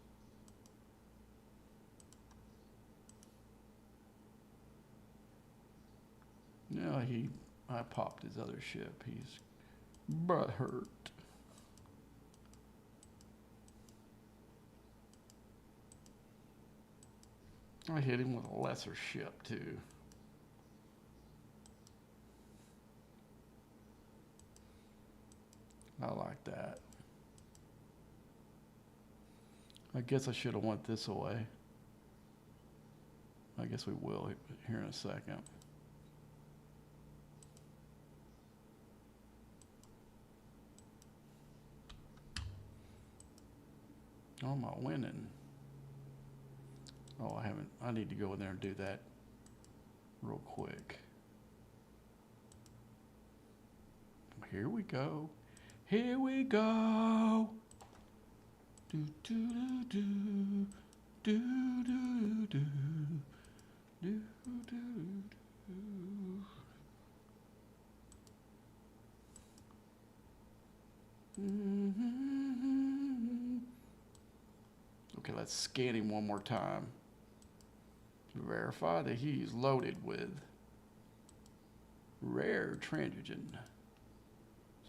S3: No, I popped his other ship. He's butthurt. I hit him with a lesser ship too. I like that. I guess I should have went this way. I guess we will here in a second. Oh, am I winning? Oh, I haven't. I need to go in there and do that real quick. Here we go. Here we go. Do do do do do do do do do do. Okay, let's scan him one more time to verify that he's loaded with rare transigen.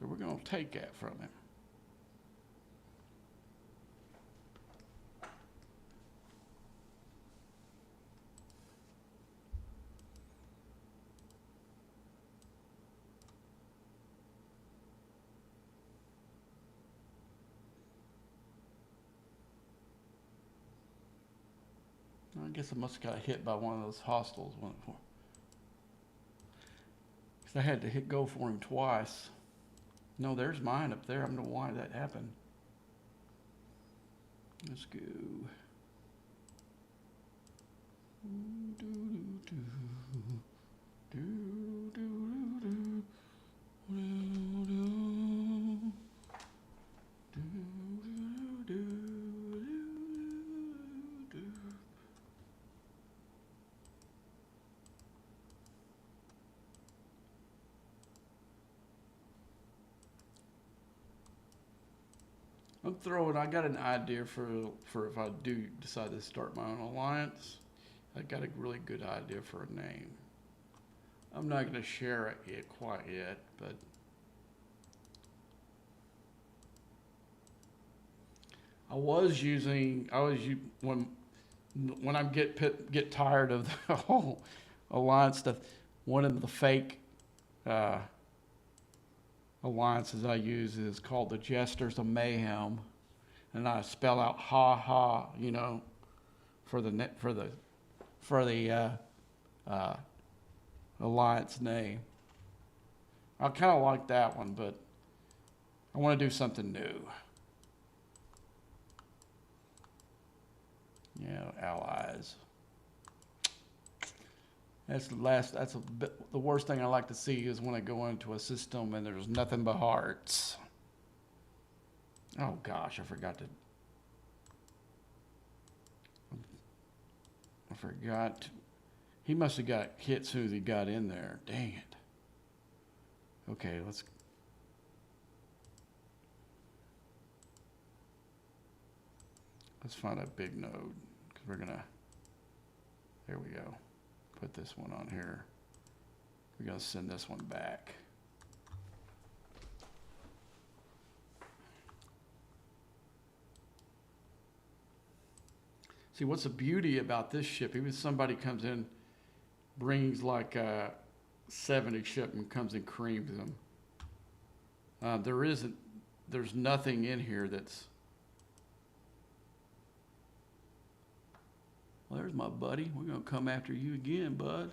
S3: So we're going to take that from him. I guess I must have got hit by one of those hostiles. Because I had to go for him twice. No, there's mine up there. I don't know why that happened. Let's go. I got an idea for if I do decide to start my own alliance. I got a really good idea for a name. I'm not going to share it quite yet, but when I get tired of the whole alliance stuff, one of the fake alliances I use is called the Jesters of Mayhem, and I spell out ha ha, for the alliance name. I kind of like that one, but I want to do something new. Yeah, allies. That's the last. That's the worst thing I like to see is when I go into a system and there's nothing but hearts. Oh gosh, I forgot to. I forgot. He must have got hit as soon as he got in there. Dang it. Okay, let's find a big node because we're gonna. There we go. Put this one on here. We're gonna send this one back. See, what's the beauty about this ship? Even if somebody comes in, brings like a 70 ship and comes and creams them. There's nothing in here that's. Well, there's my buddy. We're gonna come after you again, bud.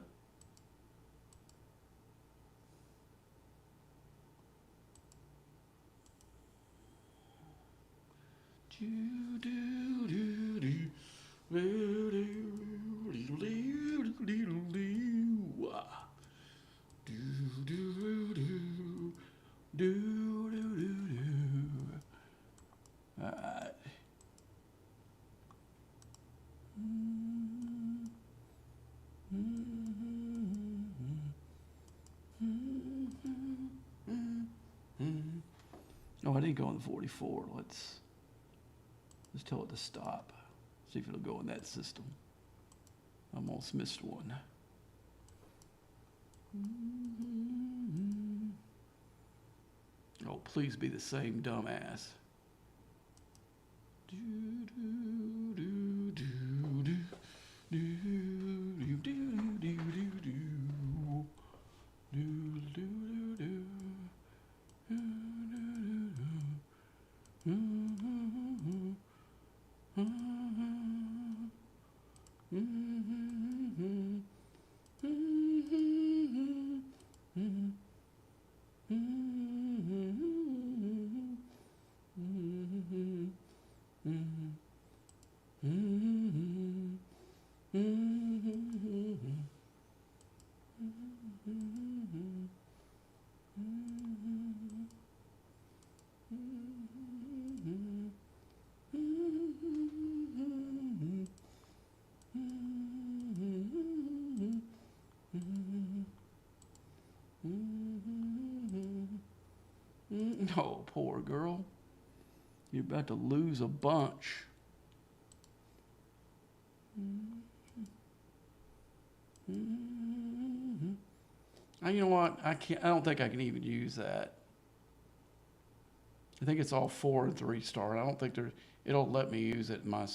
S3: Alright. No, I didn't go in the 44. Let's tell it to stop. See if it'll go in that system. I almost missed one. Oh, please be the same dumbass. Oh, poor girl. You're about to lose a bunch. You know what? I don't think I can even use that. I think it's all 4 and 3 star. I don't think it'll let me use it I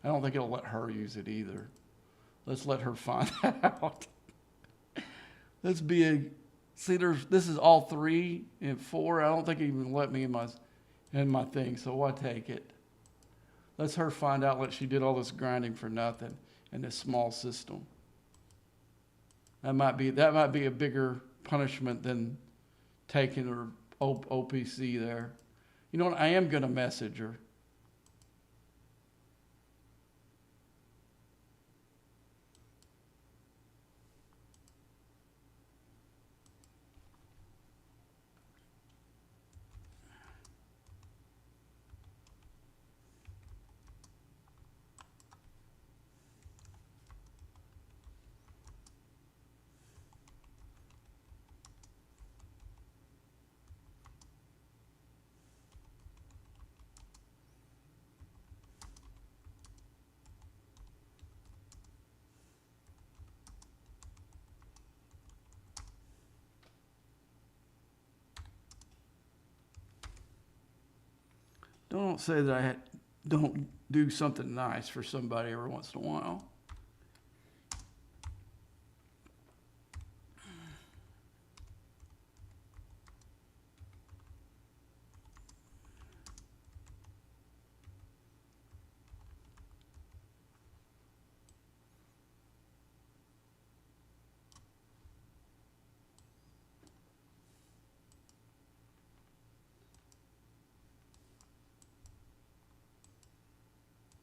S3: don't think it'll let her use it either. Let's let her find that out. Let's be this is all 3 and 4. I don't think it even let me in my thing, so I take it. Let's her find out that she did all this grinding for nothing in this small system. That might be a bigger punishment than taking her OPC there. You know what? I am gonna message her. Don't say that I don't do something nice for somebody every once in a while.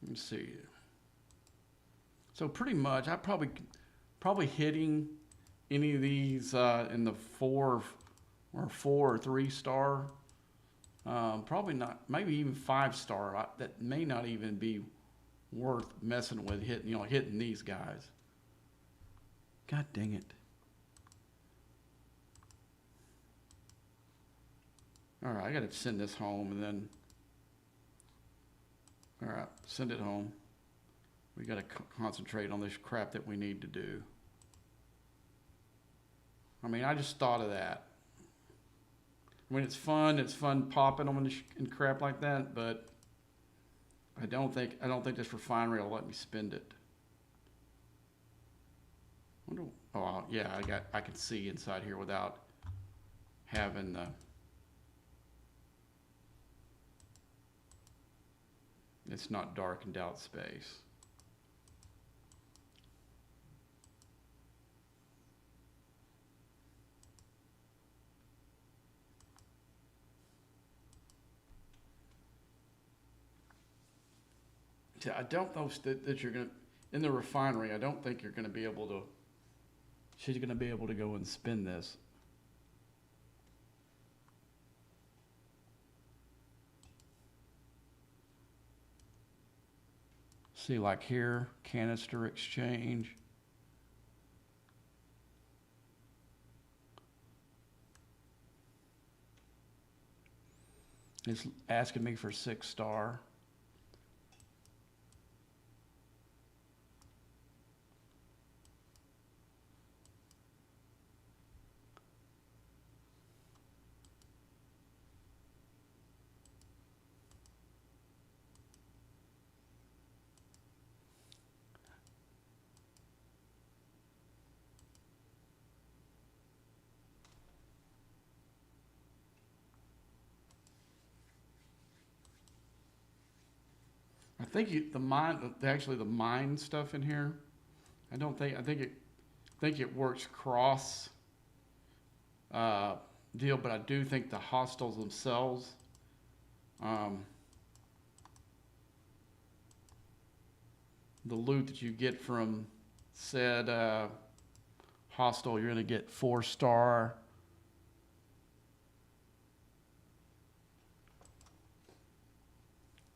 S3: Let me see. So pretty much, I probably hitting any of these in the 4 or 3 star. Probably not. Maybe even 5 star. That may not even be worth messing with. Hitting these guys. God dang it! All right, I got to send this home and then. All right, send it home. We got to concentrate on this crap that we need to do. I mean, I just thought of that. I mean, it's fun popping them and crap like that, but I don't think this refinery will let me spend it. Oh yeah, I can see inside here without having the. It's not darkened out space. I don't know that you're going to, in the refinery, I don't think you're going to be able to, she's going to be able to go and spin this. See, like here, canister exchange. It's asking me for 6 star. I think the mine stuff in here. I think it works cross deal, but I do think the hostels themselves. The loot that you get from said hostel, you're going to get 4 star.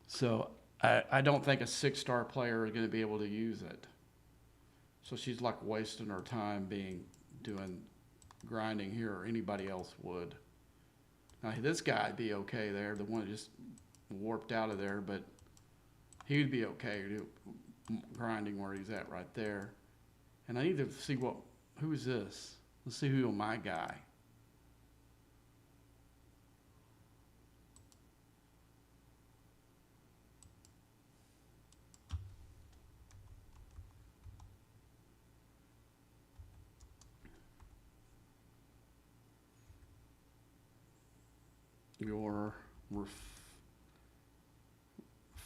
S3: So I don't think a 6 star player is going to be able to use it. So she's like wasting her time doing grinding here, or anybody else would. Now this guy'd be okay there, the one that just warped out of there, but he'd be okay grinding where he's at right there. And I need to see who is this? Let's see who my guy. Your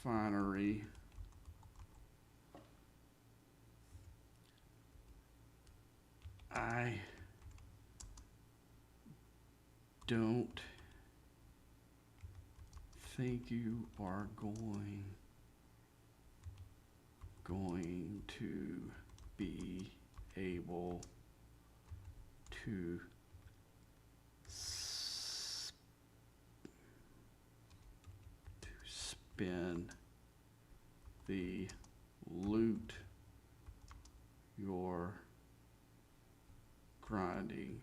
S3: refinery. I don't think you are going to be able to spin the loot you're grinding.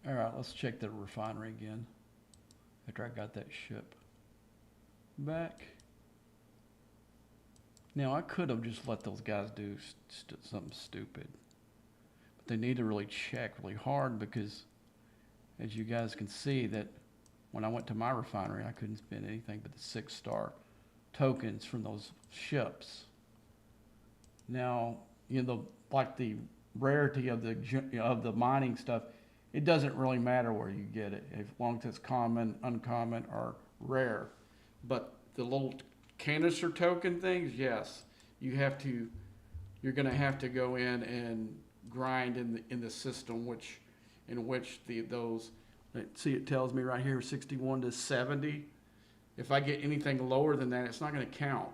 S3: All right, let's check the refinery again. After I got that ship back. Now, I could have just let those guys do something stupid. But they need to really check really hard because, as you guys can see, that when I went to my refinery, I couldn't spend anything but the 6-star tokens from those ships. Now, you know, like the rarity of the mining stuff, it doesn't really matter where you get it, as long as it's common, uncommon, or rare. But the little canister token things, yes, you're going to have to go in and grind in the system, in which those. See, it tells me right here 61 to 70. If I get anything lower than that, it's not going to count.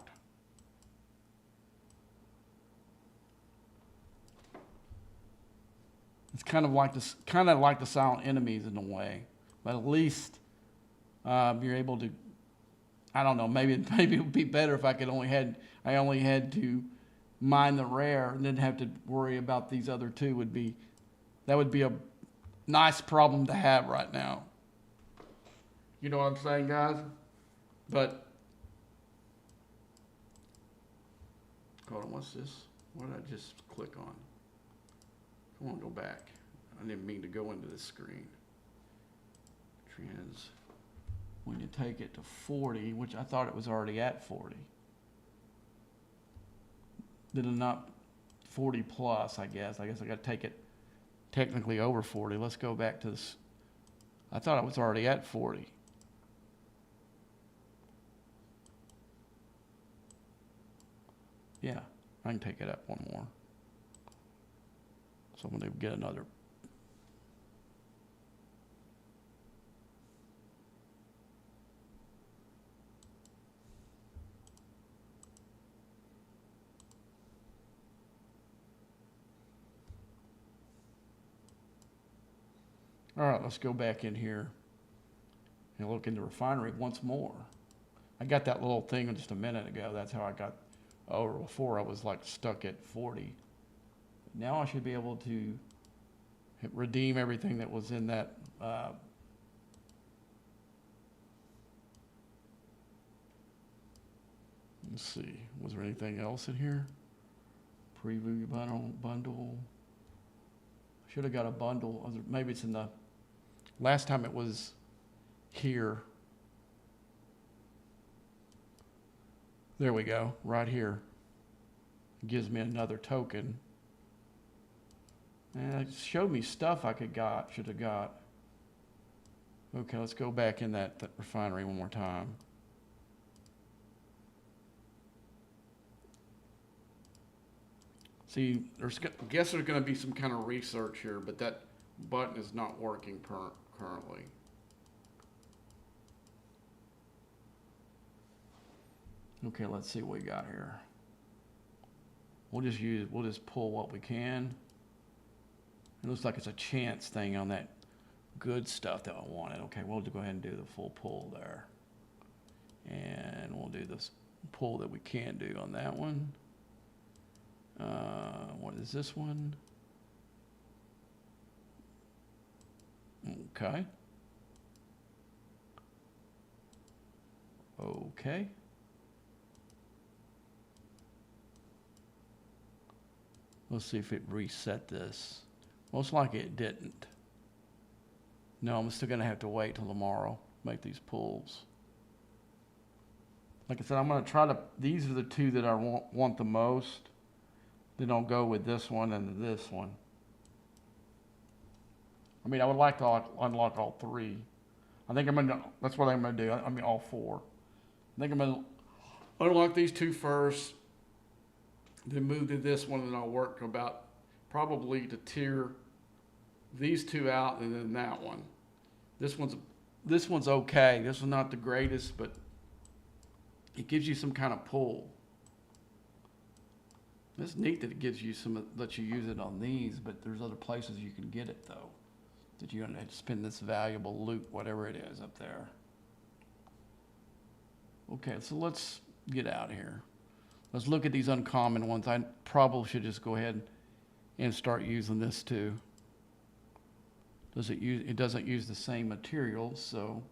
S3: It's kind of like the silent enemies in a way, but at least you're able to. I don't know. Maybe it would be better if I only had to mine the rare and didn't have to worry about these other two. That would be a nice problem to have right now. You know what I'm saying, guys? But hold on, what's this? What did I just click on? I want to go back. I didn't mean to go into this screen. When you take it to 40, which I thought it was already at 40. Did it not 40 plus, I guess. I got to take it technically over 40. Let's go back to this. I thought I was already at 40. Yeah, I can take it up one more. So I'm going to get another. All right, let's go back in here and look in the refinery once more. I got that little thing just a minute ago. That's how I got over. Before I was like stuck at 40. Now I should be able to redeem everything that was in that. Let's see. Was there anything else in here? Preview bundle. Should have got a bundle. Maybe it's in the. Last time it was here. There we go. Right here. It gives me another token. And it showed me stuff I should have got. Okay, let's go back in that refinery one more time. See, I guess there's going to be some kind of research here, but that button is not working currently. Okay, let's see what we got here. We'll just pull what we can. It looks like it's a chance thing on that good stuff that I wanted. Okay, we'll go ahead and do the full pull there. And we'll do this pull that we can do on that one. What is this one? Okay. Okay. Let's see if it reset this. Most likely it didn't. No, I'm still going to have to wait till tomorrow to make these pulls. Like I said, I'm going to try to, these are the two that I want the most. Then I'll go with this one and this one. I mean, I would like to unlock all three. I think that's what I'm going to do. I mean, all four. I think I'm going to unlock these two first, then move to this one, and I'll work about probably to tier these two out and then that one. This one's okay. This is not the greatest, but it gives you some kind of pull. It's neat that it gives you lets you use it on these, but there's other places you can get it though. That you're gonna have to spend this valuable loot, whatever it is up there. Okay, so let's get out of here. Let's look at these uncommon ones. I probably should just go ahead and start using this too. it doesn't use the same materials, so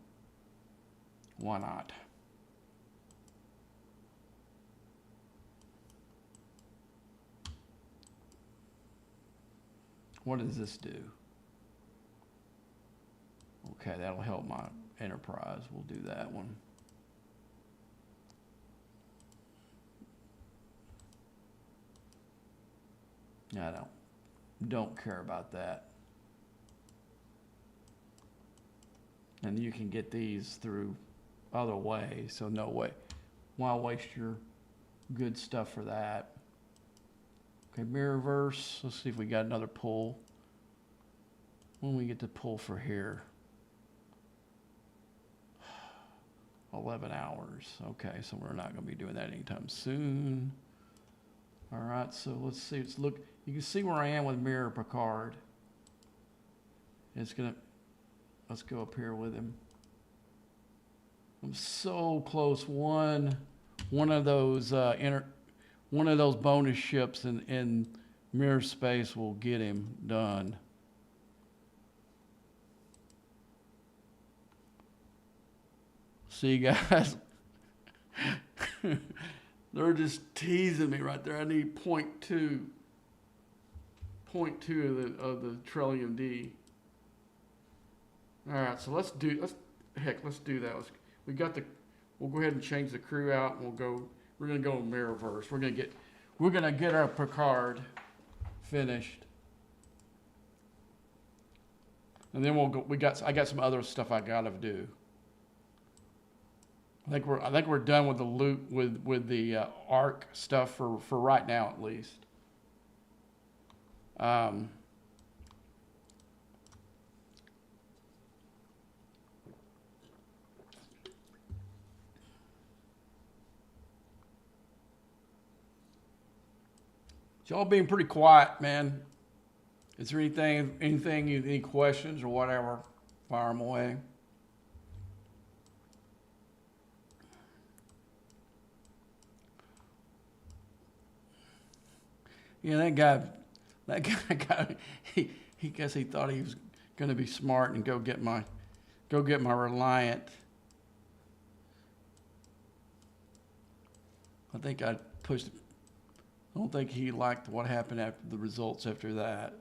S3: why not? What does this do? Okay, that'll help my enterprise. We'll do that one. I don't care about that. And you can get these through other ways, so no way. Why waste your good stuff for that? Okay, Mirrorverse. Let's see if we got another pull. When we get to pull for here. 11 hours. Okay, so we're not going to be doing that anytime soon. All right, so let's see. Let's look. You can see where I am with Mirror Picard. It's gonna. Let's go up here with him. I'm so close. One of those one of those bonus ships in mirror space will get him done. See, guys, they're just teasing me right there. I need 0.2 of the Trillium D. All right, so let's do that. We'll go ahead and change the crew out, and we're gonna go Mirrorverse. We're gonna get our Picard finished, and then we'll go. I got some other stuff I gotta do. I think we're done with the loot with the ARC stuff for right now at least. Y'all being pretty quiet, man. Is there any questions or whatever? Fire them away. Yeah, that guy, he guess he thought he was going to be smart and go get my Reliant. I think I pushed. I don't think he liked what happened after the results after that.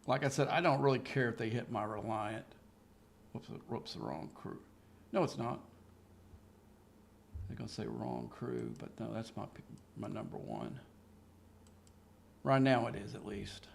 S3: Like I said, I don't really care if they hit my Reliant. Whoops, the wrong crew. No, it's not. They're going to say wrong crew, but no, that's my number one. Right now it is, at least.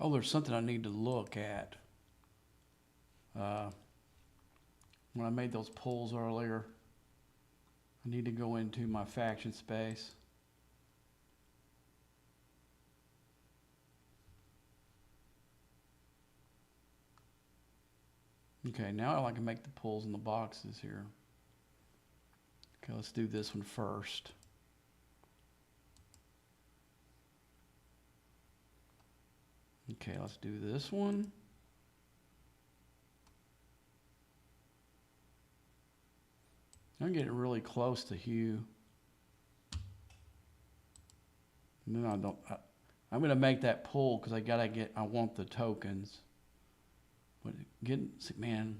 S3: Oh, there's something I need to look at. When I made those pulls earlier, I need to go into my faction space. Okay, now I can make the pulls in the boxes here. Okay, let's do this one first. Okay, let's do this one. I'm getting really close to Hugh. And then I'm going to make that pull because I want the tokens. But man,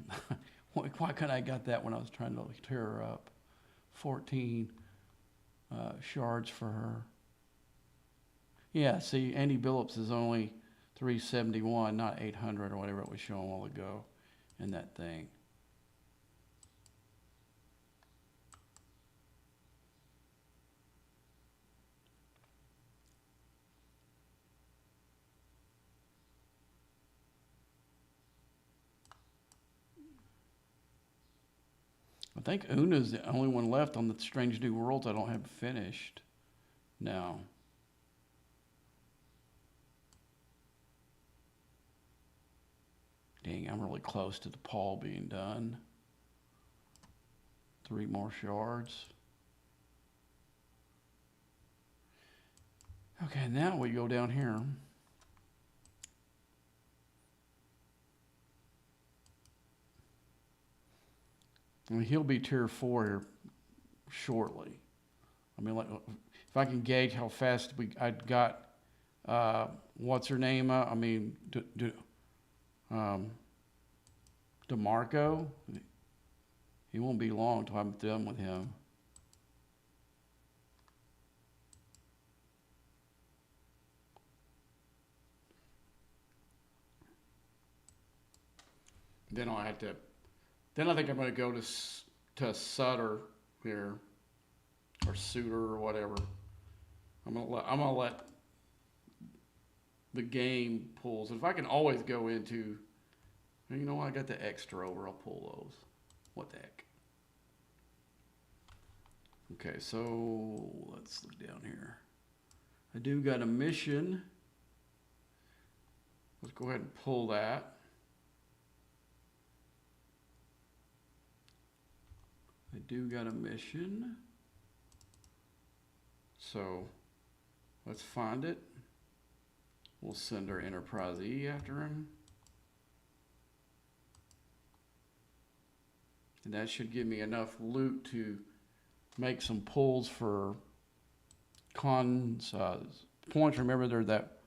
S3: why couldn't I got that when I was trying to tear her up? 14 shards for her. Yeah, see, Andy Billups is only 371, not 800 or whatever it was showing a while ago in that thing. I think Una's the only one left on the Strange New Worlds I don't have finished now. Dang, I'm really close to the Paul being done. 3 more shards. Okay, now we go down here. I mean, he'll be tier 4 here shortly. I mean, like, if I can gauge how fast I'd got, what's her name? I mean, DeMarco. He won't be long till I'm done with him. Then I'll have to. Then I think I'm going to go to Sutter here, or Suter or whatever. I'm gonna let the game pulls. If I can always go into, you know what, I got the extra over. I'll pull those. What the heck? Okay, so let's look down here. I do got a mission. Let's go ahead and pull that. I do got a mission. So let's find it. We'll send our Enterprise E after him. And that should give me enough loot to make some pulls for points. Remember, they're that.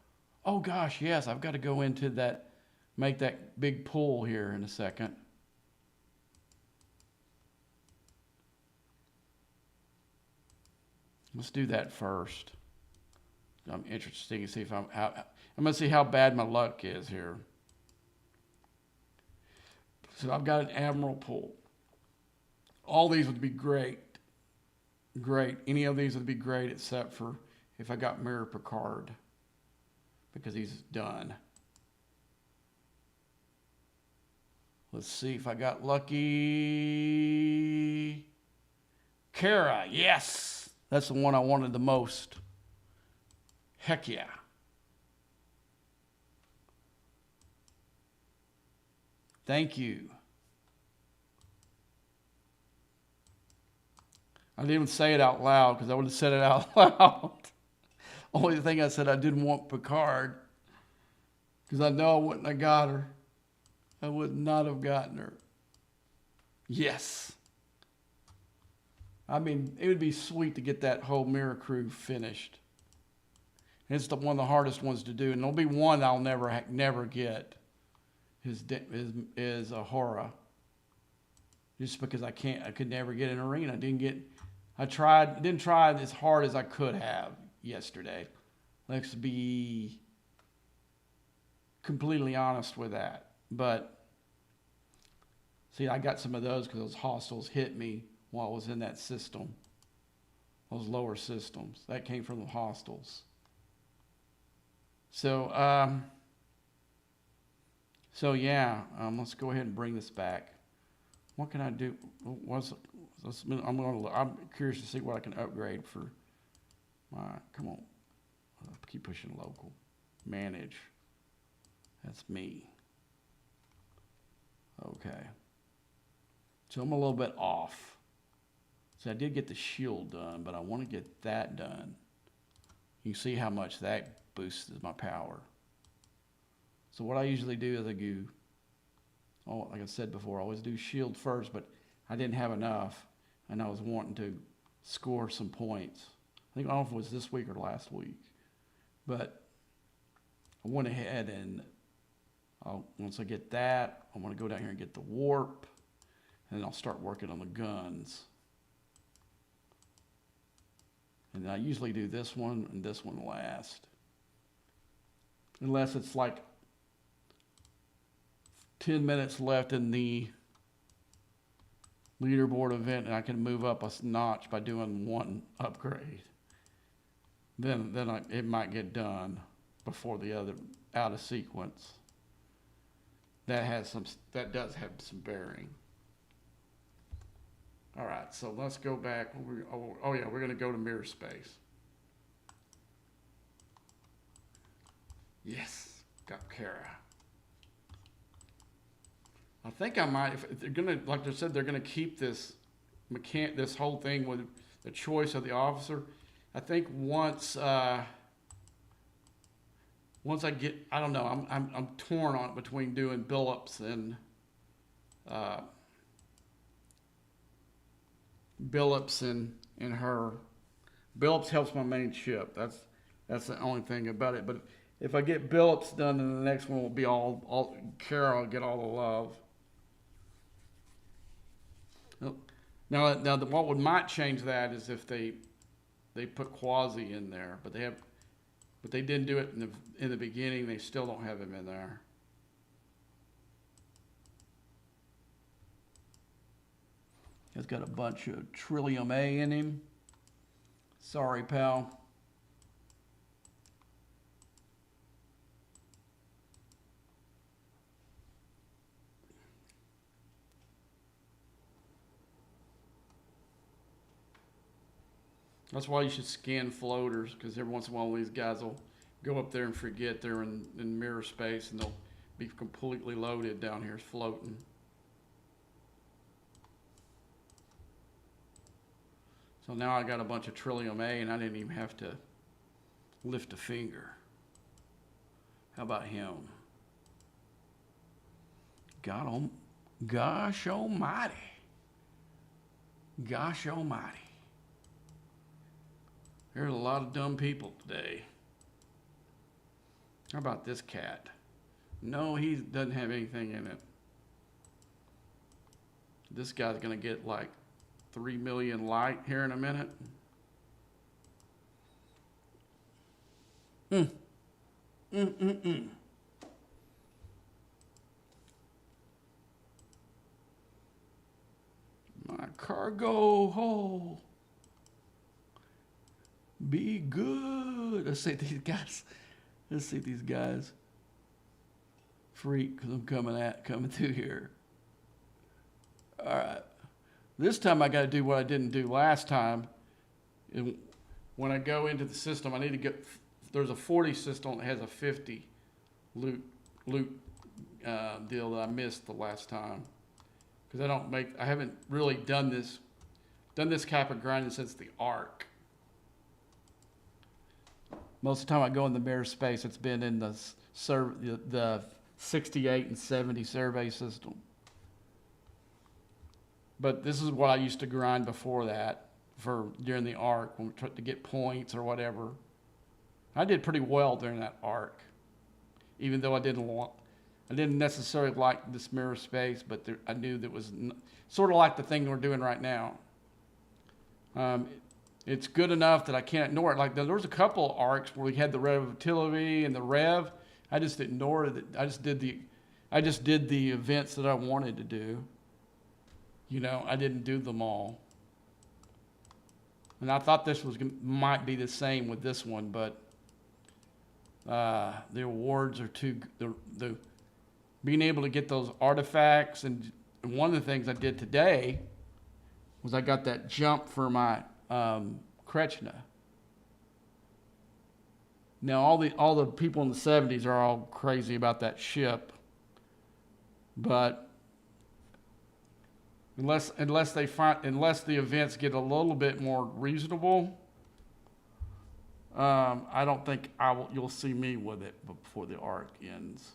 S3: Oh gosh, yes, I've got to go into that, make that big pull here in a second. Let's do that first. I'm interested to see if I'm going to see how bad my luck is here. So I've got an Admiral pull. All these would be great. Great. Any of these would be great except for if I got Mirror Picard, because he's done. Let's see if I got lucky. Kara, yes. That's the one I wanted the most. Heck yeah. Thank you. I didn't even say it out loud because I would have said it out loud. Only thing I said, I didn't want Picard because I know I wouldn't have got her. I would not have gotten her. Yes. I mean, it would be sweet to get that whole Mirror crew finished. It's one of the hardest ones to do, and there'll be one I'll never get. Is Ahura. Just because I could never get an arena. Didn't try as hard as I could have yesterday. Let's be completely honest with that. But see, I got some of those because those hostiles hit me while I was in that system. Those lower systems. That came from the hostiles. So, So yeah, let's go ahead and bring this back. What can I do? I'm curious to see what I can upgrade for my, come on, keep pushing local. Manage, that's me. Okay. So I'm a little bit off. So I did get the shield done, but I want to get that done. You can see how much that boosts my power. So what I usually do is I do, oh, like I said before, I always do shield first, but I didn't have enough, and I was wanting to score some points. I don't know if it was this week or last week, but I went ahead and once I get that, I want to go down here and get the warp, and then I'll start working on the guns. And I usually do this one and this one last. Unless it's like 10 minutes left in the leaderboard event and I can move up a notch by doing one upgrade. Then it might get done before the other out of sequence. That does have some bearing. All right, so let's go back. Oh yeah, we're gonna go to mirror space. Yes, got Kara. I think I might, if they're gonna, like I said, they're gonna keep this whole thing with the choice of the officer. I think once I get, I don't know, I'm torn on it between doing Billups and her. Billups helps my main ship. That's the only thing about it. But if I get Billups done, then the next one will be all Kara will get all the love. Now what might change that is if they put Quasi in there, but they didn't do it in the beginning. They still don't have him in there. He's got a bunch of Trillium A in him. Sorry, pal. That's why you should scan floaters, because every once in a while these guys will go up there and forget they're in mirror space, and they'll be completely loaded down here floating. So now I got a bunch of Trillium A, and I didn't even have to lift a finger. How about him? Gosh almighty. Gosh almighty. There's a lot of dumb people today. How about this cat? No, he doesn't have anything in it. This guy's gonna get like 3 million light here in a minute. My cargo hole. Be good. Let's see these guys. Freak, because I'm coming through here. All right. This time I got to do what I didn't do last time. When I go into the system, I need to get. There's a 40 system that has a 50 loot deal that I missed the last time, because I haven't really done this type of grinding since the Ark. Most of the time I go in the mirror space, it's been in the 68 and 70 survey system. But this is what I used to grind before that during the Ark, when we tried to get points or whatever. I did pretty well during that Ark, even though I didn't necessarily like this mirror space, but I knew that was sort of like the thing we're doing right now. It's good enough that I can't ignore it. Like there was a couple of arcs where we had the Relativity and the Rev. I just ignored it. I just did the events that I wanted to do. You know, I didn't do them all. And I thought this might be the same with this one, but the awards are too being able to get those artifacts. And one of the things I did today was I got that jump for my Kretschner. Now all the people in the 70s are all crazy about that ship, but unless the events get a little bit more reasonable, I don't think you'll see me with it before the arc ends.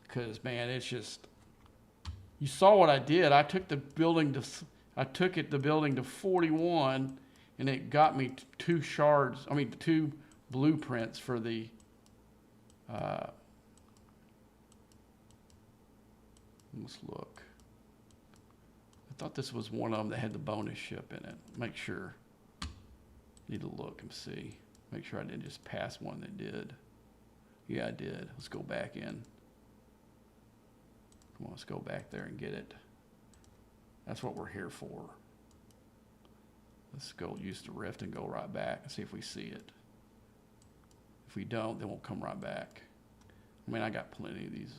S3: Because man, it's just, you saw what I did. I took the building to 41, and it got me two blueprints for the let's look. I thought this was one of them that had the bonus ship in it. Make sure. Need to look and see. Make sure I didn't just pass one that did. Yeah, I did. Let's go back in. Come on, let's go back there and get it. That's what we're here for. Let's go use the rift and go right back and see if we see it. If we don't, then we'll come right back. I mean, I got plenty of these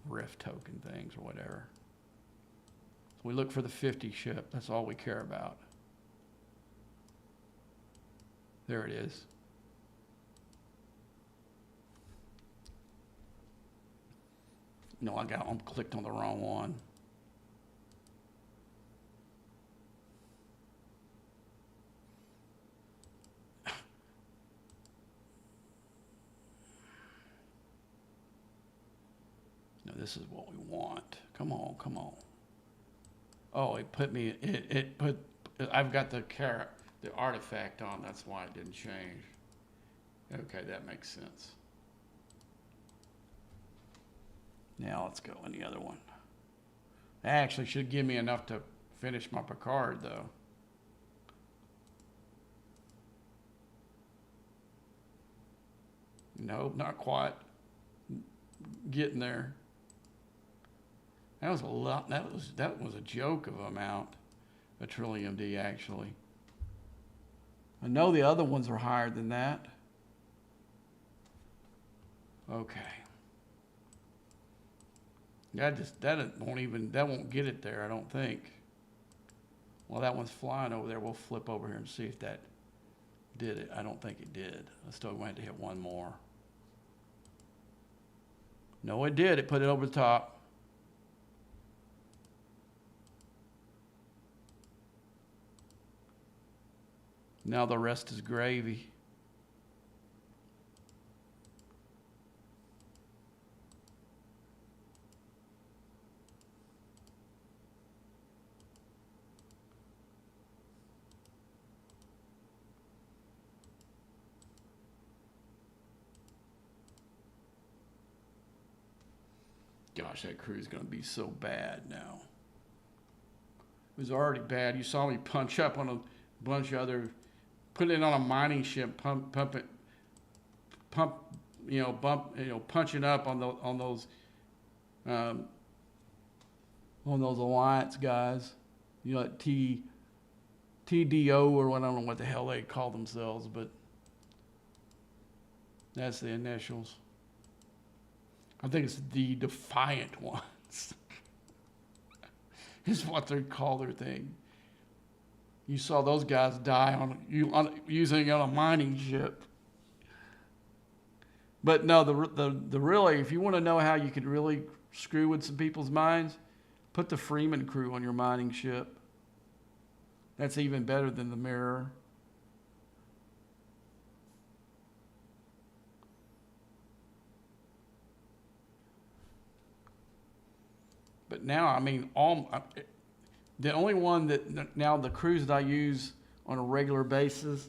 S3: rift token things or whatever. So we look for the 50 ship. That's all we care about. There it is. No, I'm clicked on the wrong one. No, this is what we want. Come on, come on. Oh, I've got the artifact on. That's why it didn't change. Okay, that makes sense. Now let's go on the other one. That actually should give me enough to finish my Picard, though. Nope, not quite. Getting there. That was a lot. That was a joke of amount. A Trillium D, actually. I know the other ones are higher than that. Okay. That won't get it there, I don't think. Well, that one's flying over there. We'll flip over here and see if that did it. I don't think it did. I still going to hit one more. No, it did. It put it over the top. Now the rest is gravy. Gosh, that crew's going to be so bad now. It was already bad. You saw me punch up on a bunch of other, put it on a mining ship, punching up on those alliance guys. You know, like TDO or what, I don't know what the hell they call themselves, but that's the initials. I think it's the Defiant ones. Is what they call their thing. You saw those guys die using on a mining ship. But no, the really, if you want to know how you could really screw with some people's minds, put the Freeman crew on your mining ship. That's even better than the Mirror. But now, I mean, the only one that, now the crews that I use on a regular basis,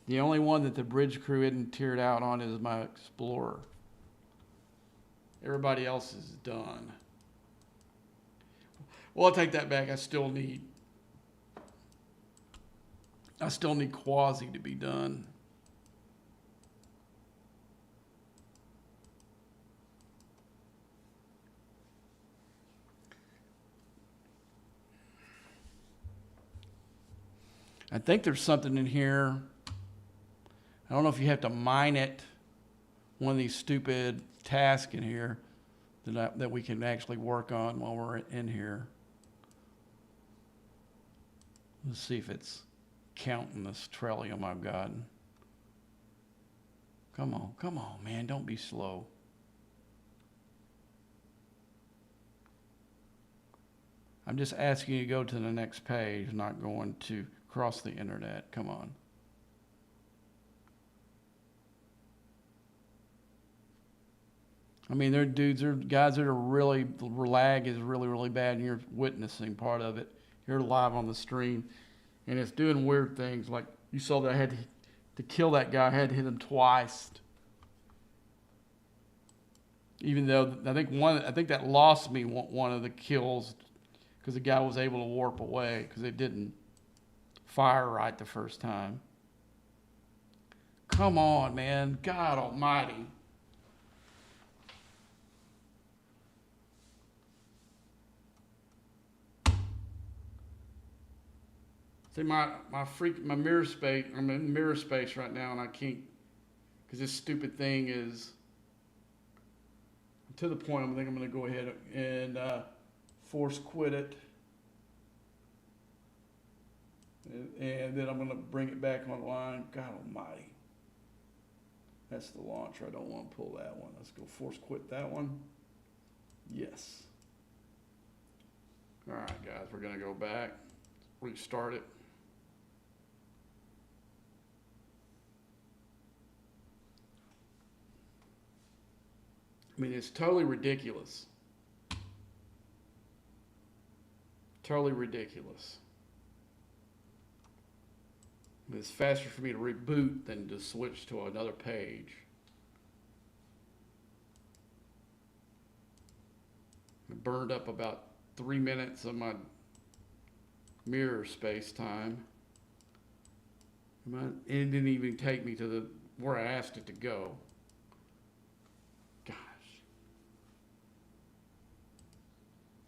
S3: the only one that the bridge crew isn't tiered out on is my Explorer. Everybody else is done. Well, I'll take that back. I still need Quasi to be done. I think there's something in here. I don't know if you have to mine it one of these stupid tasks in here that we can actually work on while we're in here. Let's see if it's counting this Trellium I've gotten. Come on, man, don't be slow. I'm just asking you to go to the next page, not going to cross the internet. Come on. I mean, there are guys that are really, the lag is really, really bad, and you're witnessing part of it. You're live on the stream, and it's doing weird things. Like you saw that I had to kill that guy. I had to hit him twice. Even though I think that lost me one of the kills because the guy was able to warp away because it didn't fire right the first time. Come on, man. God almighty. See, my mirror space, I'm in mirror space right now, and I can't, because this stupid thing is to the point I think I'm going to go ahead and force quit it. And then I'm going to bring it back online. God almighty. That's the launcher. I don't want to pull that one. Let's go force quit that one. Yes. All right, guys, we're going to go back, restart it. I mean, it's totally ridiculous. Totally ridiculous. It's faster for me to reboot than to switch to another page. I burned up about 3 minutes of my mirror space time. And it didn't even take me to where I asked it to go.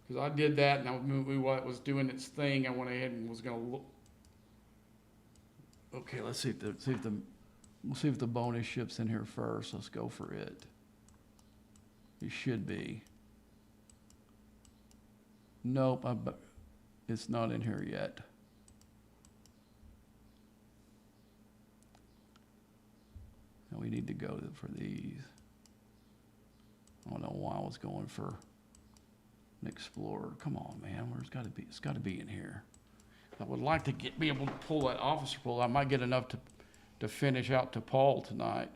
S3: Because I did that, and I knew what was doing its thing. I went ahead and was going to look. Okay, let's see if the bonus ship's in here first. Let's go for it. It should be. Nope, it's not in here yet. Now we need to go for these. I don't know why I was going for an Explorer. Come on, man. It's got to be in here. I would like to be able to pull that officer pull. I might get enough to finish out to Paul tonight.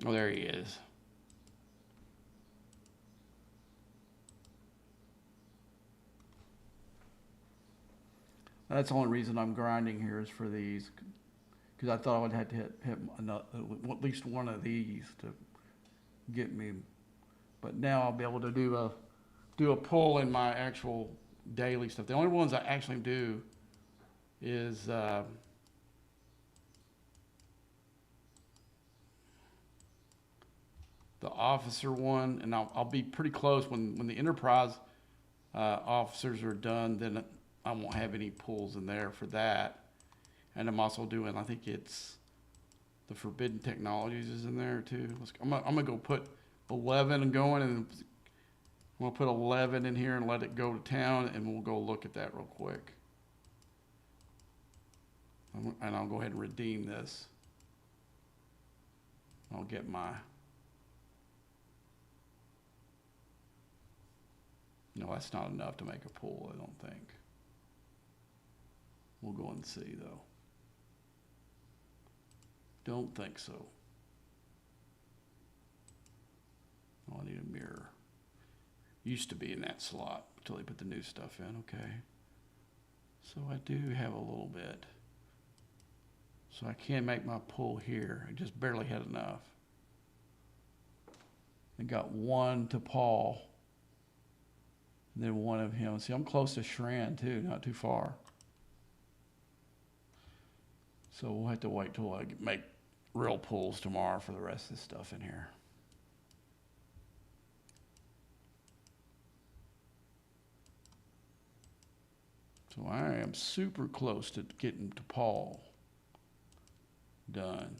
S3: Oh, there he is. That's the only reason I'm grinding here is for these, because I thought I would have to hit at least one of these to get me. But now I'll be able to do a pull in my actual daily stuff. The only ones I actually do is the officer one, and I'll be pretty close when the enterprise officers are done. Then I won't have any pulls in there for that. And I'm also doing, I think it's the Forbidden Technologies is in there too. I'm gonna go put 11 and going, and I'm gonna put 11 in here and let it go to town, and we'll go look at that real quick. And I'll go ahead and redeem this. I'll get my. No, that's not enough to make a pull, I don't think. We'll go and see, though. Don't think so. Oh, I need a mirror. Used to be in that slot. till they put the new stuff in. Okay. So I do have a little bit. So I can make my pull here. I just barely had enough. I got one to Paul. And then one of him. See, I'm close to Shran too, not too far. So we'll have to wait till I make real pulls tomorrow for the rest of this stuff in here. So I am super close to getting to Paul done.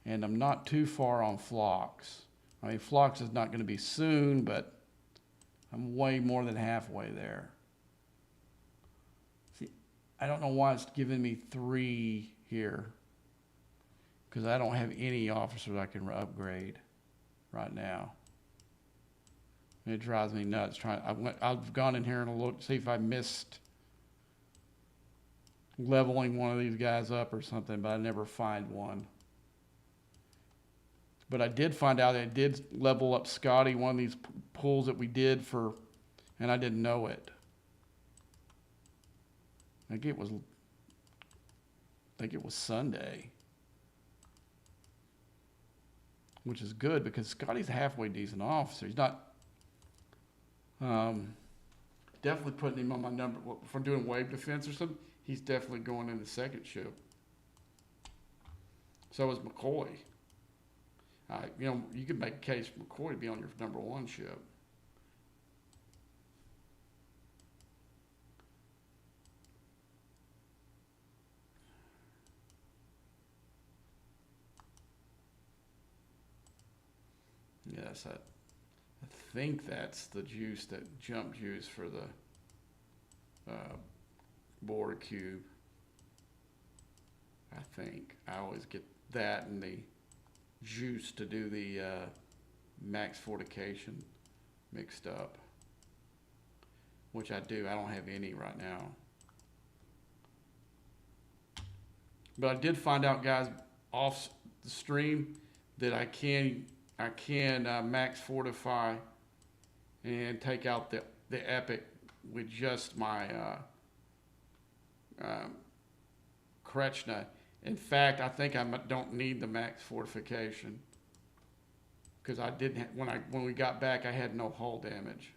S3: And I'm not too far on Phlox. I mean, Phlox is not going to be soon, but I'm way more than halfway there. See, I don't know why it's giving me 3 here, because I don't have any officers I can upgrade right now. And it drives me nuts. I've gone in here and looked, see if I missed leveling one of these guys up or something, but I never find one. But I did find out that it did level up Scotty, one of these pulls that we did for, and I didn't know it. I think it was Sunday, which is good because Scotty's a halfway decent officer. He's not, definitely putting him on my number for doing wave defense or something. He's definitely going in the second ship. So is McCoy. You could make a case for McCoy to be on your number 1 ship. Yes, I think that's the juice, that jump juice for the border cube. I think I always get that and the juice to do the max fortification mixed up, which I do. I don't have any right now, but I did find out, guys, off the stream that I can max fortify and take out the epic with just my Krechna. In fact, I think I don't need the max fortification because I didn't. When we got back, I had no hull damage.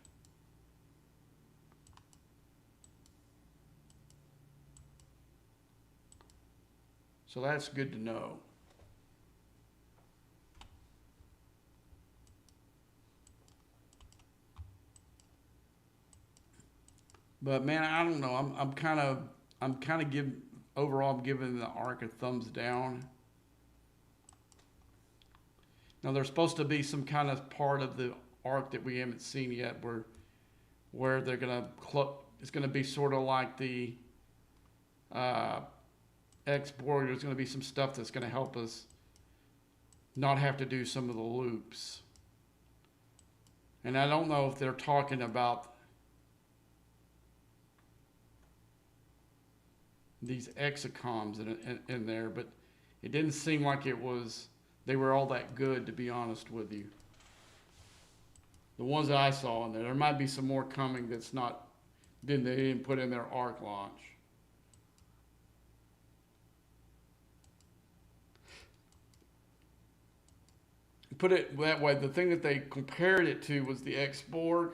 S3: So that's good to know. But man, I don't know. I'm kind of giving. Overall, I'm giving the arc a thumbs down. Now, there's supposed to be some kind of part of the arc that we haven't seen yet, where they're gonna it's gonna be sort of like the X-Borg. There's gonna be some stuff that's gonna help us not have to do some of the loops. And I don't know if they're talking about these exocoms in there, but it didn't seem like they were all that good, to be honest with you. The ones that I saw in there, there might be some more coming that's not, they didn't put in their arc launch. Put it that way, the thing that they compared it to was the X-Borg.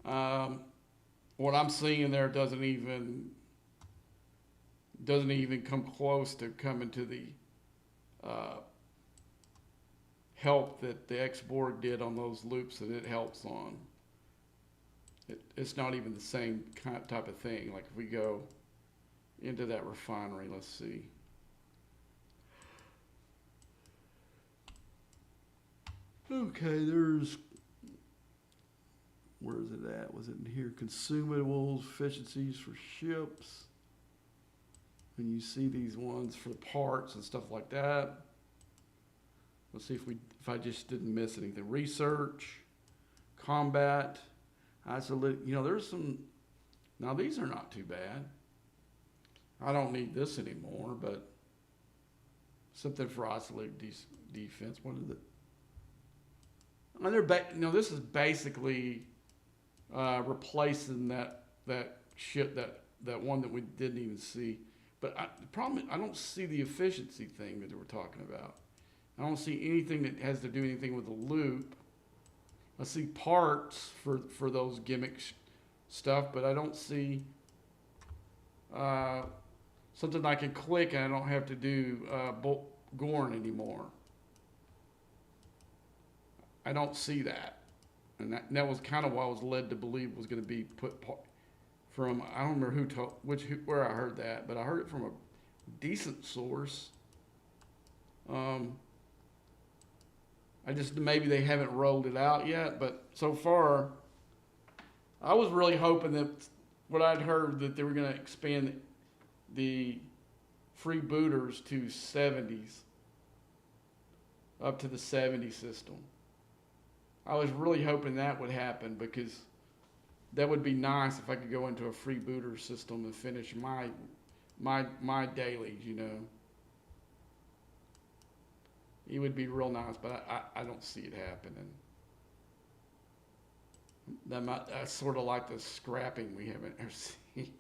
S3: What I'm seeing there doesn't even come close to coming to the help that the X-Borg did on those loops that it helps on. It's not even the same type of thing. Like if we go into that refinery, let's see. Okay, where is it at? Was it in here? Consumables, efficiencies for ships. And you see these ones for parts and stuff like that. Let's see if I just didn't miss anything. Research, combat, isolate. There's some. Now these are not too bad. I don't need this anymore, but something for isolate defense. What is it? And this is basically replacing that shit that one that we didn't even see. But the problem is I don't see the efficiency thing that they were talking about. I don't see anything that has to do anything with the loop. I see parts for those gimmick stuff, but I don't see something I can click and I don't have to do Gorn anymore. I don't see that. And that was kind of what I was led to believe was going to be put from, I don't remember where I heard that, but I heard it from a decent source. I just, maybe they haven't rolled it out yet, but so far, I was really hoping that what I'd heard that they were going to expand the freebooters to 70s, up to the 70 system. I was really hoping that would happen because that would be nice if I could go into a freebooter system and finish my dailies, you know. It would be real nice, but I don't see it happening. That's sort of like the scrapping we haven't ever seen.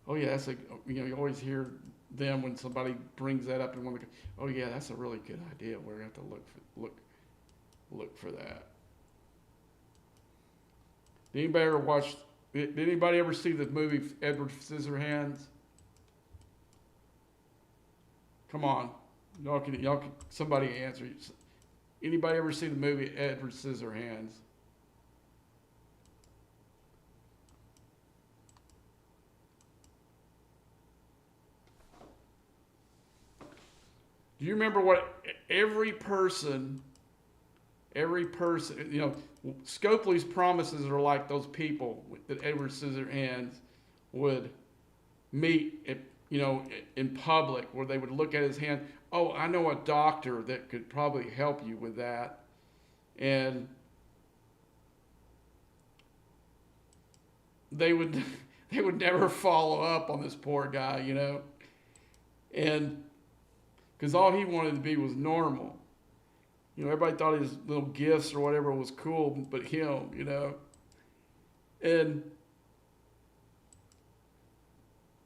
S3: Oh yeah, that's you always hear them when somebody brings that up and want to. Oh yeah, that's a really good idea. We're gonna have to look for that. Did anybody ever see the movie Edward Scissorhands? Come on, y'all can somebody answer. Anybody ever see the movie Edward Scissorhands? Do you remember what every person, you know, Scopely's promises are like those people that Edward Scissorhands would meet, in public, where they would look at his hand. Oh, I know a doctor that could probably help you with that, and they would never follow up on this poor guy, you know, and because all he wanted to be was normal. You know, everybody thought his little gifts or whatever was cool, but him, you know. And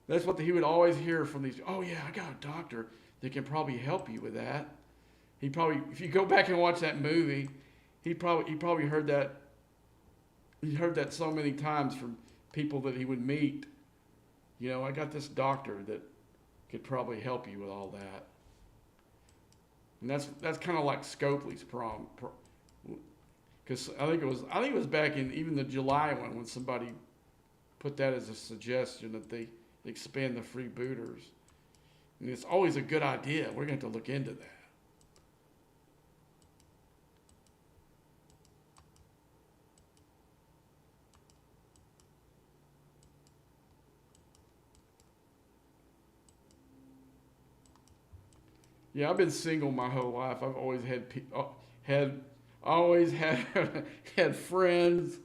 S3: that's what he would always hear from these. Oh yeah, I got a doctor that can probably help you with that. He probably, if you go back and watch that movie, he probably heard that. He heard that so many times from people that he would meet. You know, I got this doctor that could probably help you with all that. And that's kind of like Scopely's because I think it was back in even the July one when somebody put that as a suggestion that they expand the freebooters. And it's always a good idea. We're going to have to look into that. Yeah, I've been single my whole life. I've always had friends,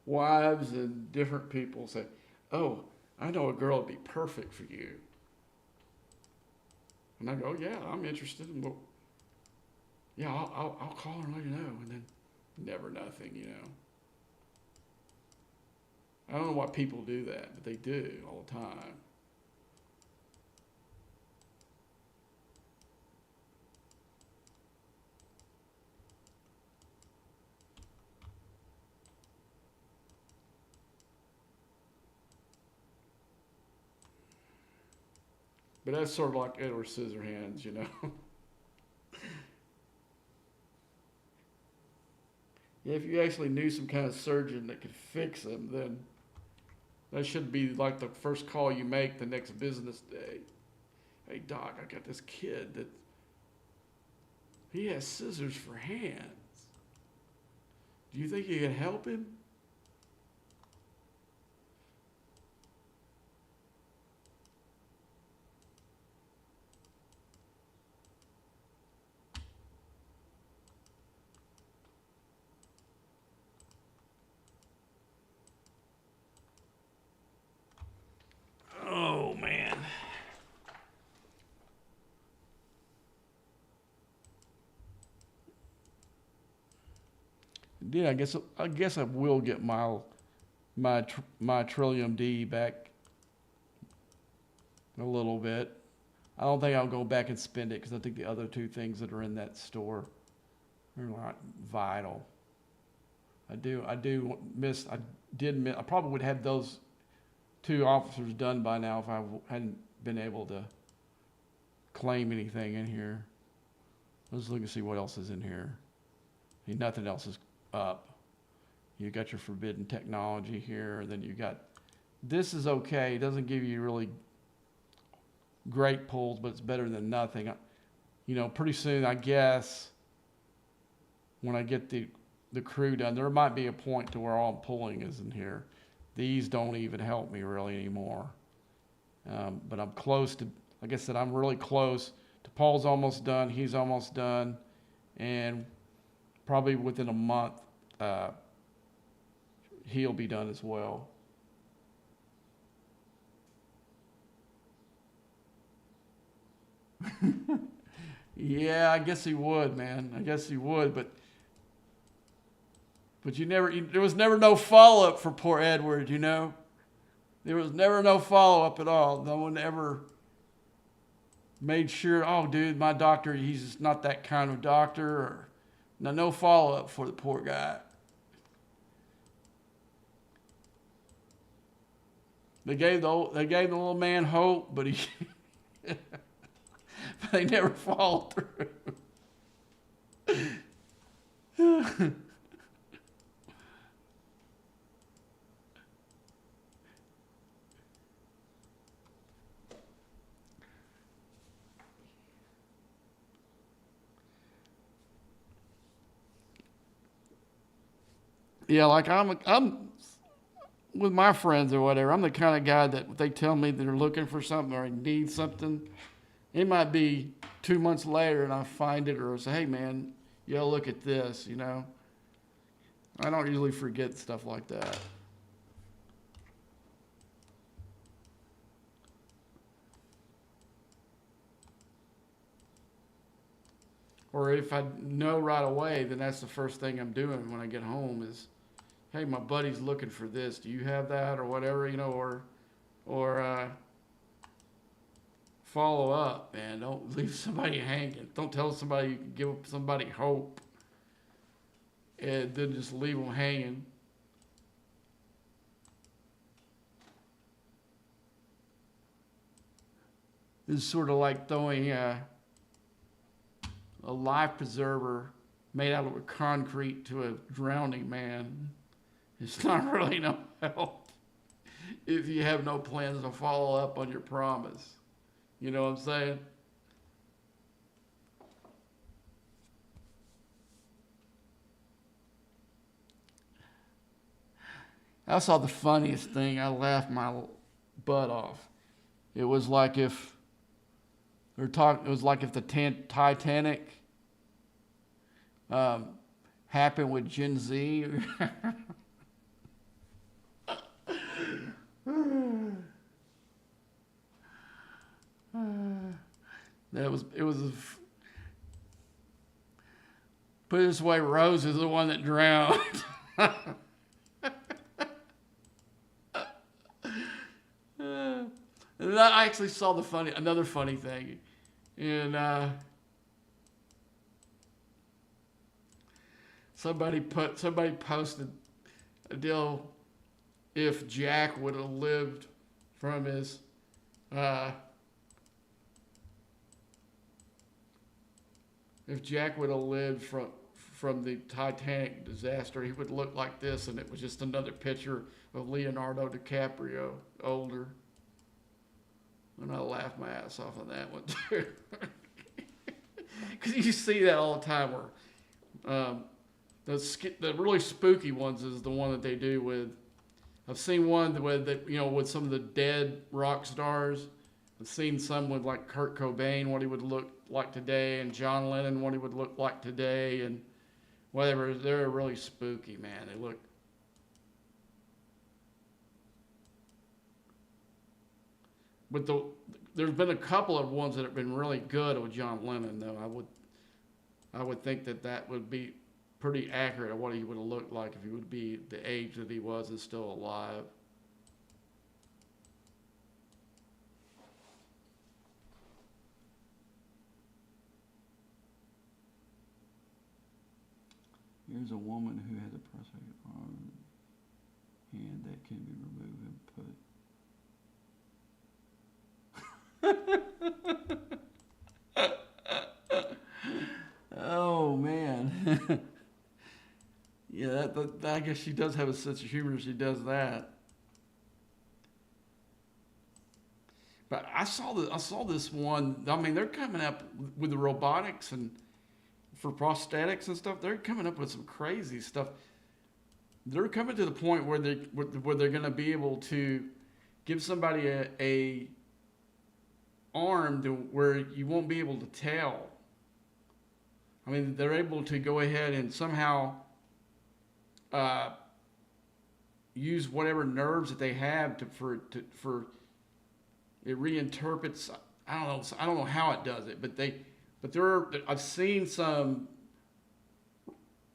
S3: wives, and different people say, "Oh, I know a girl would be perfect for you." And I go, "Yeah, I'm interested." And well, yeah, I'll call her and let you know. And then never nothing, you know. I don't know why people do that, but they do all the time. But that's sort of like Edward Scissorhands, you know. Yeah, if you actually knew some kind of surgeon that could fix them, then that should be like the first call you make the next business day. Hey, doc, I got this kid that he has scissors for hands. Do you think you could help him? Oh, man. Yeah, I guess I will get my Trillium D back a little bit. I don't think I'll go back and spend it because I think the other two things that are in that store are not vital. I probably would have those two officers done by now if I hadn't been able to claim anything in here. Let's look and see what else is in here. Nothing else is up. You got your forbidden technology here, then you got, this is okay. It doesn't give you really great pulls, but it's better than nothing. You know, pretty soon, I guess, when I get the crew done, there might be a point to where all I'm pulling is in here. These don't even help me really anymore. But I'm close to, like I said, I'm really close. Paul's almost done. He's almost done. And probably within a month, he'll be done as well. Yeah, I guess he would, man. I guess he would, but there was never no follow-up for poor Edward, you know? There was never no follow-up at all. No one ever made sure, oh, dude, my doctor, he's just not that kind of doctor. Or, no follow-up for the poor guy. They gave the little man hope, but but they never followed through. Yeah, like I'm with my friends or whatever. I'm the kind of guy that if they tell me that they're looking for something or need something, it might be 2 months later and I find it or say, hey man, you gotta look at this, you know. I don't usually forget stuff like that. Or if I know right away, then that's the first thing I'm doing when I get home is, hey, my buddy's looking for this. Do you have that or whatever, you know, or follow up, man. Don't leave somebody hanging. Don't tell somebody you can give somebody hope and then just leave them hanging. It's sort of like throwing a life preserver made out of concrete to a drowning man. It's not really no help if you have no plans to follow up on your promise. You know what I'm saying? I saw the funniest thing. I laughed my butt off. It was like if it was like if the Titanic happened with Gen Z. Put it this way, Rose is the one that drowned. And I actually saw another funny thing. And somebody posted a deal if Jack would have lived from his if Jack would have lived from the Titanic disaster, he would look like this, and it was just another picture of Leonardo DiCaprio, older. And I laughed my ass off on that one too. Because you see that all the time where the really spooky ones is the one that they do with, I've seen one with some of the dead rock stars. I've seen some with like Kurt Cobain, what he would look like today, and John Lennon, what he would look like today, and whatever. They're really spooky, man. They look. But there's been a couple of ones that have been really good with John Lennon, though. I would think that would be pretty accurate of what he would have looked like if he would be the age that he was and still alive.
S4: Here's a woman who has a prosthetic arm hand that can be removed and put. Oh man. Yeah, I guess she does have a sense of humor. She does that.
S3: But I saw this one. I mean, they're coming up with the robotics and for prosthetics and stuff. They're coming up with some crazy stuff. They're coming to the point where they're going to be able to give somebody a arm to where you won't be able to tell. I mean, they're able to go ahead and somehow use whatever nerves that they have for it reinterprets. I don't know how it does it, but I've seen some,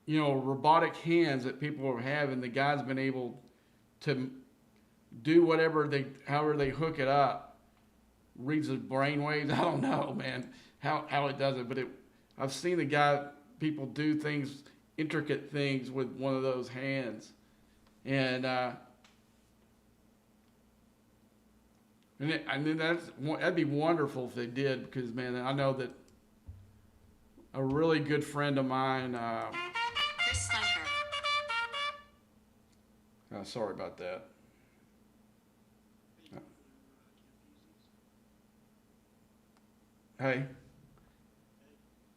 S3: robotic hands that people have, and the guy's been able to do however they hook it up, reads the brain waves. I don't know, man, how it does it, but I've seen people do things, intricate things with one of those hands, and that'd be wonderful if they did, because man, I know that a really good friend of mine.
S5: Chris Sniper.
S3: Sorry about that. Hey.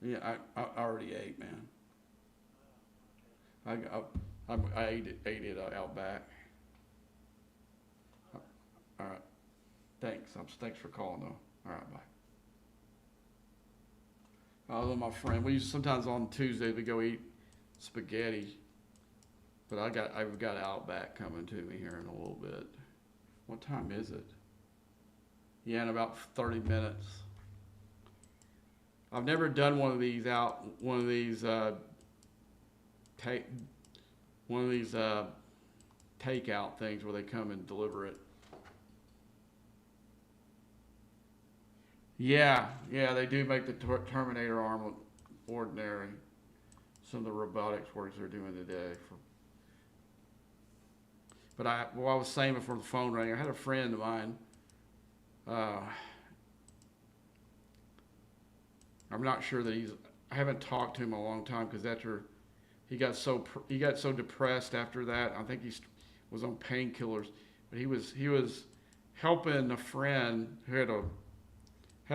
S3: Yeah, I already ate, man. I ate it out back. All right. Thanks. Thanks for calling, though. All right, bye. My friend, sometimes on Tuesdays we go eat spaghetti, but I've got Outback coming to me here in a little bit. What time is it? Yeah, in about 30 minutes. I've never done one of these takeout things where they come and deliver it. Yeah, they do make the Terminator arm look ordinary. Some of the robotics works they're doing today. But I was saying before the phone rang, I had a friend of mine. I'm not sure that I haven't talked to him in a long time, because after he got so depressed after that. I think he was on painkillers, but he was helping a friend who had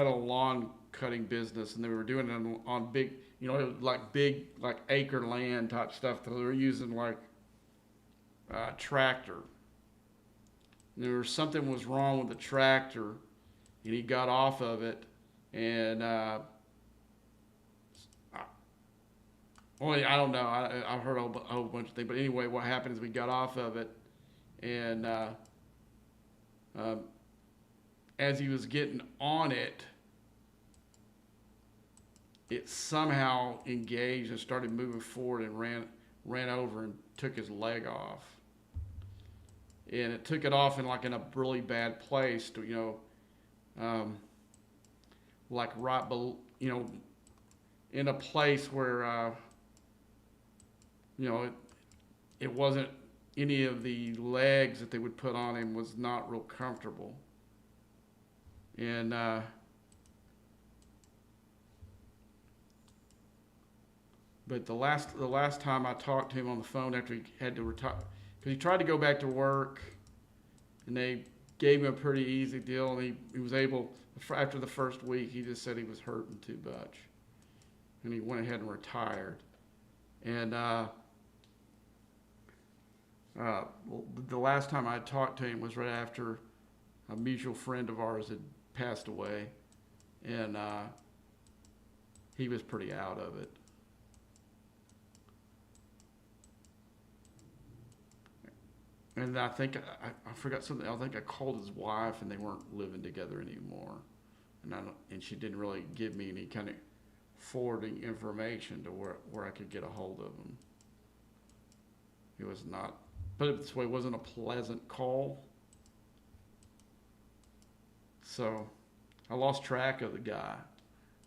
S3: a lawn cutting business, and they were doing it on big, big acre land type stuff. So they were using tractor. And something was wrong with the tractor, and he got off of it, and I don't know. I heard a whole bunch of things, but anyway, what happened is we got off of it, and as he was getting on it, it somehow engaged and started moving forward and ran over and took his leg off. And it took it off in a really bad place to, right below, in a place where, it wasn't, any of the legs that they would put on him was not real comfortable. And but the last time I talked to him on the phone after he had to retire, because he tried to go back to work, and they gave him a pretty easy deal, and he was able, after the first week, he just said he was hurting too much, and he went ahead and retired. And the last time I talked to him was right after a mutual friend of ours had passed away, and he was pretty out of it. And I think I forgot something. I think I called his wife, and they weren't living together anymore. And she didn't really give me any kind of forwarding information to where I could get a hold of him. It was not, put it this way, it wasn't a pleasant call. So I lost track of the guy,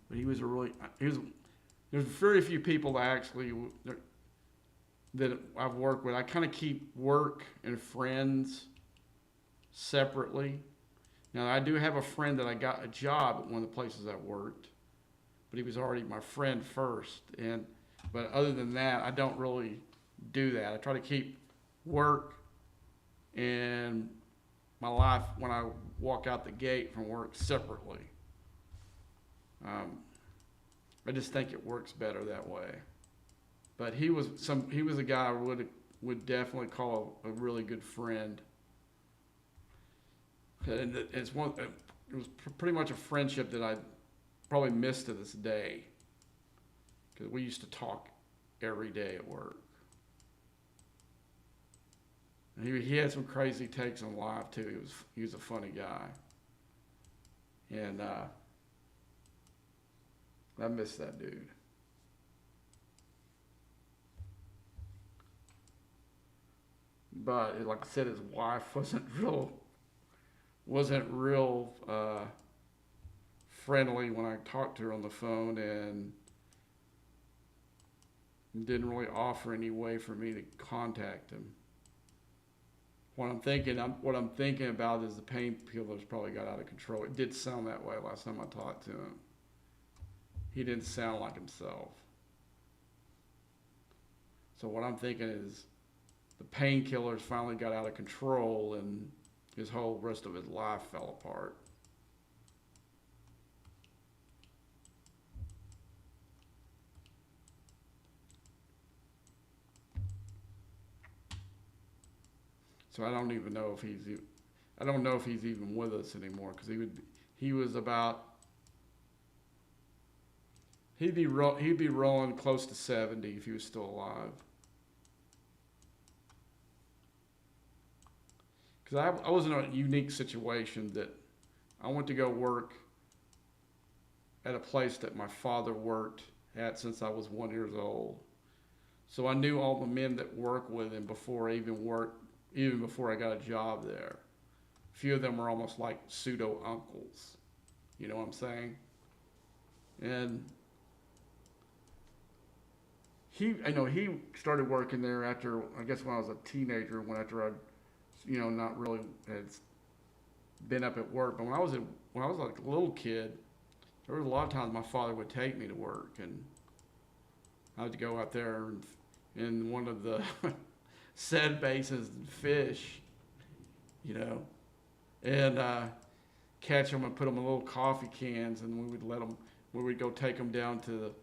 S3: but he was there's very few people that actually, that I've worked with. I kind of keep work and friends separately. Now, I do have a friend that I got a job at one of the places I worked, but he was already my friend first. But other than that, I don't really do that. I try to keep work and my life when I walk out the gate from work separately. I just think it works better that way. But he was a guy I would definitely call a really good friend. And it was pretty much a friendship that I probably miss to this day, because we used to talk every day at work. And he had some crazy takes on life too. He was a funny guy, and I miss that dude. But like I said, his wife wasn't real friendly when I talked to her on the phone, and didn't really offer any way for me to contact him. What I'm thinking about is the painkillers probably got out of control. It did sound that way last time I talked to him. He didn't sound like himself. So what I'm thinking is the painkillers finally got out of control, and his whole rest of his life fell apart. So I don't even know if he's even with us anymore, because he'd be rolling close to 70 if he was still alive. Because I was in a unique situation that I went to go work at a place that my father worked at since I was 1 year old. So I knew all the men that worked with him even before I got a job there. A few of them were almost like pseudo uncles. You know what I'm saying? And he started working there after, I guess, when I was a teenager, after I not really had been up at work. But when I was like a little kid, there was a lot of times my father would take me to work, and I had to go out there and in one of the said bases and fish, and catch them and put them in little coffee cans, and we would go take them down to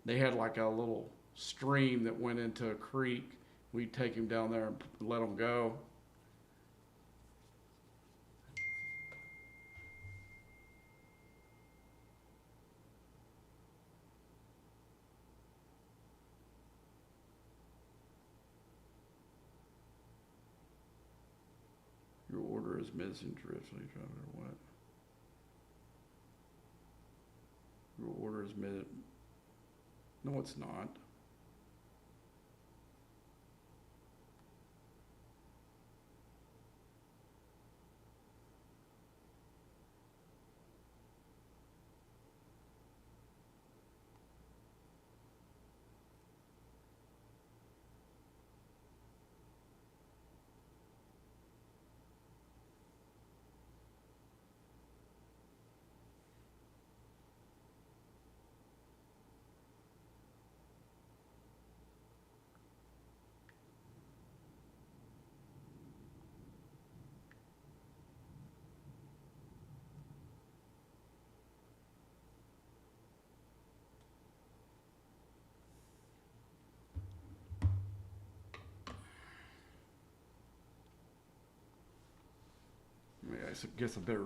S3: they had like a little stream that went into a creek. We'd take him down there and let him go. Your order is missing, terrifically traveler. What? Your order is missing. No, it's not. I guess I better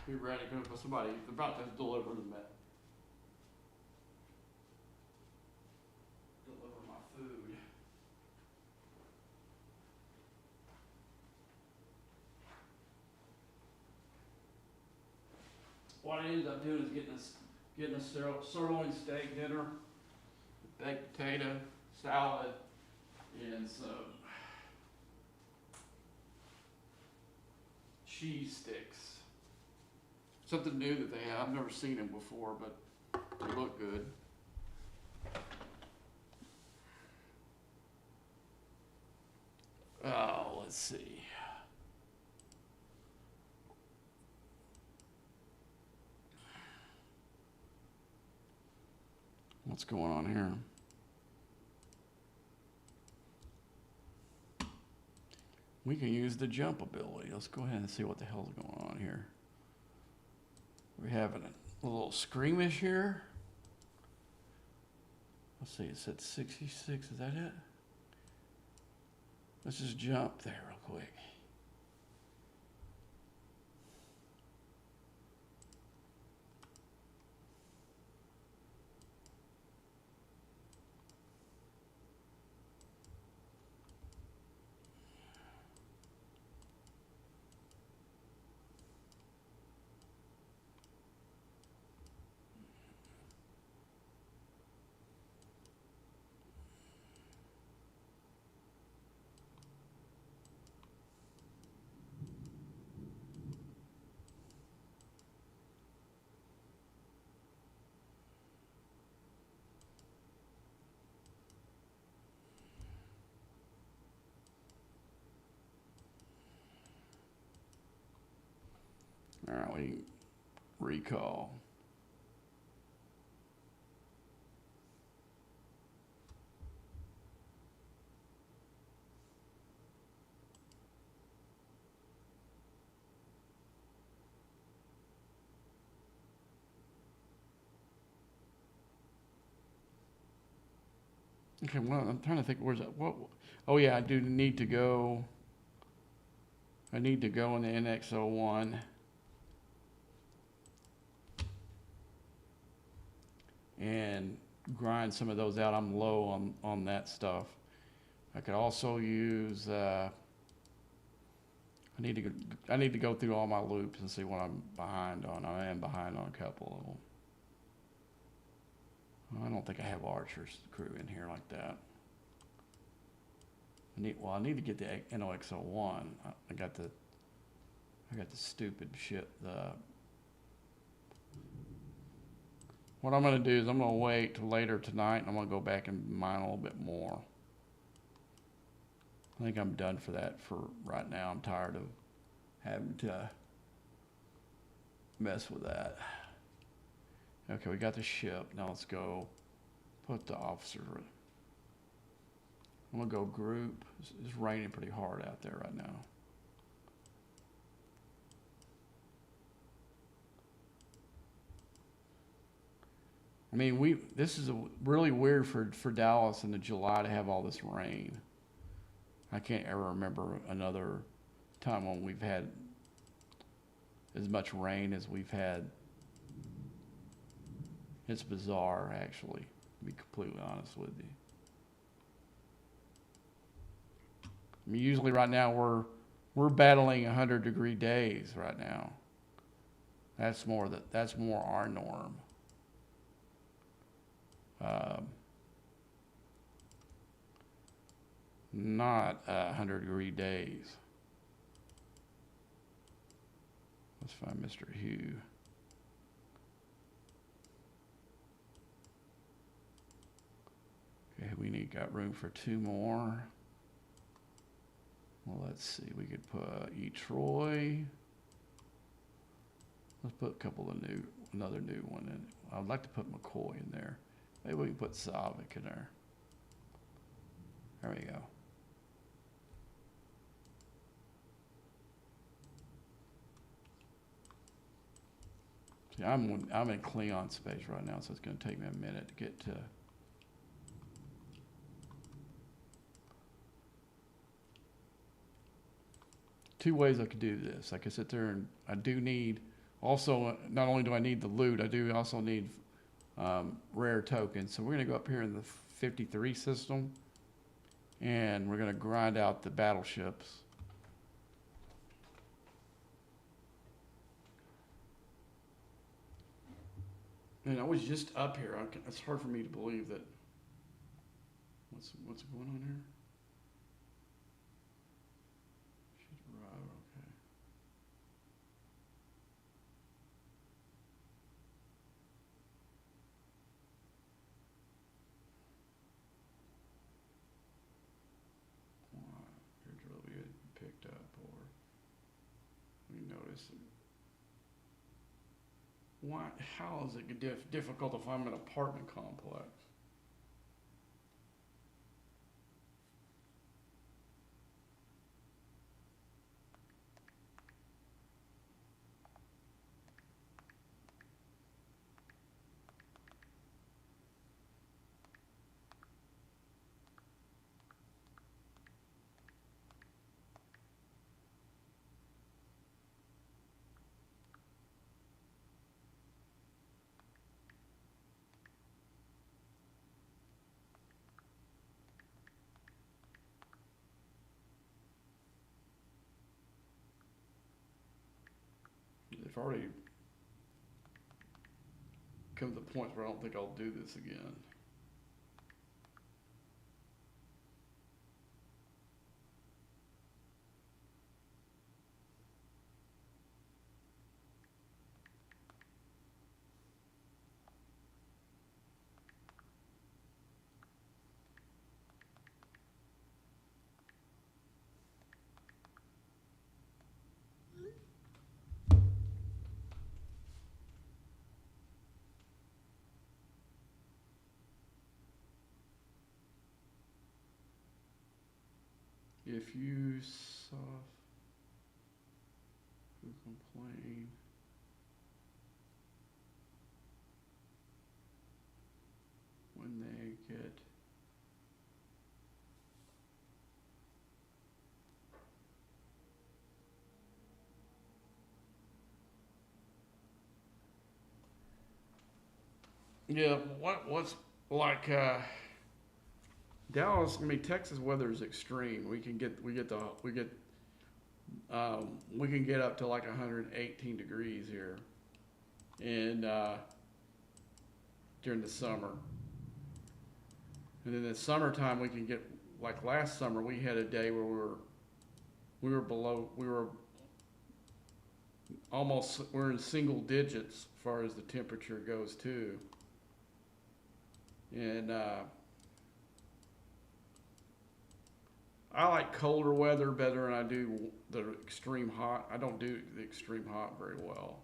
S3: be ready because somebody's about to deliver my food. what I ended up doing is getting a sirloin steak dinner, baked potato, salad, and some cheese sticks. Something new that they have. I've never seen them before, but they look good. Oh, let's see. What's going on here? We can use the jump ability. Let's go ahead and see what the hell's going on here. We're having a little skirmish here. Let's see, it's at 66, is that it? Let's just jump there real quick. All right, we recall. Okay, well, I'm trying to think, where's that? What? Oh yeah, I do need to go. I need to go in the NX01. And grind some of those out. I'm low on that stuff. I could also use. I need to go through all my loops and see what I'm behind on. I am behind on a couple of them. I don't think I have Archer's crew in here like that. I need to get the NOX01. I got the stupid shit. What I'm going to do is I'm going to wait till later tonight, and I'm going to go back and mine a little bit more. I think I'm done for that for right now. I'm tired of having to mess with that. Okay, we got the ship. Now let's go put the officer. I'm going to go group. It's raining pretty hard out there right now. I mean, this is really weird for Dallas in the July to have all this rain. I can't ever remember another time when we've had as much rain as we've had. It's bizarre, actually, to be completely honest with you. I mean, usually right now we're battling 100-degree days right now. That's more our norm. Not 100-degree days. Let's find Mr. Hugh. Okay, we got room for 2 more. Well, let's see. We could put E. Troy. Let's put a couple of another new one in. I'd like to put McCoy in there. Maybe we can put Savick in there. There we go. See, I'm in Klingon space right now, so it's going to take me a minute to get to. Two ways I could do this. I could sit there and I do need. Also, not only do I need the loot, I do also need rare tokens. So we're going to go up here in the 53 system, and we're going to grind out the battleships. And I was just up here. It's hard for me to believe that. What's going on here? Should arrive. Okay. Why? Here's really it picked up, or we notice. Why? How is it difficult if I'm in an apartment complex? They've already come to the point where I don't think I'll do this again. If you saw who complain, when they get yeah, what's like Dallas? I mean, Texas weather is extreme. We can get we can get up to like 118 degrees here, and during the summer. And then in summertime we can get like last summer we had a day where we were almost we're in single digits as far as the temperature goes too. And I like colder weather better than I do the extreme hot. I don't do the extreme hot very well.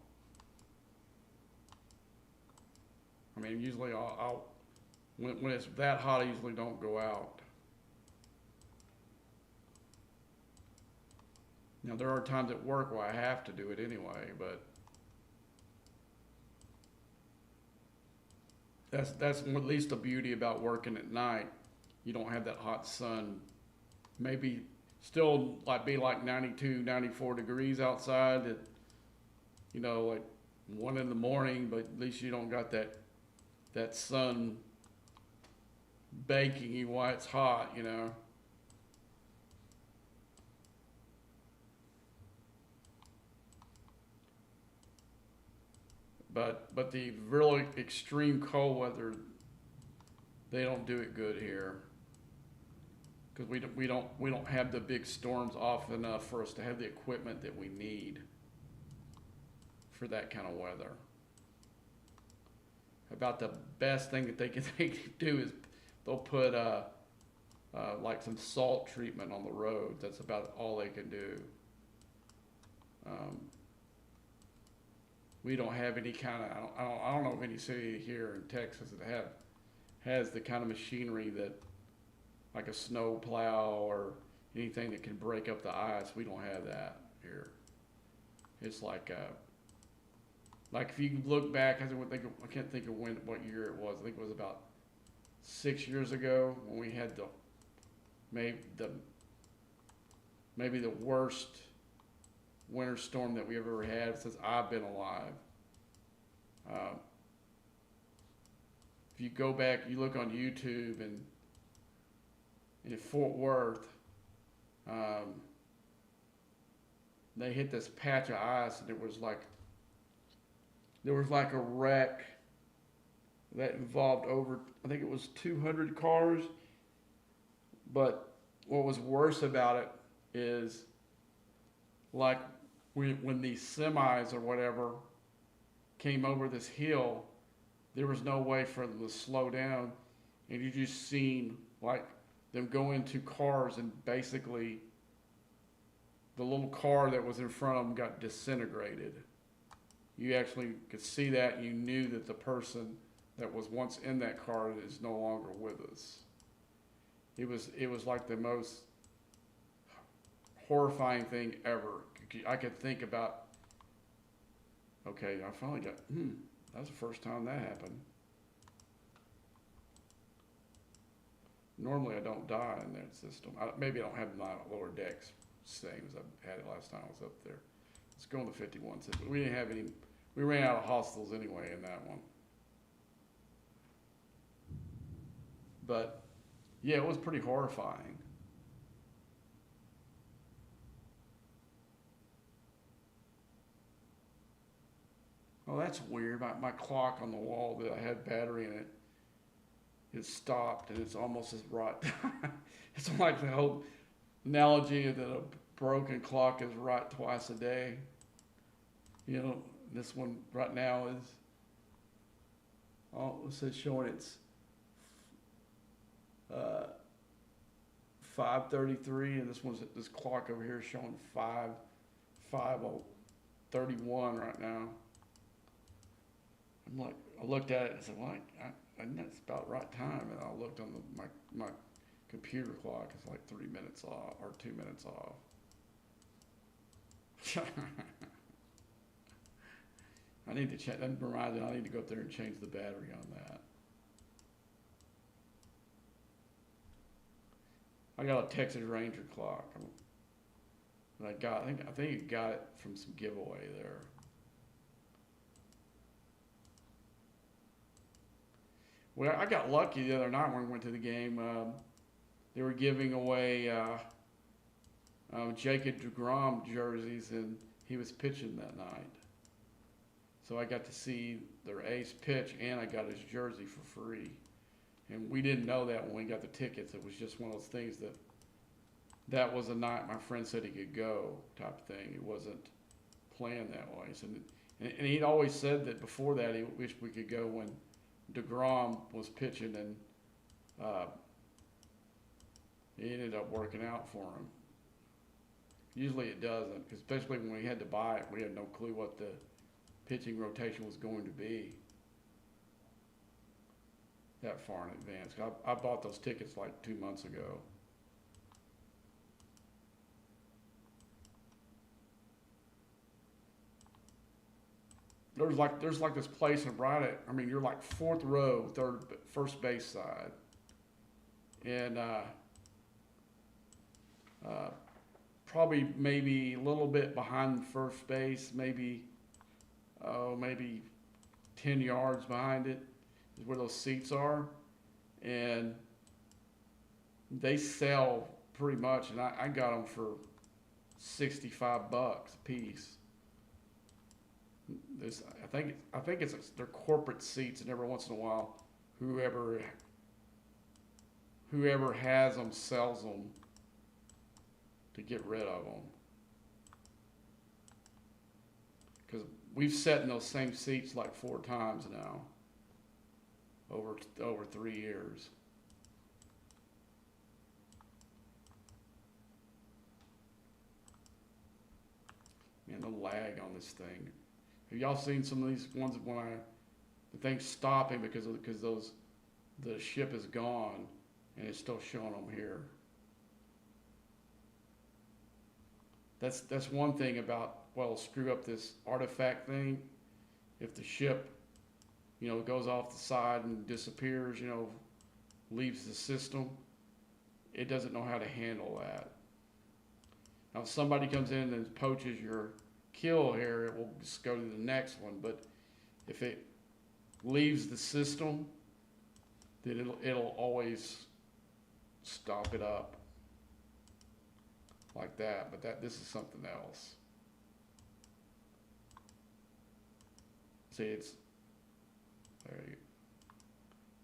S3: I mean, usually I'll when it's that hot, I usually don't go out. Now there are times at work where I have to do it anyway, but that's at least the beauty about working at night. You don't have that hot sun. Maybe still like be like 92, 94 degrees outside at, you know, like 1 in the morning, but at least you don't got that sun baking you while it's hot, you know. But the really extreme cold weather, they don't do it good here. Because we don't have the big storms often enough for us to have the equipment that we need for that kind of weather. About the best thing that they can do is they'll put like some salt treatment on the roads. That's about all they can do. We don't have any kind of I don't know of any city here in Texas that has the kind of machinery that, like a snow plow or anything that can break up the ice. We don't have that here. It's like if you look back, I can't think of what year it was. I think it was about 6 years ago when we had maybe the worst winter storm that we ever had since I've been alive. If you go back, you look on YouTube and in Fort Worth, they hit this patch of ice and there was like a wreck that involved over, I think it was 200 cars. But what was worse about it is, like, when these semis or whatever came over this hill, there was no way for them to slow down, and you just seen like them go into cars, and basically the little car that was in front of them got disintegrated. You actually could see that, and you knew that the person that was once in that car is no longer with us. It was like the most horrifying thing ever. I could think about, okay, I finally got, that's the first time that happened. Normally I don't die in that system. Maybe I don't have my lower decks same as I had it last time I was up there. Let's go on the 51 system. We didn't have any, we ran out of hostiles anyway in that one. But yeah, it was pretty horrifying. Oh, that's weird. My clock on the wall that I had battery in it, it stopped, and it's almost as right. It's like the whole analogy that a broken clock is right twice a day. You know, this one right now is, oh, it says showing it's 5:33, and this clock over here is showing 5:31 right now. I'm like, I looked at it and said, well, I think that's about right time. And I looked on my computer clock. It's like 3 minutes off or 2 minutes off. I need to check. That reminds me, I need to go up there and change the battery on that. I got a Texas Ranger clock. I think you got it from some giveaway there. Well, I got lucky the other night when we went to the game. They were giving away Jacob deGrom jerseys, and he was pitching that night. So I got to see their ace pitch, and I got his jersey for free. And we didn't know that when we got the tickets. It was just one of those things that was a night my friend said he could go type of thing. It wasn't planned that way. So, and he'd always said that before that he wished we could go when deGrom was pitching, and it ended up working out for him. Usually it doesn't, especially when we had to buy it. We had no clue what the pitching rotation was going to be that far in advance. I bought those tickets like 2 months ago. There's like this place right at, I mean, you're like fourth row, first base side, and probably maybe a little bit behind first base, maybe 10 yards behind it is where those seats are, and they sell pretty much, and I got them for $65 a piece. I think it's their corporate seats, and every once in a while, whoever has them sells them to get rid of them. Because we've sat in those same seats like 4 times now, over 3 years. Man, the lag on this thing. Have y'all seen some of these ones when the thing's stopping because the ship is gone and it's still showing them here? That's one thing about, well, screw up this artifact thing. If the ship, goes off the side and disappears, leaves the system, it doesn't know how to handle that. Now, if somebody comes in and poaches your kill here, it will just go to the next one. But if it leaves the system, then it'll always stop it up like that. But this is something else. See, there you go.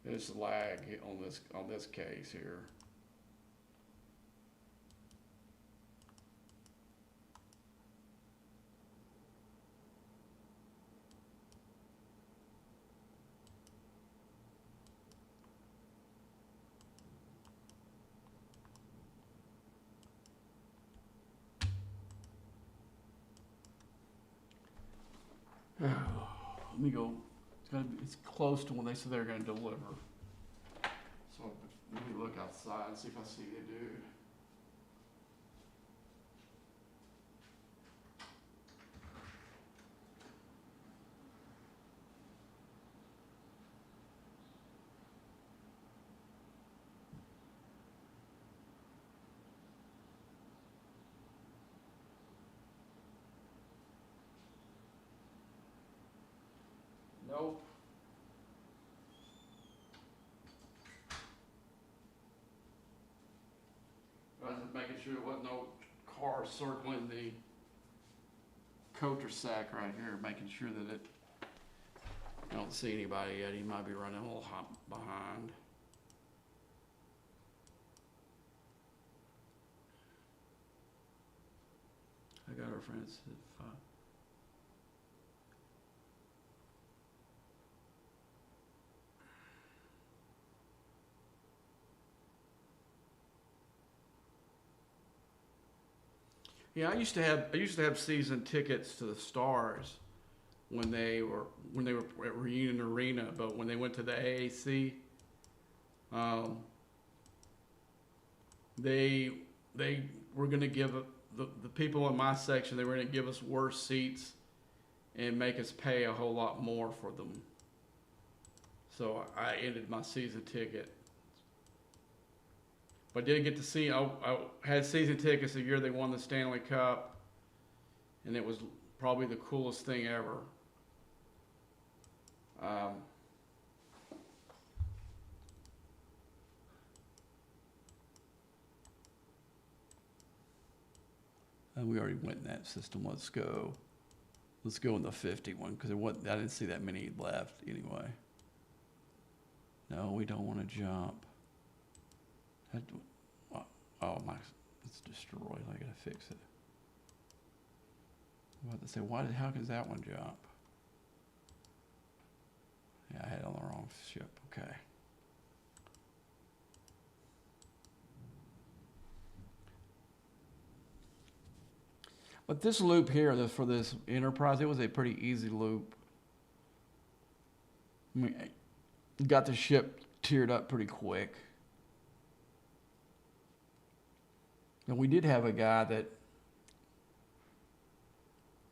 S3: There's lag on this case here. Let me go. It's close to when they said they're gonna deliver. So let me look outside and see if I see the dude. Nope. I was just making sure there wasn't no car circling the coulter sack right here, making sure that it. I don't see anybody yet. He might be running a little hot behind. I got our friends at 5. Yeah, I used to have season tickets to the Stars when they were at Reunion Arena, but when they went to the AAC, they were going to give the people in my section, they were going to give us worse seats and make us pay a whole lot more for them. So I ended my season ticket. But I did get to see, I had season tickets the year they won the Stanley Cup, and it was probably the coolest thing ever. And we already went in that system. Let's go in the 51 because I didn't see that many left anyway. No, we don't want to jump. Oh my, it's destroyed. I gotta fix it. I'm about to say, how does that one jump? Yeah, I had it on the wrong ship. Okay. But this loop here, for this Enterprise, it was a pretty easy loop. I mean, got the ship tiered up pretty quick. And we did have a guy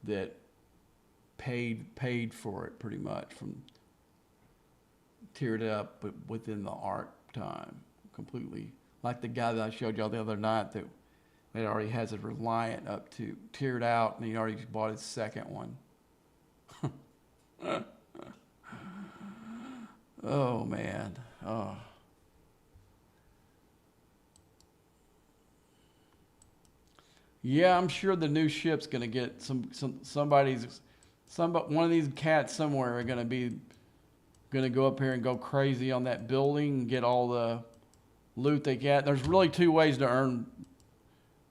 S3: that paid for it pretty much, from tiered up, but within the arc time completely. Like the guy that I showed y'all the other night that already has a Reliant up to tiered out, and he already bought his second one. Oh man. Oh. Yeah, I'm sure the new ship's gonna get one of these cats somewhere are gonna go up here and go crazy on that building and get all the loot they get. There's really two ways to earn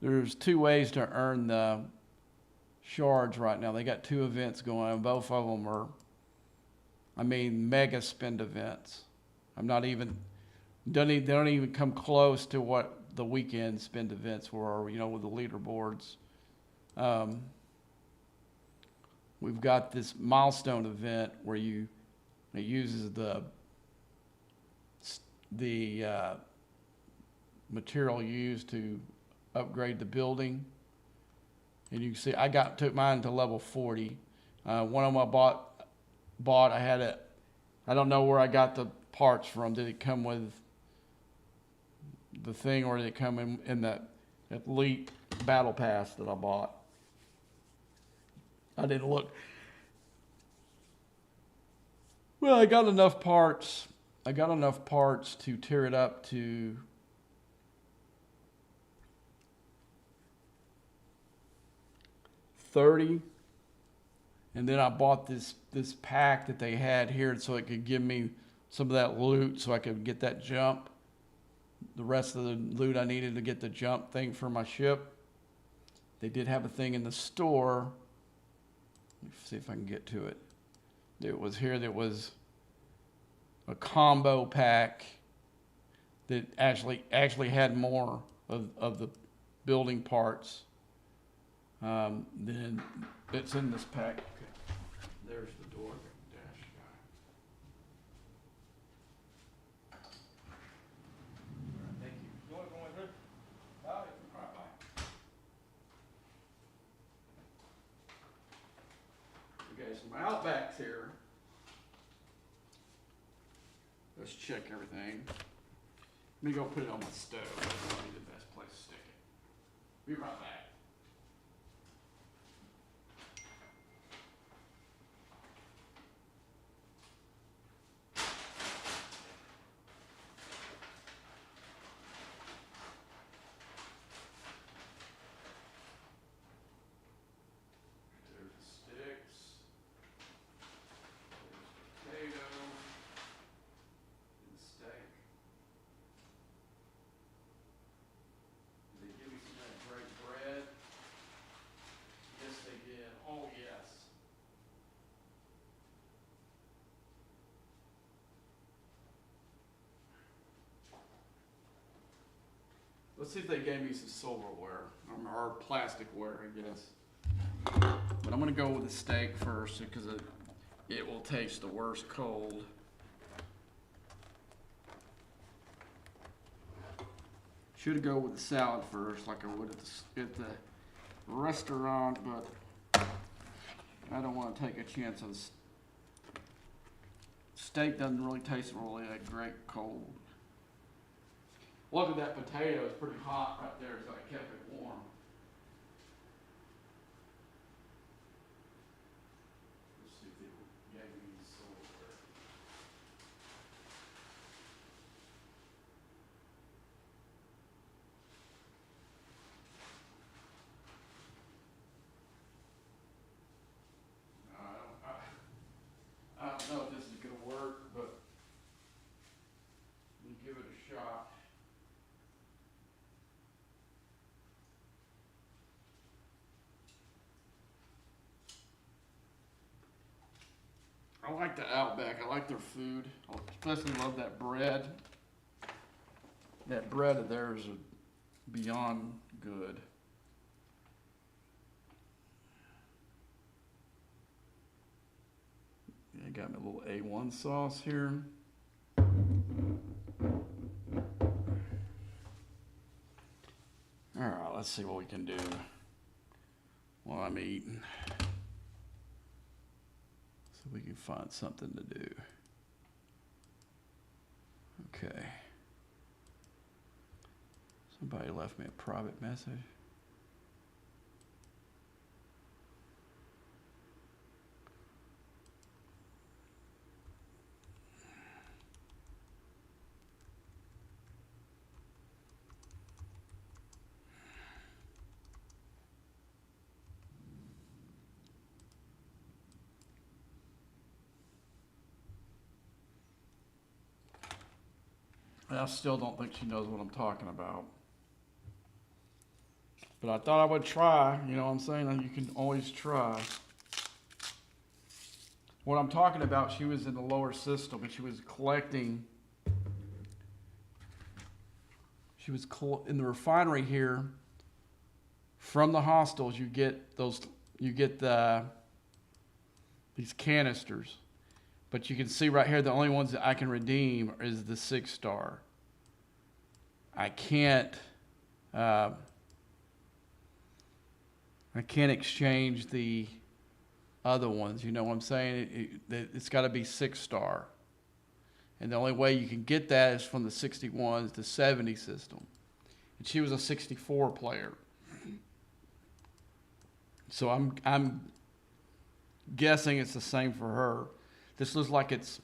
S3: the shards right now. They got 2 events going on. Both of them are, mega spend events. They don't even come close to what the weekend spend events were, with the leaderboards. We've got this milestone event where it uses the material used to upgrade the building. And you can see I took mine to level 40. One of them I bought. I had it. I don't know where I got the parts from. Did it come with the thing, or did it come in that elite battle pass that I bought? I didn't look. Well, I got enough parts to tear it up to 30, and then I bought this pack that they had here so it could give me some of that loot so I could get that jump. The rest of the loot I needed to get the jump thing for my ship. They did have a thing in the store. Let me see if I can get to it. It was here. That was a combo pack that actually had more of the building parts than it's in this pack. Okay. There's the door dash guy. All right, thank you. You want to go in there? All right, bye. Okay, so my Outback's here. Let's check everything. Let me go put it on my stove. That's probably the best place to stick it. Be right back. There's the sticks. There's the potato. And the steak. Did they give me some of that great bread? Yes, they did. Oh, yes. Let's see if they gave me some silverware or plasticware, I guess. But I'm gonna go with the steak first because it will taste the worst cold. Should go with the salad first, like I would at the restaurant, but I don't want to take a chance on steak. Doesn't really taste really that great cold. Look at that potato; it's pretty hot right there, so I kept it warm. Let's see if they gave me silverware. I don't know if this is gonna work, but let me give it a shot. I like the Outback. I like their food. I especially love that bread. That bread of theirs is beyond good. I got my little A1 sauce here. All right, let's see what we can do while I'm eating. So we can find something to do. Okay. Somebody left me a private message. I still don't think she knows what I'm talking about. But I thought I would try, you know what I'm saying? You can always try. What I'm talking about, she was in the lower system and she was collecting. She was in the refinery here. From the hostels, you get these canisters. But you can see right here, the only ones that I can redeem is the 6-star. I can't exchange the other ones. You know what I'm saying? It's got to be 6-star. And the only way you can get that is from the 61s to 70 system. And she was a 64 player. So I'm guessing it's the same for her. This looks like it's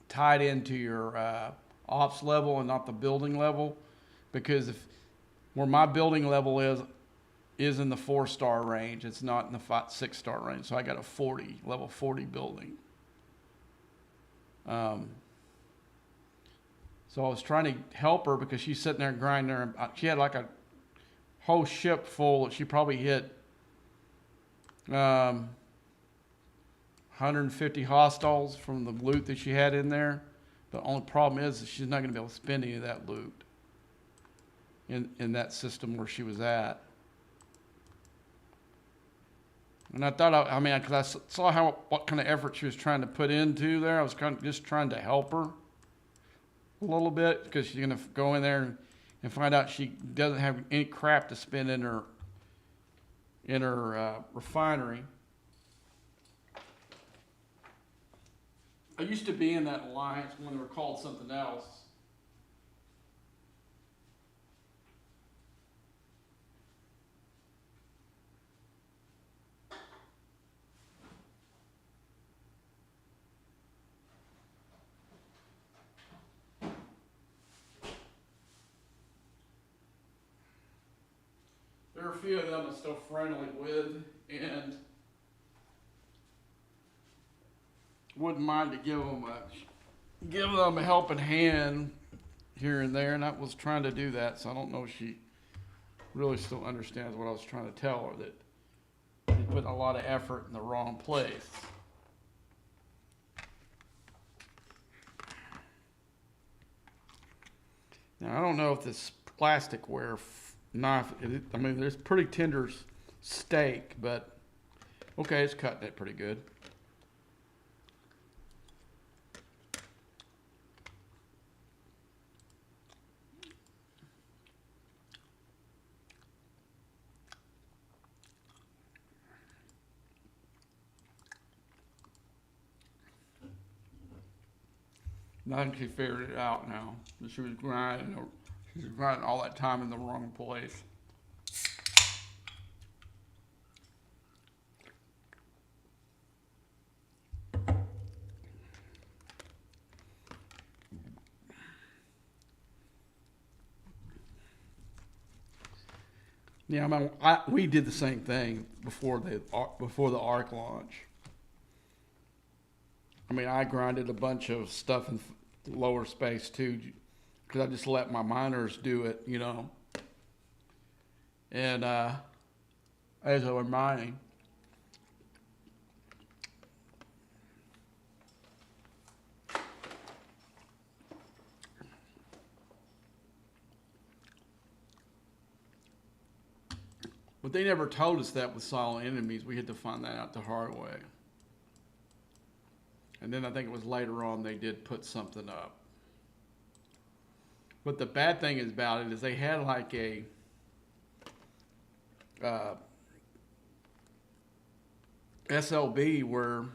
S3: tied into your ops level and not the building level, because where my building level is in the 4-star range, it's not in the 6-star range. So I got a level 40 building. Um, so I was trying to help her because she's sitting there grinding her. She had like a whole ship full. She probably hit 150 hostiles from the loot that she had in there. The only problem is that she's not going to be able to spend any of that loot in that system where she was at. And I thought, I mean, because I saw what kind of effort she was trying to put into there. I was kind of just trying to help her a little bit because she's going to go in there and find out she doesn't have any crap to spend in her refinery. I used to be in that alliance when they were called something else. There are a few of them I'm still friendly with, and wouldn't mind to give them a helping hand here and there, and I was trying to do that, so I don't know if she really still understands what I was trying to tell her, that she put a lot of effort in the wrong place. Now, I don't know if this plasticware knife, I mean, there's pretty tender steak, but okay, it's cutting it pretty good. I think she figured it out now. She was grinding all that time in the wrong place. Yeah, I mean, we did the same thing before the ARC launch. I mean, I grinded a bunch of stuff in lower space too, because I just let my miners do it, you know. And as they were mining, but they never told us that with silent enemies. We had to find that out the hard way. And then I think it was later on they did put something up. But the bad thing about it is they had like a SLB where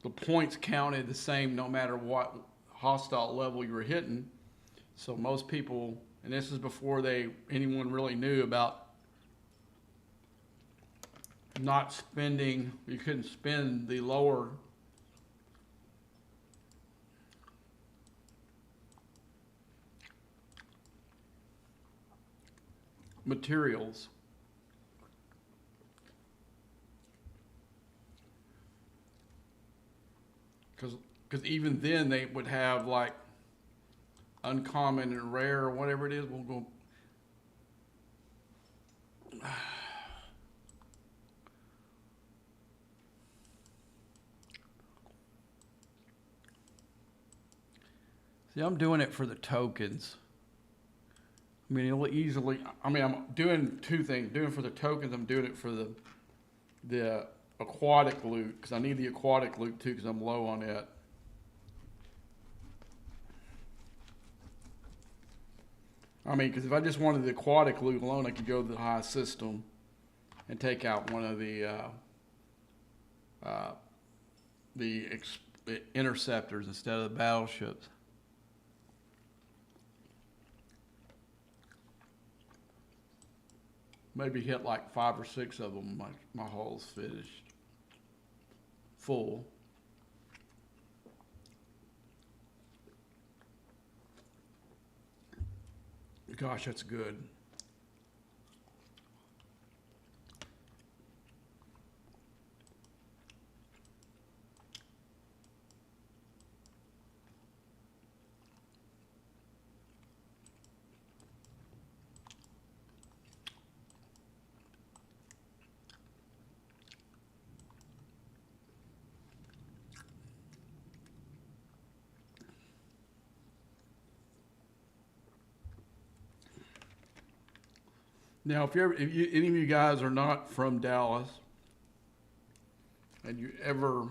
S3: the points counted the same no matter what hostile level you were hitting. So most people, and this is before anyone really knew about not spending, you couldn't spend the lower materials. Because even then they would have like uncommon and rare or whatever it is. We'll go. See, I'm doing it for the tokens. I mean, it'll easily, I mean, I'm doing two things. Doing it for the tokens, I'm doing it for the aquatic loot, because I need the aquatic loot too, because I'm low on it. I mean, because if I just wanted the aquatic loot alone, I could go to the high system and take out one of the interceptors instead of the battleships. Maybe hit like 5 or 6 of them. My hull's finished, full. Gosh, that's good. Now, if any of you guys are not from Dallas, and you ever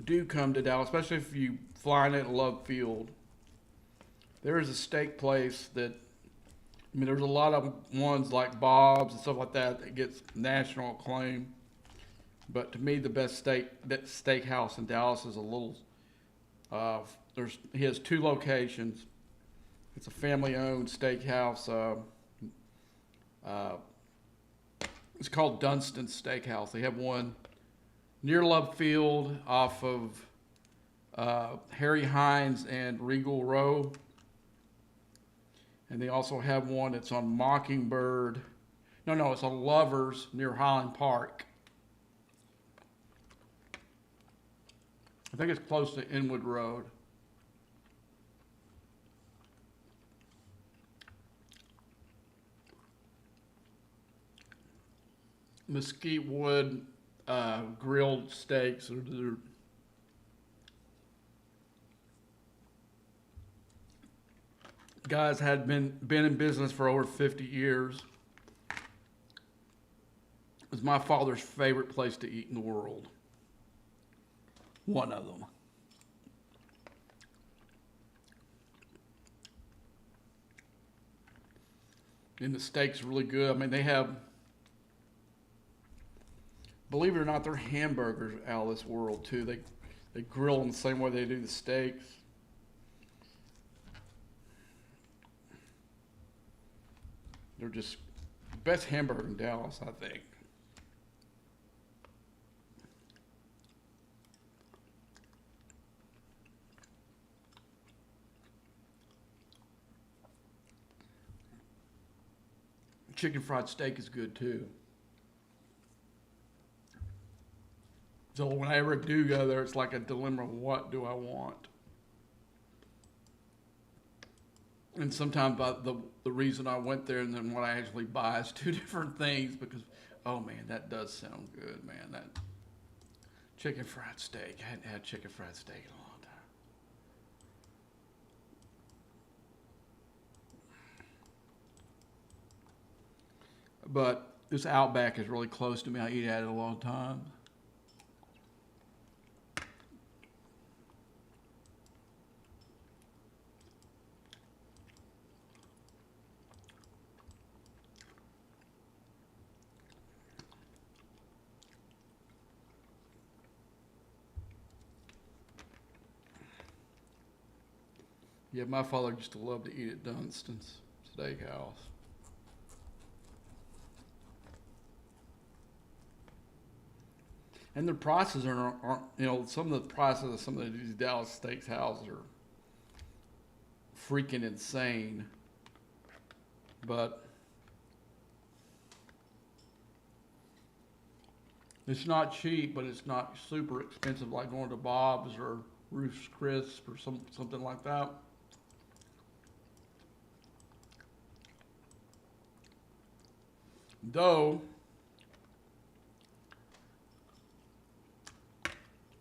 S3: do come to Dallas, especially if you fly in at Love Field, there is a steak place that, I mean, there's a lot of ones like Bob's and stuff like that that gets national acclaim. But to me, the best steakhouse in Dallas is a little. He has two locations. It's a family-owned steakhouse. It's called Dunston's Steakhouse. They have one near Love Field off of Harry Hines and Regal Row. And they also have one that's on Mockingbird. No, it's on Lovers near Highland Park. I think it's close to Inwood Road. Mesquite wood grilled steaks. Guys had been in business for over 50 years. It was my father's favorite place to eat in the world. One of them. And the steak's really good. I mean, they have, believe it or not, their hamburgers out of this world too. They grill them the same way they do the steaks. They're just the best hamburger in Dallas, I think. Chicken fried steak is good too. So whenever I do go there, it's like a dilemma of what do I want? And sometimes the reason I went there and then what I actually buy is two different things because, oh man, that does sound good, man. That chicken fried steak. I hadn't had chicken fried steak in a long time. But this Outback is really close to me. I eat at it a long time. Yeah, my father used to love to eat at Dunston's Steakhouse. And the prices aren't, some of the prices of some of these Dallas steakhouses are freaking insane. But it's not cheap, but it's not super expensive like going to Bob's or Ruth's Chris or something like that. Though,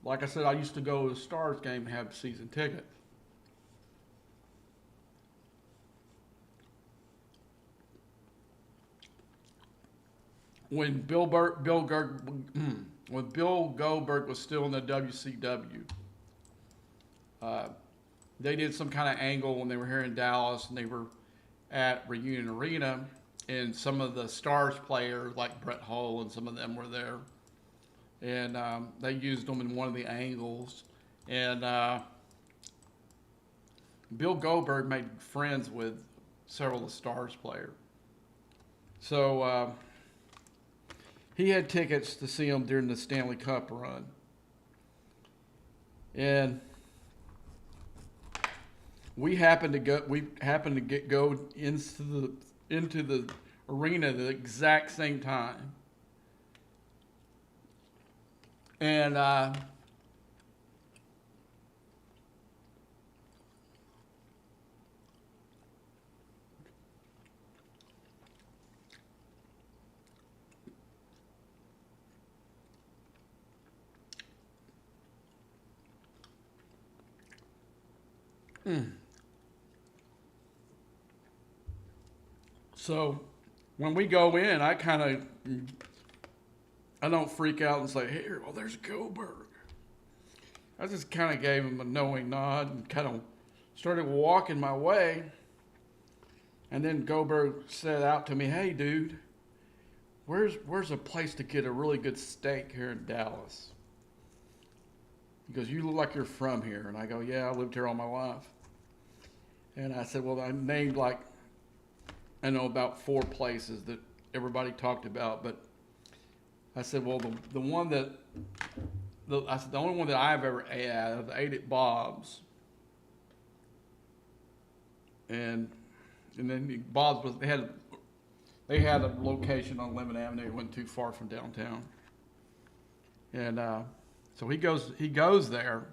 S3: like I said, I used to go to the Stars game and have season tickets. When Bill Goldberg was still in the WCW, they did some kind of angle when they were here in Dallas and they were at Reunion Arena, and some of the Stars players like Brett Hull and some of them were there. And they used them in one of the angles. And Bill Goldberg made friends with several of the Stars players. So he had tickets to see them during the Stanley Cup run. And we happened to go into the arena at the exact same time. And So when we go in, I don't freak out and say, "Here, well, there's Goldberg." I just kind of gave him a knowing nod and kind of started walking my way. And then Goldberg said out to me, "Hey, dude, where's a place to get a really good steak here in Dallas?" He goes, "You look like you're from here." And I go, "Yeah, I lived here all my life." And I said, "Well, I named like, I know about 4 places that everybody talked about, but I said, well, the one that, I said, the only one that I've ever had, I've ate at Bob's. And then Bob's was, they had a location on Lemon Avenue. It wasn't too far from downtown. And so he goes there.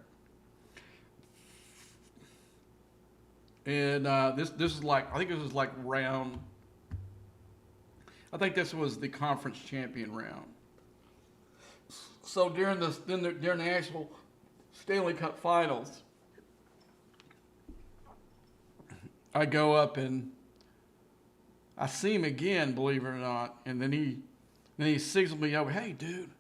S3: And this is like, I think this was like round, I think this was the conference champion round. So during the actual Stanley Cup Finals, I go up and I see him again, believe it or not, and then he signals me over, "Hey, dude,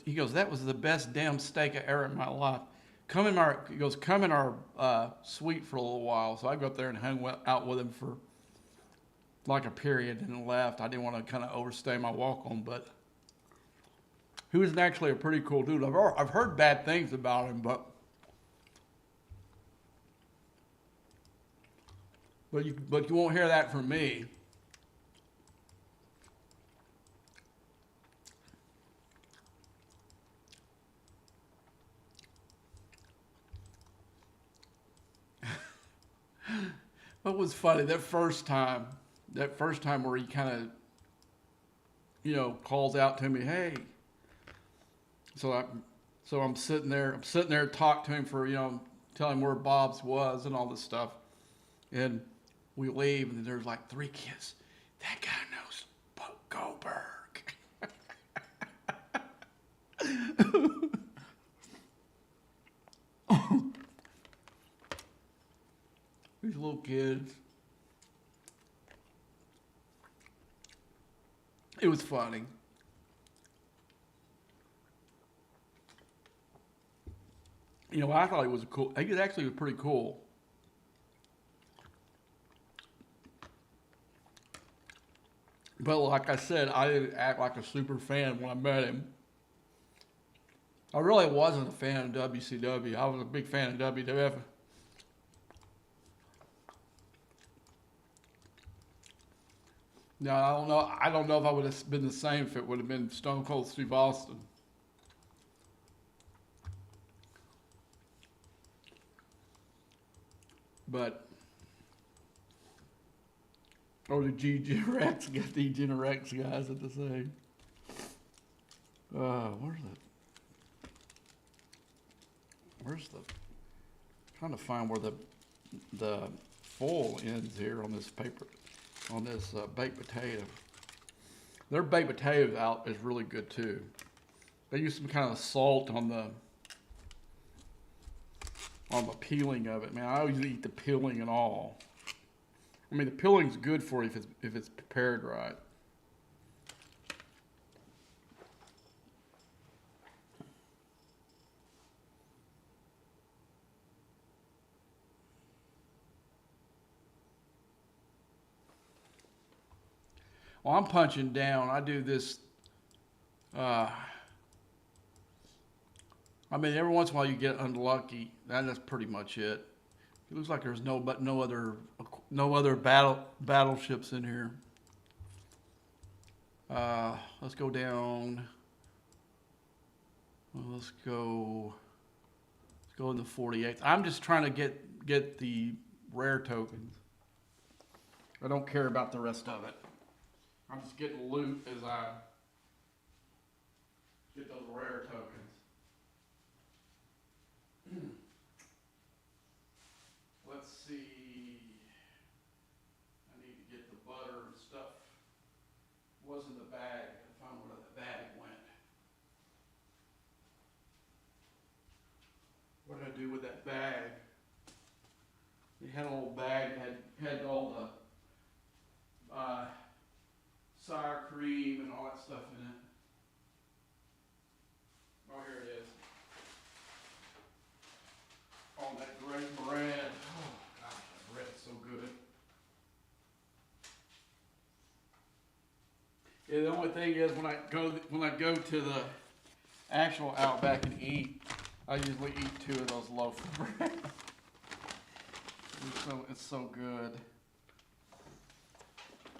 S3: he goes, that was the best damn steak I ever had in my life. Come in our suite for a little while." So I go up there and hung out with him for like a period and left. I didn't want to kind of overstay my welcome, but he was actually a pretty cool dude. I've heard bad things about him, but you won't hear that from me. What was funny that first time where he kind of, calls out to me, "Hey." So I'm sitting there talking to him for, telling him where Bob's was and all this stuff. And we leave and there's like 3 kids. "That guy knows Goldberg." These little kids. It was funny. I thought he was cool. He actually was pretty cool. But like I said, I didn't act like a super fan when I met him. I really wasn't a fan of WCW. I was a big fan of WWF. Now, I don't know if I would have been the same if it would have been Stone Cold Steve Austin. But, or the G-Gen-Rex, got the G-Gen-Rex guys at the same. Trying to find where the foil ends here on this paper, on this baked potato. Their baked potato out is really good too. They use some kind of salt on the peeling of it. Man, I always eat the peeling and all. I mean, the peeling's good for you if it's prepared right. Well, I'm punching down. I do this. I mean, every once in a while you get unlucky. That's pretty much it. It looks like there's no other battleships in here. Let's go down. Well, let's go in the 48th. I'm just trying to get the rare tokens. I don't care about the rest of it. I'm just getting loot as I get those rare tokens. Let's see. I need to get the butter and stuff. Was in the bag. I found where the bag went. What did I do with that bag? They had a little bag that had all the Yeah, the only thing is when I go to the actual Outback and eat, I usually eat 2 of those loaves of bread. It's so good.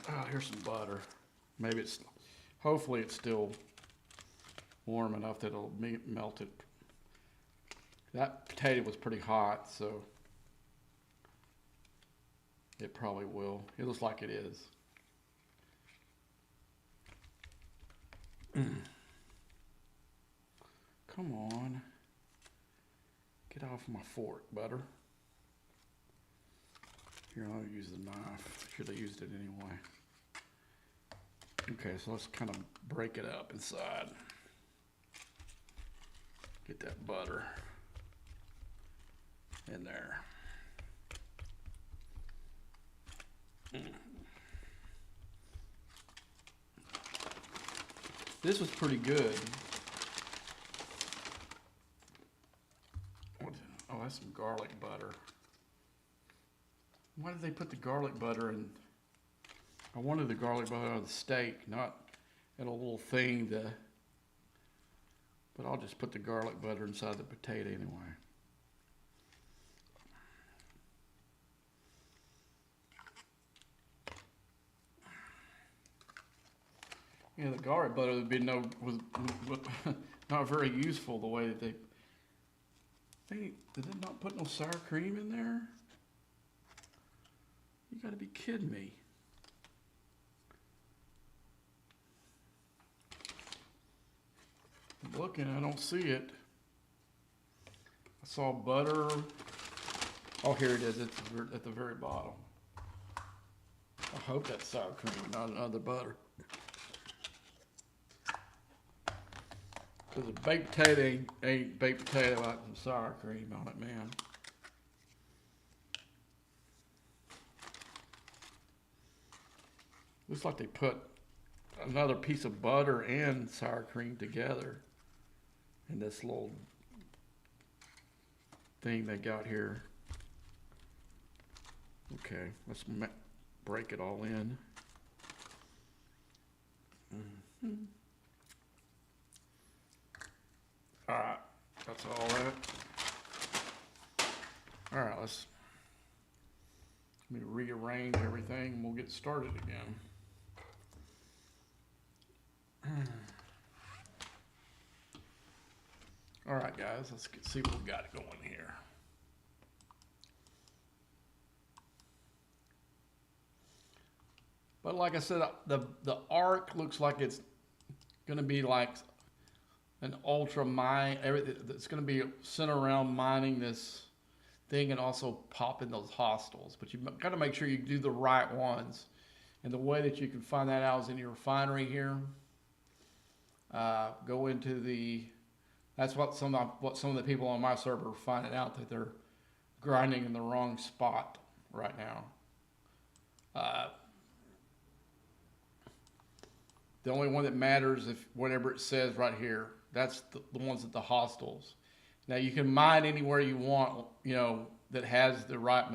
S3: Oh, here's some butter. Maybe hopefully it's still warm enough that it'll melt it. That potato was pretty hot, so it probably will. It looks like it is. Come on. Get off my fork, butter. Here, I'll use the knife. Should have used it anyway. Okay, so let's kind of break it up inside. Get that butter in there. This was pretty good. Oh, that's some garlic butter. Why did they put the garlic butter in? I wanted the garlic butter on the steak, not in a little thing but I'll just put the garlic butter inside the potato anyway. Yeah, the garlic butter would be was not very useful the way that they did they not put no sour cream in there? You gotta be kidding me. I'm looking, I don't see it. I saw butter. Oh, here it is, it's at the very bottom. I hope that's sour cream, not another butter. Because a baked potato ain't baked potato without some sour cream on it, man. Looks like they put another piece of butter and sour cream together in this little thing they got here. Okay, let's break it all in. Mm-hmm. All right, that's all that. All right, let me rearrange everything and we'll get started again. All right, guys, let's see what we got going here. But like I said, the arc looks like it's going to be like an ultra mine. Everything it's going to be centered around mining this thing and also popping those hostiles. But you've got to make sure you do the right ones. And the way that you can find that out is in your refinery here. Go into the. That's what some of the people on my server are finding out, that they're grinding in the wrong spot right now. The only one that matters if whatever it says right here, that's the ones at the hostiles. Now you can mine anywhere you want, you know, that has the right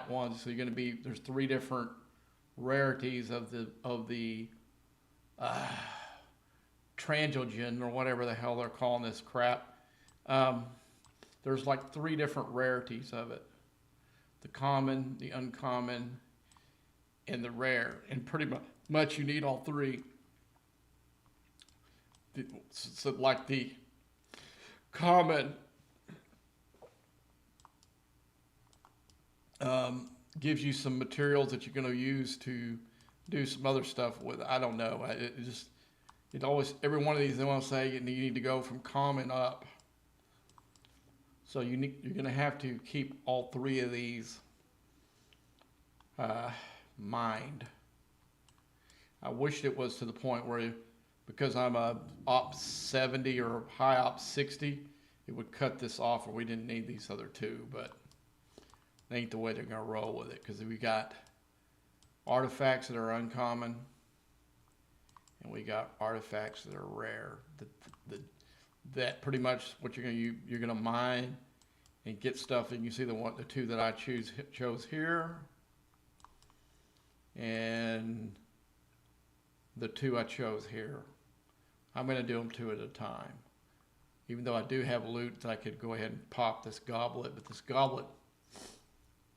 S3: ones. So you're going to be, there's 3 different rarities of the Transogen or whatever the hell they're calling this crap. There's like 3 different rarities of it: the common, the uncommon, and the rare. And pretty much you need all 3. So like the common gives you some materials that you're going to use to do some other stuff with. I don't know. It always, every one of these, they want to say you need to go from common up. So you're going to have to keep all 3 of these mined. I wished it was to the point where, because I'm a Ops 70 or high Ops 60, it would cut this off where we didn't need these other 2, but that ain't the way they're going to roll with it, because we got artifacts that are uncommon, and we got artifacts that are rare. That pretty much what you're gonna mine and get stuff. And you see the 2 that I chose here, and the two I chose here. I'm going to do them two at a time. Even though I do have loot, I could go ahead and pop this goblet, but this goblet,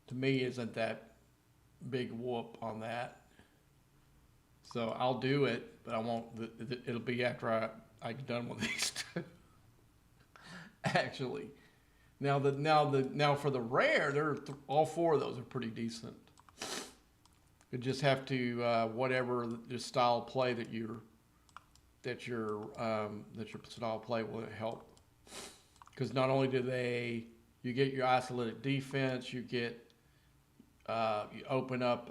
S3: to me, isn't that big whoop on that. So I'll do it, but I won't. It'll be after I'm done with these two. Actually, now for the rare, all four of those are pretty decent. You just have to whatever the style of play that your style of play will help. Because not only do you get your isolated defense, you get you open up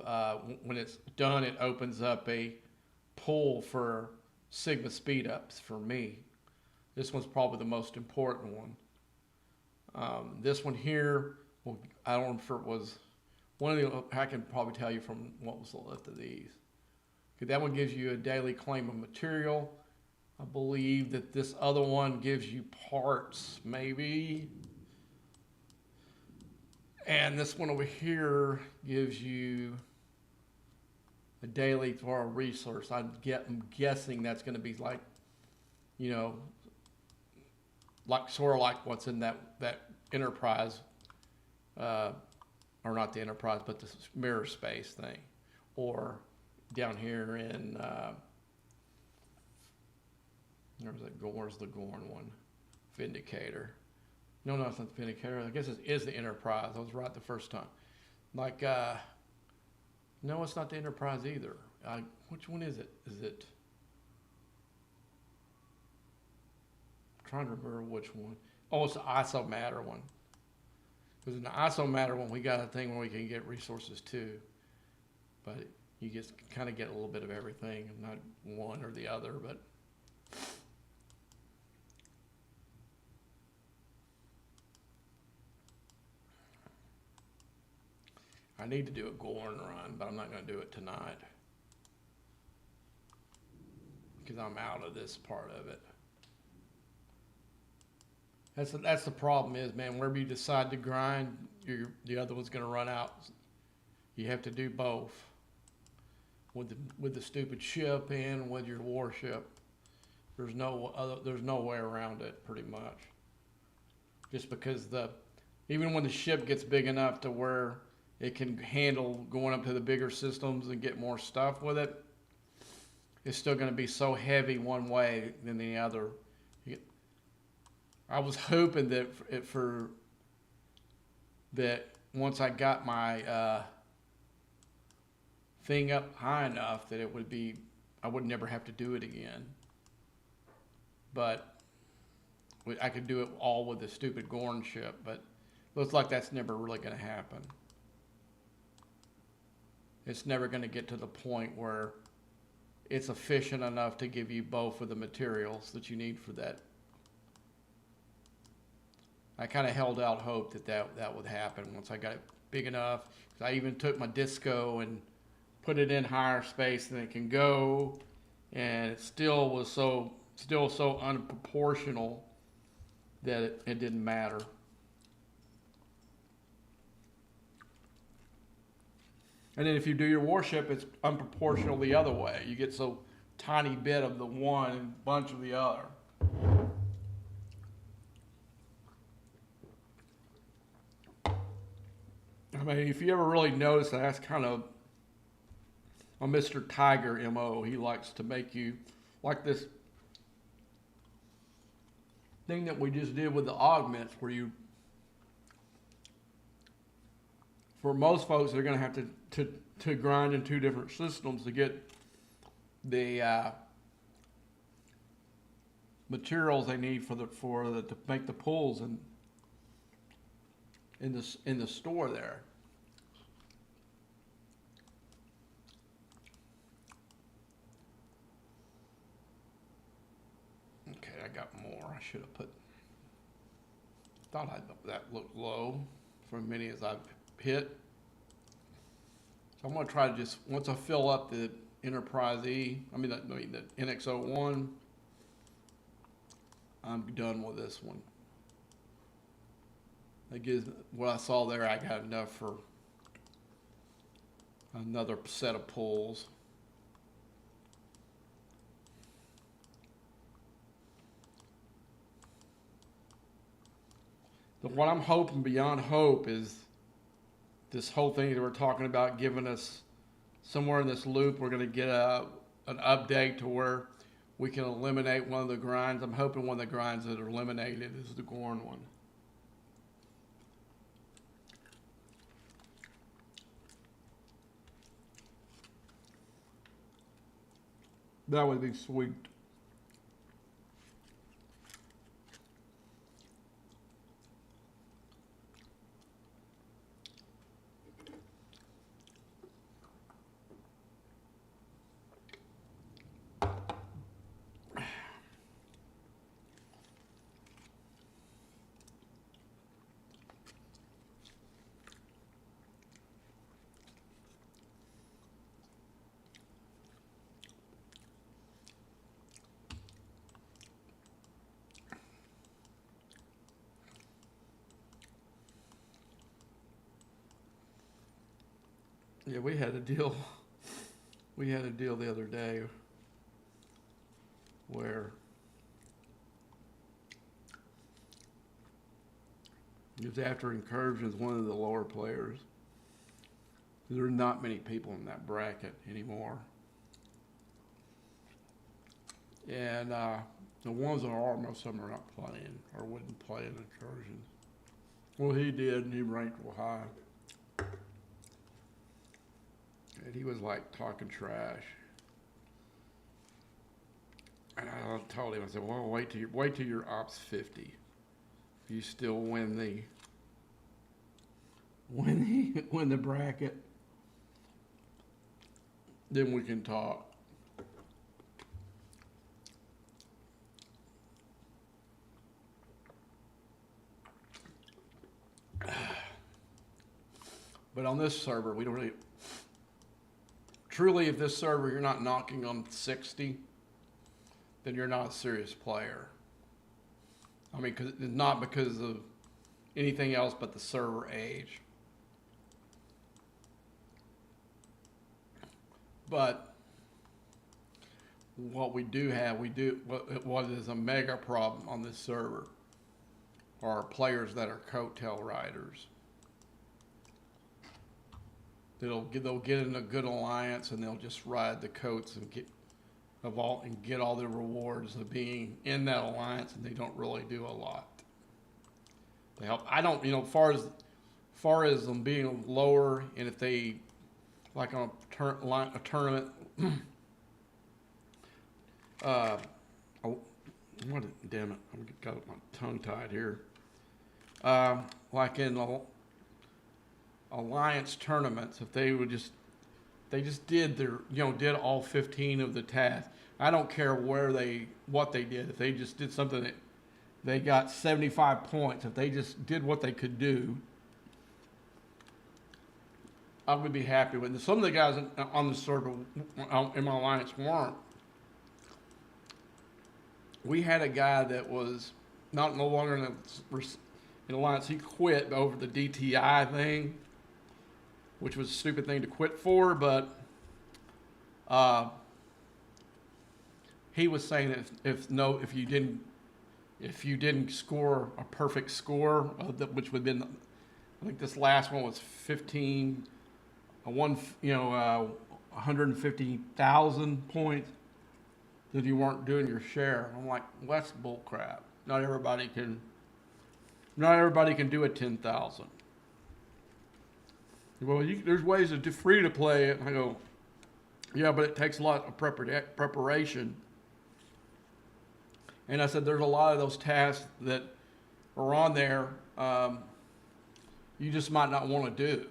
S3: when it's done, it opens up a pull for Sigma speed ups for me. This one's probably the most important one. This one here, well, I don't know if it was one of the, I can probably tell you from what was left of these. Okay, that one gives you a daily claim of material. I believe that this other one gives you parts, maybe. And this one over here gives you a daily for a resource. I'm guessing that's going to be like, like sort of like what's in that Enterprise, or not the Enterprise, but the mirror space thing, or down here in where's the Gorn one? Vindicator. No, it's not the Vindicator. I guess it is the Enterprise. I was right the first time. Like, no, it's not the Enterprise either. Which one is it? Is it? I'm trying to remember which one. Oh, it's the ISO Matter one. Because in the ISO Matter one, we got a thing where we can get resources too. But you just kind of get a little bit of everything, not one or the other, but. I need to do a Gorn run, but I'm not going to do it tonight. Because I'm out of this part of it. That's the problem is, man, wherever you decide to grind, the other one's going to run out. You have to do both. With the stupid ship and with your warship. There's no way around it, pretty much. Just because even when the ship gets big enough to where it can handle going up to the bigger systems and get more stuff with it, it's still going to be so heavy one way than the other. I was hoping that once I got my thing up high enough that I would never have to do it again. But I could do it all with the stupid Gorn ship, but looks like that's never really going to happen. It's never going to get to the point where it's efficient enough to give you both of the materials that you need for that. I kind of held out hope that would happen once I got it big enough. I even took my disco and put it in higher space than it can go, and it still was so unproportional that it didn't matter. And then if you do your warship, it's unproportional the other way. You get so tiny bit of the one and bunch of the other. I mean, if you ever really notice that's kind of a Mr. Tiger MO. He likes to make you, like this thing that we just did with the augments, where for most folks, they're going to have to grind in two different systems to get the materials they need to make the pulls in the store there. Okay, I got more. I should have thought that looked low for as many as I've hit. So I'm going to try to just, once I fill up the Enterprise the NX-01, I'm done with this one. That gives, what I saw there, I got enough for another set of pulls. what I'm hoping beyond hope is this whole thing that we're talking about giving us somewhere in this loop, we're going to get an update to where we can eliminate one of the grinds. I'm hoping one of the grinds that are eliminated is the Gorn one. That would be sweet. Yeah, we had a deal. We had a deal the other day where it was after incursions, one of the lower players. There are not many people in that bracket anymore. And the ones that are, most of them are not playing or wouldn't play in incursions. Well, he did, and he ranked real high. And he was like talking trash. And I told him, I said, well, wait till your ops 50. If you still win the bracket, then we can talk. But on this server, we don't really. Truly, if this server you're not knocking on 60, then you're not a serious player. I mean, cause it's not because of anything else but the server age. But what we do have, what is a mega problem on this server are players that are coattail riders. They'll get in a good alliance and they'll just ride the coats and get all the rewards of being in that alliance, and they don't really do a lot. They help. I don't, far as them being lower, and if they like on a tournament, damn it, I've got my tongue tied here. Like in alliance tournaments, if they did did all 15 of the tasks. I don't care what they did. If they just did something that they got 75 points, if they just did what they could do, I would be happy with it. Some of the guys on the server in my alliance weren't. We had a guy that was no longer in the alliance. He quit over the DTI thing, which was a stupid thing to quit for, but he was saying that if you didn't score a perfect score, which would have been, I think this last one was 150,000 points, that you weren't doing your share. I'm like, well, that's bull crap. Not everybody can do a 10,000. Well, there's ways to free to play it. And I go, yeah, but it takes a lot of preparation. And I said, there's a lot of those tasks that are on there you just might not want to do.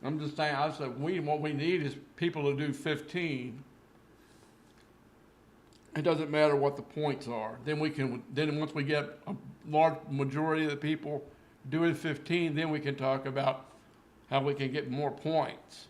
S3: I'm just saying, I said, what we need is people to do 15. It doesn't matter what the points are. Then once we get a large majority of the people doing 15, then we can talk about how we can get more points.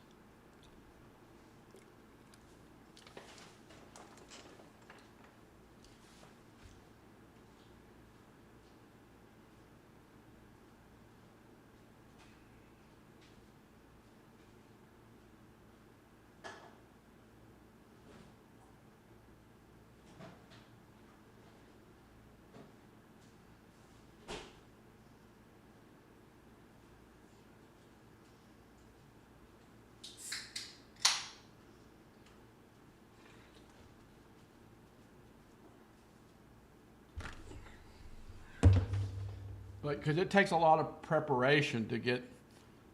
S3: Like, because it takes a lot of preparation to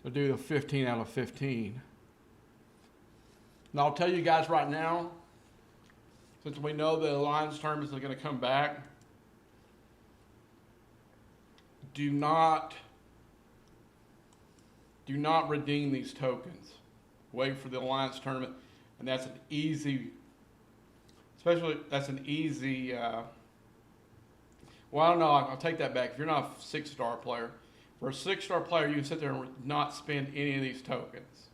S3: do the 15 out of 15. And I'll tell you guys right now, since we know the Alliance tournaments are going to come back, do not redeem these tokens. Wait for the Alliance tournament, and that's an easy, well, I don't know, I'll take that back. If you're not a 6-star player, for a 6-star player, you can sit there and not spend any of these tokens.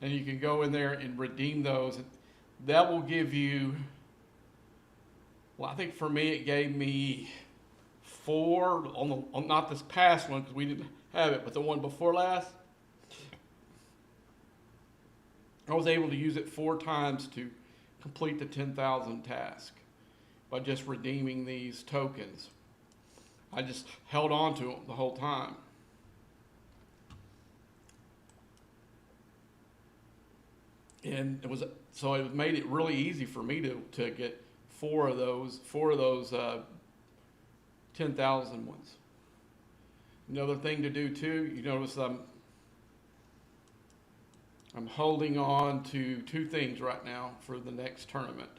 S3: And you can go in there and redeem those. That will give you, well, I think for me, it gave me 4 on not this past one because we didn't have it, but the one before last. I was able to use it 4 times to complete the 10,000 task by just redeeming these tokens. I just held on to them the whole time. And it made it really easy for me to get 4 of those 10,000 ones. Another thing to do too, you notice I'm holding on to 2 things right now for the next tournament.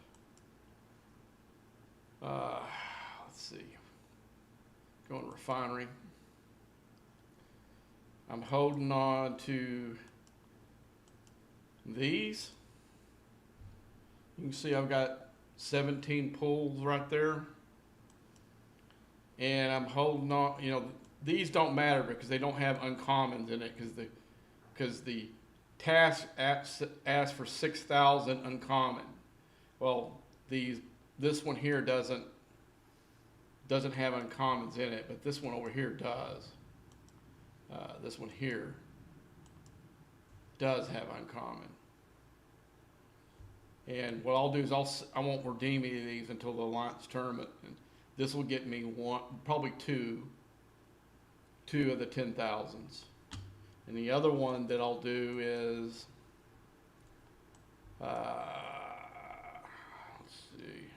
S3: Let's see. Going to refinery. I'm holding on to these. You can see I've got 17 pulls right there. And I'm holding on, these don't matter because they don't have uncommons in it because the task asks for 6,000 uncommon. Well, this one here doesn't have uncommons in it, but this one over here does. This one here does have uncommon. And what I'll do is I won't redeem any of these until the Alliance tournament. And this will get me probably two of the 10,000s. And the other one that I'll do is, let's see,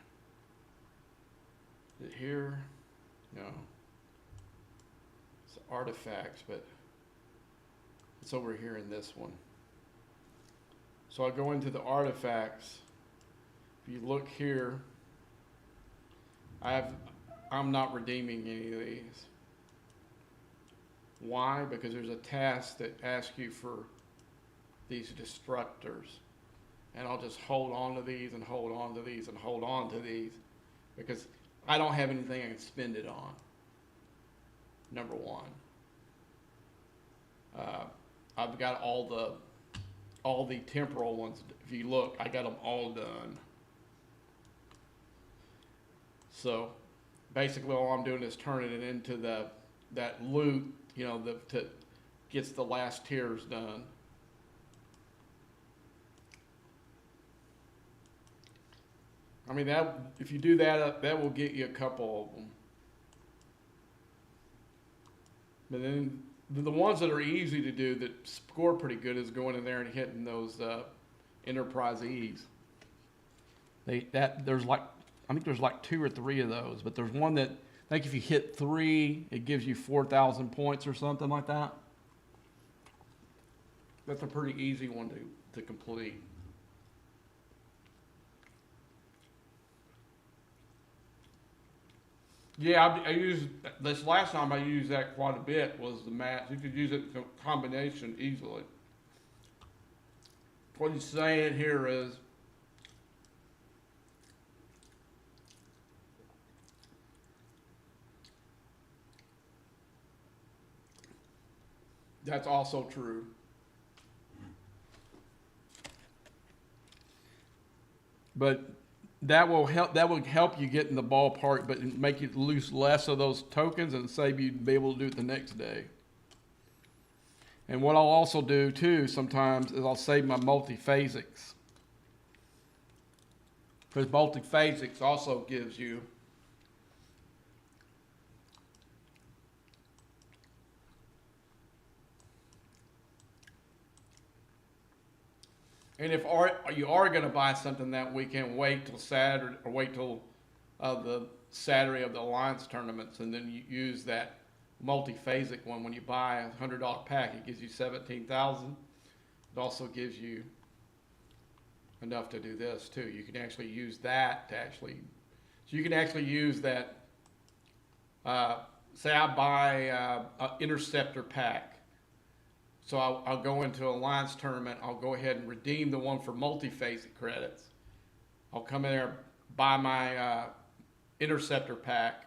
S3: is it here? No. It's artifacts, but it's over here in this one. So I go into the artifacts. If you look here, I'm not redeeming any of these. Why? Because there's a task that asks you for these destructors. And I'll just hold on to these and hold on to these and hold on to these because I don't have anything I can spend it on. Number one. I've got all the temporal ones. If you look, I got them all done. So basically all I'm doing is turning it into that loot, that gets the last tiers done. I mean, if you do that, that will get you a couple of them. But then the ones that are easy to do that score pretty good is going in there and hitting those Enterprise E's. I think there's like 2 or 3 of those, but there's one that I think if you hit 3, it gives you 4,000 points or something like that. That's a pretty easy one to complete. Yeah, I used this last time. I used that quite a bit. Was the match? You could use it in combination easily. What he's saying here is, that's also true. But that will help you get in the ballpark, but make you lose less of those tokens and save you to be able to do it the next day. And what I'll also do too sometimes is I'll save my multiphasics. Because multiphasics also gives you and if you are going to buy something that weekend, wait till Saturday or wait till the Saturday of the Alliance tournaments, and then you use that multi-phasic one, when you buy $100 pack, it gives you 17,000. It also gives you enough to do this too. You can actually use that to actually, so you can actually use that. Say I buy an interceptor pack. So I'll go into a Alliance tournament. I'll go ahead and redeem the one for multi-phasic credits. I'll come in there, buy my interceptor pack,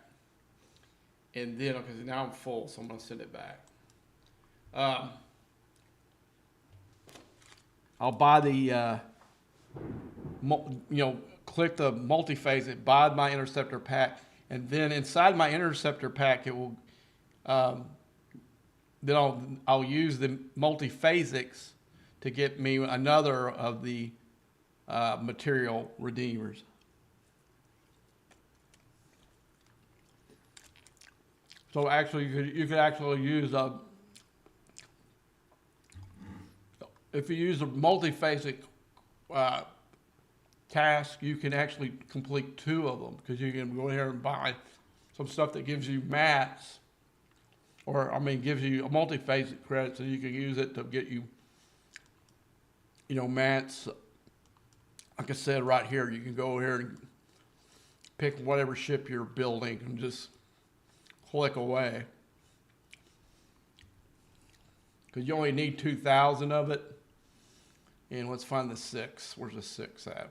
S3: and then, because now I'm full, so I'm going to send it back. I'll buy the, click the multi-phasic, buy my interceptor pack, and then inside my interceptor pack, it will, then I'll use the multi-phasics to get me another of the material redeemers. So actually, you could actually use if you use a multi-phasic task, you can actually complete 2 of them, because you can go here and buy some stuff that gives you mats, or gives you a multi-phasic credit, so you can use it to get you, mats. Like I said, right here, you can go here and pick whatever ship you're building and just click away. Because you only need 2,000 of it. And let's find the 6. Where's the 6 at?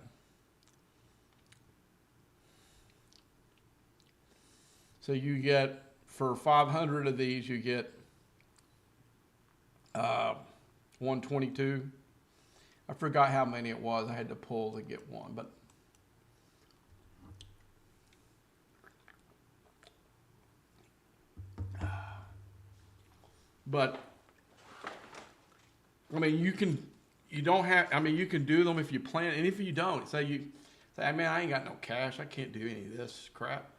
S3: So you get, for 500 of these, you get 122. I forgot how many it was. I had to pull to get one, but you can do them if you plan, and if you don't, say, man, I ain't got no cash, I can't do any of this crap.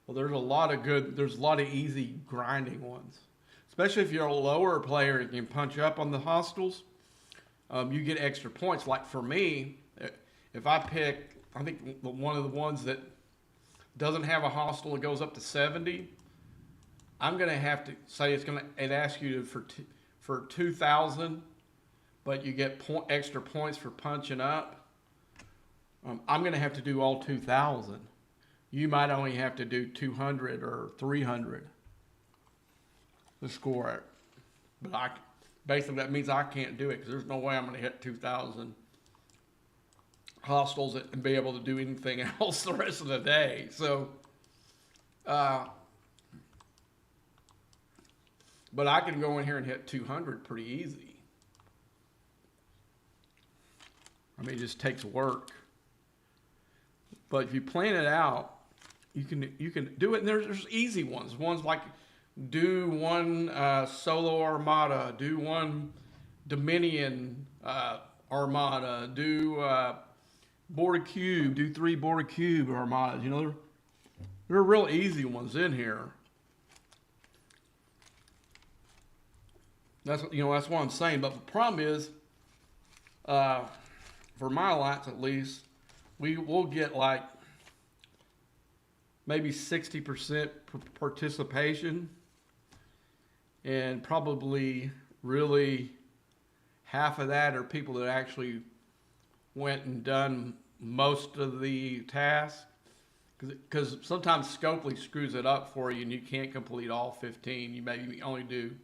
S3: Well, there's a lot of easy grinding ones, especially if you're a lower player and can punch up on the hostiles. You get extra points. Like for me, if I pick, I think one of the ones that doesn't have a hostile, it goes up to 70. I'm gonna have to say it asks you for 2,000, but you get extra points for punching up. I'm gonna have to do all 2,000. You might only have to do 200 or 300 to score it, but basically that means I can't do it, because there's no way I'm gonna hit 2,000 hostiles and be able to do anything else the rest of the day. So, but I can go in here and hit 200 pretty easy. It just takes work. But if you plan it out, you can do it. And there's easy ones. Ones like do one solo armada, do one Dominion armada, do border cube, do 3 border cube armadas. There are real easy ones in here. That's what I'm saying. But the problem is, for my alliance at least, we'll get like maybe 60% participation, and probably really half of that are people that actually went and done most of the tasks. Because sometimes Scopely screws it up for you and you can't complete all 15. You maybe only do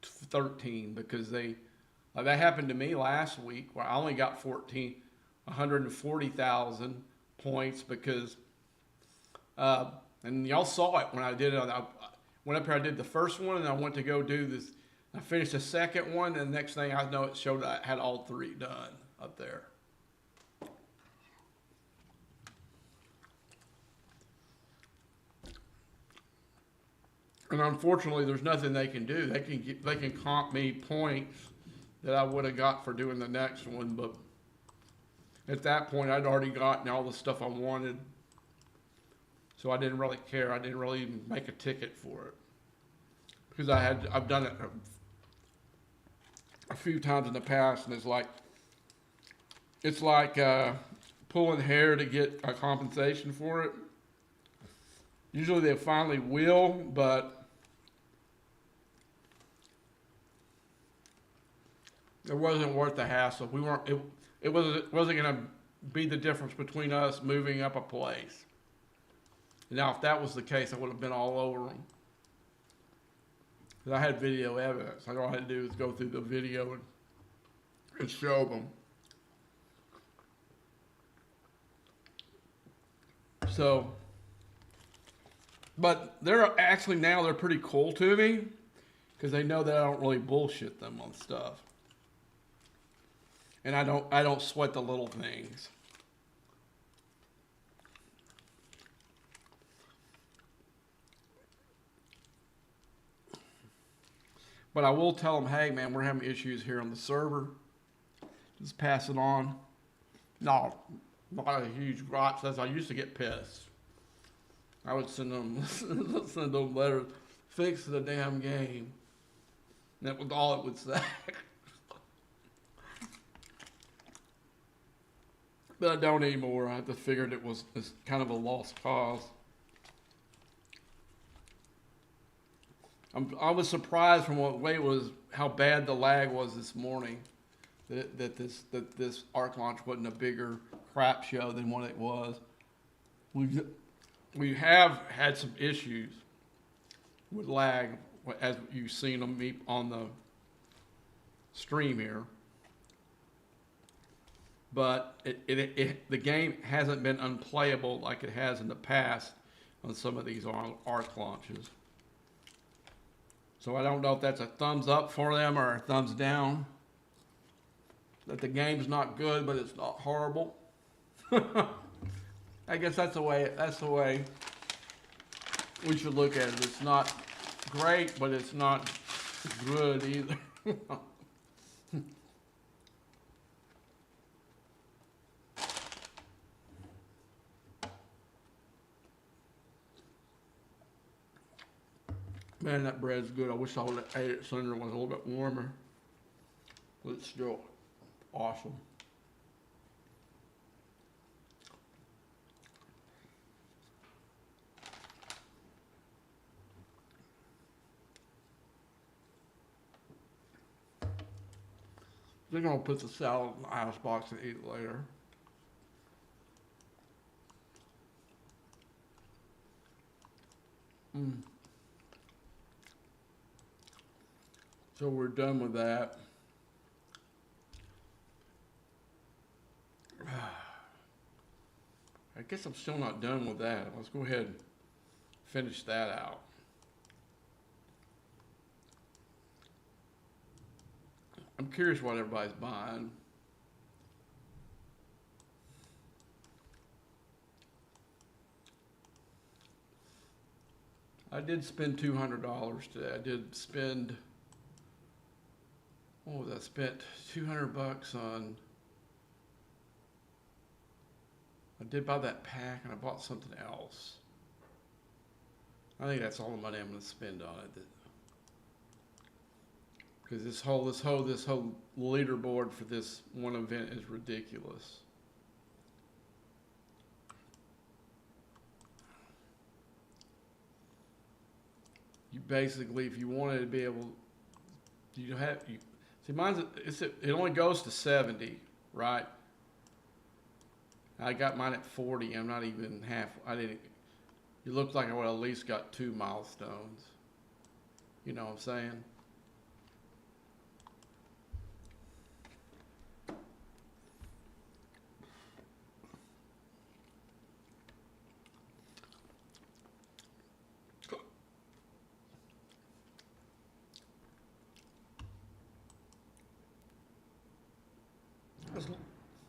S3: 13, because that happened to me last week, where I only got 140,000 points, because and y'all saw it when I did it. I went up here, I did the first one, and I went to go do this. I finished the second one, and the next thing I know, it showed I had all 3 done up there. And unfortunately, there's nothing they can do. They can comp me points that I would have got for doing the next one, but at that point, I'd already gotten all the stuff I wanted, so I didn't really care. I didn't really even make a ticket for it, because I've done it a few times in the past, and it's like pulling hair to get a compensation for it. Usually they finally will, but It wasn't worth the hassle. We weren't. It wasn't going to be the difference between us moving up a place. Now, if that was the case, I would have been all over them. 'Cause I had video evidence. All I had to do was go through the video and show them. So, but they're actually now they're pretty cool to me because they know that I don't really bullshit them on stuff, and I don't sweat the little things. But I will tell them, hey man, we're having issues here on the server. Just pass it on. No, not a huge gripe. Says I used to get pissed. I would send them letters, fix the damn game. And that was all it would say. But I don't anymore. I just figured it's kind of a lost cause. I was surprised from what way it was, how bad the lag was this morning. That this arc launch wasn't a bigger crap show than what it was. We have had some issues with lag, as you've seen them on the stream here. But the game hasn't been unplayable like it has in the past on some of these arc launches. So I don't know if that's a thumbs up for them or a thumbs down. That the game's not good, but it's not horrible. I guess that's the way we should look at it. It's not great, but it's not good either. Man, that bread's good. I wish I would have ate it sooner when it was a little bit warmer. But it's still awesome. They're gonna put the salad in the ice box and eat it later. So we're done with that. I guess I'm still not done with that. Let's go ahead and finish that out. I'm curious what everybody's buying. I did spend $200 today. I did spend, what was I spent $200 on. I did buy that pack and I bought something else. I think that's all the money I'm going to spend on it. Because this whole leaderboard for this one event is ridiculous. You basically, if you wanted to be able, see, it only goes to 70, right? I got mine at 40. I'm not even half. It looked like I would have at least got 2 milestones. You know what I'm saying?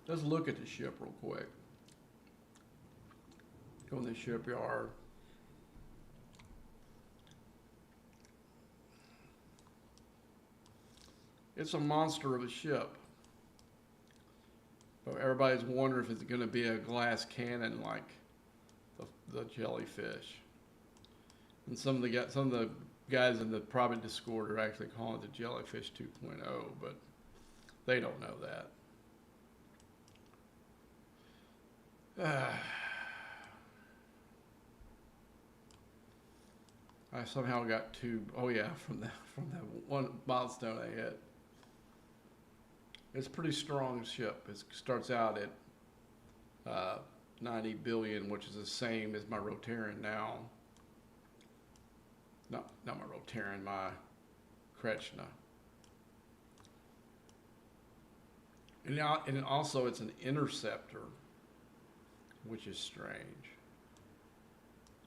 S3: Let's look at the ship real quick. Go in the shipyard. It's a monster of a ship. But everybody's wondering if it's going to be a glass cannon like the jellyfish. And some of the guys in the private Discord are actually calling it the Jellyfish 2.0, but they don't know that. I somehow got 2. Oh yeah, from that one milestone I hit.
S1: It's a pretty strong ship. It starts out at 90 billion, which is the same as my Rotarian now. Not my Rotarian, my Kretschna. And also it's an interceptor, which is strange.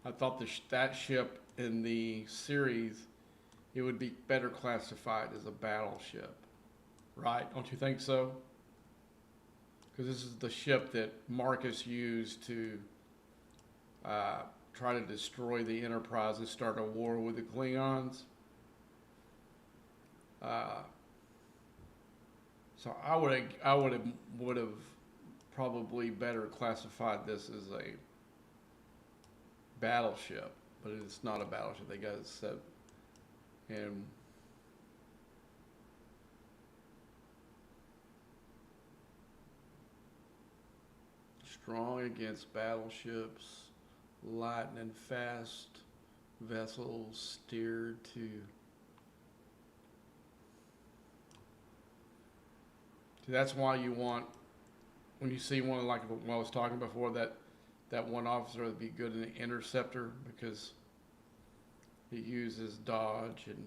S1: I thought that ship in the series, it would be better classified as a battleship, right? Don't you think so? Because this is the ship that Marcus used to try to destroy the Enterprise and start a war with the Klingons. So I would have probably better classified this as a battleship, but it's not a battleship. They got it set, and strong against battleships, lightning fast vessels steered to. That's why you want, when you see one like what I was talking before, that one officer would be good in an interceptor because he uses dodge and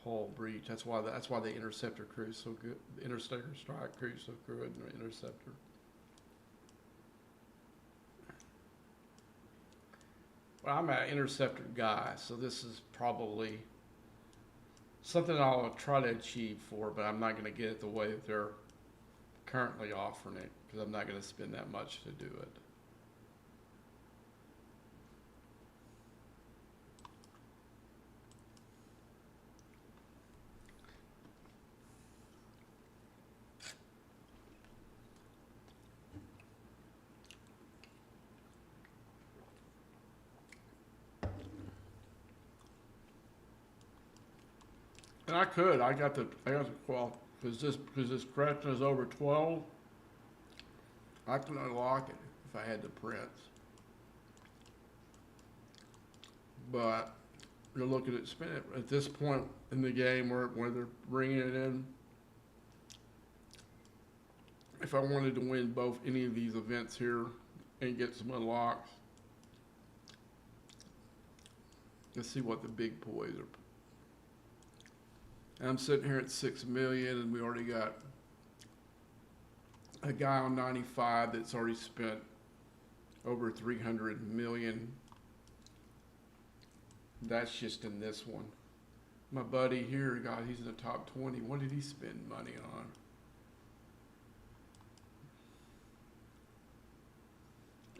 S1: hull breach. That's why the interceptor crew is so good. The interceptor strike crew is so good in the interceptor. Well, I'm an interceptor guy, so this is probably something I'll try to achieve for, but I'm not going to get it the way that they're currently offering it because I'm not going to spend that much to do it. And I got the well, because this Kretschmer is over 12, I can unlock it if I had the prints. But you're looking at spin it at this point in the game where they're bringing it in. If I wanted to win any of these events here and get some unlocks, let's see what the big boys are. I'm sitting here at 6 million, and we already got a guy on 95 that's already spent over 300 million. That's just in this one. My buddy here, he's in the top 20. What did he spend money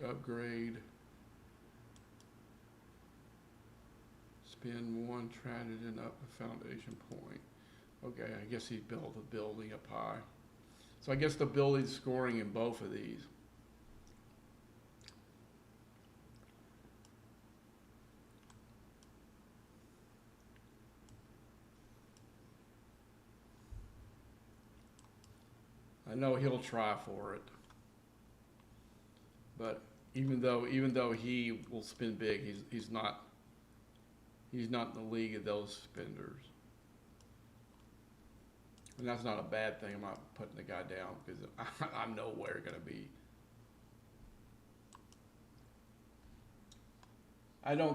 S1: on? Upgrade. Spin one Trident up a foundation point. Okay, I guess he built a building up high. So I guess the building's scoring in both of these. I know he'll try for it. But even though he will spin big, he's not in the league of those spenders. And that's not a bad thing. I'm not putting the guy down because I'm nowhere going to be. I don't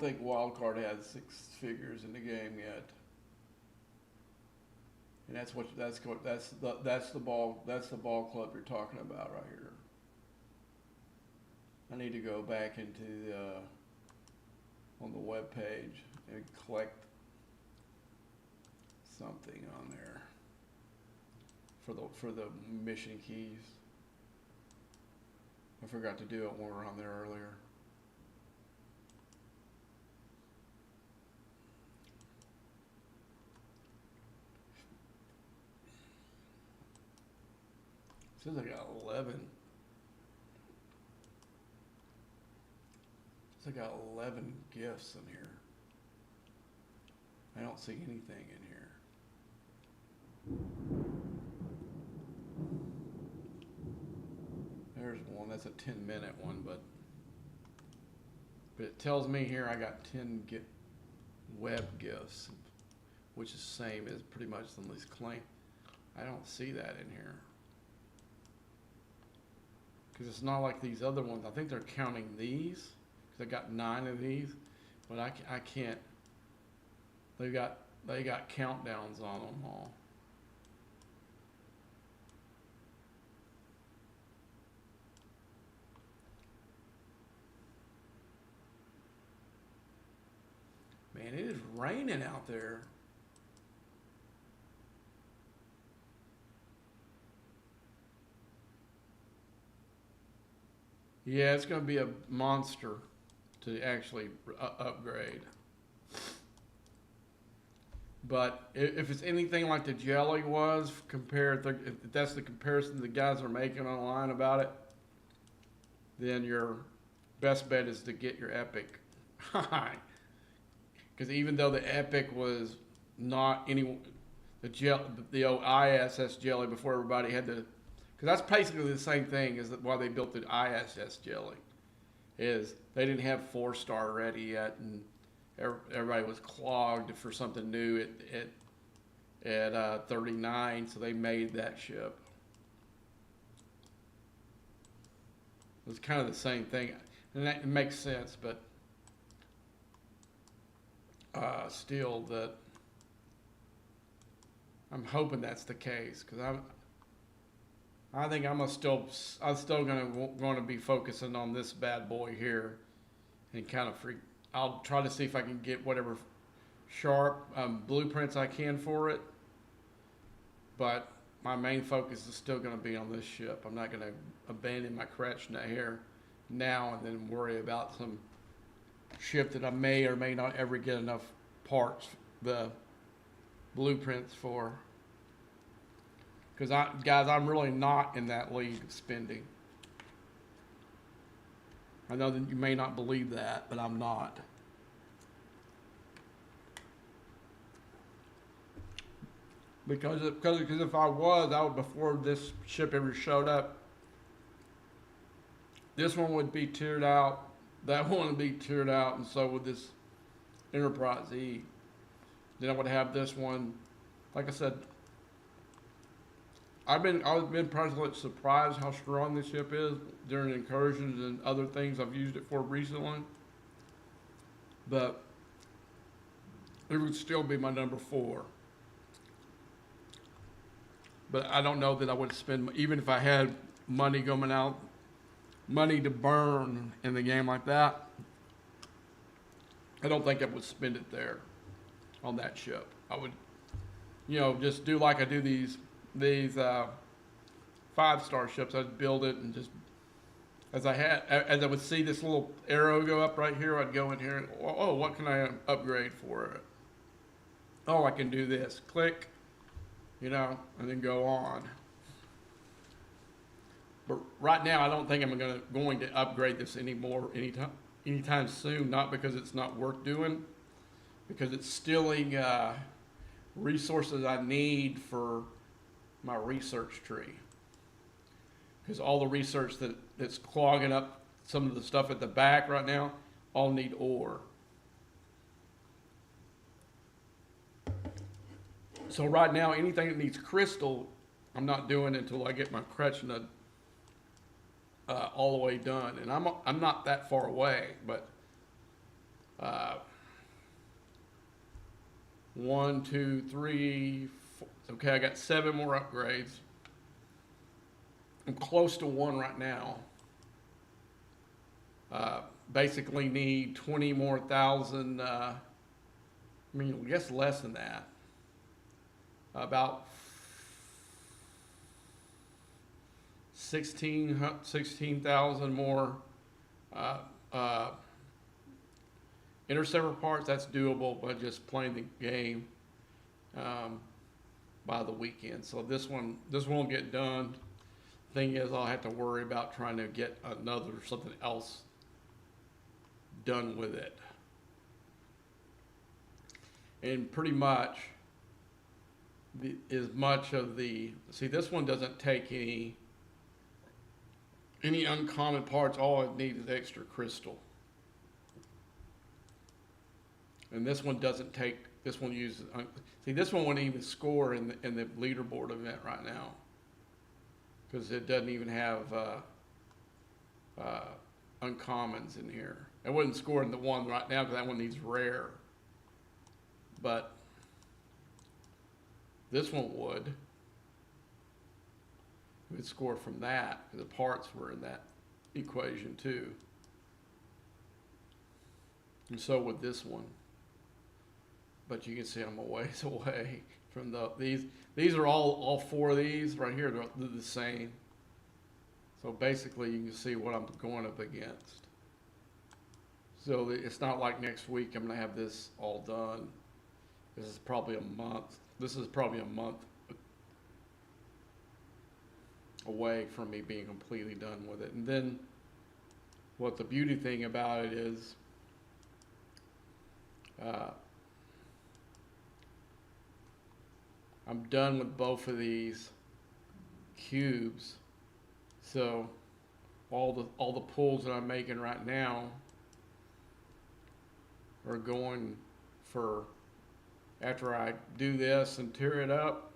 S1: think Wildcard has 6 figures in the game yet. And that's the ball club you're talking about right here. I need to go back into on the web page and collect something on there for the mission keys. I forgot to do it when we were on there earlier. It says I got 11. It says I got 11 gifts in here. I don't see anything in here. There's one. That's a 10-minute one, but it tells me here I got 10 web gifts, which is the same as pretty much some of these
S3: I don't see that in here. Because it's not like these other ones. I think they're counting these. Because I got 9 of these. But I can't. They got countdowns on them all. Man, it is raining out there. Yeah, it's going to be a monster to actually upgrade. But if it's anything like the jelly was, if that's the comparison the guys are making online about it, then your best bet is to get your Epic. Because even though the Epic was not the old ISS jelly before everybody had to, because that's basically the same thing as why they built the ISS jelly, is they didn't have 4-star ready yet, and everybody was clogged for something new at 39, so they made that ship. It's kind of the same thing, and that makes sense, but still, that I'm hoping that's the case, because I think I'm still going to be focusing on this bad boy here, and kind of I'll try to see if I can get whatever sharp blueprints I can for it, but my main focus is still going to be on this ship. I'm not going to abandon my Kretschner here now and then worry about some ship that I may or may not ever get enough parts, the blueprints for. Because guys, I'm really not in that league of spending. I know that you may not believe that, but I'm not. Because if I would, before this ship ever showed up, this one would be tiered out, that one would be tiered out, and so would this Enterprise E. Then I would have this one. Like I said, I've been personally surprised how strong this ship is during incursions and other things I've used it for recently. But it would still be my number 4. But I don't know that I would spend, even if I had money coming out, money to burn in the game like that, I don't think I would spend it there on that ship. I would, just do like I do these 5-star ships. I'd build it and just, as I would see this little arrow go up right here, I'd go in here and, oh, what can I upgrade for it? Oh, I can do this. Click, and then go on. But right now, I don't think I'm going to upgrade this anytime soon. Not because it's not worth doing, because it's stealing resources I need for my research tree. Because all the research that's clogging up some of the stuff at the back right now all need ore. So right now, anything that needs crystal, I'm not doing until I get my Kretschner all the way done. And I'm not that far away, but 1, 2, 3, 4. Okay, I got 7 more upgrades. I'm close to 1 right now. Basically need 20 more thousand. I guess less than that. About 16,000 more interceptor parts. That's doable by just playing the game by the weekend. So this won't get done. Thing is, I'll have to worry about trying to get something else done with it. And pretty much this one doesn't take any uncommon parts. All it needs is extra crystal. And this one doesn't take This one uses, see, this one wouldn't even score in the leaderboard event right now. Because it doesn't even have uncommons in here. It wouldn't score in the one right now because that one needs rare. But this one would. It would score from that. The parts were in that equation too. And so would this one. But you can see I'm a ways away from these are all four of these right here, they're the same. So basically you can see what I'm going up against. So it's not like next week I'm gonna have this all done. This is probably a month. This is probably a month away from me being completely done with it. And then what the beauty thing about it is, I'm done with both of these cubes. So all the pulls that I'm making right now are going for, after I do this and tear it up,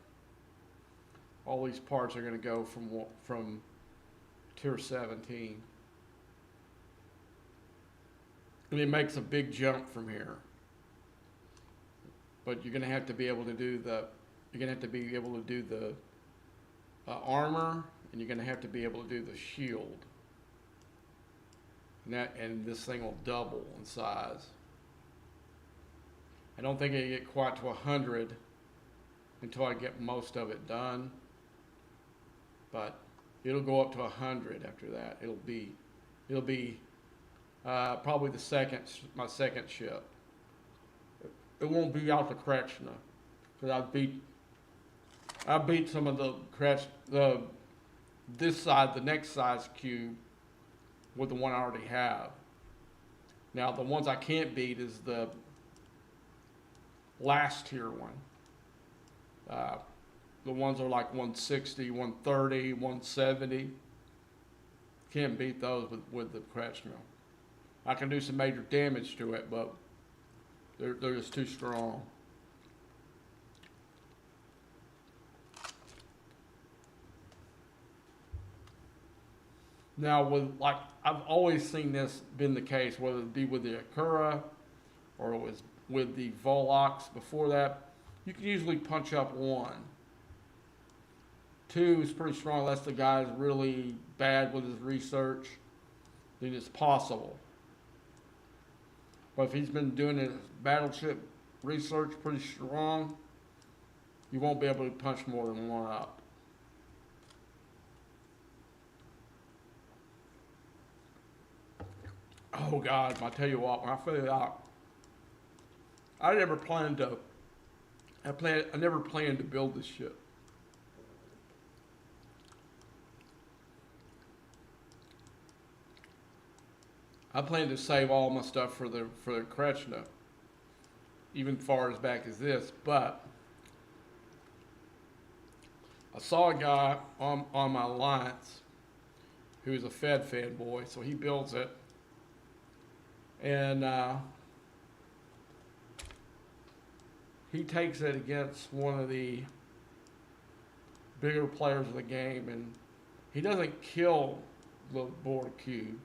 S3: all these parts are going to go from tier 17. And it makes a big jump from here. But you're going to have to be able to do the armor, and you're going to have to be able to do the shield. And this thing will double in size. I don't think it'll get quite to 100 until I get most of it done. But it'll go up to 100 after that. It'll be probably my second ship. It won't be out the Kretschner, because I beat some of this side, the next size cube, with the one I already have. Now the ones I can't beat is the last tier one. The ones are like 160, 130, 170. Can't beat those with the Kretschmer. I can do some major damage to it, but they're just too strong. Now, I've always seen this been the case, whether it be with the Akura or it was with the Volox before that, you can usually punch up one. Two is pretty strong, unless the guy's really bad with his research, then it's possible. But if he's been doing his battleship research pretty strong, you won't be able to punch more than one up. Oh God, I tell you what, when I figured out, I never planned to build this ship. I planned to save all my stuff for the Kretschner, even far as back as this, but I saw a guy on my alliance who's a Fed fanboy, so he builds it. And he takes it against one of the bigger players of the game, and he doesn't kill the board cube.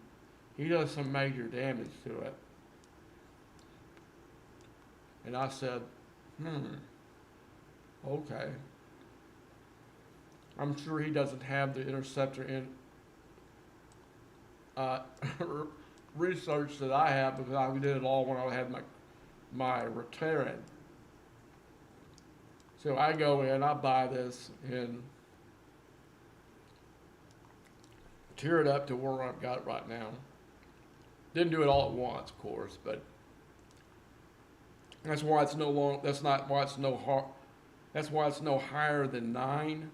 S3: He does some major damage to it. And I said, okay. I'm sure he doesn't have the interceptor in research that I have, because I did it all when I had my Reteran. So I go in, I buy this, and tear it up to where I've got it right now. Didn't do it all at once, of course, but that's why it's no higher than 9.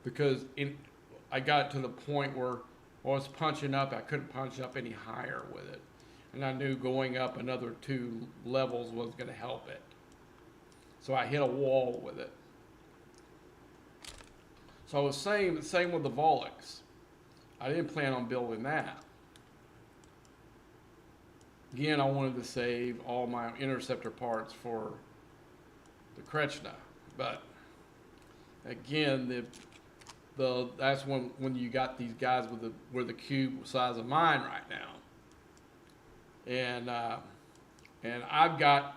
S3: Because I got to the point where I was punching up, I couldn't punch up any higher with it. And I knew going up another 2 levels was going to help it. So I hit a wall with it. So I was saying the same with the Volix. I didn't plan on building that. Again, I wanted to save all my interceptor parts for the Krechna, but again, that's when you got these guys with the cube size of mine right now, and I've got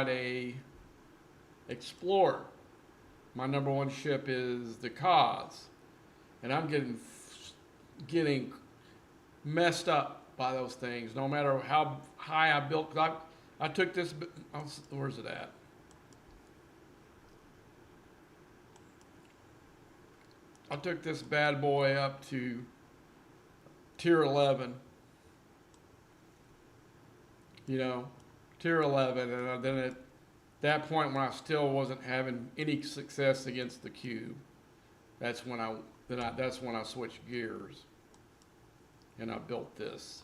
S3: a Explorer. My number one ship is the Cause, and I'm getting messed up by those things. No matter how high I built, 'cause I took this. Where's it at? I took this bad boy up to tier 11. You know, tier 11, and then at that point when I still wasn't having any success against the cube, that's when I switched gears and I built this.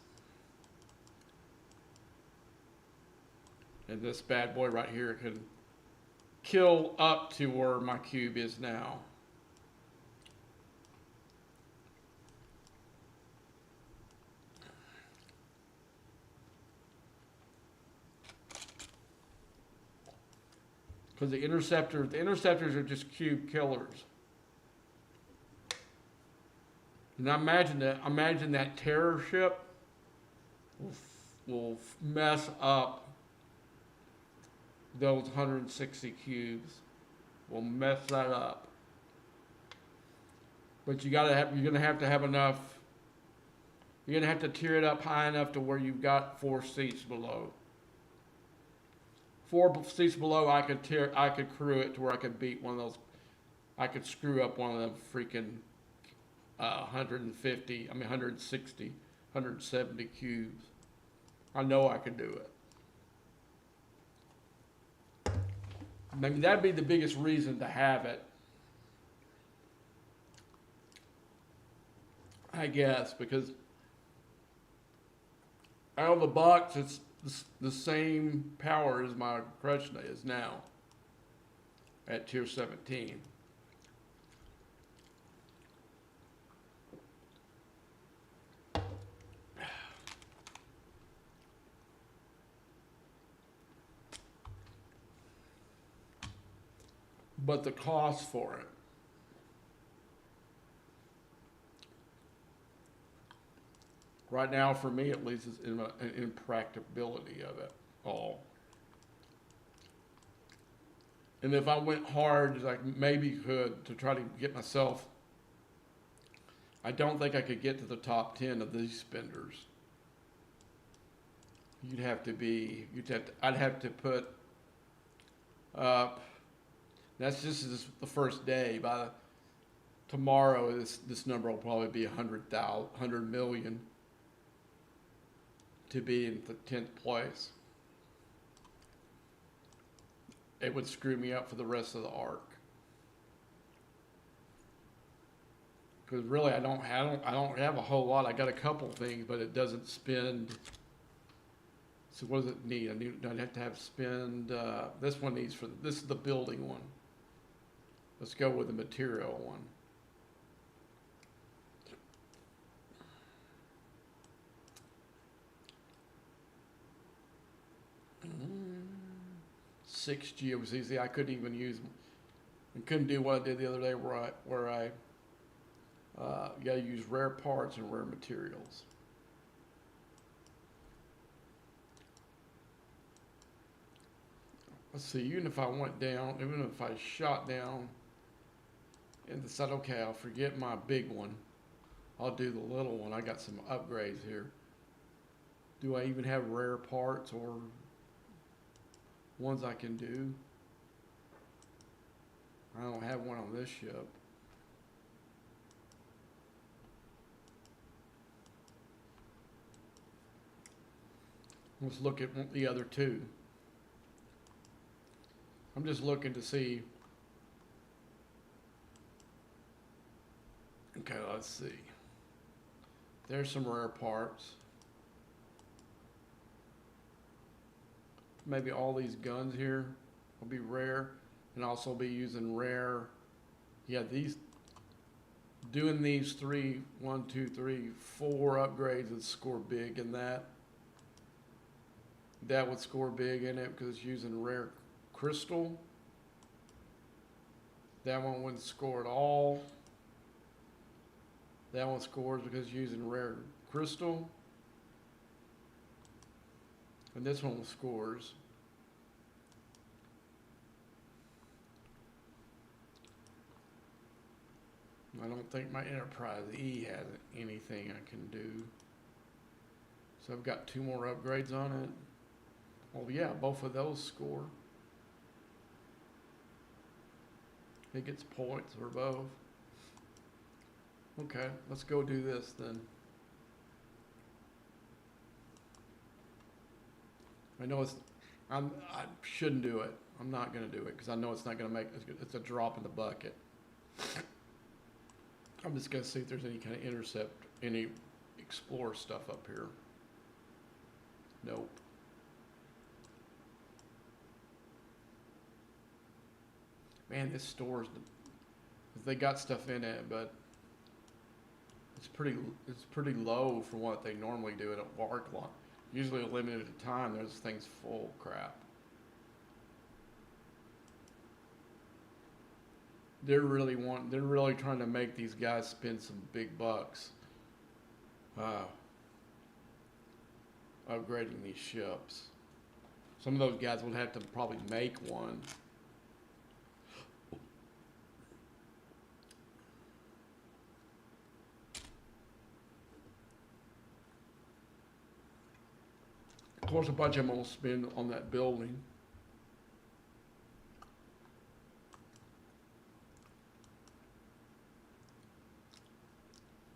S3: And this bad boy right here can kill up to where my cube is now. Because the interceptors are just cube killers. And I imagine that terror ship will mess up those 160 cubes. Will mess that up. But you're gonna have to have enough. You're gonna have to tier it up high enough to where you've got 4 seats below. 4 seats below, I could crew it to where I could beat one of those. I could screw up one of them freaking 150, 160, 170 cubes. I know I could do it. Maybe that'd be the biggest reason to have it. I guess, because out of the box, it's the same power as my Krechna is now at tier 17. But the cost for it. Right now, for me at least, is an impracticability of it all. And if I went hard, as I maybe could, to try to get myself, I don't think I could get to the top 10 of these spenders. I'd have to put up, that's just the first day. By tomorrow, this number will probably be 100 million. To be in the 10th place. It would screw me up for the rest of the arc. Because really, I don't have a whole lot. I got a couple things, but it doesn't spend. So what does it need? I'd have to have spend. This one needs this is the building one. Let's go with the material one. Six GOCC. I couldn't even use them. I couldn't do what I did the other day where I you gotta use rare parts and rare materials. Let's see, even if I went down, even if I shot down and decided, okay, I'll forget my big one. I'll do the little one. I got some upgrades here. Do I even have rare parts or ones I can do? I don't have one on this ship. Let's look at the other two. I'm just looking to see. Okay, let's see. There's some rare parts. Maybe all these guns here will be rare, and also be using rare. Yeah, doing these 4 upgrades would score big in that.
S1: that would score big in it because it's using rare crystal. That one wouldn't score at all. That one scores because it's using rare crystal. And this one scores. I don't think my Enterprise E has anything I can do. So I've got 2 more upgrades on it. Well, yeah, both of those score. It gets points or both. Okay, let's go do this then. I know I shouldn't do it. I'm not gonna do it because I know it's not gonna make, it's a drop in the bucket. I'm just gonna see if there's any kind of intercept, any explore stuff up here. Nope. Man, this store's, they got stuff in it, but it's pretty low for what they normally do at a park lot. Usually a limited time, there's things full crap. They're really trying to make these guys spend some big bucks. Upgrading these ships. Some of those guys would have to probably make one. Of course, a bunch of them will spend on that building.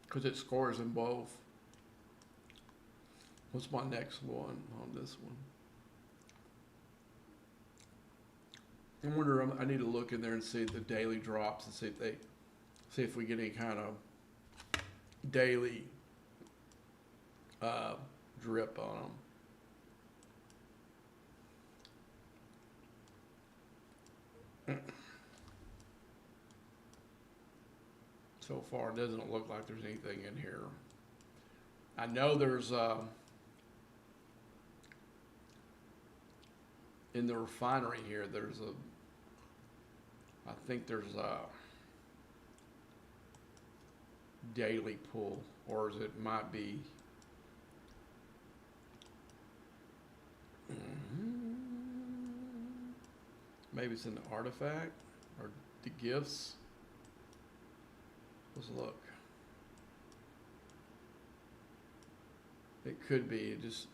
S1: Because it scores in both. What's my next one on this one? I wonder, I need to look in there and see the daily drops and see if we get any kind of daily drip on them. So far, it doesn't look like there's anything in here. I know there's in the refinery here, there's I think there's a daily pull, or it might be. Maybe it's in the artifact or the gifts. Let's look. It could be just.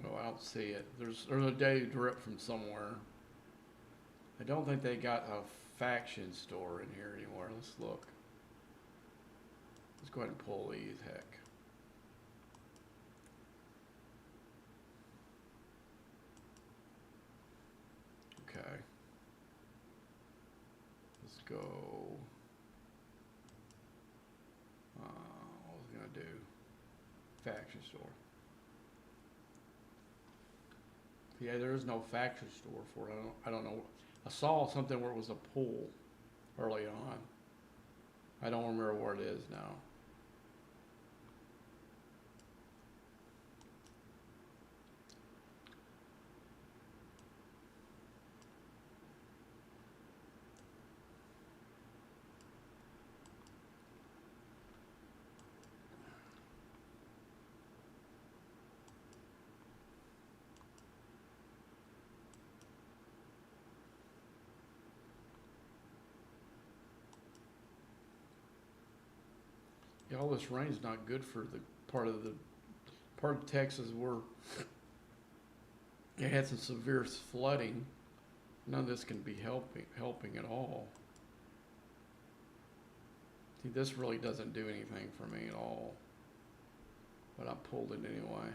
S1: No, I don't see it. There's a daily drip from somewhere. I don't think they got a faction store in here anymore. Let's look. Let's go ahead and pull these, heck. Okay. Let's go. What was I gonna do? Faction store. Yeah, there is no faction store for it. I don't know. I saw something where it was a pool early on. I don't remember where it is now. Yeah, all this rain's not good for the part of Texas where it had some severe flooding. None of this can be helping at all. See, this really doesn't do anything for me at all. But I pulled it anyway.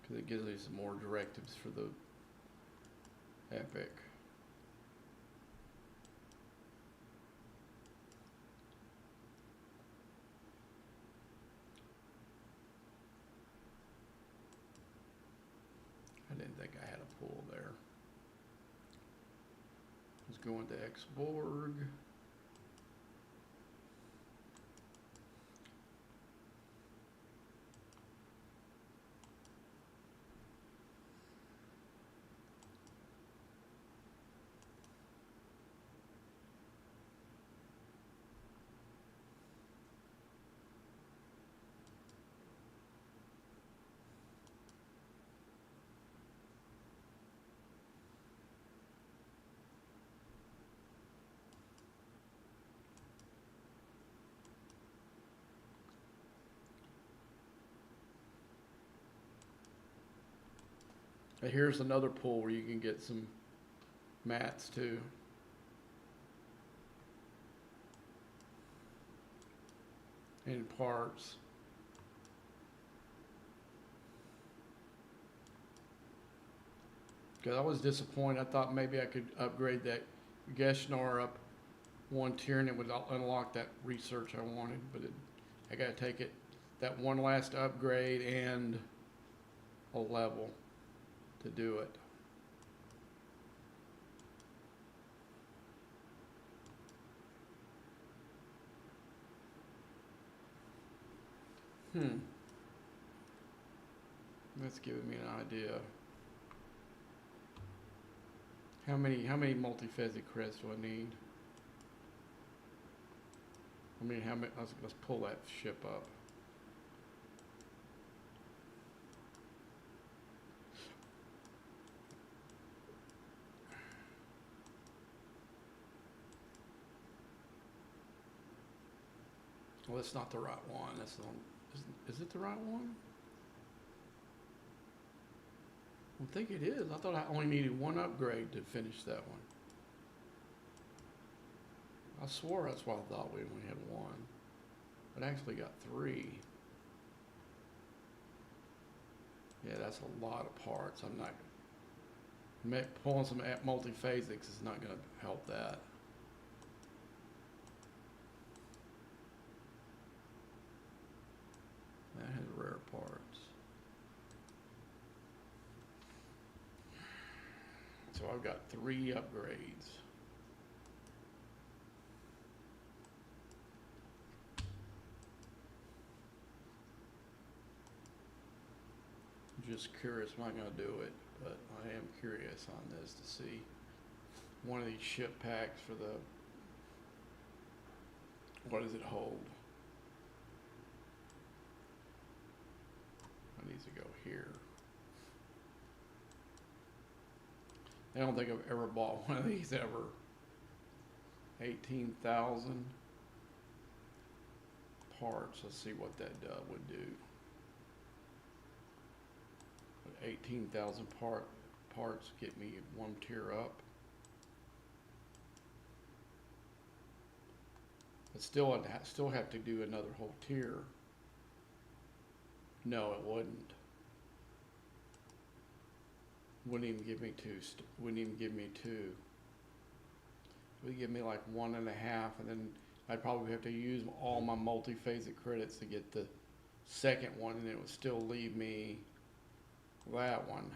S1: Because it gives me some more directives for the epic. pull there. Let's go into Xborg. And here's another pull where you can get some mats too. And parts. Because I was disappointed. I thought maybe I could upgrade that Geshnar up one tier and it would unlock that research I wanted, but I got to take it that one last upgrade and a level to do it. That's giving me an idea. How many multi-phasic credits do I need? I mean, how many? Let's pull that ship up. Well, that's not the right one. That's the one. Is it the right one? I think it is. I thought I only needed one upgrade to finish that one. I swore that's why I thought we only had one. But I actually got 3. Yeah, that's a lot of parts. I'm not pulling some multi-phasics is not going to help that. That has rare parts. So I've got 3 upgrades. Just curious, I'm not going to do it, but I am curious on this to see one of these ship packs for the, what does it hold? It needs to go here. I don't think I've ever bought one of these ever. 18,000 parts. Let's see what that would do. 18,000 parts get me 1 tier up. But still, I'd still have to do another whole tier. No, it wouldn't. Wouldn't even give me 2. Wouldn't even give me 2. It would give me like 1.5, and then I'd probably have to use all my multi-phasic credits to get the second one, and it would still leave me that one.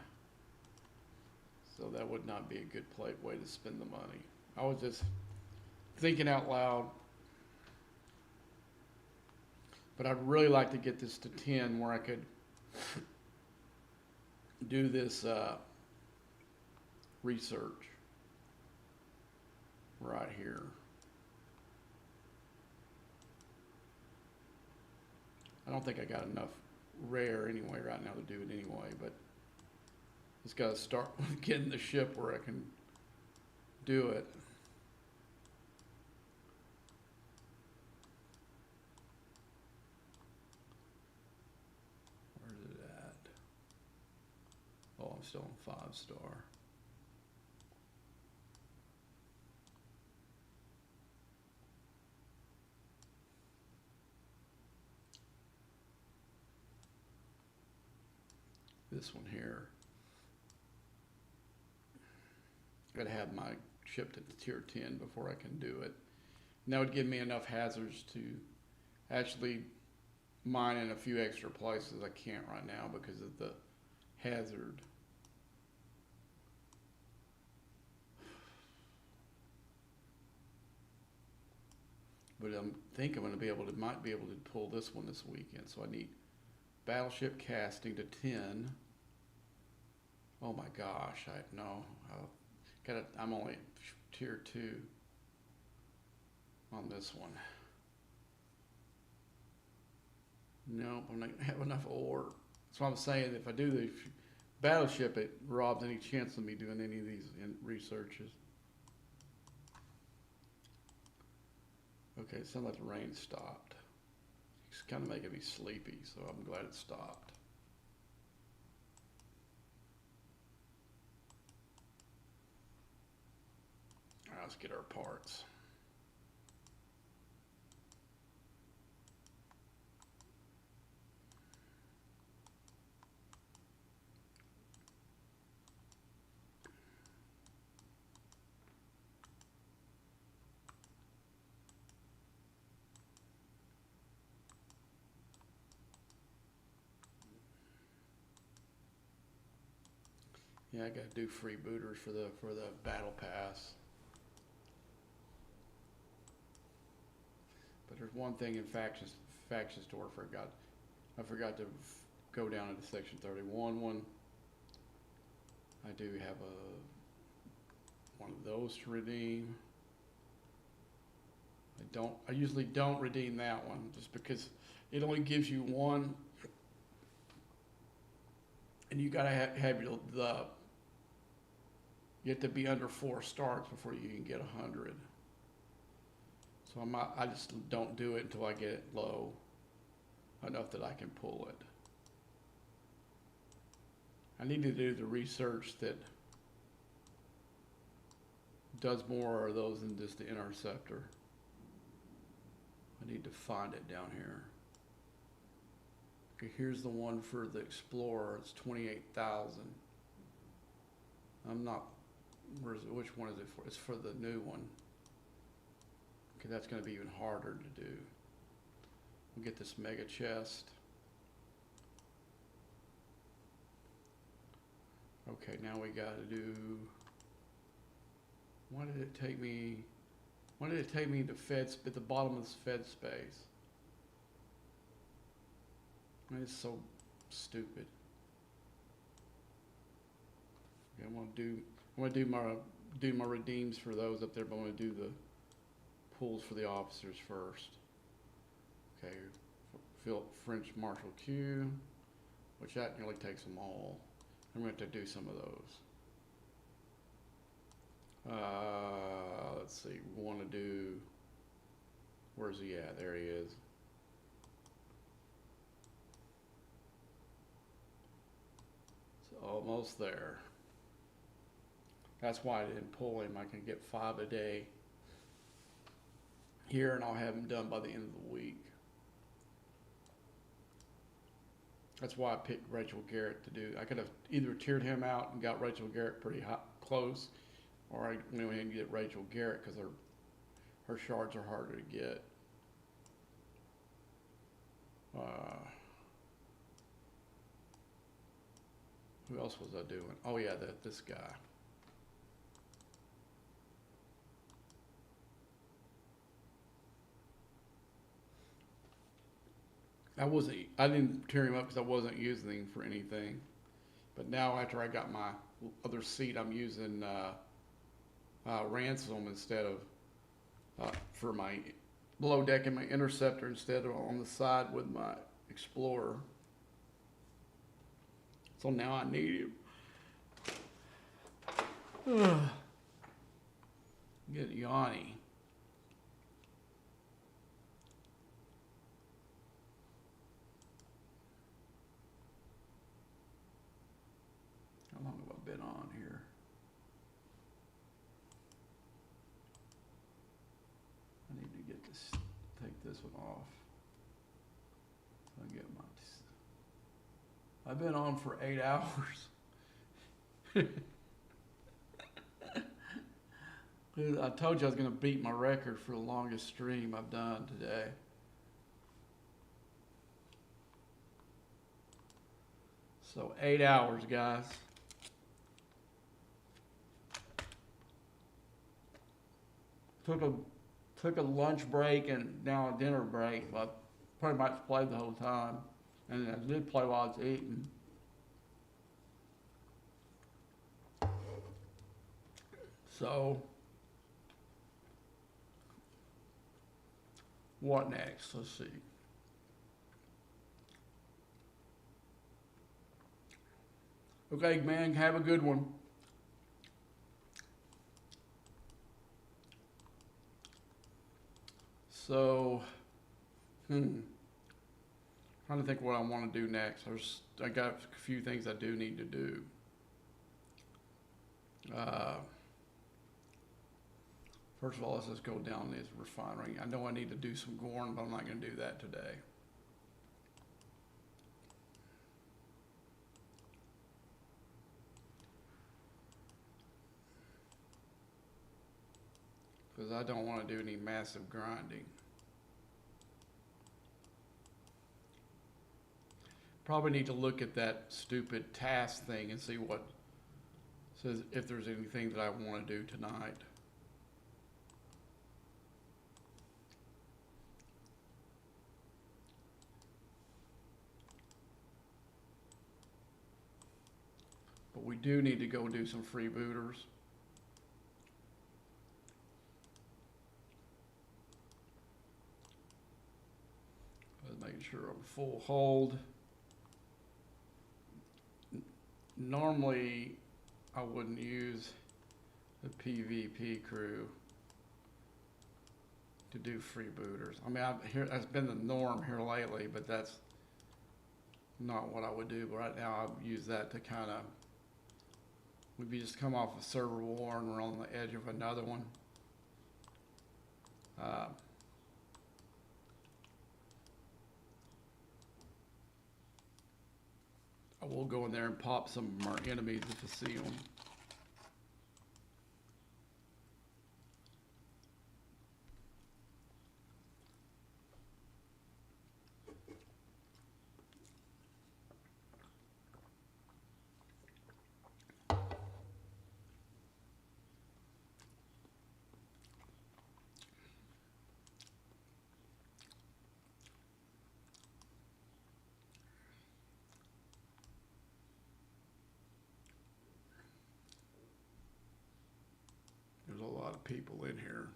S1: So that would not be a good way to spend the money. I was just thinking out loud. But I'd really like to get this to 10 where I could do this research right here. I don't think I got enough rare anyway right now to do it anyway, but just got to start with getting the ship where I can do it. Where's it at? Oh, I'm still on 5-star. This one here. Got to have my ship to tier 10 before I can do it. And that would give me enough hazards to actually mine in a few extra places I can't right now because of the hazard.
S3: but I think I'm gonna might be able to pull this one this weekend. So I need battleship casting to 10. Oh my gosh, I'm only tier 2 on this one. Nope, I'm not gonna have enough ore. That's what I'm saying. If I do the battleship, it robs any chance of me doing any of these researches. Okay, it sounds like the rain stopped. It's kind of making me sleepy, so I'm glad it stopped. All right, let's get our parts. Yeah, I gotta do freebooters for the battle pass. But there's one thing in faction store I forgot to go down into section 31 one. I do have one of those to redeem. I usually don't redeem that one just because it only gives you one, and you gotta have you have to be under 4 starts before you can get 100. So I just don't do it until I get it low enough that I can pull it. I need to do the research that does more of those than just the interceptor. I need to find it down here. Okay, here's the one for the Explorer. It's 28,000. Which one is it for? It's for the new one. Okay, that's going to be even harder to do. We'll get this mega chest. Okay, now we got to do. Why did it take me to at the bottom of this Fed space? I mean, it's so stupid. Okay, I'm gonna do my redeems for those up there, but I'm gonna do the pulls for the officers first. Okay, French Marshal Q, which that nearly takes them all. I'm gonna have to do some of those. Let's see, we want to do, where's he at? There he is. It's almost there. That's why I didn't pull him. I can get 5 a day here, and I'll have him done by the end of the week. That's why I picked Rachel Garrett to do. I could have either tiered him out and got Rachel Garrett pretty close, or I went ahead and get Rachel Garrett because her shards are harder to get. Who else was I doing? Oh yeah, this guy. I didn't tear him up because I wasn't using him for anything. But now after I got my other seat, I'm using Ransom instead of for my below deck and my interceptor instead of on the side with my Explorer. So now I need him. Get Yanni. How long have I been on here? I need to get this, take this one off. So I get my. I've been on for 8 hours. I told you I was going to beat my record for the longest stream I've done today. So 8 hours, guys. Took took a lunch break and now a dinner break, but pretty much played the whole time. And I did play while I was eating. So, what next? Let's see. Okay, man, have a good one. So, trying to think what I want to do next. I got a few things I do need to do. First of all, let's just go down this refinery. I know I need to do some Gorn, but I'm not going to do that today. Because I don't want to do any massive grinding. Probably need to look at that stupid task thing and see what says, if there's anything that I want to do tonight. But we do need to go do some freebooters. Making sure I'm full hold. Normally, I wouldn't use the PvP crew to do freebooters. I mean, that's been the norm here lately, but that's not what I would do. But right now, I've used that to kind of, we just come off a server war and we're on the edge of another one. I will go in there and pop some of our enemies if I see them. There's a lot of people in here.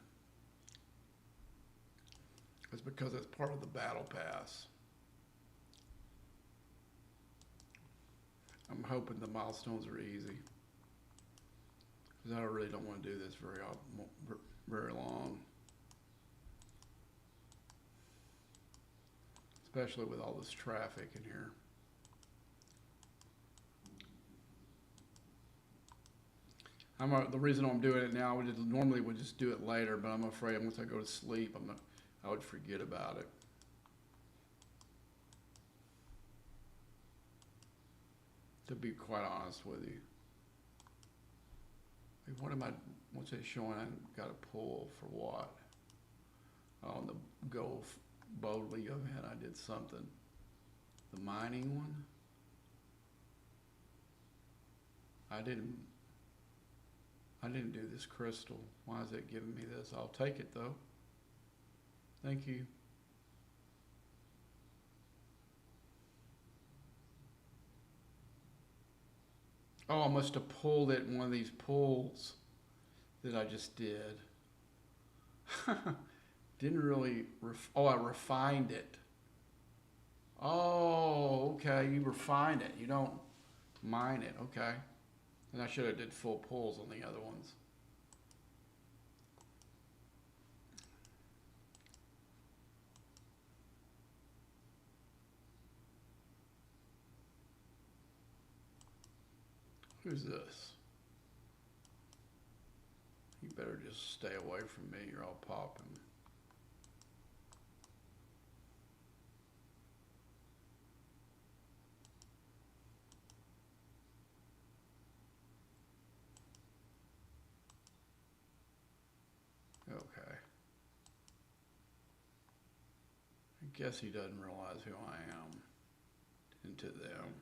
S3: It's because it's part of the battle pass. I'm hoping the milestones are easy, because I really don't want to do this very long, especially with all this traffic in here. The reason I'm doing it now, normally would just do it later, but I'm afraid once I go to sleep, I would forget about it. To be quite honest with you. Hey, what's it showing? I got a pull for what? On the Go Boldly event, I did something. The mining one? I didn't do this crystal. Why is it giving me this? I'll take it though. Thank you. Oh, I must have pulled it in one of these pulls that I just did. Didn't really, I refined it. Oh, okay, you refine it. You don't mine it, okay. And I should have did full pulls on the other ones. Who's this? You better just stay away from me, you're all popping. Okay. I guess he doesn't realize who I am. Into them.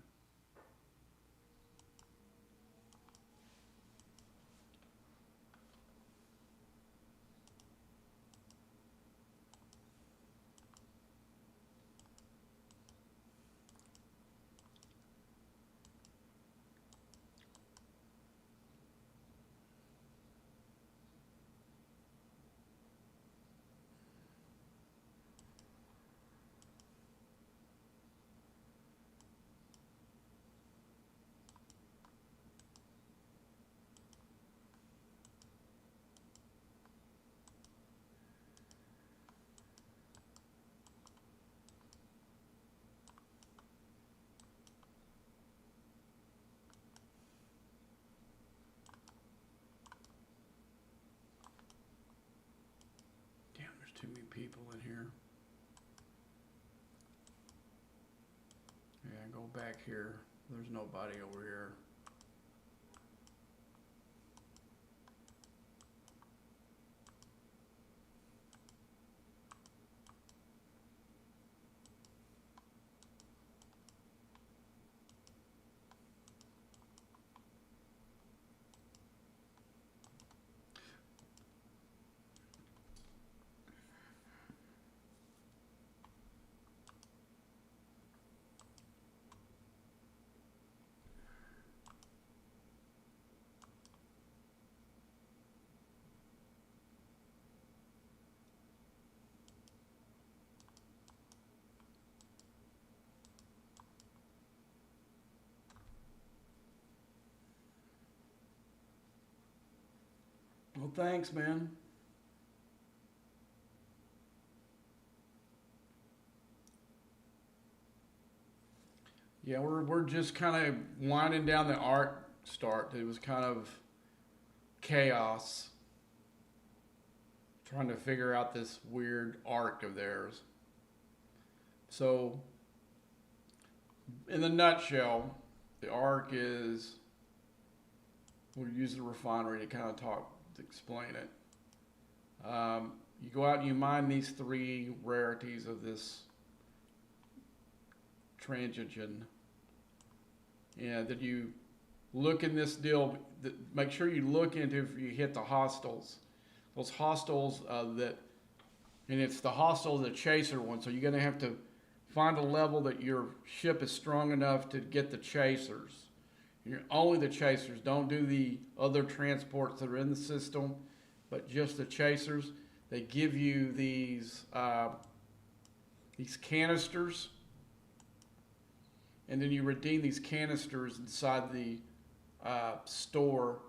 S3: back here. There's nobody over here. Well, thanks, man. Yeah, we're just kind of winding down the art start. It was kind of chaos trying to figure out this weird arc of theirs. So, in the nutshell, the arc is we'll use the refinery to kind of to explain it. You go out and you mine these three rarities of this transigen, and then you look in this deal. Make sure you look into if you hit the hostiles. Those hostiles and it's the hostile, the chaser one. So you're gonna have to find a level that your ship is strong enough to get the chasers. Only the chasers. Don't do the other transports that are in the system, but just the chasers. They give you these canisters, and then you redeem these canisters inside the store.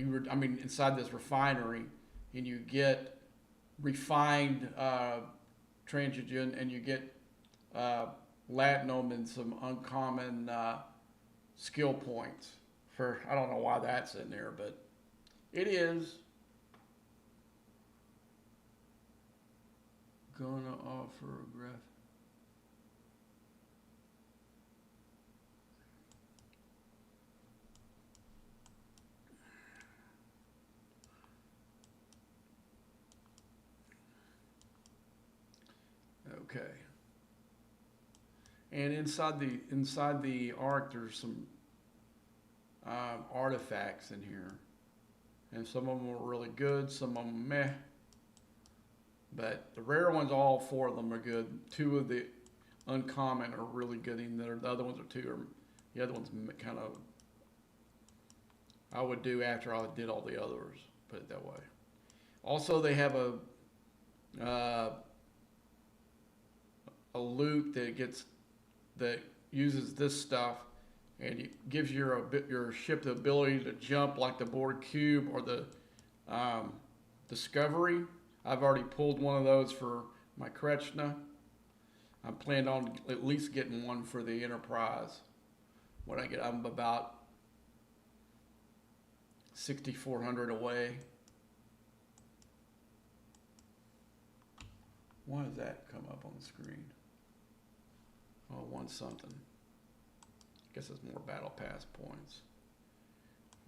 S3: Inside this refinery, and you get refined transigen, and you get latinum and some uncommon skill points. I don't know why that's in there, but it is. Gonna offer a graph. Okay. And inside the arc, there's some artifacts in here, and some of them are really good, some of them meh. But the rare ones, all four of them are good. Two of the uncommon are really good, and the other ones are the other ones kind of I would do after I did all the others. Put it that way. Also, they have a loot that uses this stuff, and it gives your ship the ability to jump like the Borg cube or the Discovery. I've already pulled one of those for my Kretschna. I'm planning on at least getting one for the Enterprise. I'm about 6,400 away. Why does that come up on the screen? Oh, one something. I guess it's more battle pass points.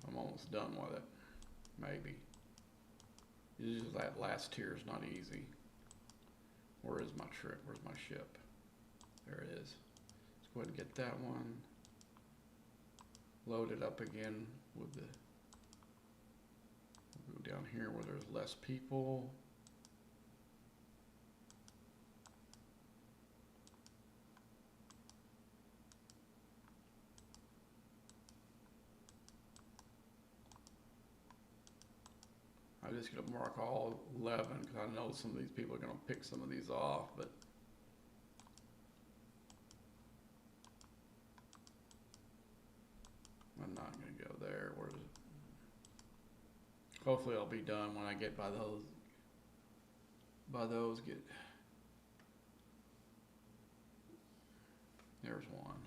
S3: I'm almost done with it. Maybe. Usually that last tier is not easy. Where is my trip? Where's my ship? There it is. Let's go ahead and get that one. Load it up again with the. We'll go down here where there's less people. I'm just going to mark all 11 because I know some of these people are going to pick some of these off, but I'm not going to go there. Where is it? Hopefully I'll be done when I get by those. There's one.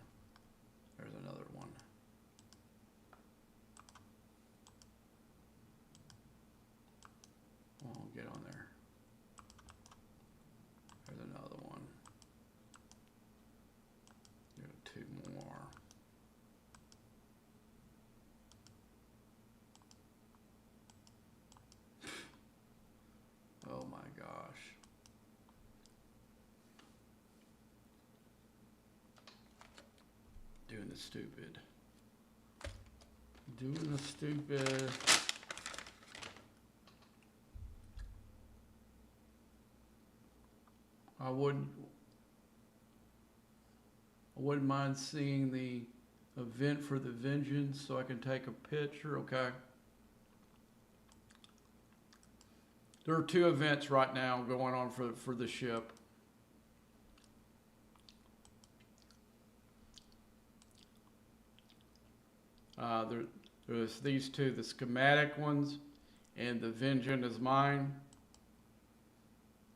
S3: There's another one. I'll get on there. There's another one. There's stupid. Doing the stupid. I wouldn't mind seeing the event for the vengeance so I can take a picture. Okay. There are 2 events right now going on for the ship. There's these 2, the schematic ones, and the Vengeance is Mine.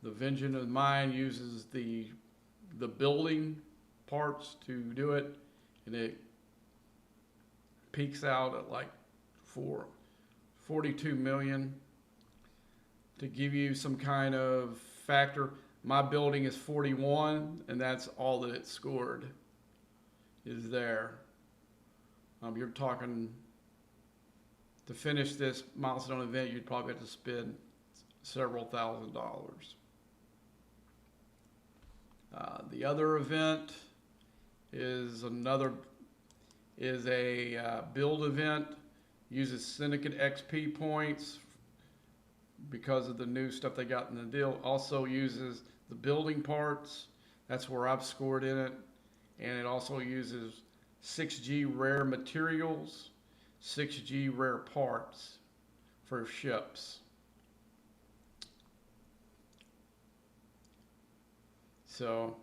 S3: The Vengeance is Mine uses the building parts to do it, and it peaks out at like 42 million. To give you some kind of factor, my building is 41, and that's all that it scored is there. You're talking, to finish this milestone event, you'd probably have to spend several $1,000s. The other event is a build event, uses Syndicate XP points because of the new stuff they got in the deal. Also uses the building parts. That's where I've scored in it. And it also uses 6G rare materials, 6G rare parts for ships. So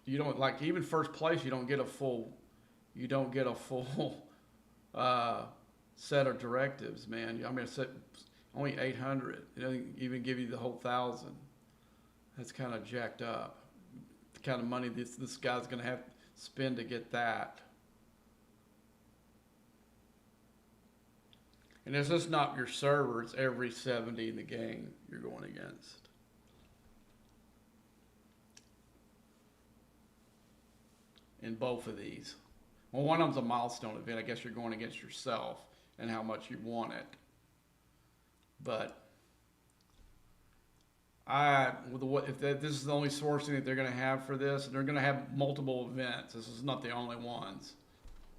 S3: you don't, like, even first place, you don't get a full set of directives, man. I mean, it's only 800. It doesn't even give you the whole 1,000. That's kind of jacked up. The kind of money this guy's going to have to spend to get that. And it's just not your server. It's every 70 in the game you're going against. In both of these. Well, one of them's a milestone event. I guess you're going against yourself and how much you want it. But this is the only sourcing that they're going to have for this, and they're going to have multiple events. This is not the only ones.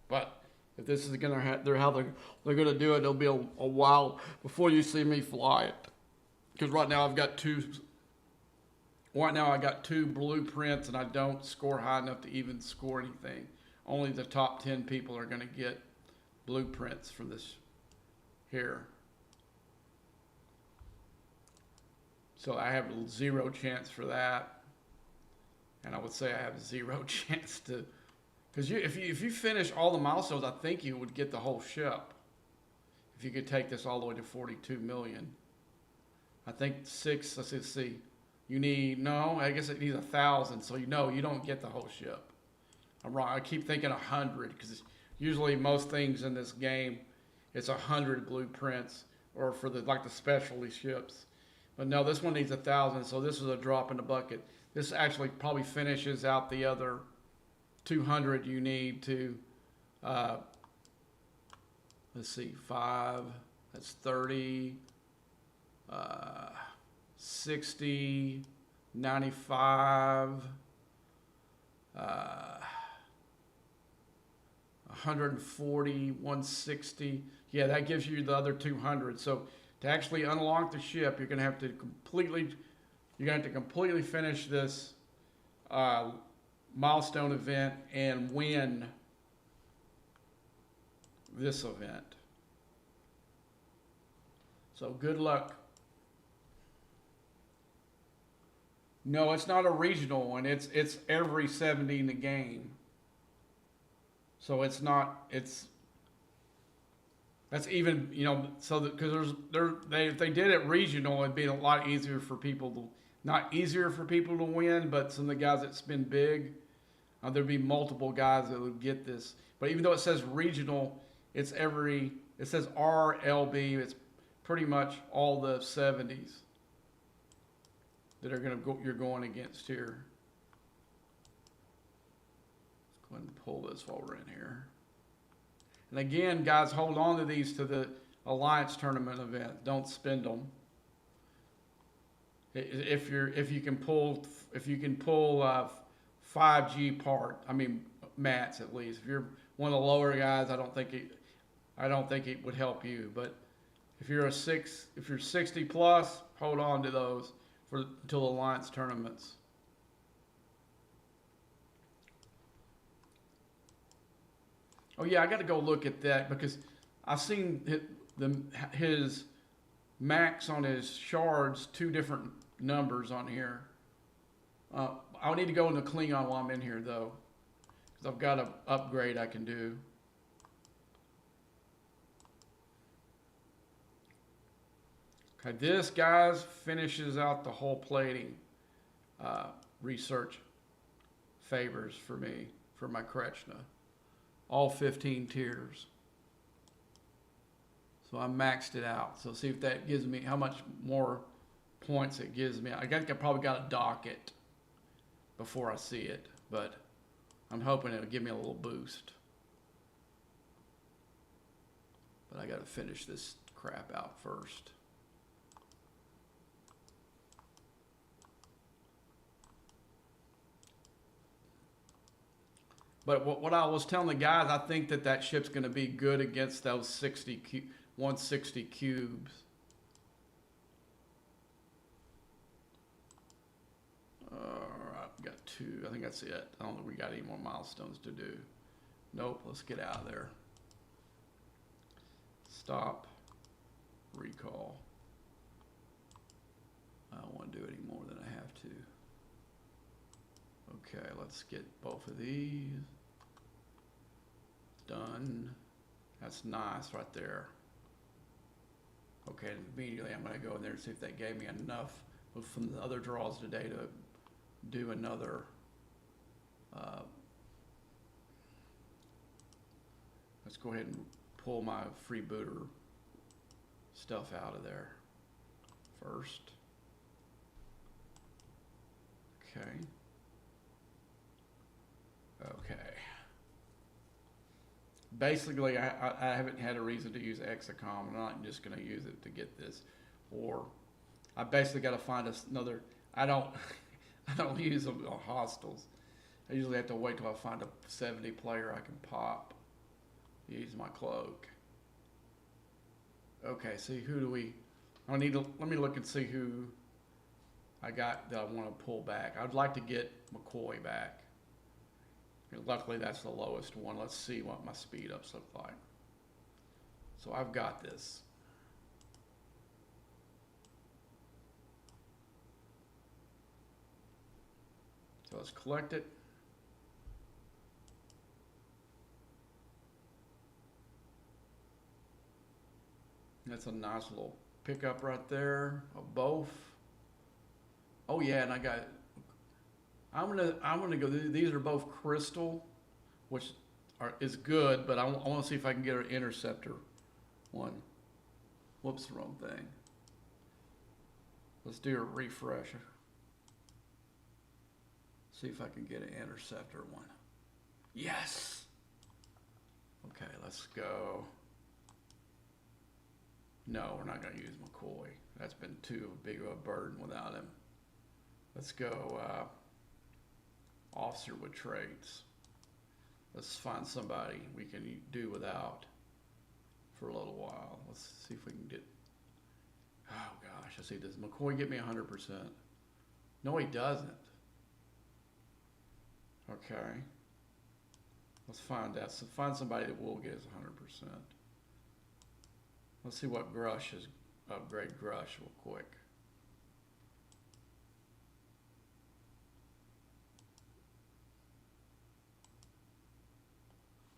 S3: But if this is going to how they're going to do it, it'll be a while before you see me fly it. Because right now I've got two. Right now I got 2 blueprints, and I don't score high enough to even score anything. Only the top 10 people are going to get blueprints for this here. So I have 0 chance for that, and I would say I have 0 chance to, because if you finish all the milestones, I think you would get the whole ship. If you could take this all the way to 42 million, I think 6. Let's see. You need, no, I guess it needs 1,000. So you don't get the whole ship. I'm wrong. I keep thinking 100 because usually most things in this game, it's 100 blueprints, or for the specialty ships. But no, this one needs 1,000. So this is a drop in the bucket. This actually probably finishes out the other 200 you need to. Let's see, 5. That's 30. 60, 95, 140, 160. Yeah, that gives you the other 200. So to actually unlock the ship, you're going to have to completely finish this milestone event and win this event. So good luck. No, it's not a regional one. It's every 70 in the game. So that's even, so because if they did it regional, it'd be a lot easier for people to, not easier for people to win, but some of the guys that spin big, there'd be multiple guys that would get this. But even though it says regional, it says RLB, it's pretty much all the 70s. That you're going against here. Let's go ahead and pull this while we're in here. And again, guys, hold on to these to the Alliance Tournament event. Don't spend them. If you can pull
S1: 5G part. I mean, mats at least. If you're one of the lower guys, I don't think it would help you. But if you're if you're 60 plus, hold on to those until the Alliance tournaments. Oh yeah, I got to go look at that because I've seen his max on his shards, 2 different numbers on here. I'll need to go into Klingon while I'm in here though, because I've got an upgrade I can do. Okay, this, guys, finishes out the whole plating. Research favors for me, for my Krechna. All 15 tiers. So I maxed it out. So see if that gives me, how much more points it gives me. I think I probably got to dock it before I see it, but I'm hoping it'll give me a little boost. But I got to finish this crap out first. But what I was telling the guys, I think that ship's going to be good against those 160 cubes. Alright, we got 2. I think that's it. I don't think we got any more milestones to do. Nope, let's get out of there. Stop. Recall. I don't want to do any more than I have to. Okay, let's get both of these done. That's nice right there. Okay, immediately I'm going to go in there and see if that gave me enough from the other draws today to do another let's go ahead and pull my freebooter stuff out of there first. Okay. Okay. Basically, I haven't had a reason to use Exacom. I'm not just going to use it to get this. Or I basically got to find another. I don't use them on hostiles. I usually have to wait till I find a 70 player I can pop. Use my cloak. Okay, see who do we? I need to let me look and see who I got that I want to pull back. I'd like to get McCoy back. Luckily, that's the lowest one. Let's see what my speed ups look like. So I've got this. So let's collect it. That's a nice little pickup right there of both. Oh yeah, and I got. I'm gonna go. These are both crystal, which is good, but I want to see if I can get an interceptor one. Whoops, wrong thing. Let's do a refresher. See if I can get an interceptor one. Yes. Okay, let's go. No, we're not gonna use McCoy. That's been too big of a burden without him. Let's go. Officer with traits. Let's find somebody we can do without for a little while. Let's see if we can get. Oh gosh, I see. Does McCoy get me 100%? No, he doesn't. Okay. Let's find out. So find somebody that will get us 100%. Let's see what Grush is. Upgrade Grush real quick.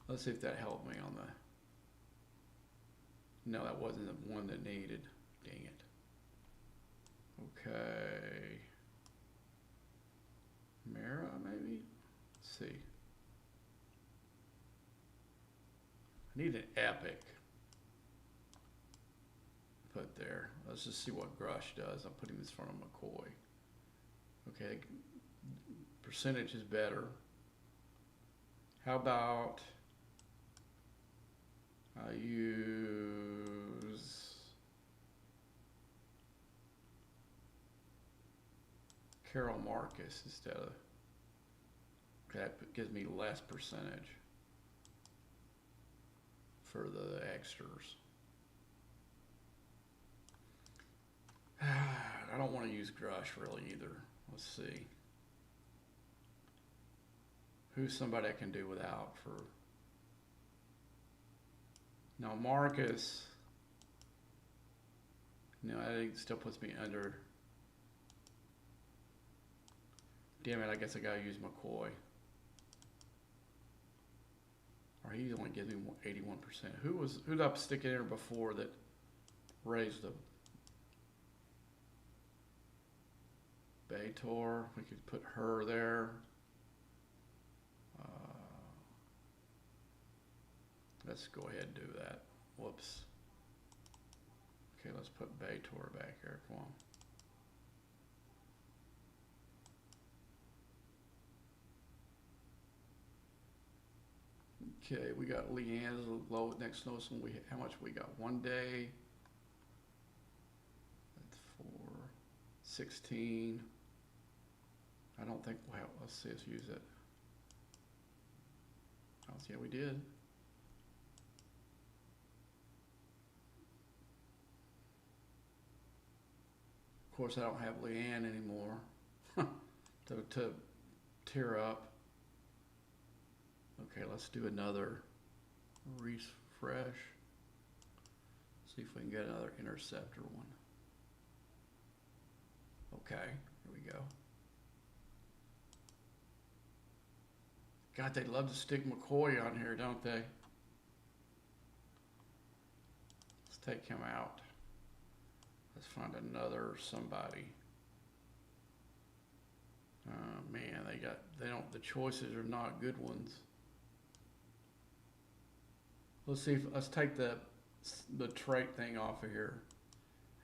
S1: Let's see if that helped me on the. No, that wasn't the one that needed. Dang it. Okay. Mara, maybe? Let's see. I need an epic. Put there. Let's just see what Grush does. I'm putting this in front of McCoy. Okay. Percentage is better. How about I use Carol Marcus instead of.
S3: Okay, that gives me less percentage for the extras. I don't want to use Grush really either. Let's see. Who's somebody I can do without for... Now Marcus, no, I think it still puts me under. Damn it, I guess I gotta use McCoy. Or he only gives me 81%. Who did I stick in there before that raised the Bator? We could put her there. Let's go ahead and do that. Whoops. Okay, let's put Bator back here. Come on. Okay, we got Leanne's low next lowest one. How much we got? 1 day. That's 4, 16. I don't think we'll have, let's see us use it. Oh, yeah, we did. Of course, I don't have Leanne anymore to tear up. Okay, let's do another refresh. See if we can get another interceptor one. Okay, here we go. God, they love to stick McCoy on here, don't they? Let's take him out. Let's find another somebody. Man, the choices are not good ones. Let's take the trait thing off of here.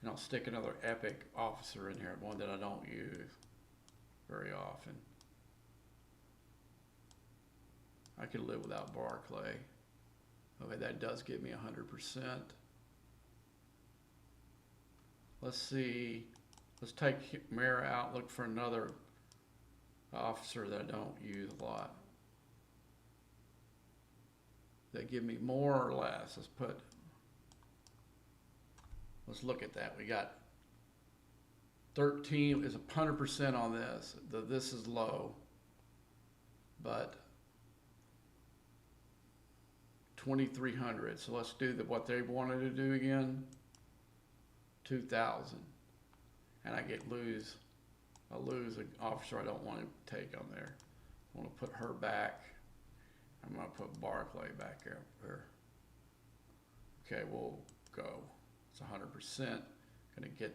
S3: And I'll stick another epic officer in here, one that I don't use very often. I could live without Barclay. Okay, that does give me 100%. Let's see, let's take Mara out, look for another officer that I don't use a lot. They give me more or less. Let's look at that. We got 13 is 100% on this. This is low, but 2,300. So let's do what they wanted to do again. 2,000, and I lose an officer I don't want to take on there. I want to put her back. I'm going to put Barclay back here. Okay, we'll go. It's 100%. Going to get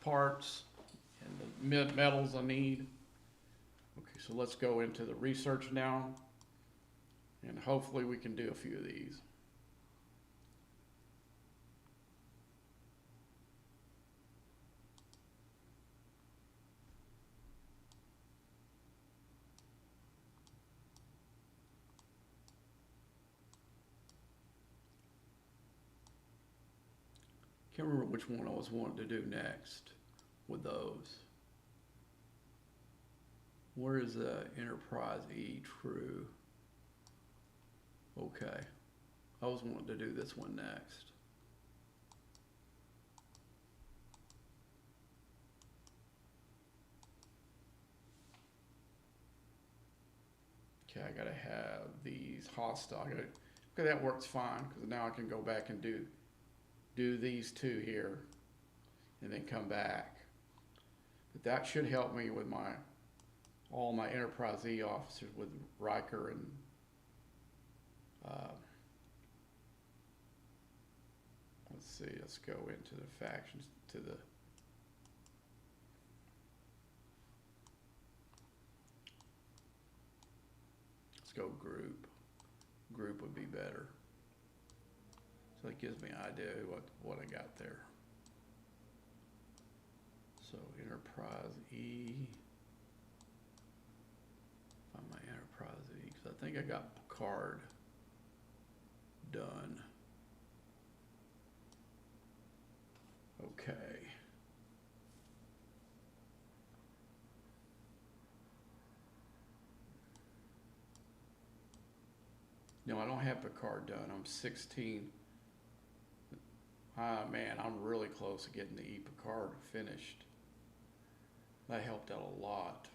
S3: parts and the mid metals I need. Okay, so let's go into the research now, and hopefully we can do a few of these. Can't remember which one I was wanting to do next with those. Where is the Enterprise E true? Okay. I was wanting to do this one next. Okay, I gotta have these hostile. Okay, that works fine because now I can go back and do these two here and then come back. But that should help me with all my Enterprise E officers with Riker and let's see, let's go into the factions let's go group. Group would be better. So it gives me an idea what I got there. So Enterprise E. Find my Enterprise E, because I think I got Picard done. Okay.
S1: No, I don't have Picard done. I'm 16. Ah, man, I'm really close to getting the Picard finished. That helped out a lot.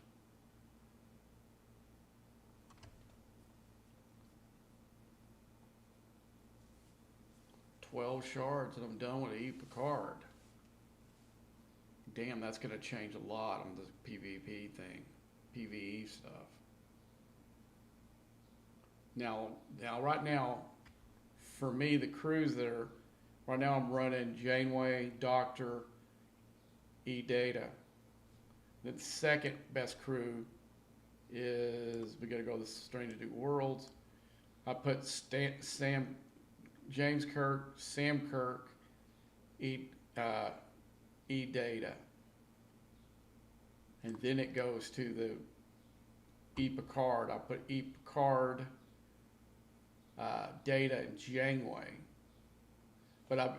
S1: $12 shards and I'm done with the Picard. Damn, that's gonna change a lot on the PvP thing, PvE stuff. Now, right now, for me, the crews that are right now, I'm running Janeway, Doctor, E-Data. The second best crew is we got to go to the Strange New Worlds. I put James Kirk, Sam Kirk, E-Data, and then it goes to the E-Picard. I put E-Picard, Data, and Janeway. But I've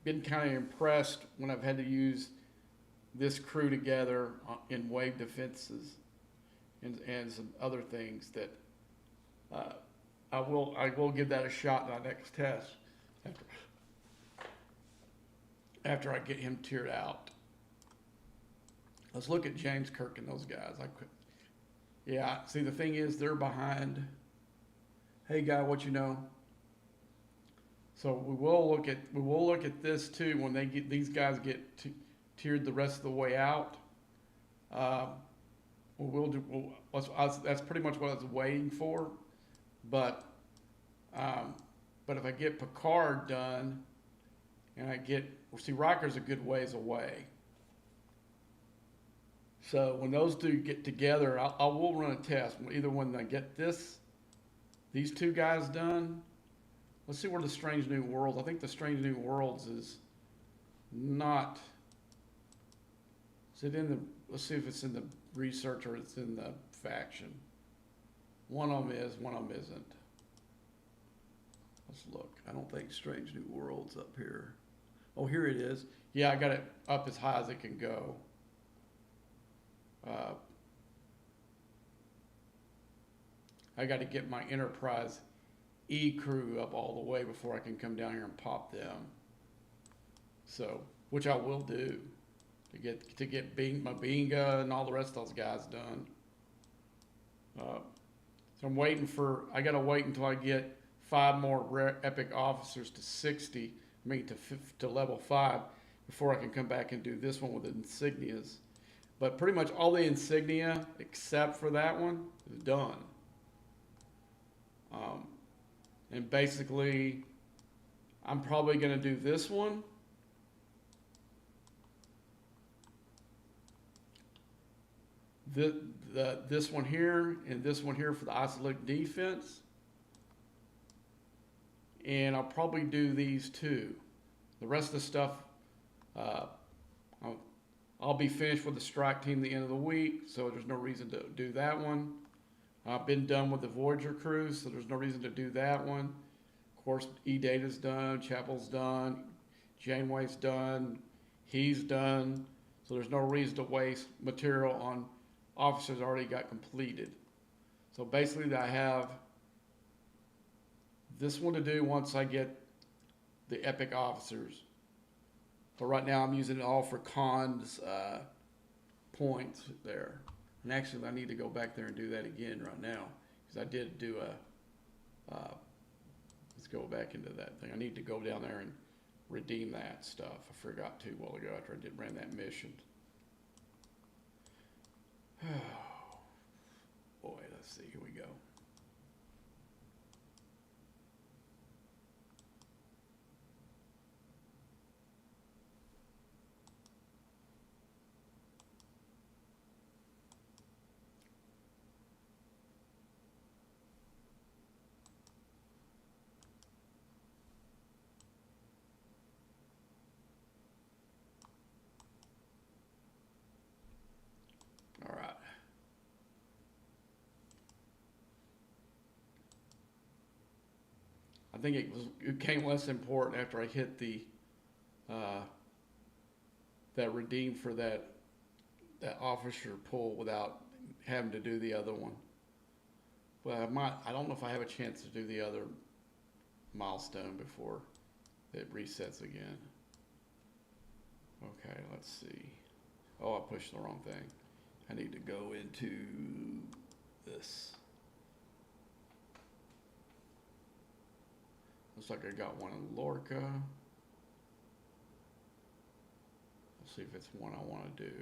S1: been kind of impressed when I've had to use this crew together in wave defenses and some other things that I will give that a shot in our next test after I get him tiered out. Let's look at James Kirk and those guys. Yeah, see, the thing is, they're behind. Hey, guy, what you know? So we will look at this too when these guys get tiered the rest of the way out. That's pretty much what I was waiting for. But if I get Picard done, and Riker's a good ways away. So when those two get together, I will run a test. Either when I get these two guys done. Let's see where the Strange New Worlds. I think the Strange New Worlds is not. Is it in the? Let's see if it's in the research or it's in the faction. One of them is, one of them isn't. Let's look. I don't think Strange New Worlds up here. Oh, here it is. Yeah, I got it up as high as it can go. I got to get my Enterprise E crew up all the way before I can come down here and pop them. So, which I will do to get my Binga and all the rest of those guys done. So I'm waiting I gotta wait until I get 5 more epic officers to 60. I mean to level 5 before I can come back and do this one with the insignias. But pretty much all the insignia except for that one is done. And basically, I'm probably going to do this one. This one here and this one here for the isolate defense. And I'll probably do these two. The rest of the stuff, I'll be finished with the strike team at the end of the week, so there's no reason to do that one. I've been done with the Voyager cruise, so there's no reason to do that one. Of course, E-Data's done, Chapel's done, Janeway's done, he's done. So there's no reason to waste material on officers already got completed. So basically, I have this one to do once I get the epic officers. But right now, I'm using it all for cons points there. And actually, I need to go back there and do that again right now. Because I did do let's go back into that thing. I need to go down there and redeem that stuff. I forgot to a while ago after I ran that mission. Boy, let's see. Here we go. All right. I think it became less important after I hit the that redeem for that officer pull without having to do the other one. Well, I don't know if I have a chance to do the other milestone before it resets again. Okay, let's see. Oh, I pushed the wrong thing. I need to go into this. Looks like I got one in Lorca. Let's see if it's one I want to do.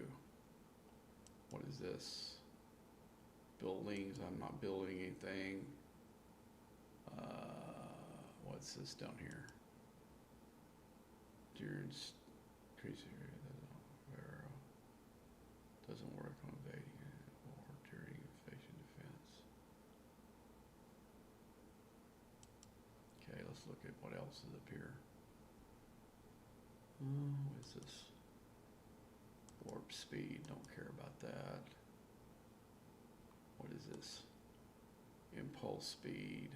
S1: What is this? Buildings. I'm not building anything. What's this down here? During increase area doesn't work on evading or during invasion defense. Okay, let's look at what else is up here. What is this? Warp speed. Don't care about that. What is this? Impulse speed.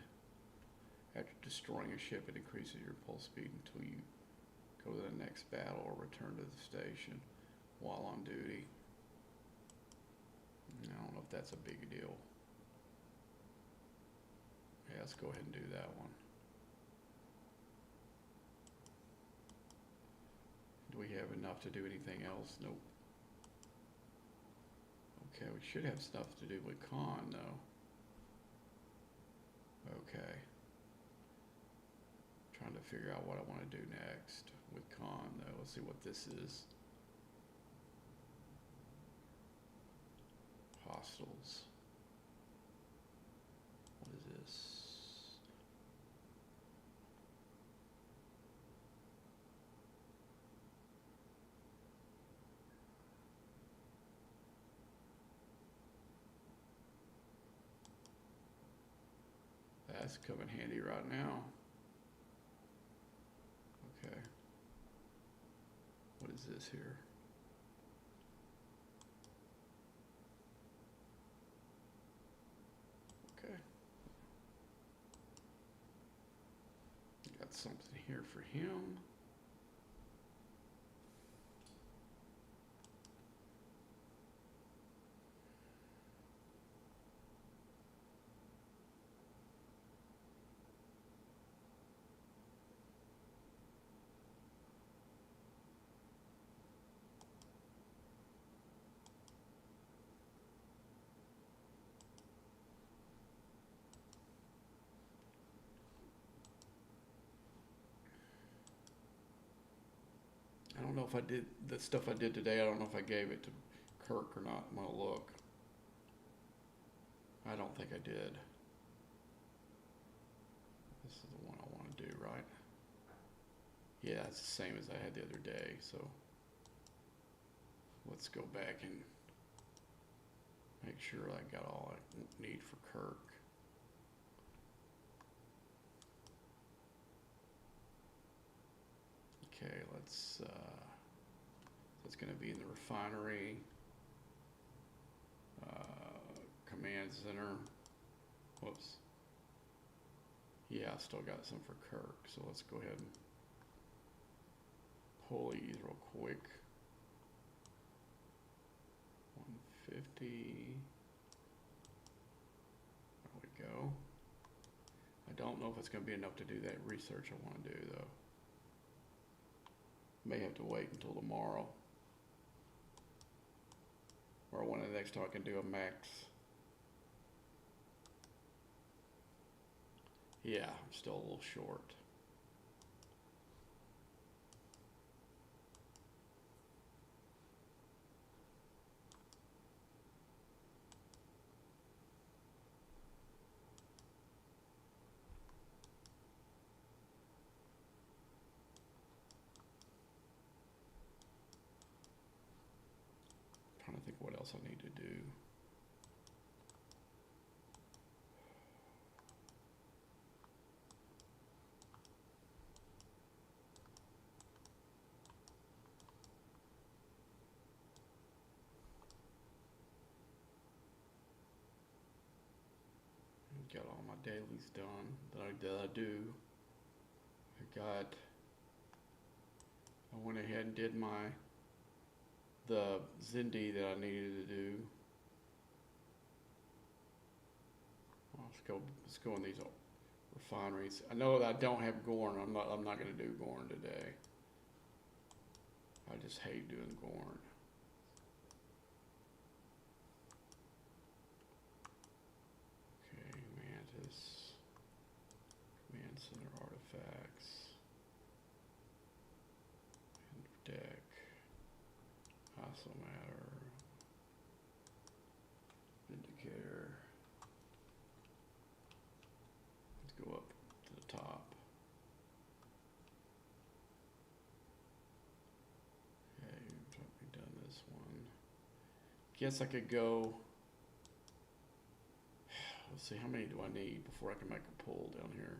S1: After destroying a ship, it increases your impulse speed until you go to the next battle or return to the station while on duty. I don't know if that's a big deal. Yeah, let's go ahead and do that one. Do we have enough to do anything else? Nope. Okay, we should have stuff to do with con though. Okay. Trying to figure out what I want to do next with con though. Let's see what this is. Hostiles. What is this? That's coming handy right now. Okay. What is this here? Okay. Got something here for him. I don't know if I did the stuff I did today. I don't know if I gave it to Kirk or not. I'm gonna look. I don't think I did. This is the one I want to do, right? Yeah, it's the same as I had the other day. So let's go back and make sure I got all I need for Kirk. Okay, let's, it's going to be in the refinery, command center. Whoops. Yeah, I still got some for Kirk, so let's go ahead and pull these real quick. 150. There we go. I don't know if it's going to be enough to do that research I want to do, though. May have to wait until tomorrow, or when the next time I can do a max. Yeah, I'm still a little short. Trying to think what else I need to do. Got all my dailies done that I do. I went ahead and did the Zindi that I needed to do. Lost Let's go in these refineries. I know that I don't have Gorn. I'm not gonna do Gorn today. I just hate doing Gorn. Okay, Mantis. Command Center artifacts. And deck. Also matter. Indicator. Let's go up to the top. Okay, we've done this one. Guess I could go. Let's see, how many do I need before I can make a pull down here?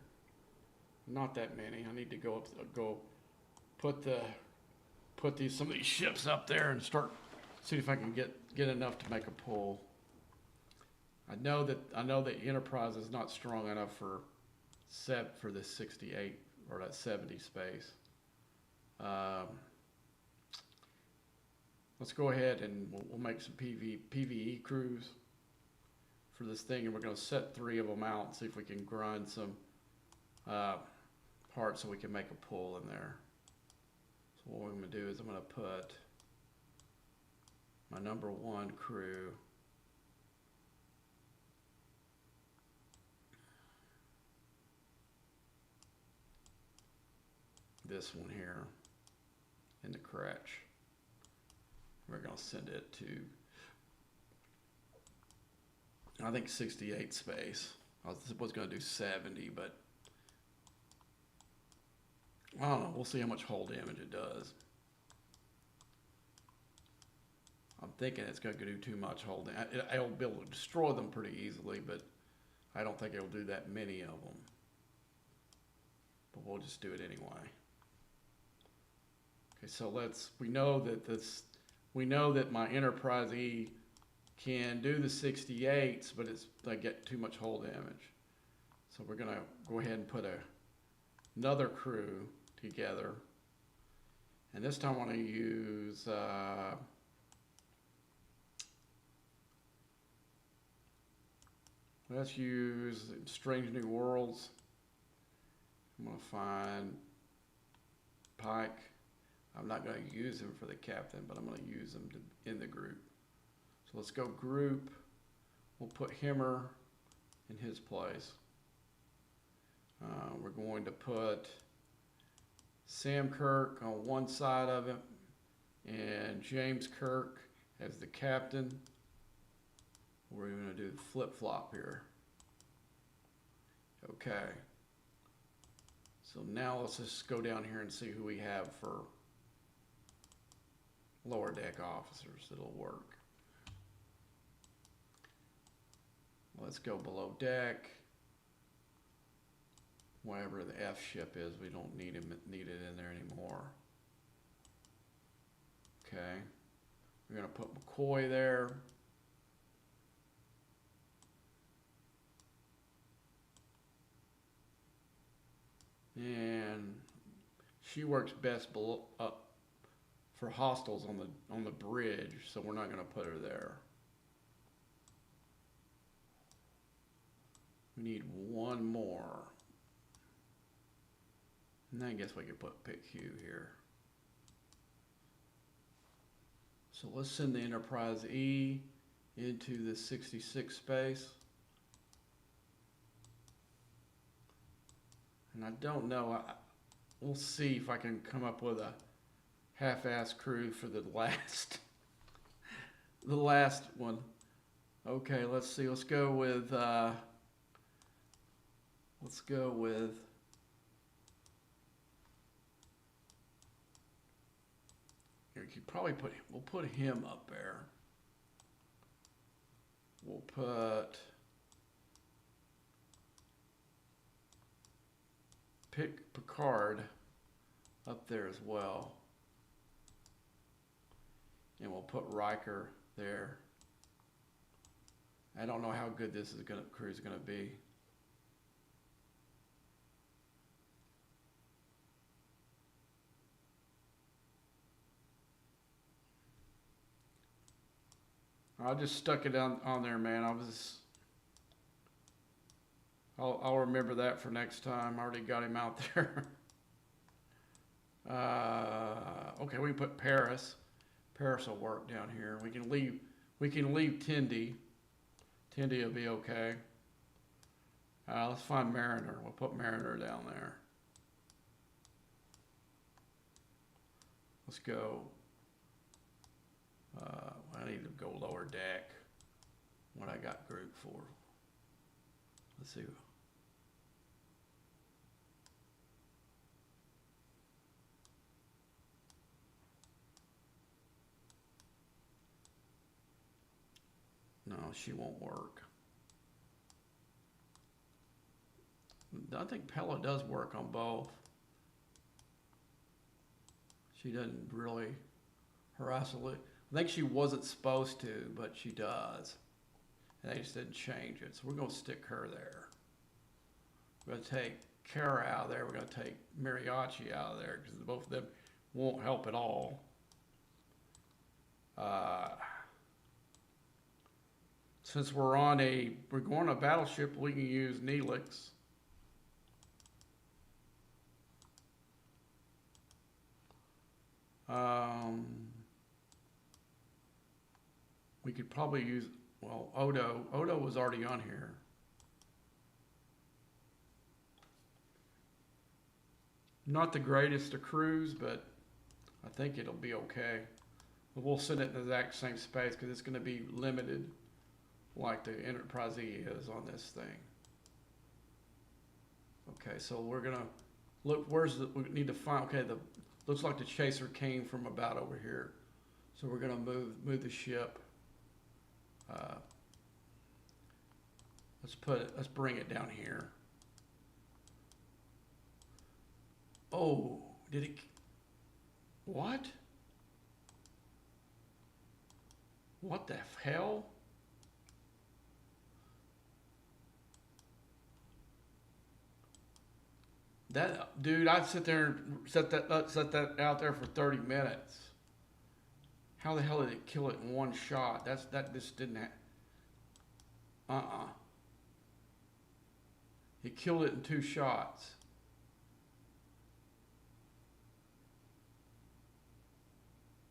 S1: Not that many. I need to go put some of these ships up there and start see if I can get enough to make a pull. I know that Enterprise is not strong enough for this 68 or that 70 space. Let's go ahead and we'll make some PVE crews for this thing, and we're going to set 3 of them out and see if we can grind some parts so we can make a pull in there. So what I'm going to do is I'm going to put my number 1 crew this one here in the crutch. We're going to send it to, I think, 68 space. I was going to do 70, but I don't know. We'll see how much hull damage it does. I'm thinking it's going to do too much hull damage. It'll be able to destroy them pretty easily, but I don't think it'll do that many of them. But we'll just do it anyway. Okay, so we know that my Enterprise E can do the 68s, but I get too much hull damage. So we're gonna go ahead and put another crew together. And this time I want to use let's use Strange New Worlds. I'm gonna find Pike. I'm not going to use him for the captain, but I'm going to use him in the group. So let's go group. We'll put Himmer in his place. We're going to put Sam Kirk on one side of him and James Kirk as the captain. We're going to do the flip-flop here. Okay. So now let's just go down here and see who we have for lower deck officers. It'll work. Let's go below deck. Whatever the F ship is, we don't need it in there anymore. Okay. We're going to put McCoy there. And she works best below for hostiles on the bridge, so we're not going to put her there. We need one more. And I guess we could pick Hugh here. So let's send the Enterprise E into the 66 space. And I don't know, we'll see if I can come up with a half-ass crew for the last one. Okay, let's see. Let's go with here, you probably we'll put him up there. We'll pick Picard up there as well. And we'll put Riker there. I don't know how good this crew is gonna be. I just stuck it on there, man.
S3: I'll remember that for next time. I already got him out there. Okay, we can put Paris. Paris will work down here. We can leave Tindy. Tindy will be okay. Let's find Mariner. We'll put Mariner down there. Let's go. I need to go lower deck. What I got group for. Let's see. No, she won't work. I think Pella does work on both. She doesn't really harass a little. I think she wasn't supposed to, but she does. And they just didn't change it. So we're going to stick her there. We're going to take Kara out of there. We're going to take Mariachi out of there because both of them won't help at all. Since we're going on a battleship, we can use Neelix. We could probably use, well, Odo. Odo was already on here. Not the greatest to cruise, but I think it'll be okay. But we'll send it in the exact same space because it's going to be limited like the Enterprise E is on this thing. Okay, so we're going to look, we need to find, okay, looks like the chaser came from about over here. So we're going to move the ship. Let's bring it down here. Oh, did it? What? What the hell? That dude, I'd sit there and set that out there for 30 minutes. How the hell did it kill it in one shot? That just didn't have. It killed it in 2 shots.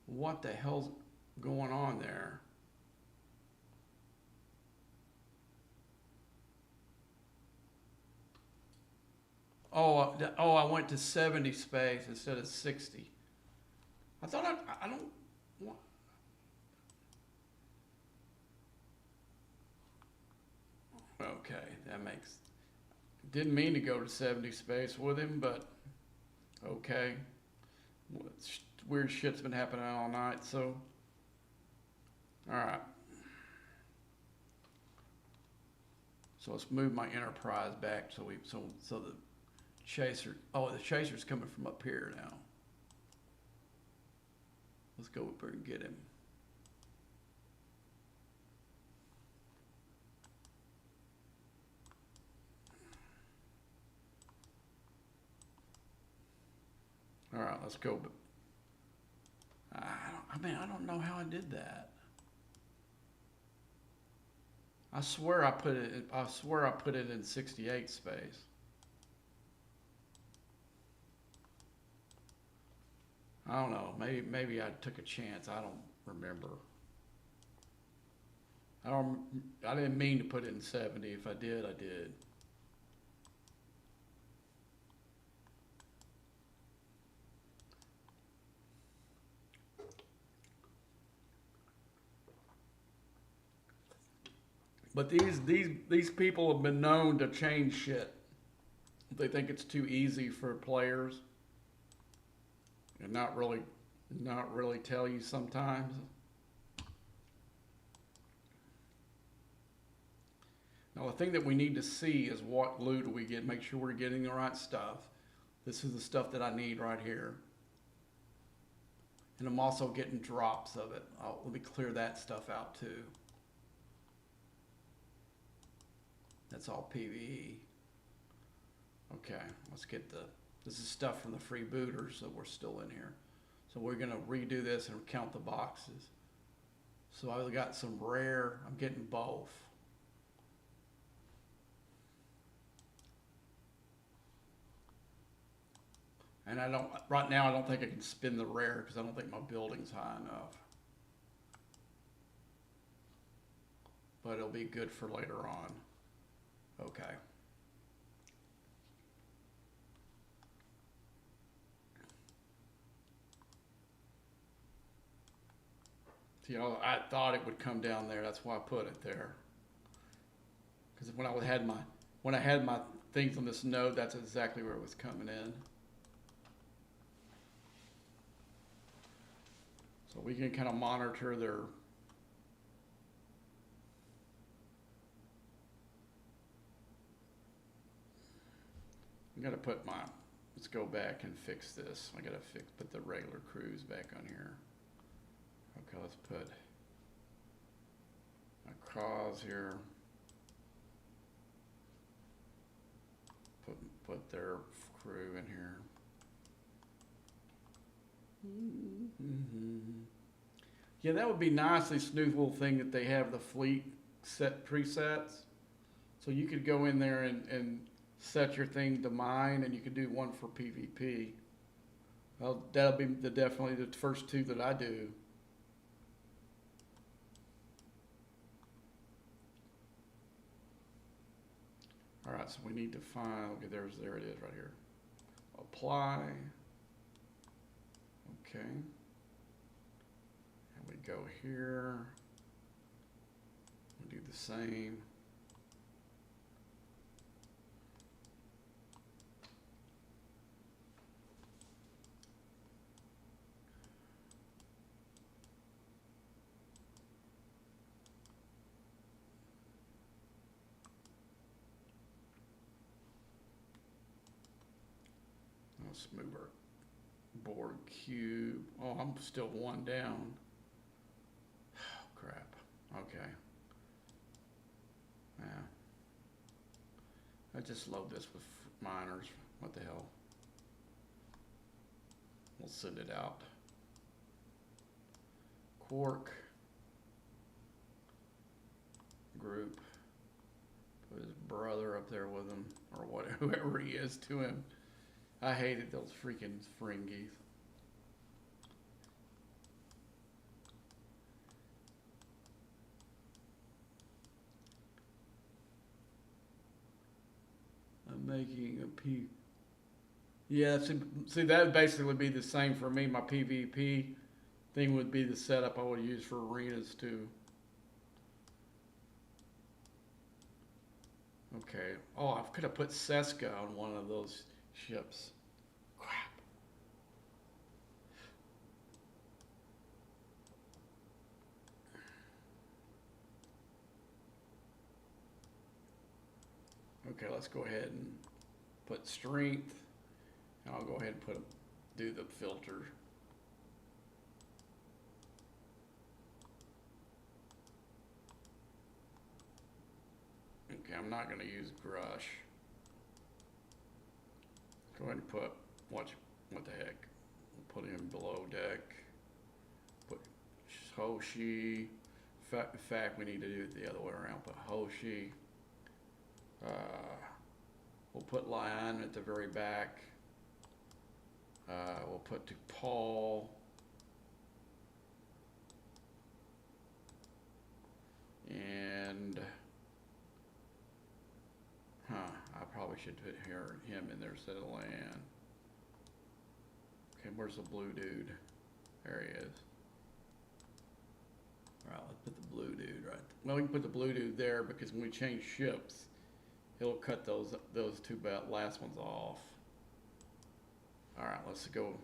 S3: What the hell's going on there? Oh, I went to 70 space instead of 60. I thought I don't want. Okay, that makes. Didn't mean to go to 70 space with him, but okay. Weird shit's been happening all night, so. All right. So let's move my Enterprise back so the chaser. Oh, the chaser's coming from up here now. Let's go up there and get him. All right, let's go. I don't know how I did that. I swear I put it in 68 space. I don't know. Maybe I took a chance. I don't remember. I didn't mean to put it in 70. If I did, I did. But these people have been known to change shit. They think it's too easy for players, and not really tell you sometimes. Now the thing that we need to see is what loot do we get. Make sure we're getting the right stuff. This is the stuff that I need right here. And I'm also getting drops of it. Let me clear that stuff out too. That's all PvE. Okay, let's get this is stuff from the freebooters that we're still in here. So we're gonna redo this and count the boxes. So I've got some rare, I'm getting both. And I don't, right now, I don't think I can spin the rare because I don't think my building's high enough. But it'll be good for later on. Okay. See, I thought it would come down there. That's why I put it there. Because when I had my things on this node, that's exactly where it was coming in. So we can kind of monitor their. I gotta put my. Let's go back and fix this. I gotta put the regular cruise back on here. Okay, let's put a cause here. Put their crew in here. Yeah, that would be nice, this new little thing that they have, the fleet set presets. So you could go in there and set your thing to mine, and you could do one for PvP. Well, that'll be definitely the first two that I do. All right, so we need to find, okay, there it is right here. Apply. Okay. And we go here. We do the same. Let's move our board cube. Oh, I'm still one down. Oh, crap. Okay. Yeah. I just load this with miners. What the hell? We'll send it out. Quark. Group. Put his brother up there with him, or whatever, whoever he is to him. I hated those freaking Ferengies. I'm making a P. Yeah, see that would basically be the same for me. My PvP thing would be the setup I would use for arenas too. Okay. Oh, I could have put Seska on one of those ships. Crap. Okay, let's go ahead and put strength. And I'll go ahead and do the filter. Okay, I'm not going to use Grush. Go ahead and put, what the heck? We'll put him below deck. Put Hoshi. In fact, we need to do it the other way around. Put Hoshi. We'll put Lion at the very back. We'll put to Paul. And I probably should put him in there instead of Land. Okay, where's the blue dude? There he is. All right, let's put the blue dude right. Well, we can put the blue dude there because when we change ships, it'll cut those two last ones off. All right, let's go.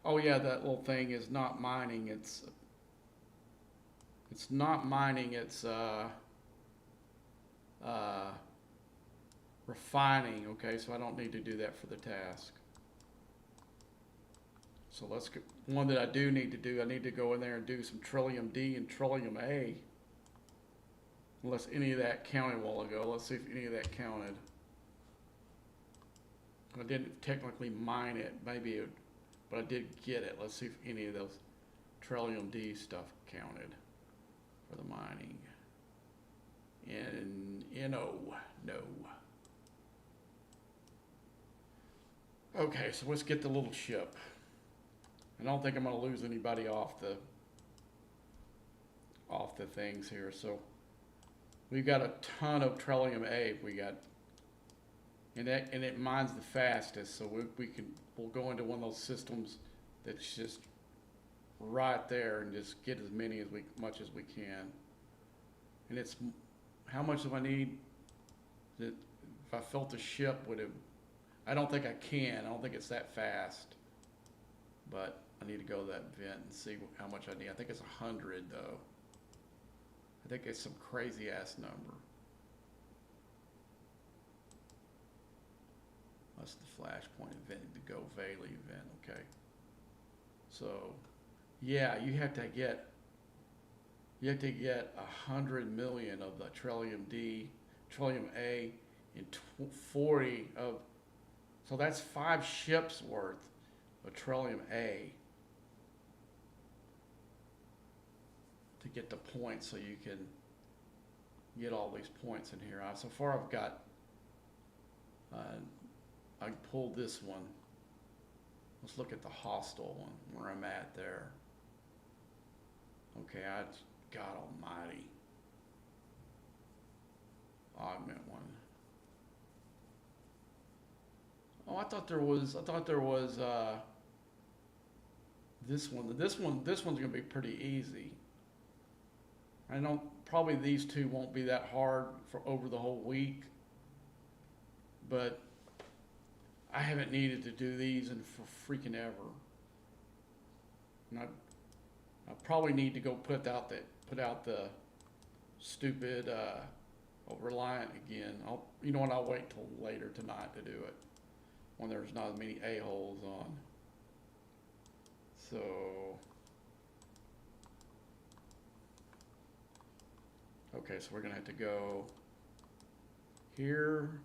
S3: Oh yeah, that little thing is not mining. It's not mining. It's refining. Okay, so I don't need to do that for the task. So let's go. One that I do need to do. I need to go in there and do some Trillium D and Trillium A. Unless any of that counted a while ago. Let's see if any of that counted. I didn't technically mine it. Maybe it. But I did get it. Let's see if any of those Trillium D stuff counted for the mining. N-O, no. Okay, so let's get the little ship. I don't think I'm gonna lose anybody off the things here. So we've got a ton of Trillium A. We got, and it mines the fastest. So we'll go into one of those systems that's just right there and just get as much as we can. And it's, how much do I need? If I felt the ship would have, I don't think I can. I don't think it's that fast. But I need to go to that vent and see how much I need. I think it's 100 though. I think it's some crazy ass number. That's the flashpoint event, the Go Valley event, okay. So, yeah, you have to get 100 million of the Trillium D, Trillium A, and 40 of, so that's 5 ships worth of Trillium A to get the points so you can get all these points in here. So far I've got, I pulled this one. Let's look at the hostile one, where I'm at there. Okay, God almighty. Augment one. Oh, I thought there was this one. This one's gonna be pretty easy. I know probably these two won't be that hard for over the whole week, but I haven't needed to do these in for freaking ever. And I probably need to go put out the stupid Reliant again. You know what? I'll wait till later tonight to do it when there's not as many a-holes on. So okay, so we're gonna have to go here.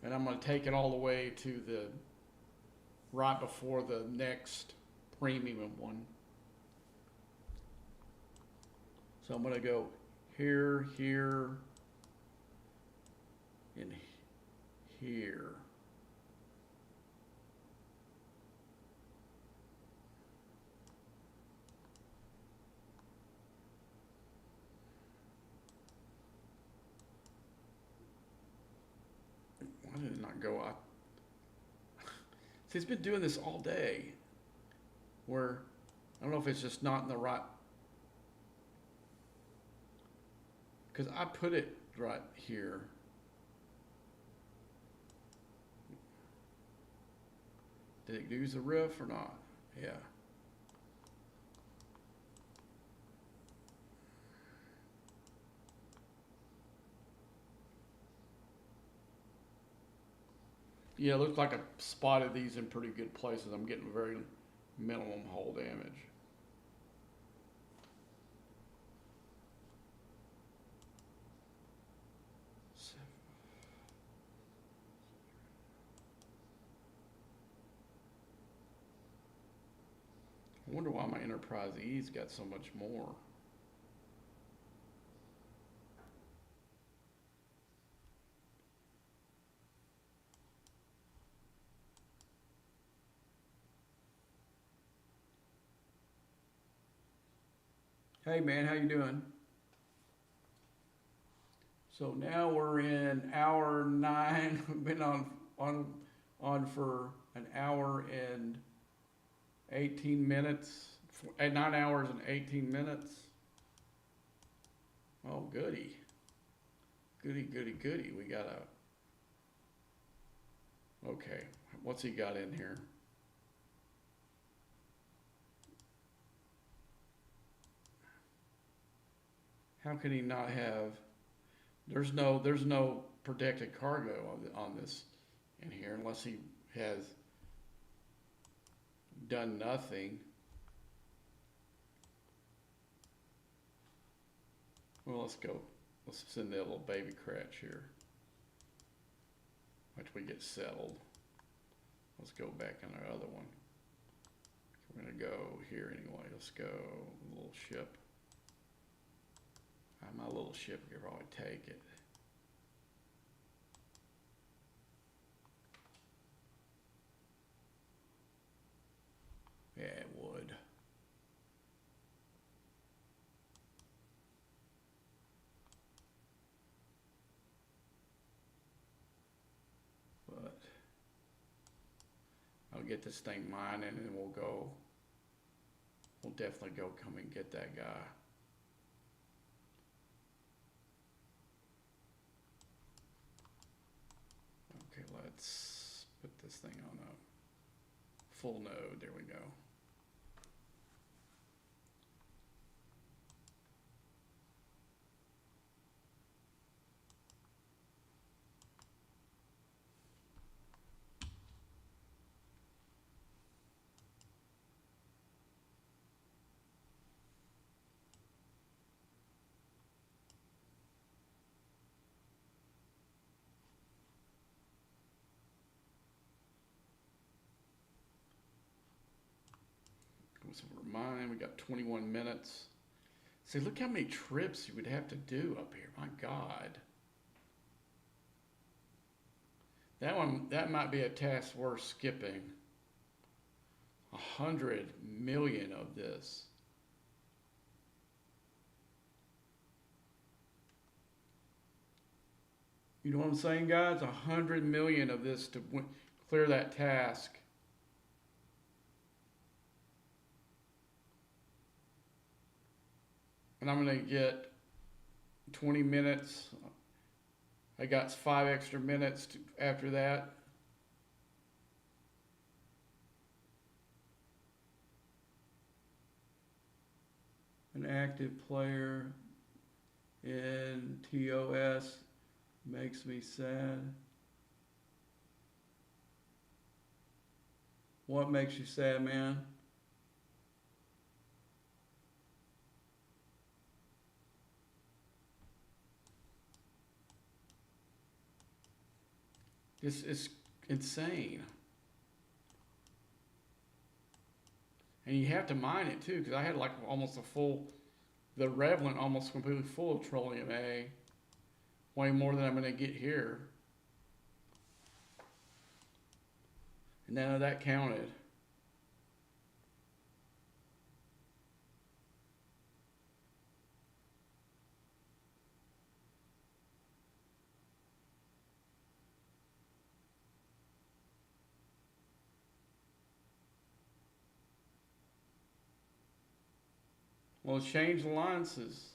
S3: And I'm going to take it all the way to the right before the next premium one. So I'm going to go here, here, and here. Why did it not go out? See, it's been doing this all day. Where, I don't know if it's just not in the right. Because I put it right here. Did it use the riff or not? Yeah. Yeah, it looks like I spotted these in pretty good places. I'm getting very minimum hull damage. I wonder why my Enterprise E's got so much more. Hey man, how you doing? So now we're in hour 9. We've been on for an hour and 18 minutes. 9 hours and 18 minutes. Oh goody. Goody, goody, goody. We got a, okay, what's he got in here? How can he not have, there's no protected cargo on this in here unless he has done nothing. Well, let's go. Let's send that little baby cratch here. Once we get settled. Let's go back on our other one. We're gonna go here anyway. Let's go, little ship.
S4: My little ship could probably take it. Yeah, it would. But I'll get this thing mining and we'll go. We'll definitely go come and get that guy. Okay, let's put this thing on a full node. There we go. So we're mine. We got 21 minutes. See, look how many trips you would have to do up here. My God. That might be a task worth skipping. 100 million of this. You know what I'm saying, guys? 100 million of this to clear that task. And I'm going to get 20 minutes. I got 5 extra minutes after that. An active player in TOS makes me sad. What makes you sad, man? This is insane. And you have to mine it too, because I had like almost a full, the rev went almost completely full of Trillium A. Way more than I'm going to get here. And none of that counted. Well, change alliances.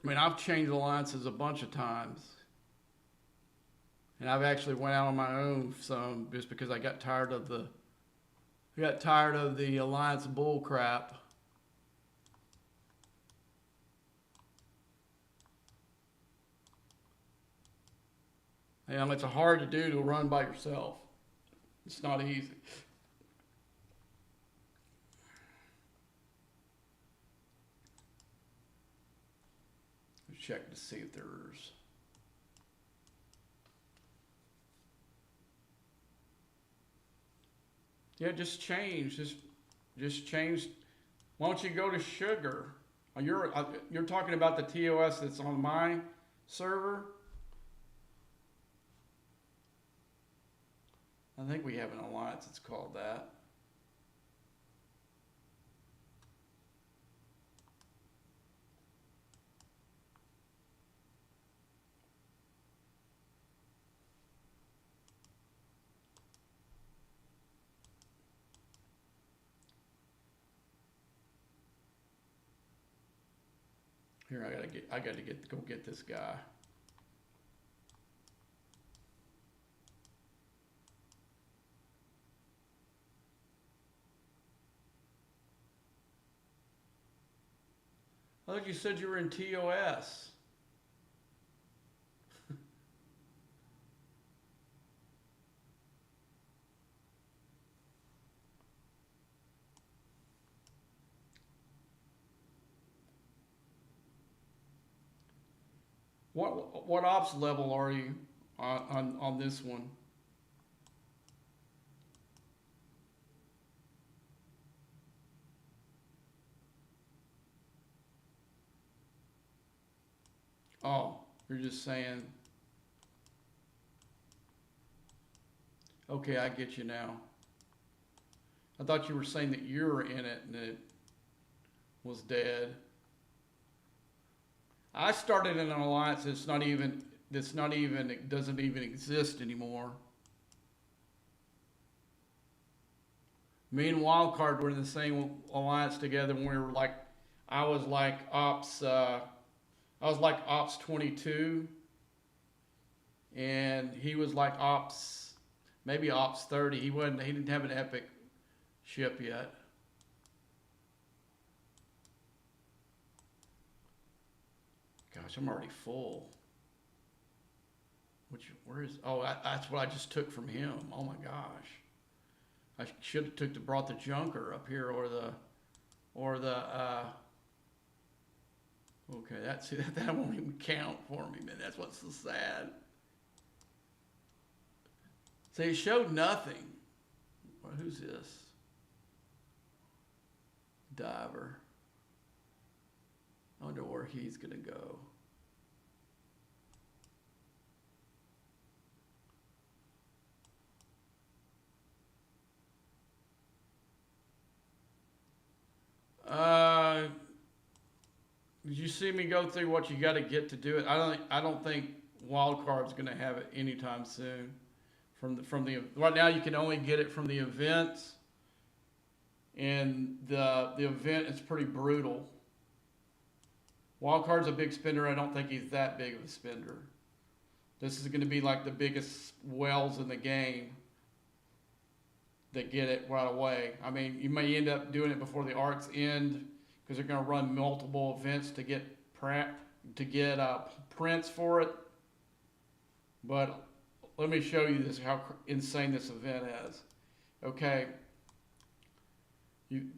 S4: I mean, I've changed alliances a bunch of times. And I've actually went out on my own some just because I got tired of the alliance bull crap. And it's hard to do to run by yourself. It's not easy. Let's check to see if there's... Yeah, just change. Just change. Why don't you go to sugar? You're talking about the TOS that's on my server? I think we have an alliance that's called that. Here, I gotta go get this guy. I thought you said you were in TOS. What ops level are you on this one? Oh, you're just saying. Okay, I get you now. I thought you were saying that you were in it and it was dead. I started in an alliance it doesn't even exist anymore. Me and Wildcard were in the same alliance together when we were like, I was like Ops 22, and he was like maybe Ops 30. He didn't have an epic ship yet. Gosh, I'm already full. That's what I just took from him. Oh my gosh. I should have brought the junker up here or the okay, that won't even count for me, man. That's what's so sad. So it showed nothing. Well, who's this? Diver. I wonder where he's gonna go. Did you see me go through what you got to get to do it? I don't think Wildcard's going to have it anytime soon. Right now you can only get it from the events, and the event is pretty brutal. Wildcard's a big spender. I don't think he's that big of a spender. This is going to be like the biggest whales in the game that get it right away. I mean, you may end up doing it before the arcs end because they're going to run multiple events to get prints for it. But let me show you how insane this event is. Okay, you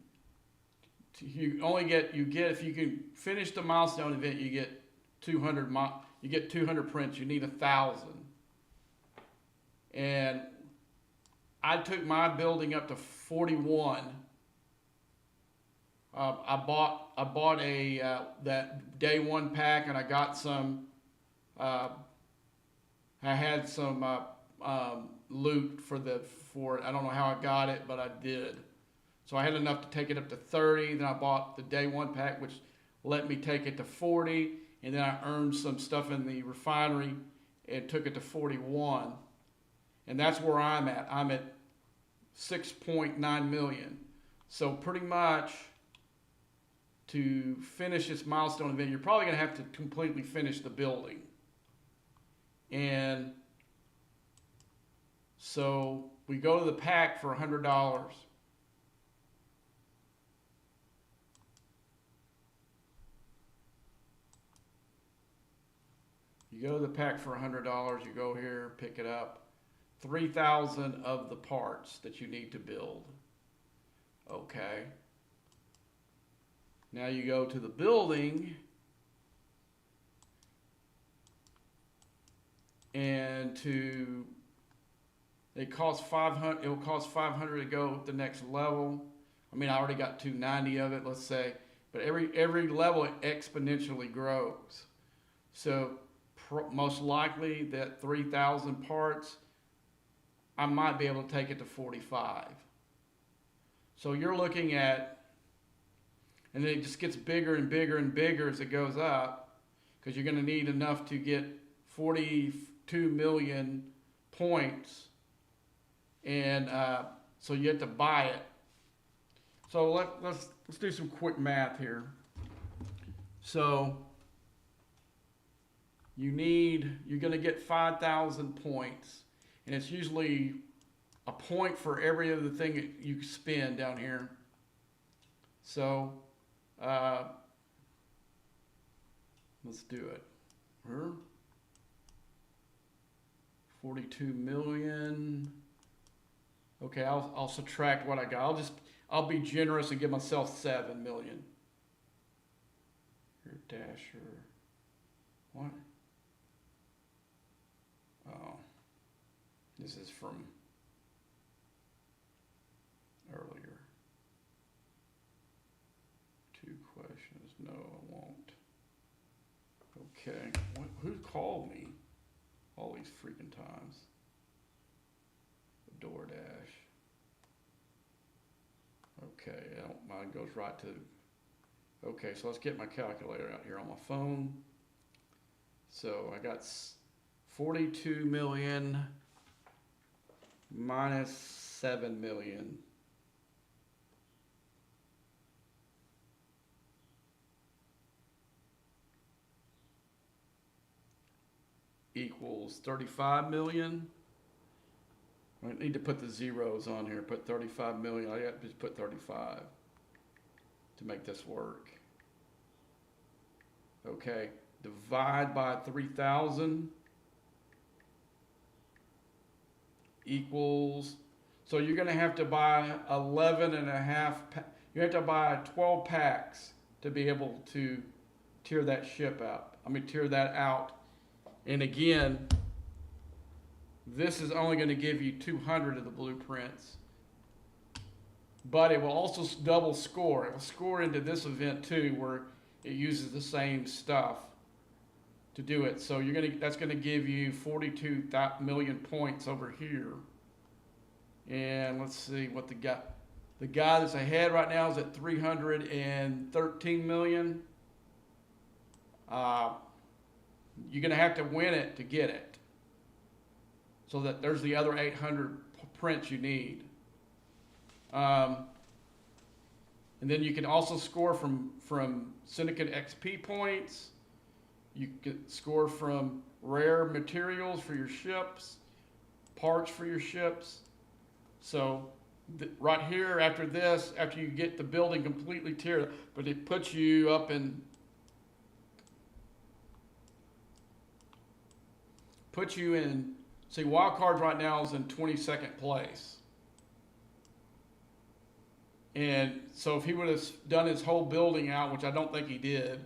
S4: if you can finish the milestone event, you get 200 prints. You need 1,000, and I took my building up to 41. I bought a that day one pack, and I got some. I had some loot for it. I don't know how I got it, but I did. So I had enough to take it up to 30. Then I bought the day one pack, which let me take it to 40. And then I earned some stuff in the refinery and took it to 41. And that's where I'm at. I'm at 6.9 million. So pretty much to finish this milestone event, you're probably going to have to completely finish the building. And so we go to the pack for $100. You go to the pack for $100, you go here, pick it up. 3,000 of the parts that you need to build. Okay. Now you go to the building, and it costs 500. It will cost 500 to go the next level. I mean, I already got 290 of it, let's say, but every level it exponentially grows. So most likely that 3,000 parts, I might be able to take it to 45. So you're looking at, and then it just gets bigger and bigger and bigger as it goes up, because you're going to need enough to get 42 million points, and so you have to buy it. So let's do some quick math here. So you're going to get 5,000 points, and it's usually a point for every other thing that you spend down here. So let's do it. 42 million. Okay, I'll subtract what I got. I'll be generous and give myself 7 million. Here, Dasher. What? Oh, this is from earlier. 2 questions. No, I won't. Okay. Who called me all these freaking times? DoorDash. Okay, mine goes right to. Okay, so let's get my calculator out here on my phone. So I got 42 million minus 7 million. Equals 35 million. I need to put the zeros on here. Put 35 million. I got to just put 35 to make this work. Okay. Divide by 3,000 equals. So you're going to have to buy 11 and a half. You have to buy 12 packs to be able to tear that ship out. Tear that out. And again, this is only going to give you 200 of the blueprints, but it will also double score. It will score into this event too, where it uses the same stuff to do it. So that's going to give you 42 million points over here. And let's see what the guy that's ahead right now is at 313 million. You're going to have to win it to get it. So that there's the other 800 prints you need. And then you can also score from Syndicate XP points. You can score from rare materials for your ships, parts for your ships. So right here, after this, after you get the building completely tiered, but it puts you up in, see, wild cards right now is in 22nd place. And so if he would have done his whole building out, which I don't think he did,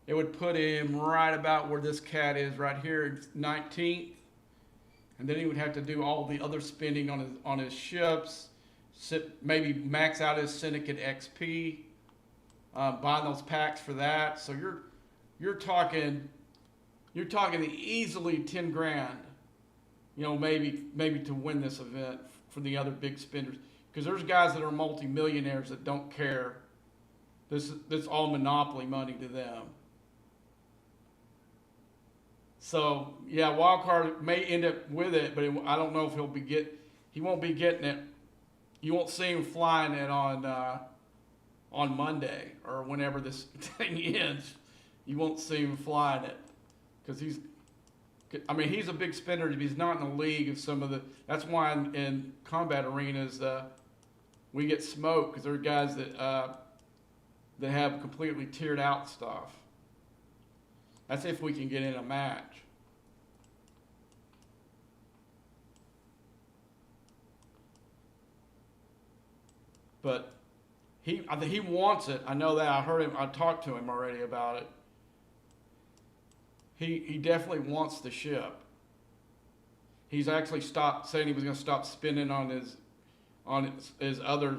S4: it would put him right about where this cat is right here, 19th. And then he would have to do all the other spending on his ships, maybe max out his Syndicate XP, buying those packs for that. So you're talking easily 10 grand, maybe to win this event for the other big spenders. Because there's guys that are multi-millionaires that don't care. This all monopoly money to them. So yeah, wildcard may end up with it, but I don't know if he won't be getting it. You won't see him flying it on Monday or whenever this thing ends. You won't see him flying it. Because he's a big spender, but he's not in the league of some of the. That's why in combat arenas we get smoked, because there are guys that have completely tiered out stuff. That's if we can get in a match. But I think he wants it. I know that. I heard him. I talked to him already about it. He definitely wants the ship. He's actually stopped saying he was going to stop spending on his other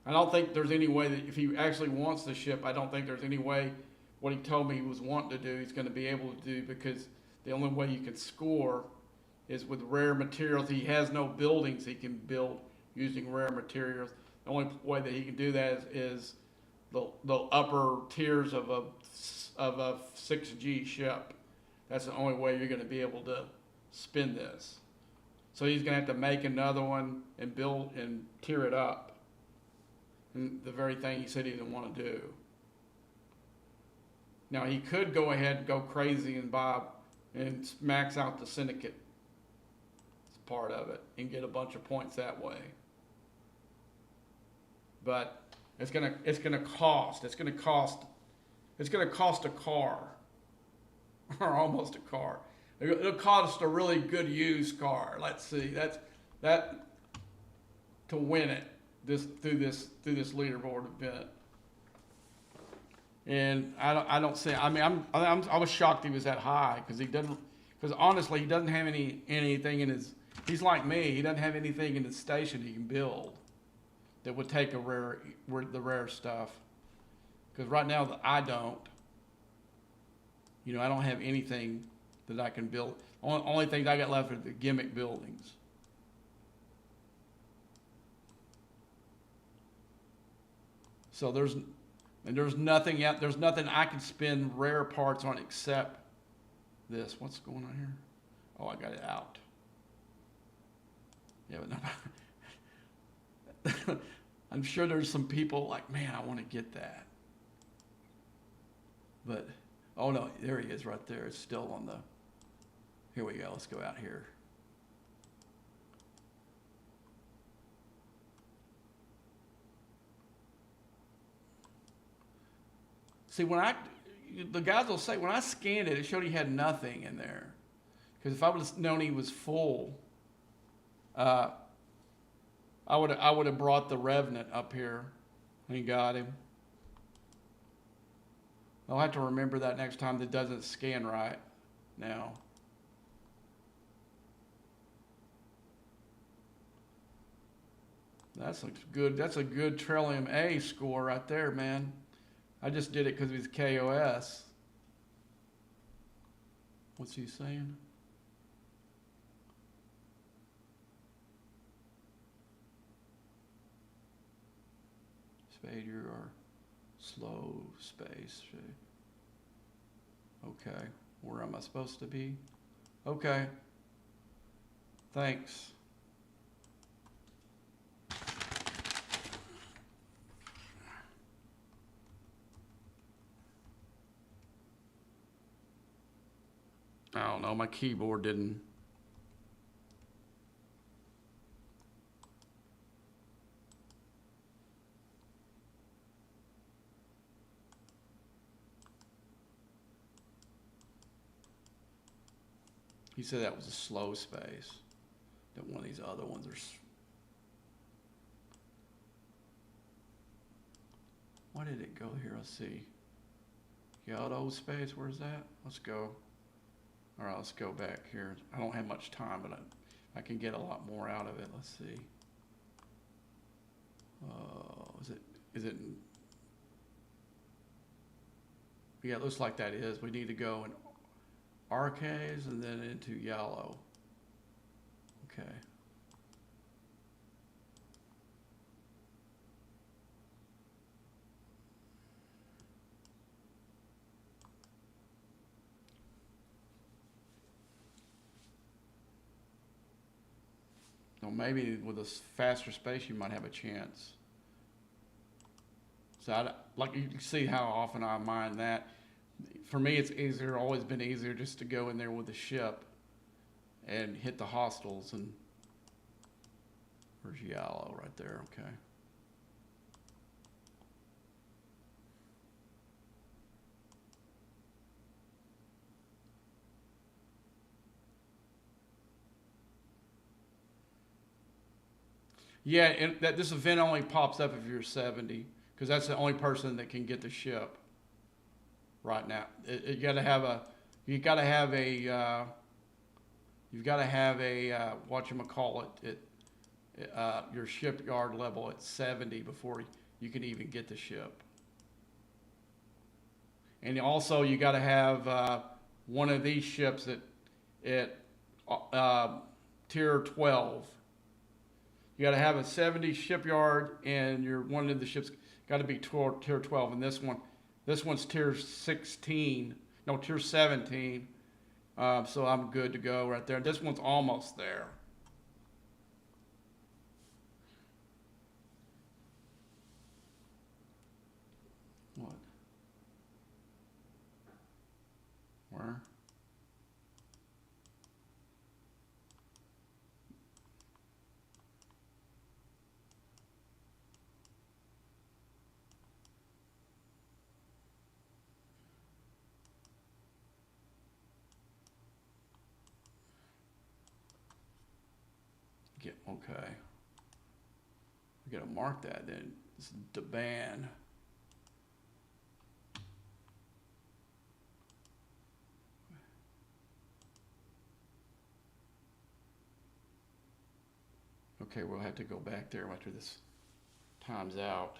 S4: I don't think there's any way that if he actually wants the ship, I don't think there's any way what he told me he was wanting to do he's going to be able to do, because the only way you can score is with rare materials. He has no buildings he can build using rare materials. The only way that he can do that is the upper tiers of a 6G ship. That's the only way you're going to be able to spin this. So he's going to have to make another one and build and tier it up. And the very thing he said he didn't want to do. Now he could go ahead and go crazy and buy and max out the Syndicate part of it and get a bunch of points that way. But it's gonna cost a car, or almost a car. It'll cost a really good used car. Let's see, that to win it through this leaderboard event.
S3: And I don't see. I mean, I was shocked he was that high because he doesn't. Because honestly, he doesn't have anything in his. He's like me. He doesn't have anything in his station he can build that would take the rare stuff. Because right now I don't. You know, I don't have anything that I can build. Only things I got left are the gimmick buildings. So there's nothing out. There's nothing I can spend rare parts on except this. What's going on here? Oh, I got it out. Yeah, but no. I'm sure there's some people like, man, I want to get that. But, oh no, there he is right there. It's still on the, here we go. Let's go out here. See, the guys will say, when I scanned it, it showed he had nothing in there. Because if I would have known he was full, I would have brought the Revenant up here and got him. I'll have to remember that next time that doesn't scan right now. That's good. That's a good Trillium A score right there, man. I just did it because he's KOS. What's he saying? Spade, you are slow space. Okay, where am I supposed to be? Okay, thanks. I don't know, my keyboard didn't. He said that was a slow space. That one of these other ones are. Why did it go here? Let's see. Auto space, where's that? Let's go. All right, let's go back here. I don't have much time, but I can get a lot more out of it. Let's see. Is it? Yeah, it looks like that is. We need to go in arcays and then into yellow. Okay. So maybe with a faster space, you might have a chance. So like you can see how often I mind that. For me, it's easier, always been easier just to go in there with the ship and hit the hostiles. And where's yellow right there? Okay. Yeah, and this event only pops up if you're 70, because that's the only person that can get the ship right now. You got to have a whatchamacallit, your shipyard level at 70 before you can even get the ship. And also you got to have one of these ships at tier 12. You got to have a 70 shipyard, and one of the ships got to be tier 12. And this one's tier 16, no, tier 17. So I'm good to go right there. This one's almost there. What? Where? Okay. We gotta mark that then. It's the ban. Okay, we'll have to go back there after this time's out.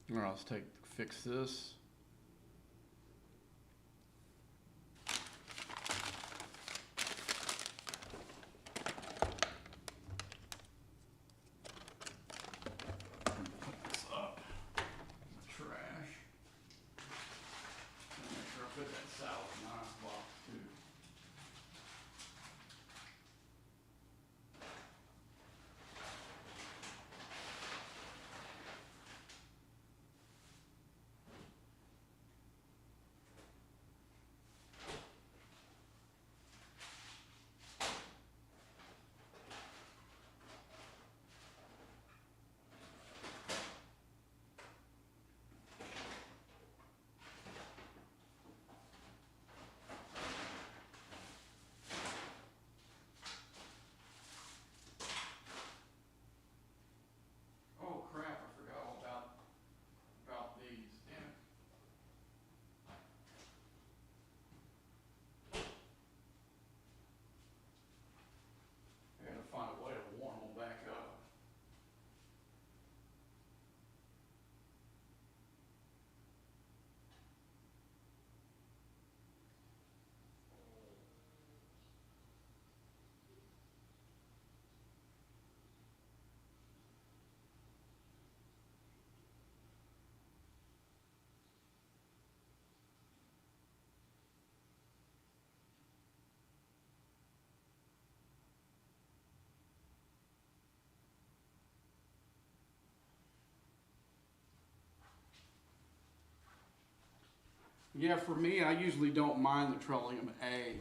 S3: All right, let's fix this. Put this up. Trash. Make sure I put that salad in my box too. Oh crap, I forgot all about these. Damn it. I gotta find a way to warm them back up. Yeah, for me, I usually don't mind the Trillium A.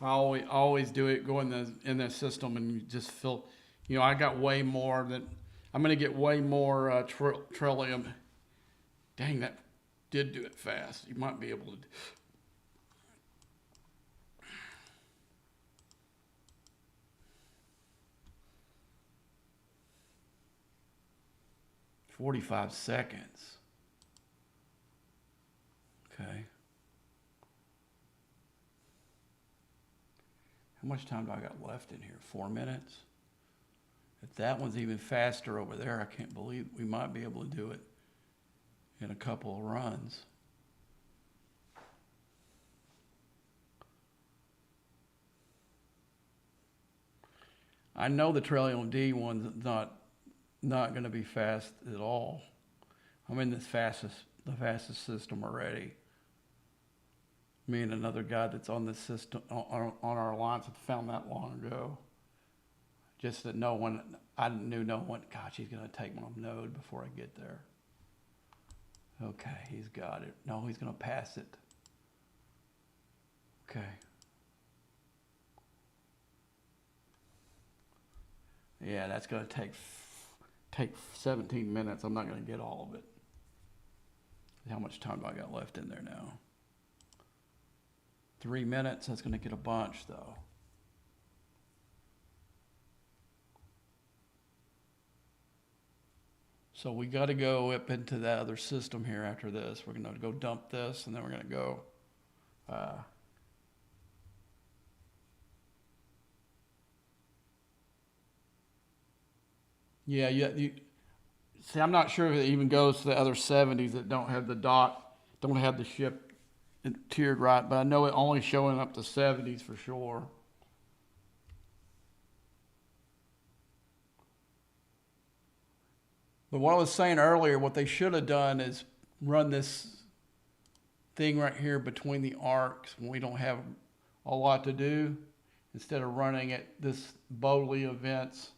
S3: I always do it. Go in the system and you just feel, I got way more than I'm gonna get way more Trillium. Dang, that did do it fast. You might be able to. 45 seconds. Okay. How much time do I got left in here? 4 minutes? If that one's even faster over there, I can't believe we might be able to do it in a couple of runs. I know the Trillium D one's not going to be fast at all. I'm in the fastest system already. Me and another guy that's on the system on our alliance had found that long ago. Just that I knew no one. Gosh, he's gonna take my node before I get there. Okay, he's got it. No, he's gonna pass it. Okay. Yeah, that's gonna take 17 minutes. I'm not gonna get all of it. How much time do I got left in there now? 3 minutes. That's gonna get a bunch though. So we got to go up into that other system here after this. We're going to go dump this, and then we're going to go Yeah, you see, I'm not sure if it even goes to the other 70s that don't have the dot, don't have the ship tiered right, but I know it only showing up to 70s for sure. But what I was saying earlier, what they should have done is run this thing right here between the arcs when we don't have a lot to do, instead of running it this Bowley events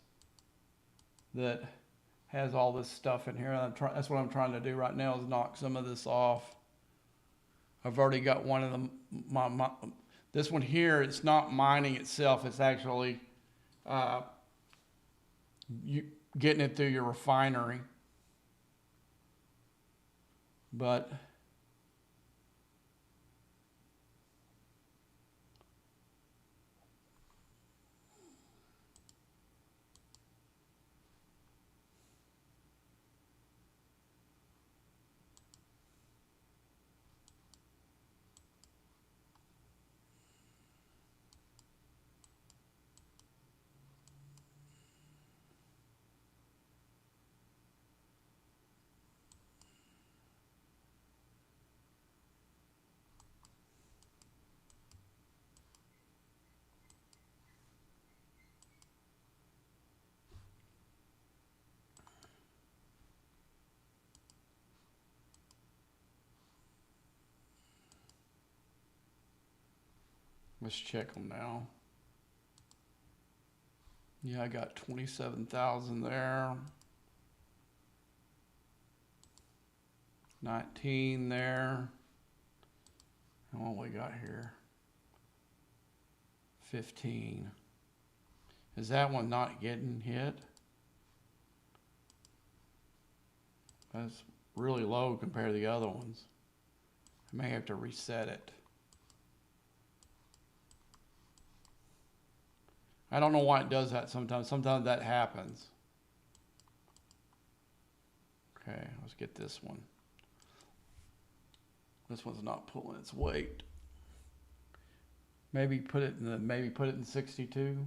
S3: that has all this stuff in here. That's what I'm trying to do right now, is knock some of this off. I've already got one of them. This one here, it's not mining itself. It's actually getting it through your refinery. But let's check them now. Yeah, I got 27,000 there. 19 there. And what we got here? 15. Is that one not getting hit? That's really low compared to the other ones. I may have to reset it. I don't know why it does that sometimes. Sometimes that happens. Okay, let's get this one. This one's not pulling its weight. Maybe put it in 62.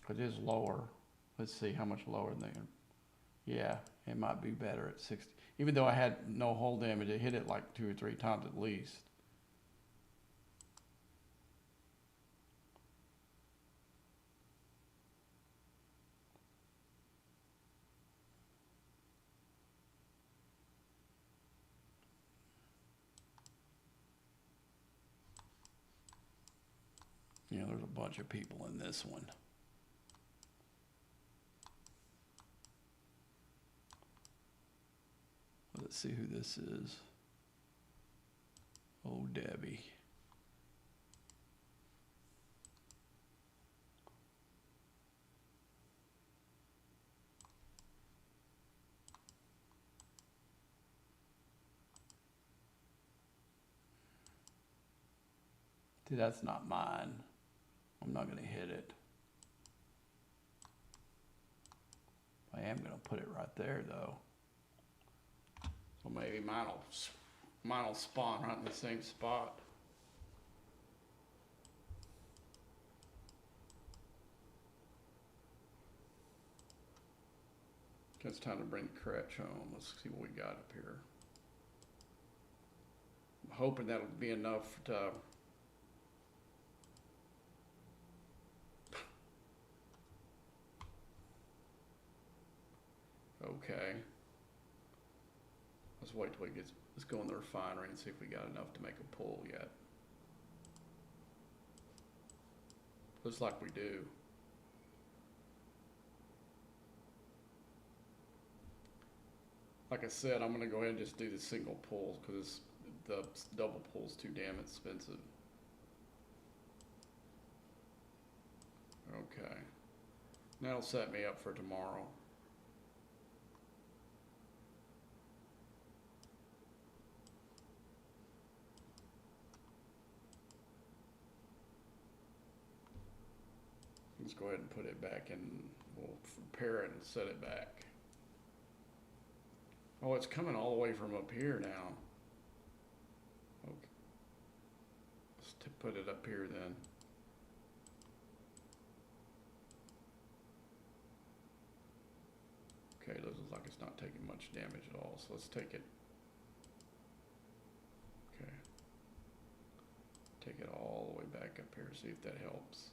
S3: It is lower. Let's see how much lower than. Yeah, it might be better at 60. Even though I had no hull damage, it hit it like 2 or 3 times at least. You know, there's a bunch of people in this one. Let's see who this is. Oh, Debbie. See, that's not mine. I'm not going to hit it. I am going to put it right there, though.
S4: So maybe mine'll spawn right in the same spot. It's time to bring the crutch home. Let's see what we got up here. I'm hoping that'll be enough to. Okay. Let's wait till let's go in the refinery and see if we got enough to make a pull yet. Looks like we do. Like I said, I'm gonna go ahead and just do the single pulls because the double pull's too damn expensive. Okay. That'll set me up for tomorrow. Let's go ahead and put it back in. We'll prepare it and set it back. Oh, it's coming all the way from up here now. Okay. Let's put it up here then. like it's not taking much damage at all, so let's take it. Okay. Take it all the way back up here, see if that helps.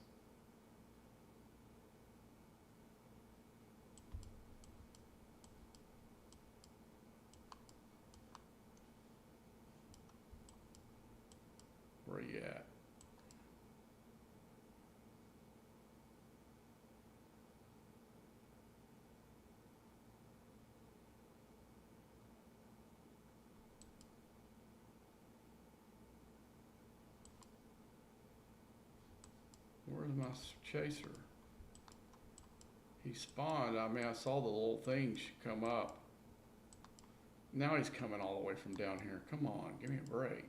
S4: Where you at? Where's my chaser? He spawned. I mean, I saw the little thing come up. Now he's coming all the way from down here. Come on, give me a break.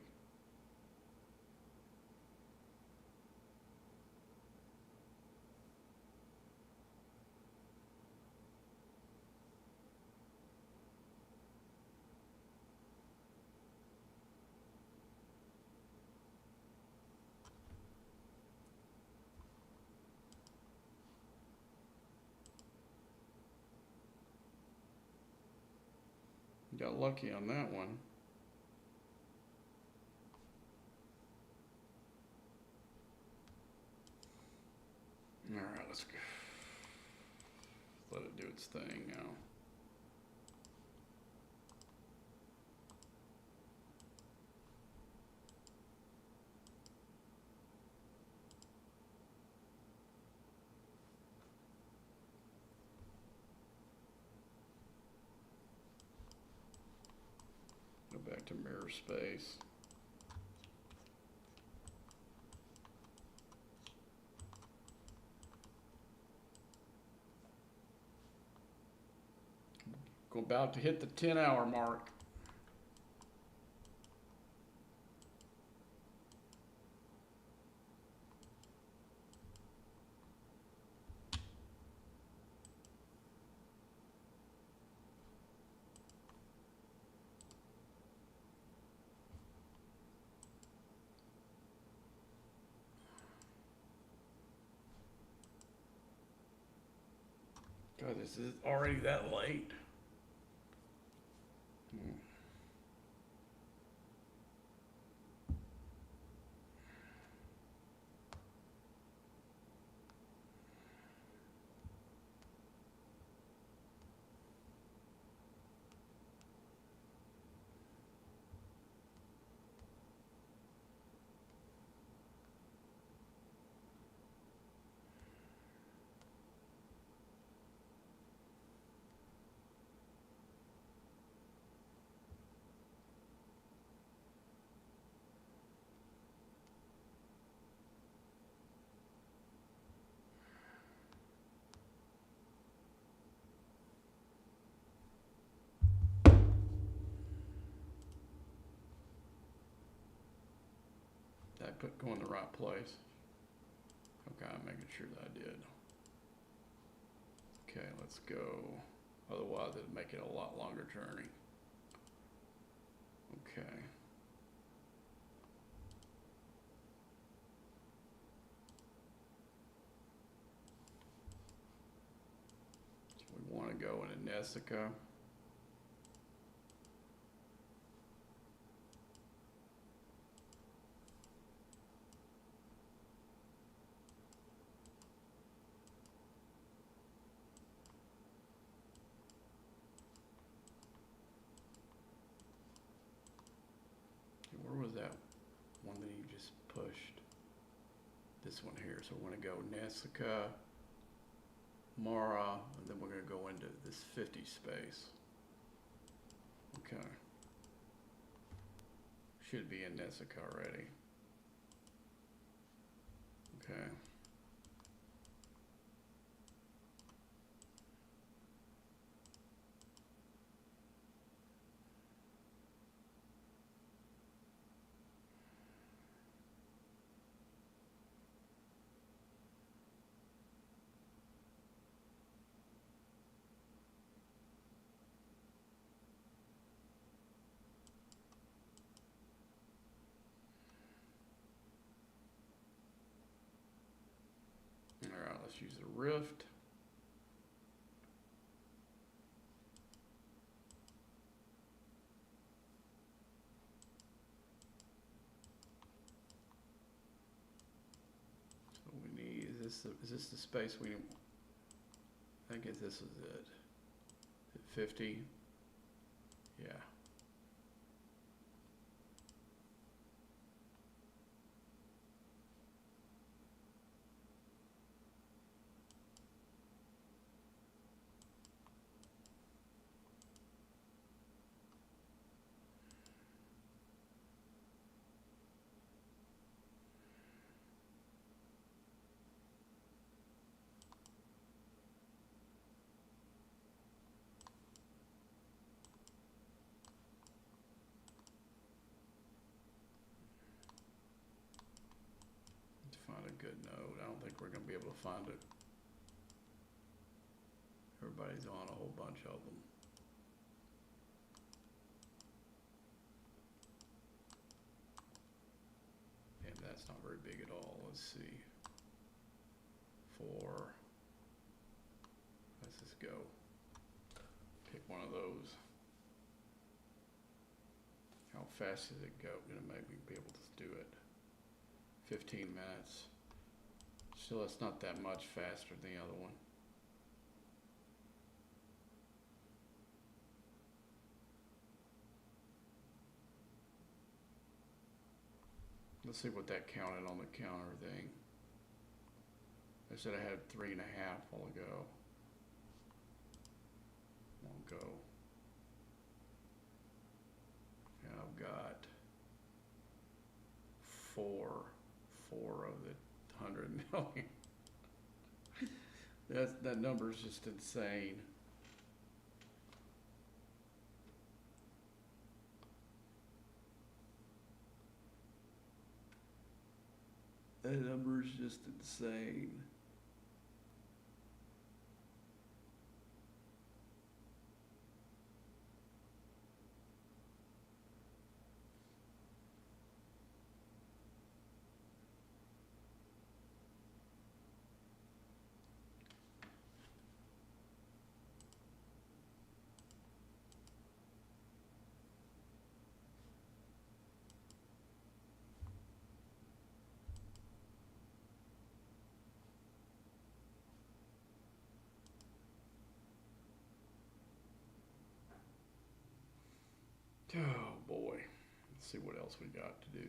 S4: Got lucky on that one. All right, let's go. Let it do its thing now. Go back to mirror space. Go about to hit the 10-hour mark. God, this is already that late. Did I go in the right place? Okay, I'm making sure that I did. Okay, let's go. Otherwise, it'd make it a lot longer journey. Okay. So we want to go into Nessica. Where was that one that you just pushed? This one here. So we want to go Nessica, Mara, and then we're going to go into this 50 space. Okay. Should be in Nessica already. Okay. All right, let's use the rift. this the space we, I guess this is it. 50? Yeah. Find a good node. I don't think we're gonna be able to find it. Everybody's on a whole bunch of them. And that's not very big at all. Let's see. 4. Let's just go. Pick one of those. How fast does it go? Gonna make me be able to do it. 15 minutes. Still, it's not that much faster than the other one. Let's see what that counted on the counter thing. I said I had 3.5 while ago. Won't go. And I've got 4 of the 100 million. That number is just insane. That number is just insane. Oh boy, let's see what else we got to do.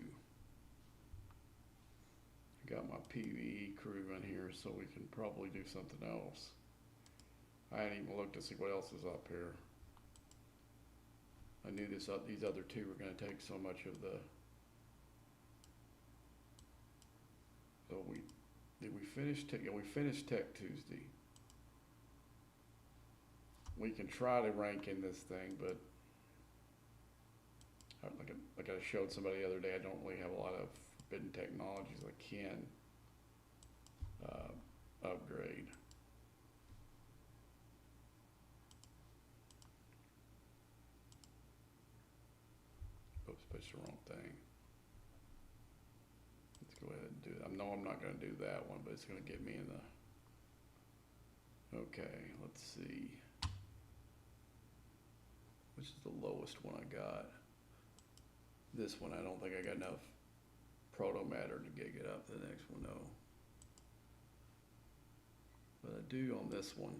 S4: I got my PVE crew in here, so we can probably do something else. I hadn't even looked to see what else is up here. I knew these other two were going to take so much of the. So did we finish tech? Yeah, we finished Tech Tuesday. We can try to rank in this thing, but. Like I showed somebody the other day, I don't really have a lot of forbidden technologies I can upgrade. Oops, pushed the wrong thing. Let's go ahead and do that. I know I'm not going to do that one, but it's going to get me in the. Okay, let's see. Which is the lowest one I got? This one, I don't think I got enough proto matter to get it up. The next one, no. But I do on this one.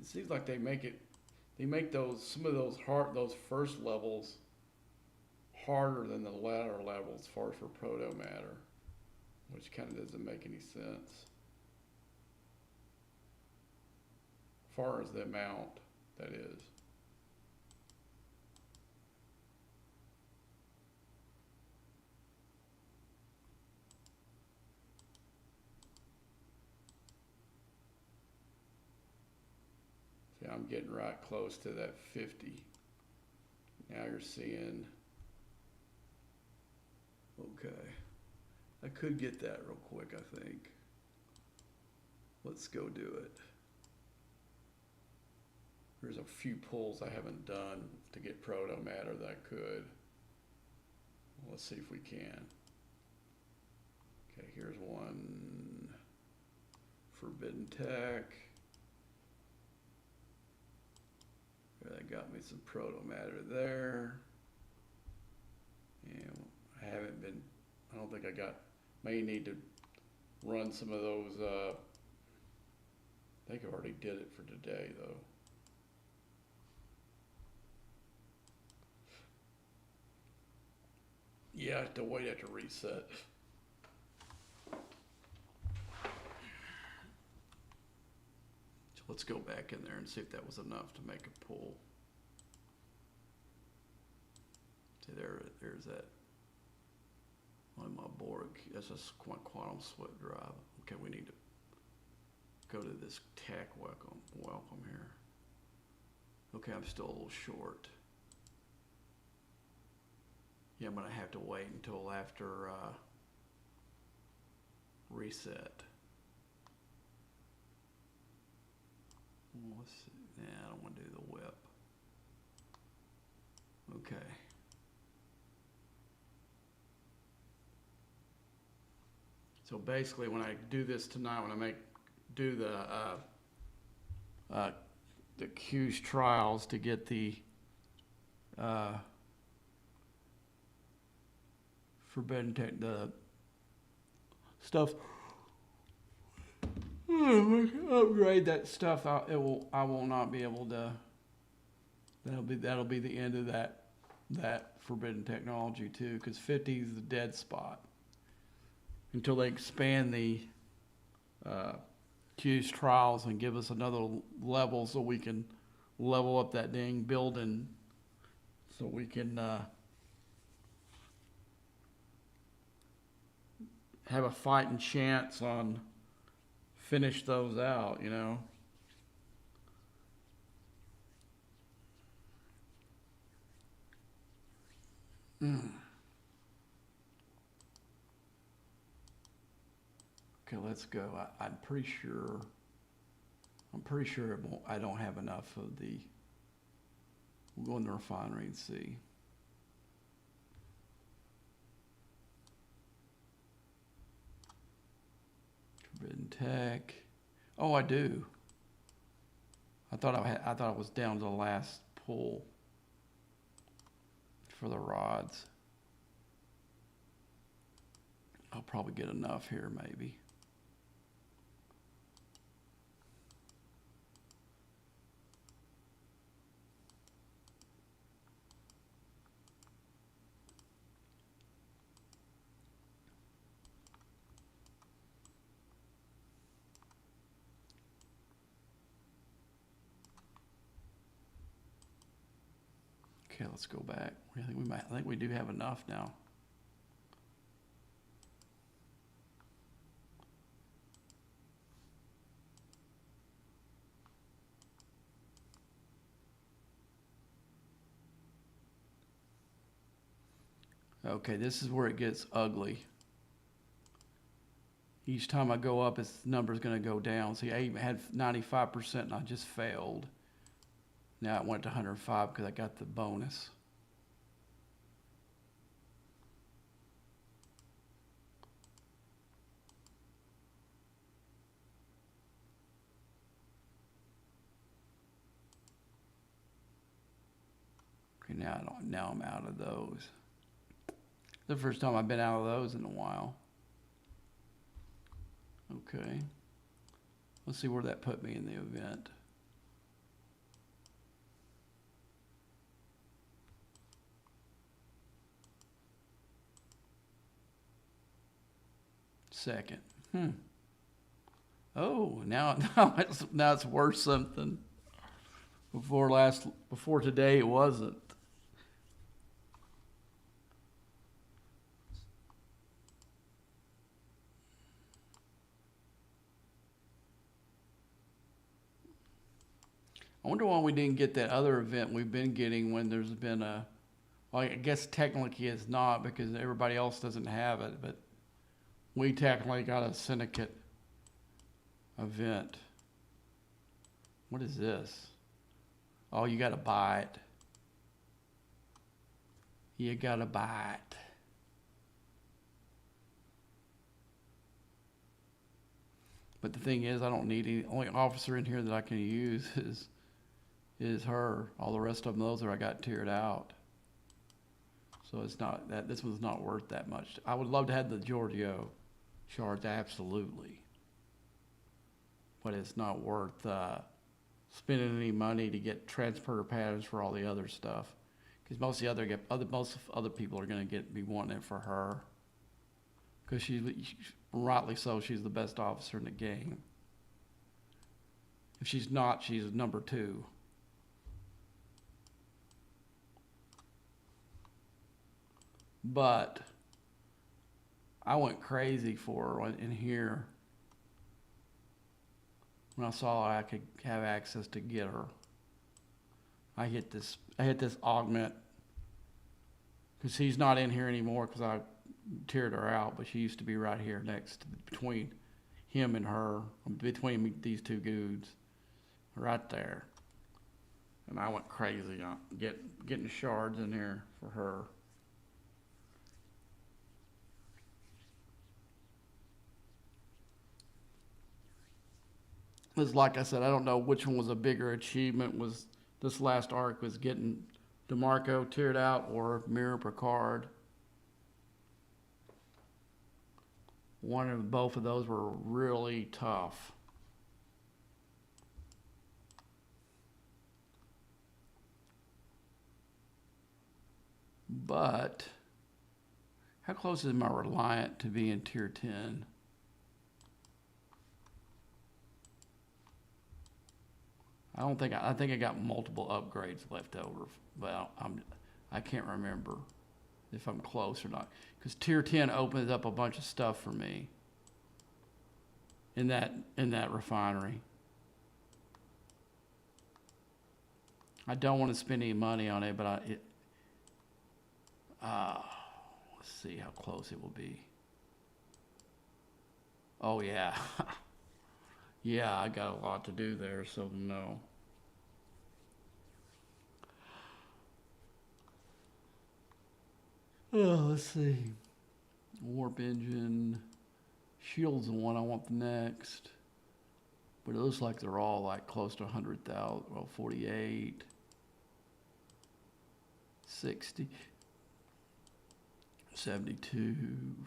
S4: It seems like they make some of those first levels harder than the latter levels as far as for proto matter, which kind of doesn't make any sense. As far as the amount, that is. See, I'm getting right close to that 50. Now you're seeing, okay. I could get that real quick, I think. Let's go do it. There's a few pulls I haven't done to get proto matter that I could. Let's see if we can. Okay, here's one. Forbidden Tech. That got me some proto matter there. And I don't think I may need to run some of those, I think I already did it for today though. Yeah, I have to wait after reset. So let's go back in there and see if that was enough to make a pull. See there's that on my Borg. That's a quantum sweat drive. Okay, we need to go to this tech welcome here. Okay, I'm still a little short. Yeah, I'm gonna have to wait until after reset. Let's see. Nah, I don't want to do the whip. Okay. So basically, when I do this tonight, when I do the Q's trials to get the Forbidden Tech, the stuff, upgrade that stuff. I will not be able to. That'll be the end of that Forbidden Technology too, because 50 is the dead spot until they expand the Q's trials and give us another level so we can level up that dang building, so we can have a fighting chance on finish those out, you know. Okay, let's go. I'm pretty sure it won't, I don't have enough of the, we'll go in the refinery and see. Forbidden Tech. Oh, I do. I thought I was down to the last pull for the rods. I'll probably get enough here, maybe. Okay, let's go back. I think we do have enough now. Okay, this is where it gets ugly. Each time I go up, its number's going to go down. See, I had 95% and I just failed. Now it went to 105 because I got the bonus. Okay, now I'm out of those. The first time I've been out of those in a while. Okay. Let's see where that put me in the event. Second. Oh, now it's worth something. Before today it wasn't. I wonder why we didn't get that other event we've been getting when there's been well, I guess technically it's not because everybody else doesn't have it, but we technically got a syndicate event. What is this? Oh, you gotta buy it. You gotta buy it.
S3: But the thing is, I don't need any. Only officer in here that I can use is her. All the rest of them, those are I got tiered out. So it's not that this one's not worth that much. I would love to have the Giorgio shards, absolutely, but it's not worth spending any money to get transporter patterns for all the other stuff. Because most other people are going to be wanting it for her. Because rightly so, she's the best officer in the game. If she's not, she's number 2. But I went crazy for her in here when I saw I could have access to get her. I hit this augment because he's not in here anymore because I tiered her out, but she used to be right here next between him and her, between these two dudes, right there. And I went crazy on getting shards in here for her. Because like I said, I don't know which one was a bigger achievement. Was this last arc was getting DeMarco tiered out or Mirror Picard? Both of those were really tough. But how close is my Reliant to being tier 10? I think I got multiple upgrades left over, but I can't remember if I'm close or not. Because tier 10 opens up a bunch of stuff for me in that refinery. I don't want to spend any money on it, but let's see how close it will be. Oh yeah. Yeah, I got a lot to do there, so no. Oh, let's see. Warp engine. Shield's the one I want next. But it looks like they're all like close to 100,000. Well, 48. 60. 72.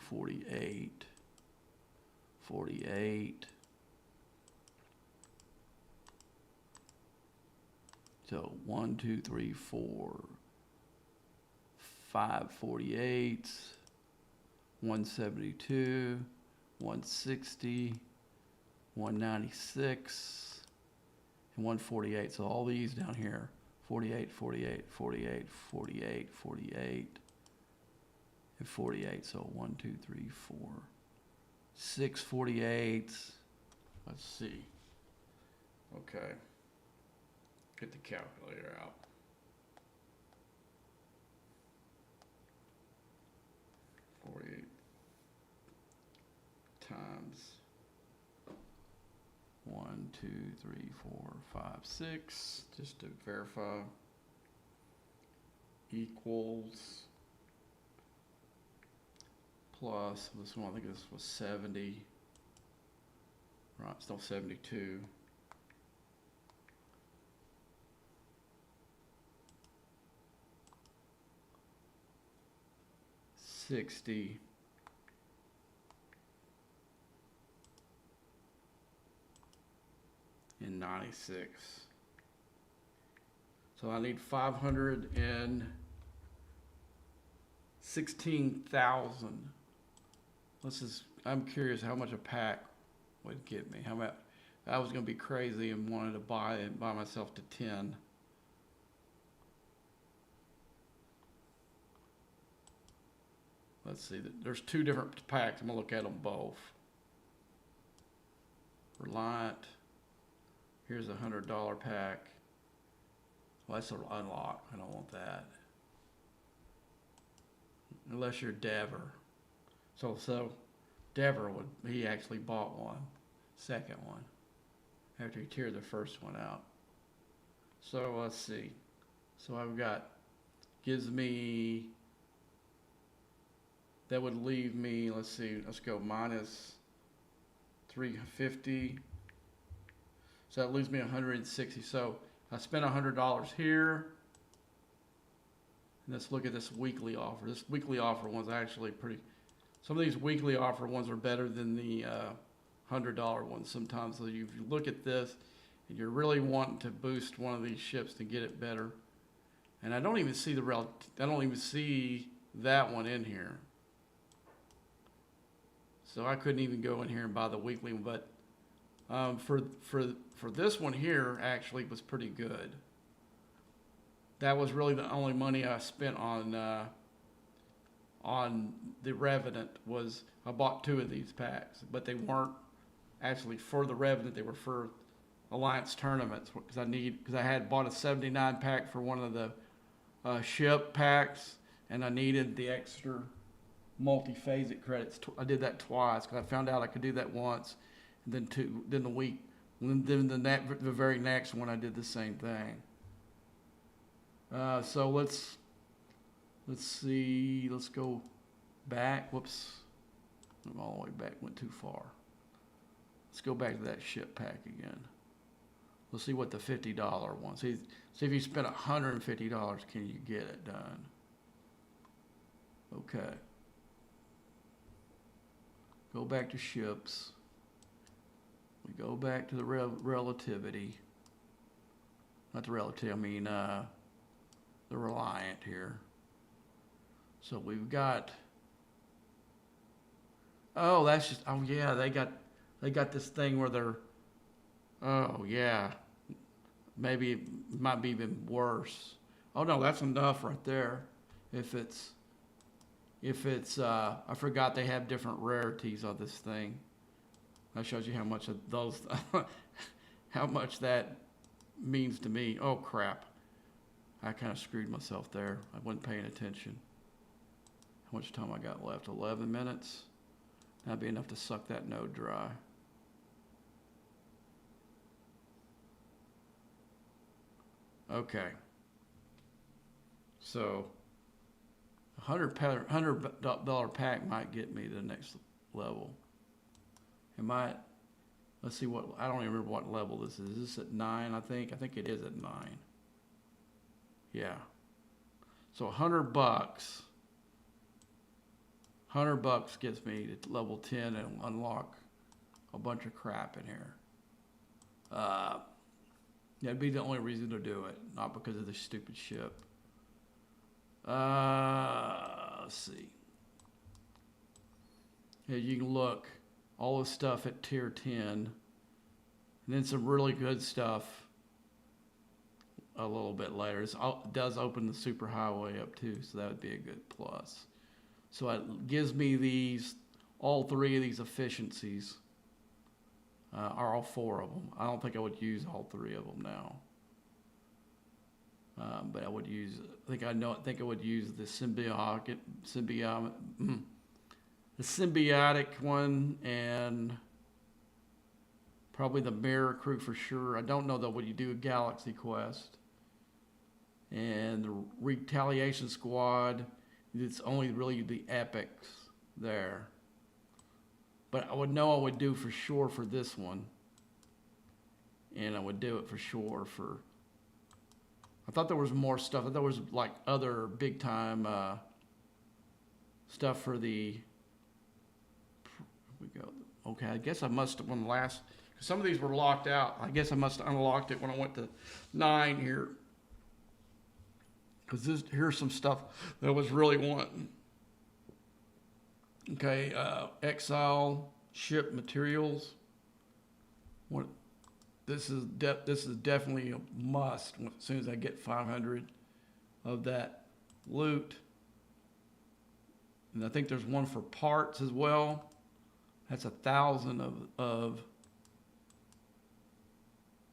S3: 48. 48. So 1, 2, 3, 4, 5 48s, 172, 160, 196, and 148. So all these down here, 48, 48, 48, 48, 48, and 48. So 1, 2, 3, 4, 6 48s. Let's see. Okay. Get the calculator out. Times 1, 2, 3, 4, 5, 6, just to verify, equals plus this one. I think this was 70. Right, still 72. 60. And 96. So I need 516,000. I'm curious how much a pack would get me. How much? I was going to be crazy and wanted to buy myself to 10. Let's see. There's 2 different packs. I'm going to look at them both. Reliant. Here's a $100 pack. Well, that's an unlock. I don't want that. Unless you're Dever. So Dever he actually bought one. Second one. After he tiered the first one out. So let's see. So I've got, gives me, that would leave me, let's see, let's go minus
S4: 350. So that leaves me 160. So I spent $100 here. And let's look at this weekly offer. This weekly offer one's actually pretty. Some of these weekly offer ones are better than the $100 ones sometimes. So if you look at this, and you're really wanting to boost one of these ships to get it better. And I don't even see I don't even see that one in here. So I couldn't even go in here and buy the weekly one, but for this one here actually was pretty good. That was really the only money I spent on the Revenant. Was I bought 2 of these packs, but they weren't actually for the Revenant. They were for Alliance tournaments because I had bought a 79 pack for one of the ship packs, and I needed the extra multi-phasic credits. I did that twice because I found out I could do that once, and then the very next one I did the same thing. So let's see. Let's go back. Whoops, I'm all the way back. Went too far. Let's go back to that ship pack again. Let's see what the $50 one. See if you spend $150, can you get it done? Okay. Go back to ships. We go back to the relativity. Not the relativity, I mean the Reliant here. So we've got. Oh, that's just. Oh yeah, they got this thing where they're. Oh yeah. Maybe it might be even worse. Oh no, that's enough right there. If it's I forgot they have different rarities on this thing. That shows you how much of those, how much that means to me. Oh crap, I kind of screwed myself there. I wasn't paying attention. How much time I got left? 11 minutes. That'd be enough to suck that node dry. Okay. So $100 pack might get me to the next level. It might. Let's see what. I don't even remember what level this is. Is this at 9? I think it is at 9. Yeah. So $100. $100 gets me to level 10 and unlock a bunch of crap in here. That'd be the only reason to do it, not because of this stupid ship. Let's see. Yeah, you can look all the stuff at tier 10, and then some really good stuff a little bit later. It does open the superhighway up too, so that would be a good plus. So it gives me all 3 of these efficiencies. Or all 4 of them. I don't think I would use all 3 of them now. But I would use. I think I would use the symbiotic one, and probably the mirror crew for sure. I don't know though. Would you do a Galaxy Quest? And the retaliation squad. It's only really the epics there. But I would do for sure for this one. And I would do it for sure for. I thought there was more stuff. I thought there was like other big time stuff for the. Here we go. Okay, I guess I must have won last. Some of these were locked out. I guess I must have unlocked it when I went to 9 here. Because here's some stuff that I was really wanting. Okay, exile ship materials. What? This is definitely a must as soon as I get 500 of that loot. And I think there's one for parts as well. That's 1,000 of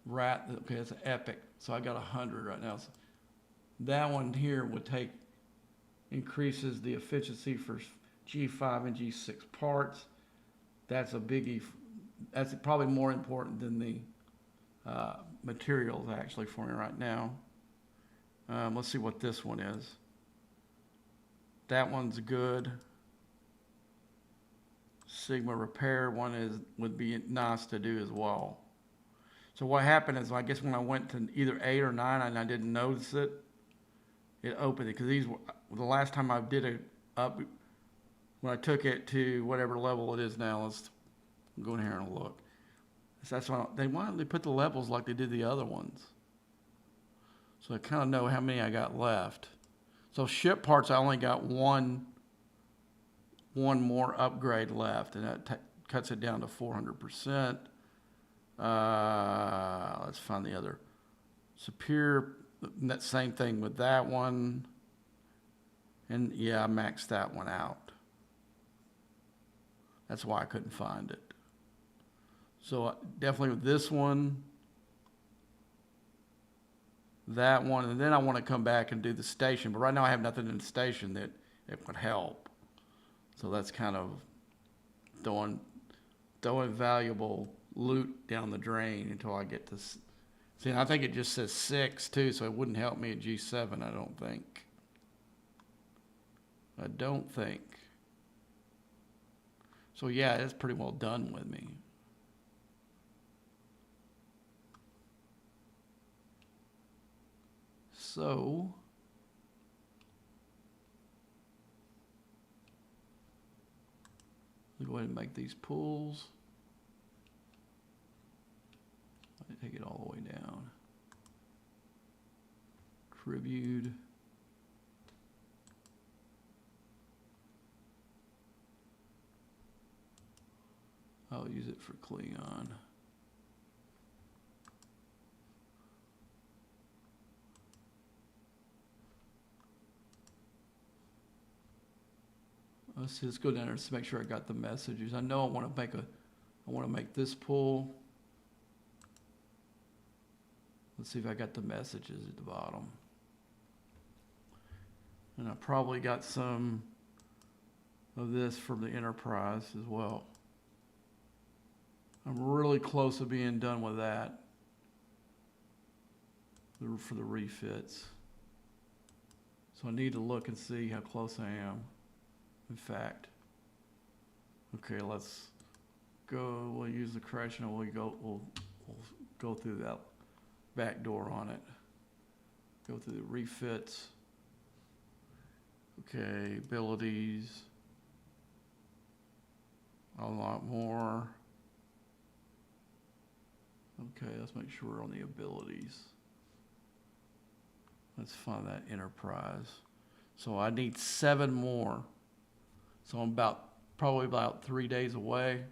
S4: rat. Okay, that's an epic. So I got 100 right now. So that one here would increases the efficiency for G5 and G6 parts. That's a biggie. That's probably more important than the materials actually for me right now. Let's see what this one is. That one's good.
S3: Sigma repair one would be nice to do as well. So what happened is, I guess when I went to either 8 or 9 and I didn't notice it, it opened it, because these were, the last time I did it up, when I took it to whatever level it is now, let's go in here and look. So that's why why don't they put the levels like they did the other ones? So I kind of know how many I got left. So ship parts, I only got one more upgrade left, and that cuts it down to 400%. Let's find the other. Superior, that same thing with that one. And yeah, I maxed that one out. That's why I couldn't find it. So definitely with this one, that one, and then I want to come back and do the station. But right now I have nothing in the station that it would help. So that's kind of throwing valuable loot down the drain until I get to. See, and I think it just says 6 too, so it wouldn't help me at G7, I don't think. So yeah, it's pretty well done with me. So we'll go ahead and make these pulls. Take it all the way down. Tribute. I'll use it for Klingon. Let's go down there to make sure I got the messages. I know I want to make this pull. Let's see if I got the messages at the bottom. And I probably got some of this from the Enterprise as well. I'm really close to being done with that for the refits. So I need to look and see how close I am. In fact, okay, let's go. We'll use the correction, and we'll go through that back door on it. Go through the refits. Okay, abilities. A lot more. Okay, let's make sure we're on the abilities. Let's find that Enterprise. So I need 7 more. So I'm probably about 3 days away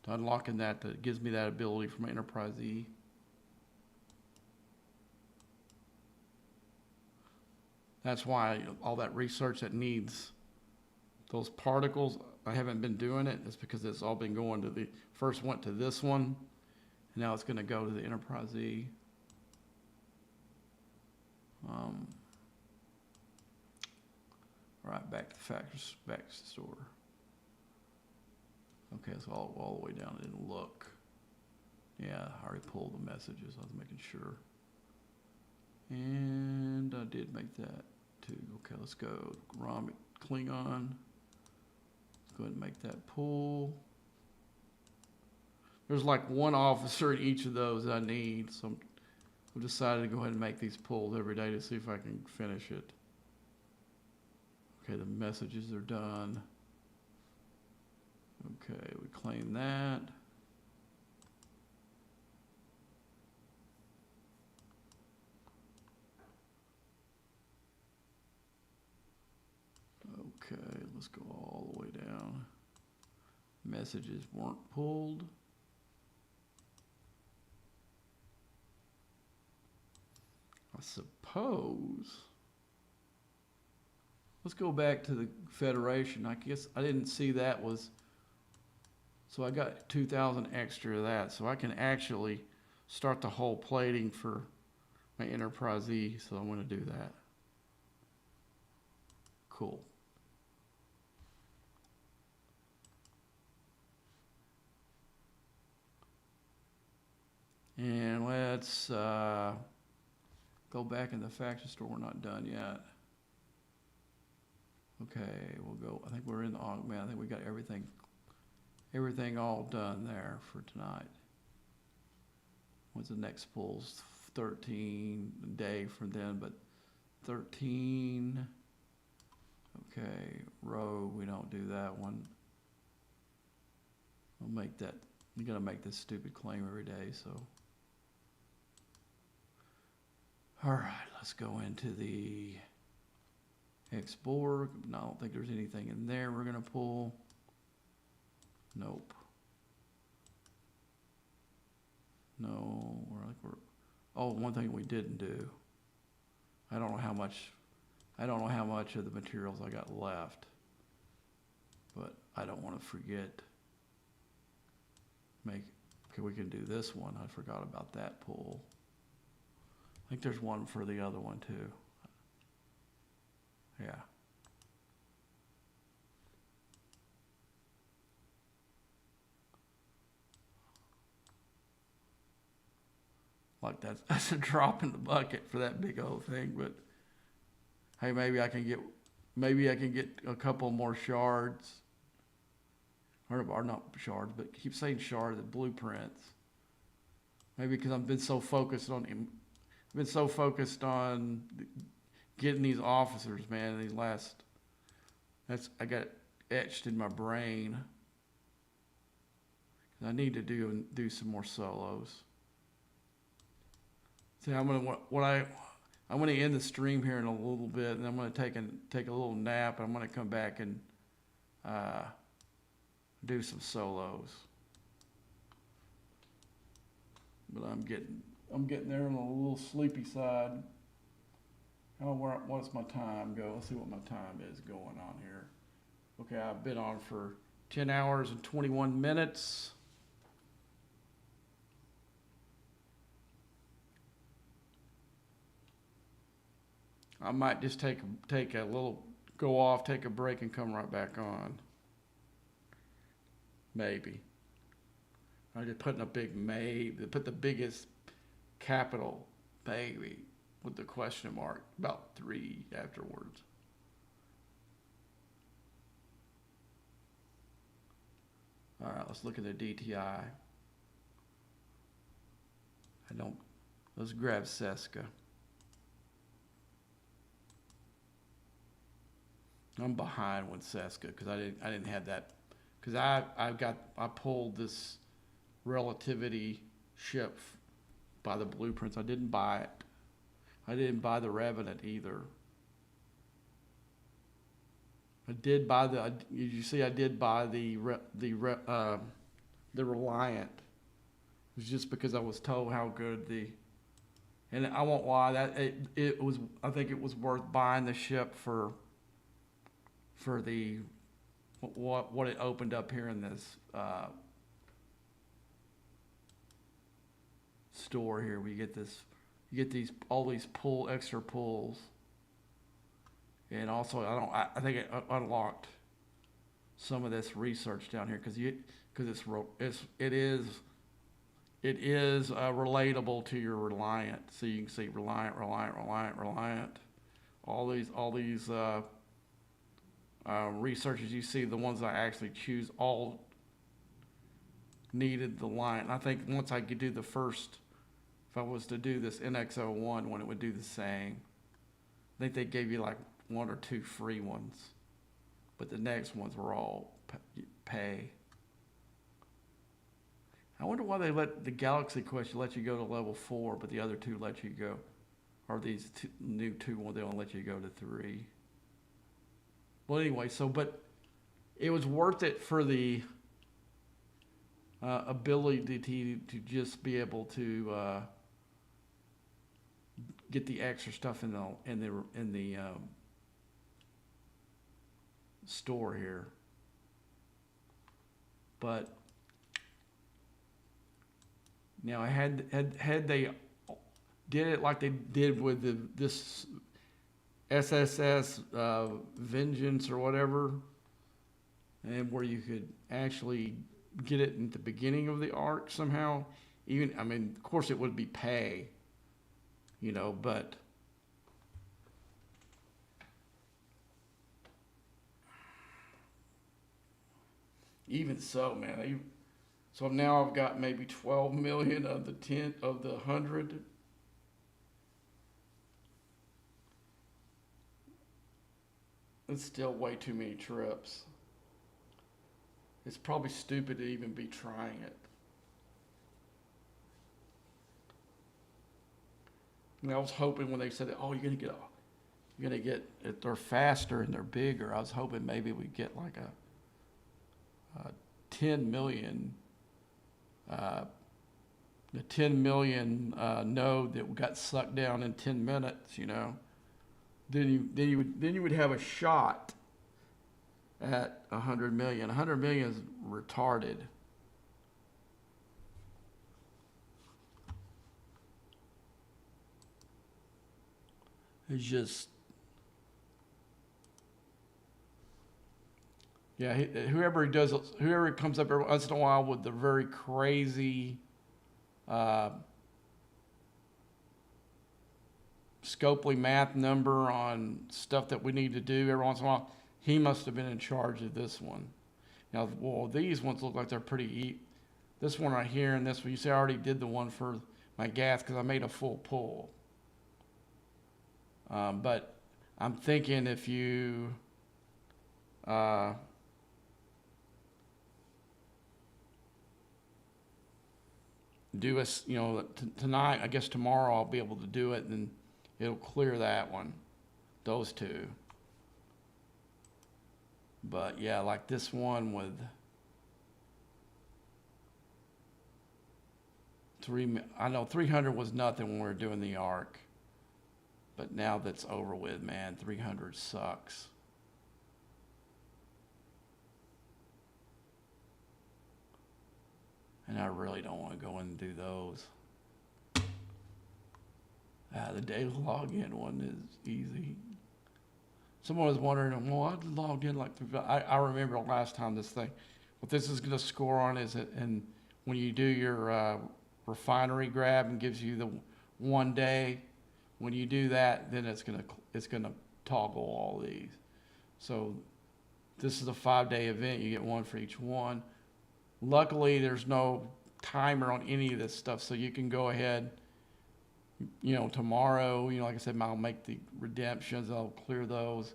S3: to unlocking that gives me that ability from Enterprise E. That's why all that research that needs those particles, I haven't been doing it. It's because it's all been going to first went to this one, and now it's going to go to the Enterprise E. All right, back to the factory, back to the store. Okay, so all the way down, it didn't look. Yeah, I already pulled the messages. I was making sure. And I did make that too. Okay, let's go. Klingon. Let's go ahead and make that pull. There's like one officer in each of those that I need, so I've decided to go ahead and make these pulls every day to see if I can finish it. Okay, the messages are done. Okay, we claim that. Okay, let's go all the way down. Messages weren't pulled. I suppose. Let's go back to the Federation. I guess I didn't see that was. So I got 2,000 extra of that. So I can actually start the whole plating for my Enterprise E. So I'm going to do that. Cool. And let's go back in the factory store. We're not done yet. Okay, we'll go. I think we're in the augment. I think we got everything everything all done there for tonight. What's the next pulls? 13 a day from then, but 13. Okay, row, we don't do that one. We'll make that, you gotta make this stupid claim every day, so. All right, let's go into the Xborg. No, I don't think there's anything in there we're gonna pull. Nope. No, oh, one thing we didn't do. I don't know how much of the materials I got left, but I don't want to forget. Okay, we can do this one. I forgot about that pull. I think there's one for the other one too. Yeah. Like that's a drop in the bucket for that big old thing, but hey, maybe I can get a couple more shards. Or not shards, but keep saying shards, the blueprints. Maybe because I've been so focused on getting these officers, man, I got it etched in my brain. I need to do some more solos. See, I'm gonna end the stream here in a little bit, and I'm gonna take a little nap. I'm gonna come back and do some solos. But I'm getting there on a little sleepy side. What's my time go? Let's see what my time is going on here. Okay, I've been on for 10 hours and 21 minutes. I might just take a little, go off, take a break, and come right back on. Maybe. I just put in a big put the biggest capital baby with the question mark, about 3 afterwards. All right, let's look at the DTI. Let's grab Seska. I'm behind with Seska because I didn't have that, because I pulled this relativity ship by the blueprints. I didn't buy it. I didn't buy the Revenant either. I did buy you see, I did buy the Reliant. It was just because I was told how good and I won't lie, I think it was worth buying the ship for the what it opened up here in this store here. You get all these extra pulls, and also I think it unlocked some of this research down here because it is relatable to your Reliant. So you can see Reliant, all these researchers you see, the ones I actually choose, all needed the line. I think once I could do the first, if I was to do this NX01 one, it would do the same. I think they gave you like 1 or 2 free ones, but the next ones were all pay. I wonder why they let the Galaxy Quest let you go to level 4, but the other 2 let you go, or these new 2 ones, they don't let you go to 3. Well, anyway, but it was worth it for the ability to just be able to get the extra stuff in the store here. But now had they did it like they did with this SSS Vengeance or whatever, and where you could actually get it at the beginning of the arc somehow. Of course it would be pay, but
S4: Even so, man. So now I've got maybe 12 million of the 10 of the 100. It's still way too many trips. It's probably stupid to even be trying it. And I was hoping when they said, "Oh, you're gonna get if they're faster and they're bigger." I was hoping maybe we'd get like a 10 million, the 10 million node that got sucked down in 10 minutes. Then you would have a shot at 100 million. 100 million is retarded. It's just, yeah. Whoever comes up every once in a while with the very crazy Scopely math number on stuff that we need to do every once in a while, he must have been in charge of this one. Now, well, these ones look like they're pretty. This one right here and this one, you see, I already did the one for my gas because I made a full pull. But I'm thinking if you do us, tonight, I guess tomorrow I'll be able to do it, and it'll clear that one, those two. But yeah, like this one with I know 300 was nothing when we were doing the arc. But now that's over with, man. 300 sucks. And I really don't want to go in and do those. The daily login one is easy. Someone was wondering, well, I logged in like, I remember last time this thing. What this is going to score on is it, and when you do your refinery grab and gives you the 1 day, when you do that, then it's gonna toggle all these. So this is a 5-day event. You get one for each one. Luckily, there's no timer on any of this stuff, so you can go ahead. Tomorrow, like I said, I'll make the redemptions. I'll clear those,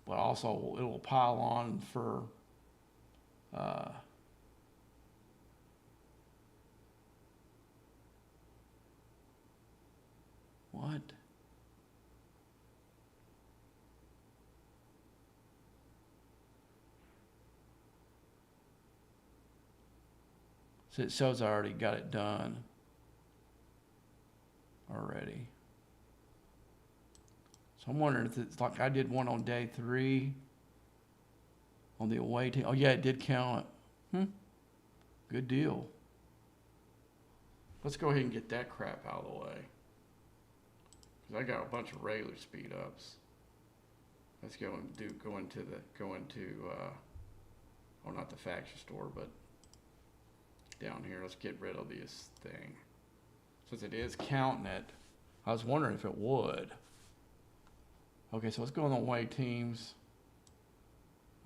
S4: but also it will pile on for. What? So it shows I already got it done already. So I'm wondering if it's like I did one on day 3 on the away team. Oh yeah, it did count. Good deal. Let's go ahead and get that crap out of the way. Cause I got a bunch of regular speed ups. Let's go into not the faction store, but down here. Let's get rid of this thing. Since it is counting it, I was wondering if it would. Okay, so let's go on the away teams.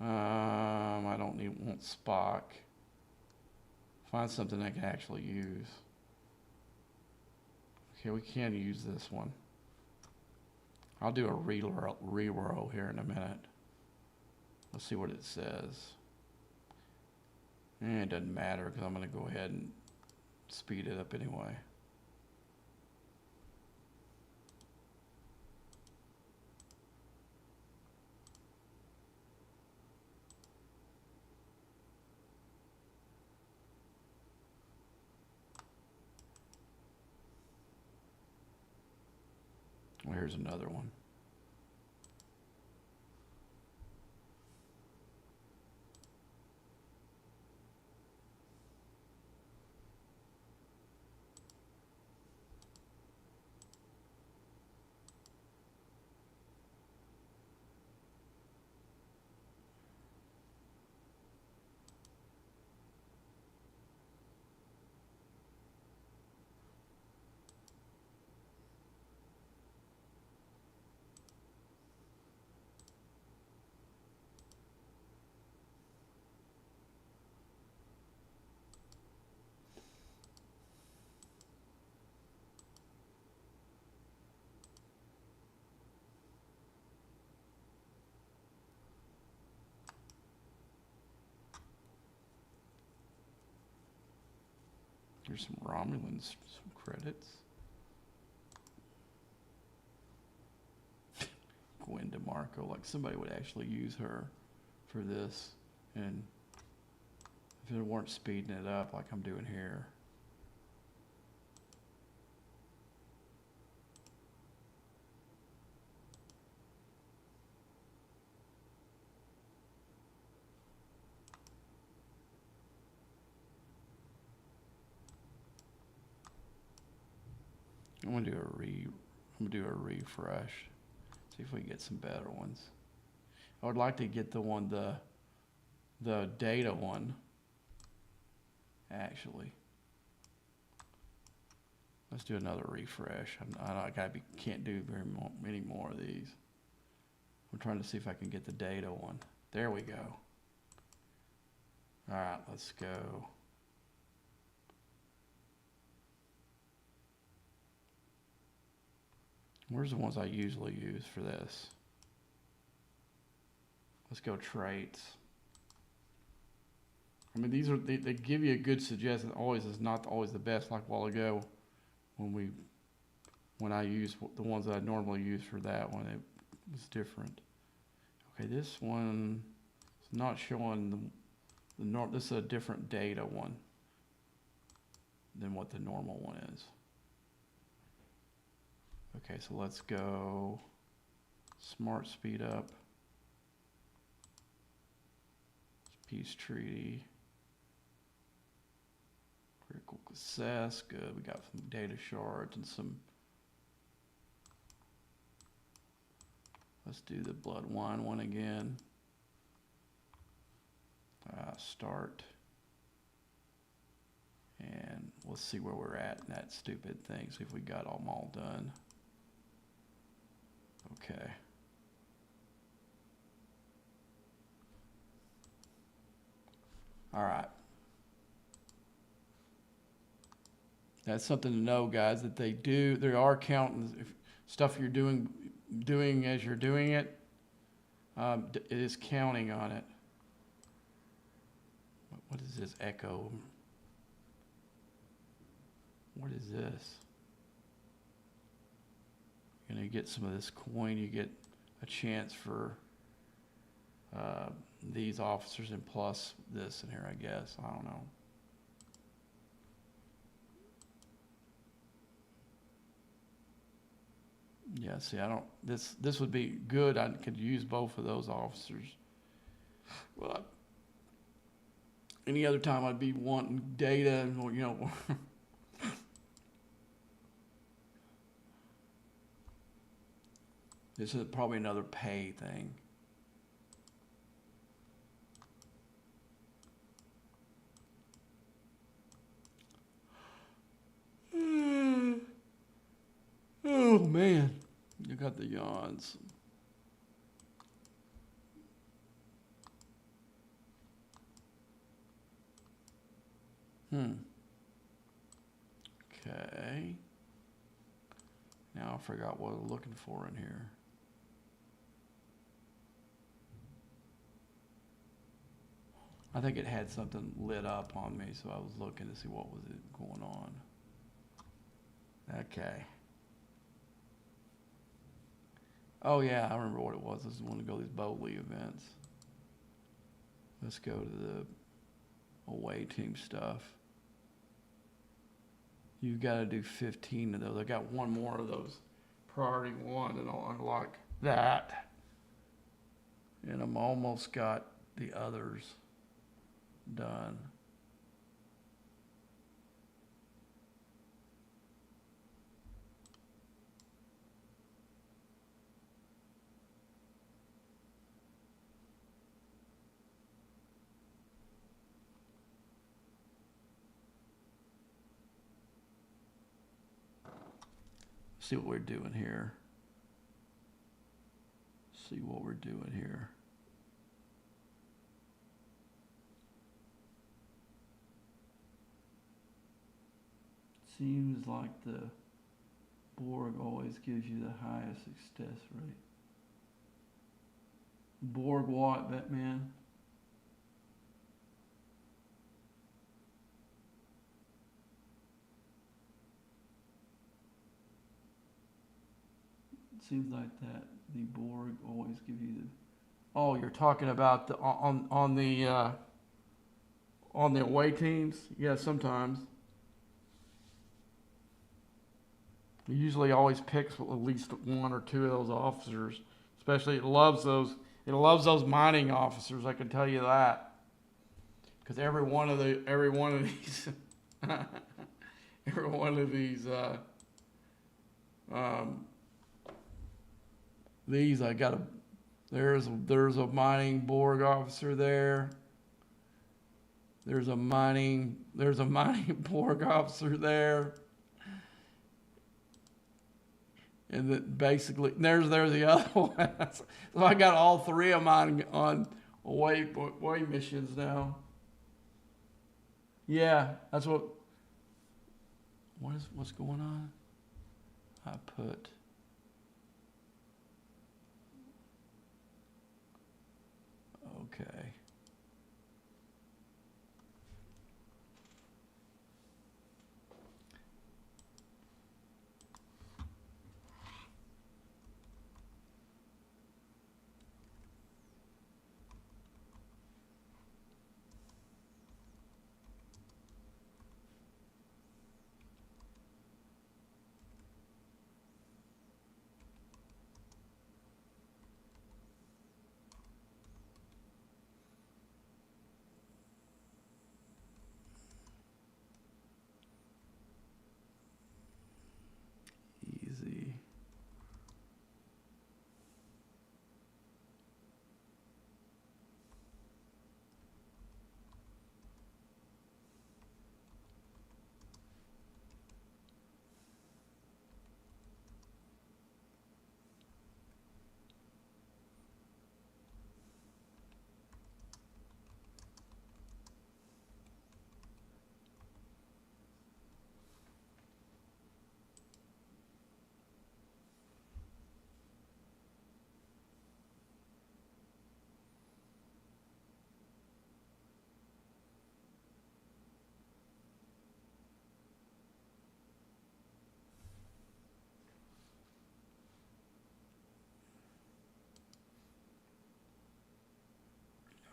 S4: I don't want Spock. Find something I can actually use. Okay, we can use this one. I'll do a reroll here in a minute. Let's see what it says. It doesn't matter because I'm going to go ahead and speed it up anyway. Well, here's another one.
S3: Here's some Romulans, some credits. Gwen DeMarco, like somebody would actually use her for this, and if it weren't speeding it up like I'm doing here. I'm gonna do a refresh. See if we can get some better ones. I would like to get the data one. Actually, let's do another refresh. Can't do many more of these. I'm trying to see if I can get the data one. There we go. All right, let's go. Where's the ones I usually use for this? Let's go traits. I mean, these are they give you a good suggestion. Always is not always the best. Like a while ago, when I used the ones that I normally use for that one, it was different. Okay, this one is not showing the norm. This is a different data one than what the normal one is. Okay, so let's go smart speed up, peace treaty, critical success, good. We got some data shards and some, let's do the blood wine one again. Start, and we'll see where we're at in that stupid thing, see if we got them all done. Okay. All right. That's something to know, guys, that they are counting if stuff you're doing as you're doing it. It is counting on it. What is this echo? What is this? You're gonna get some of this coin. You get a chance for these officers and plus this in here, I guess. I don't know. Yeah, see, I don't. This would be good. I could use both of those officers. Well, any other time I'd be wanting data, or you know. This is probably another pay thing. Oh man, you got the yawns. Okay. Now I forgot what I'm looking for in here. I think it had something lit up on me, so I was looking to see what was it going on. Okay. Oh yeah, I remember what it was. I just want to go to these Bowley events. Let's go to the away team stuff. You've got to do 15 of those. I got one more of those priority one, and I'll unlock that. And I'm almost got the others done. See what we're doing here. See what we're doing here. Seems like the Borg always gives you the highest success rate. Borg what, Batman? seems like that the Borg always give you the. Oh, you're talking about the on the away teams? Yeah, sometimes. He usually always picks at least one or two of those officers. Especially it loves those mining officers, I can tell you that. Because every one of these every one of these these I got a there's a mining Borg officer there. There's a mining Borg officer there. And that basically there's the other one. So I got all three of mine on away missions now. Yeah, that's what's going on? I put okay. Easy.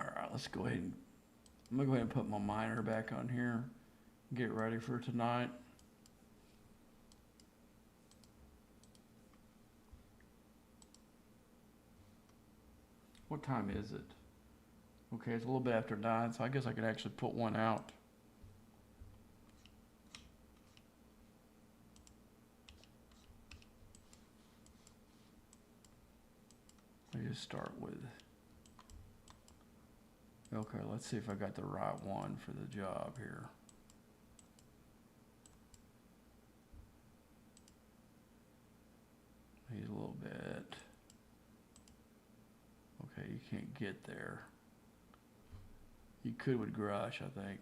S3: All right, let's go ahead and I'm gonna go ahead and put my miner back on here. Get ready for tonight. What time is it? Okay, it's a little bit after 9, so I guess I could actually put one out. Let me just start with. Okay, let's see if I got the right one for the job here. He's a little bit. Okay, you can't get there. You could with Grush, I think.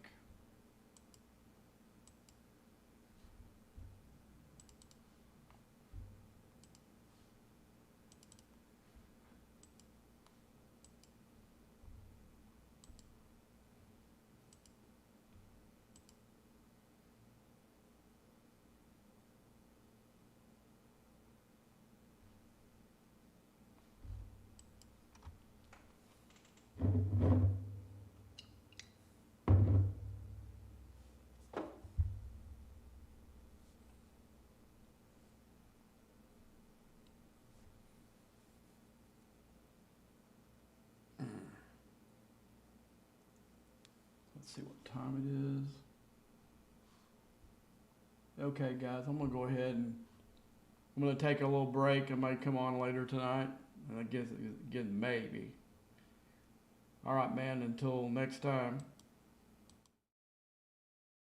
S3: Let's see what time it is. Okay, guys, I'm gonna go ahead and I'm gonna take a little break. I might come on later tonight. And I guess again maybe. All right, man. Until next time.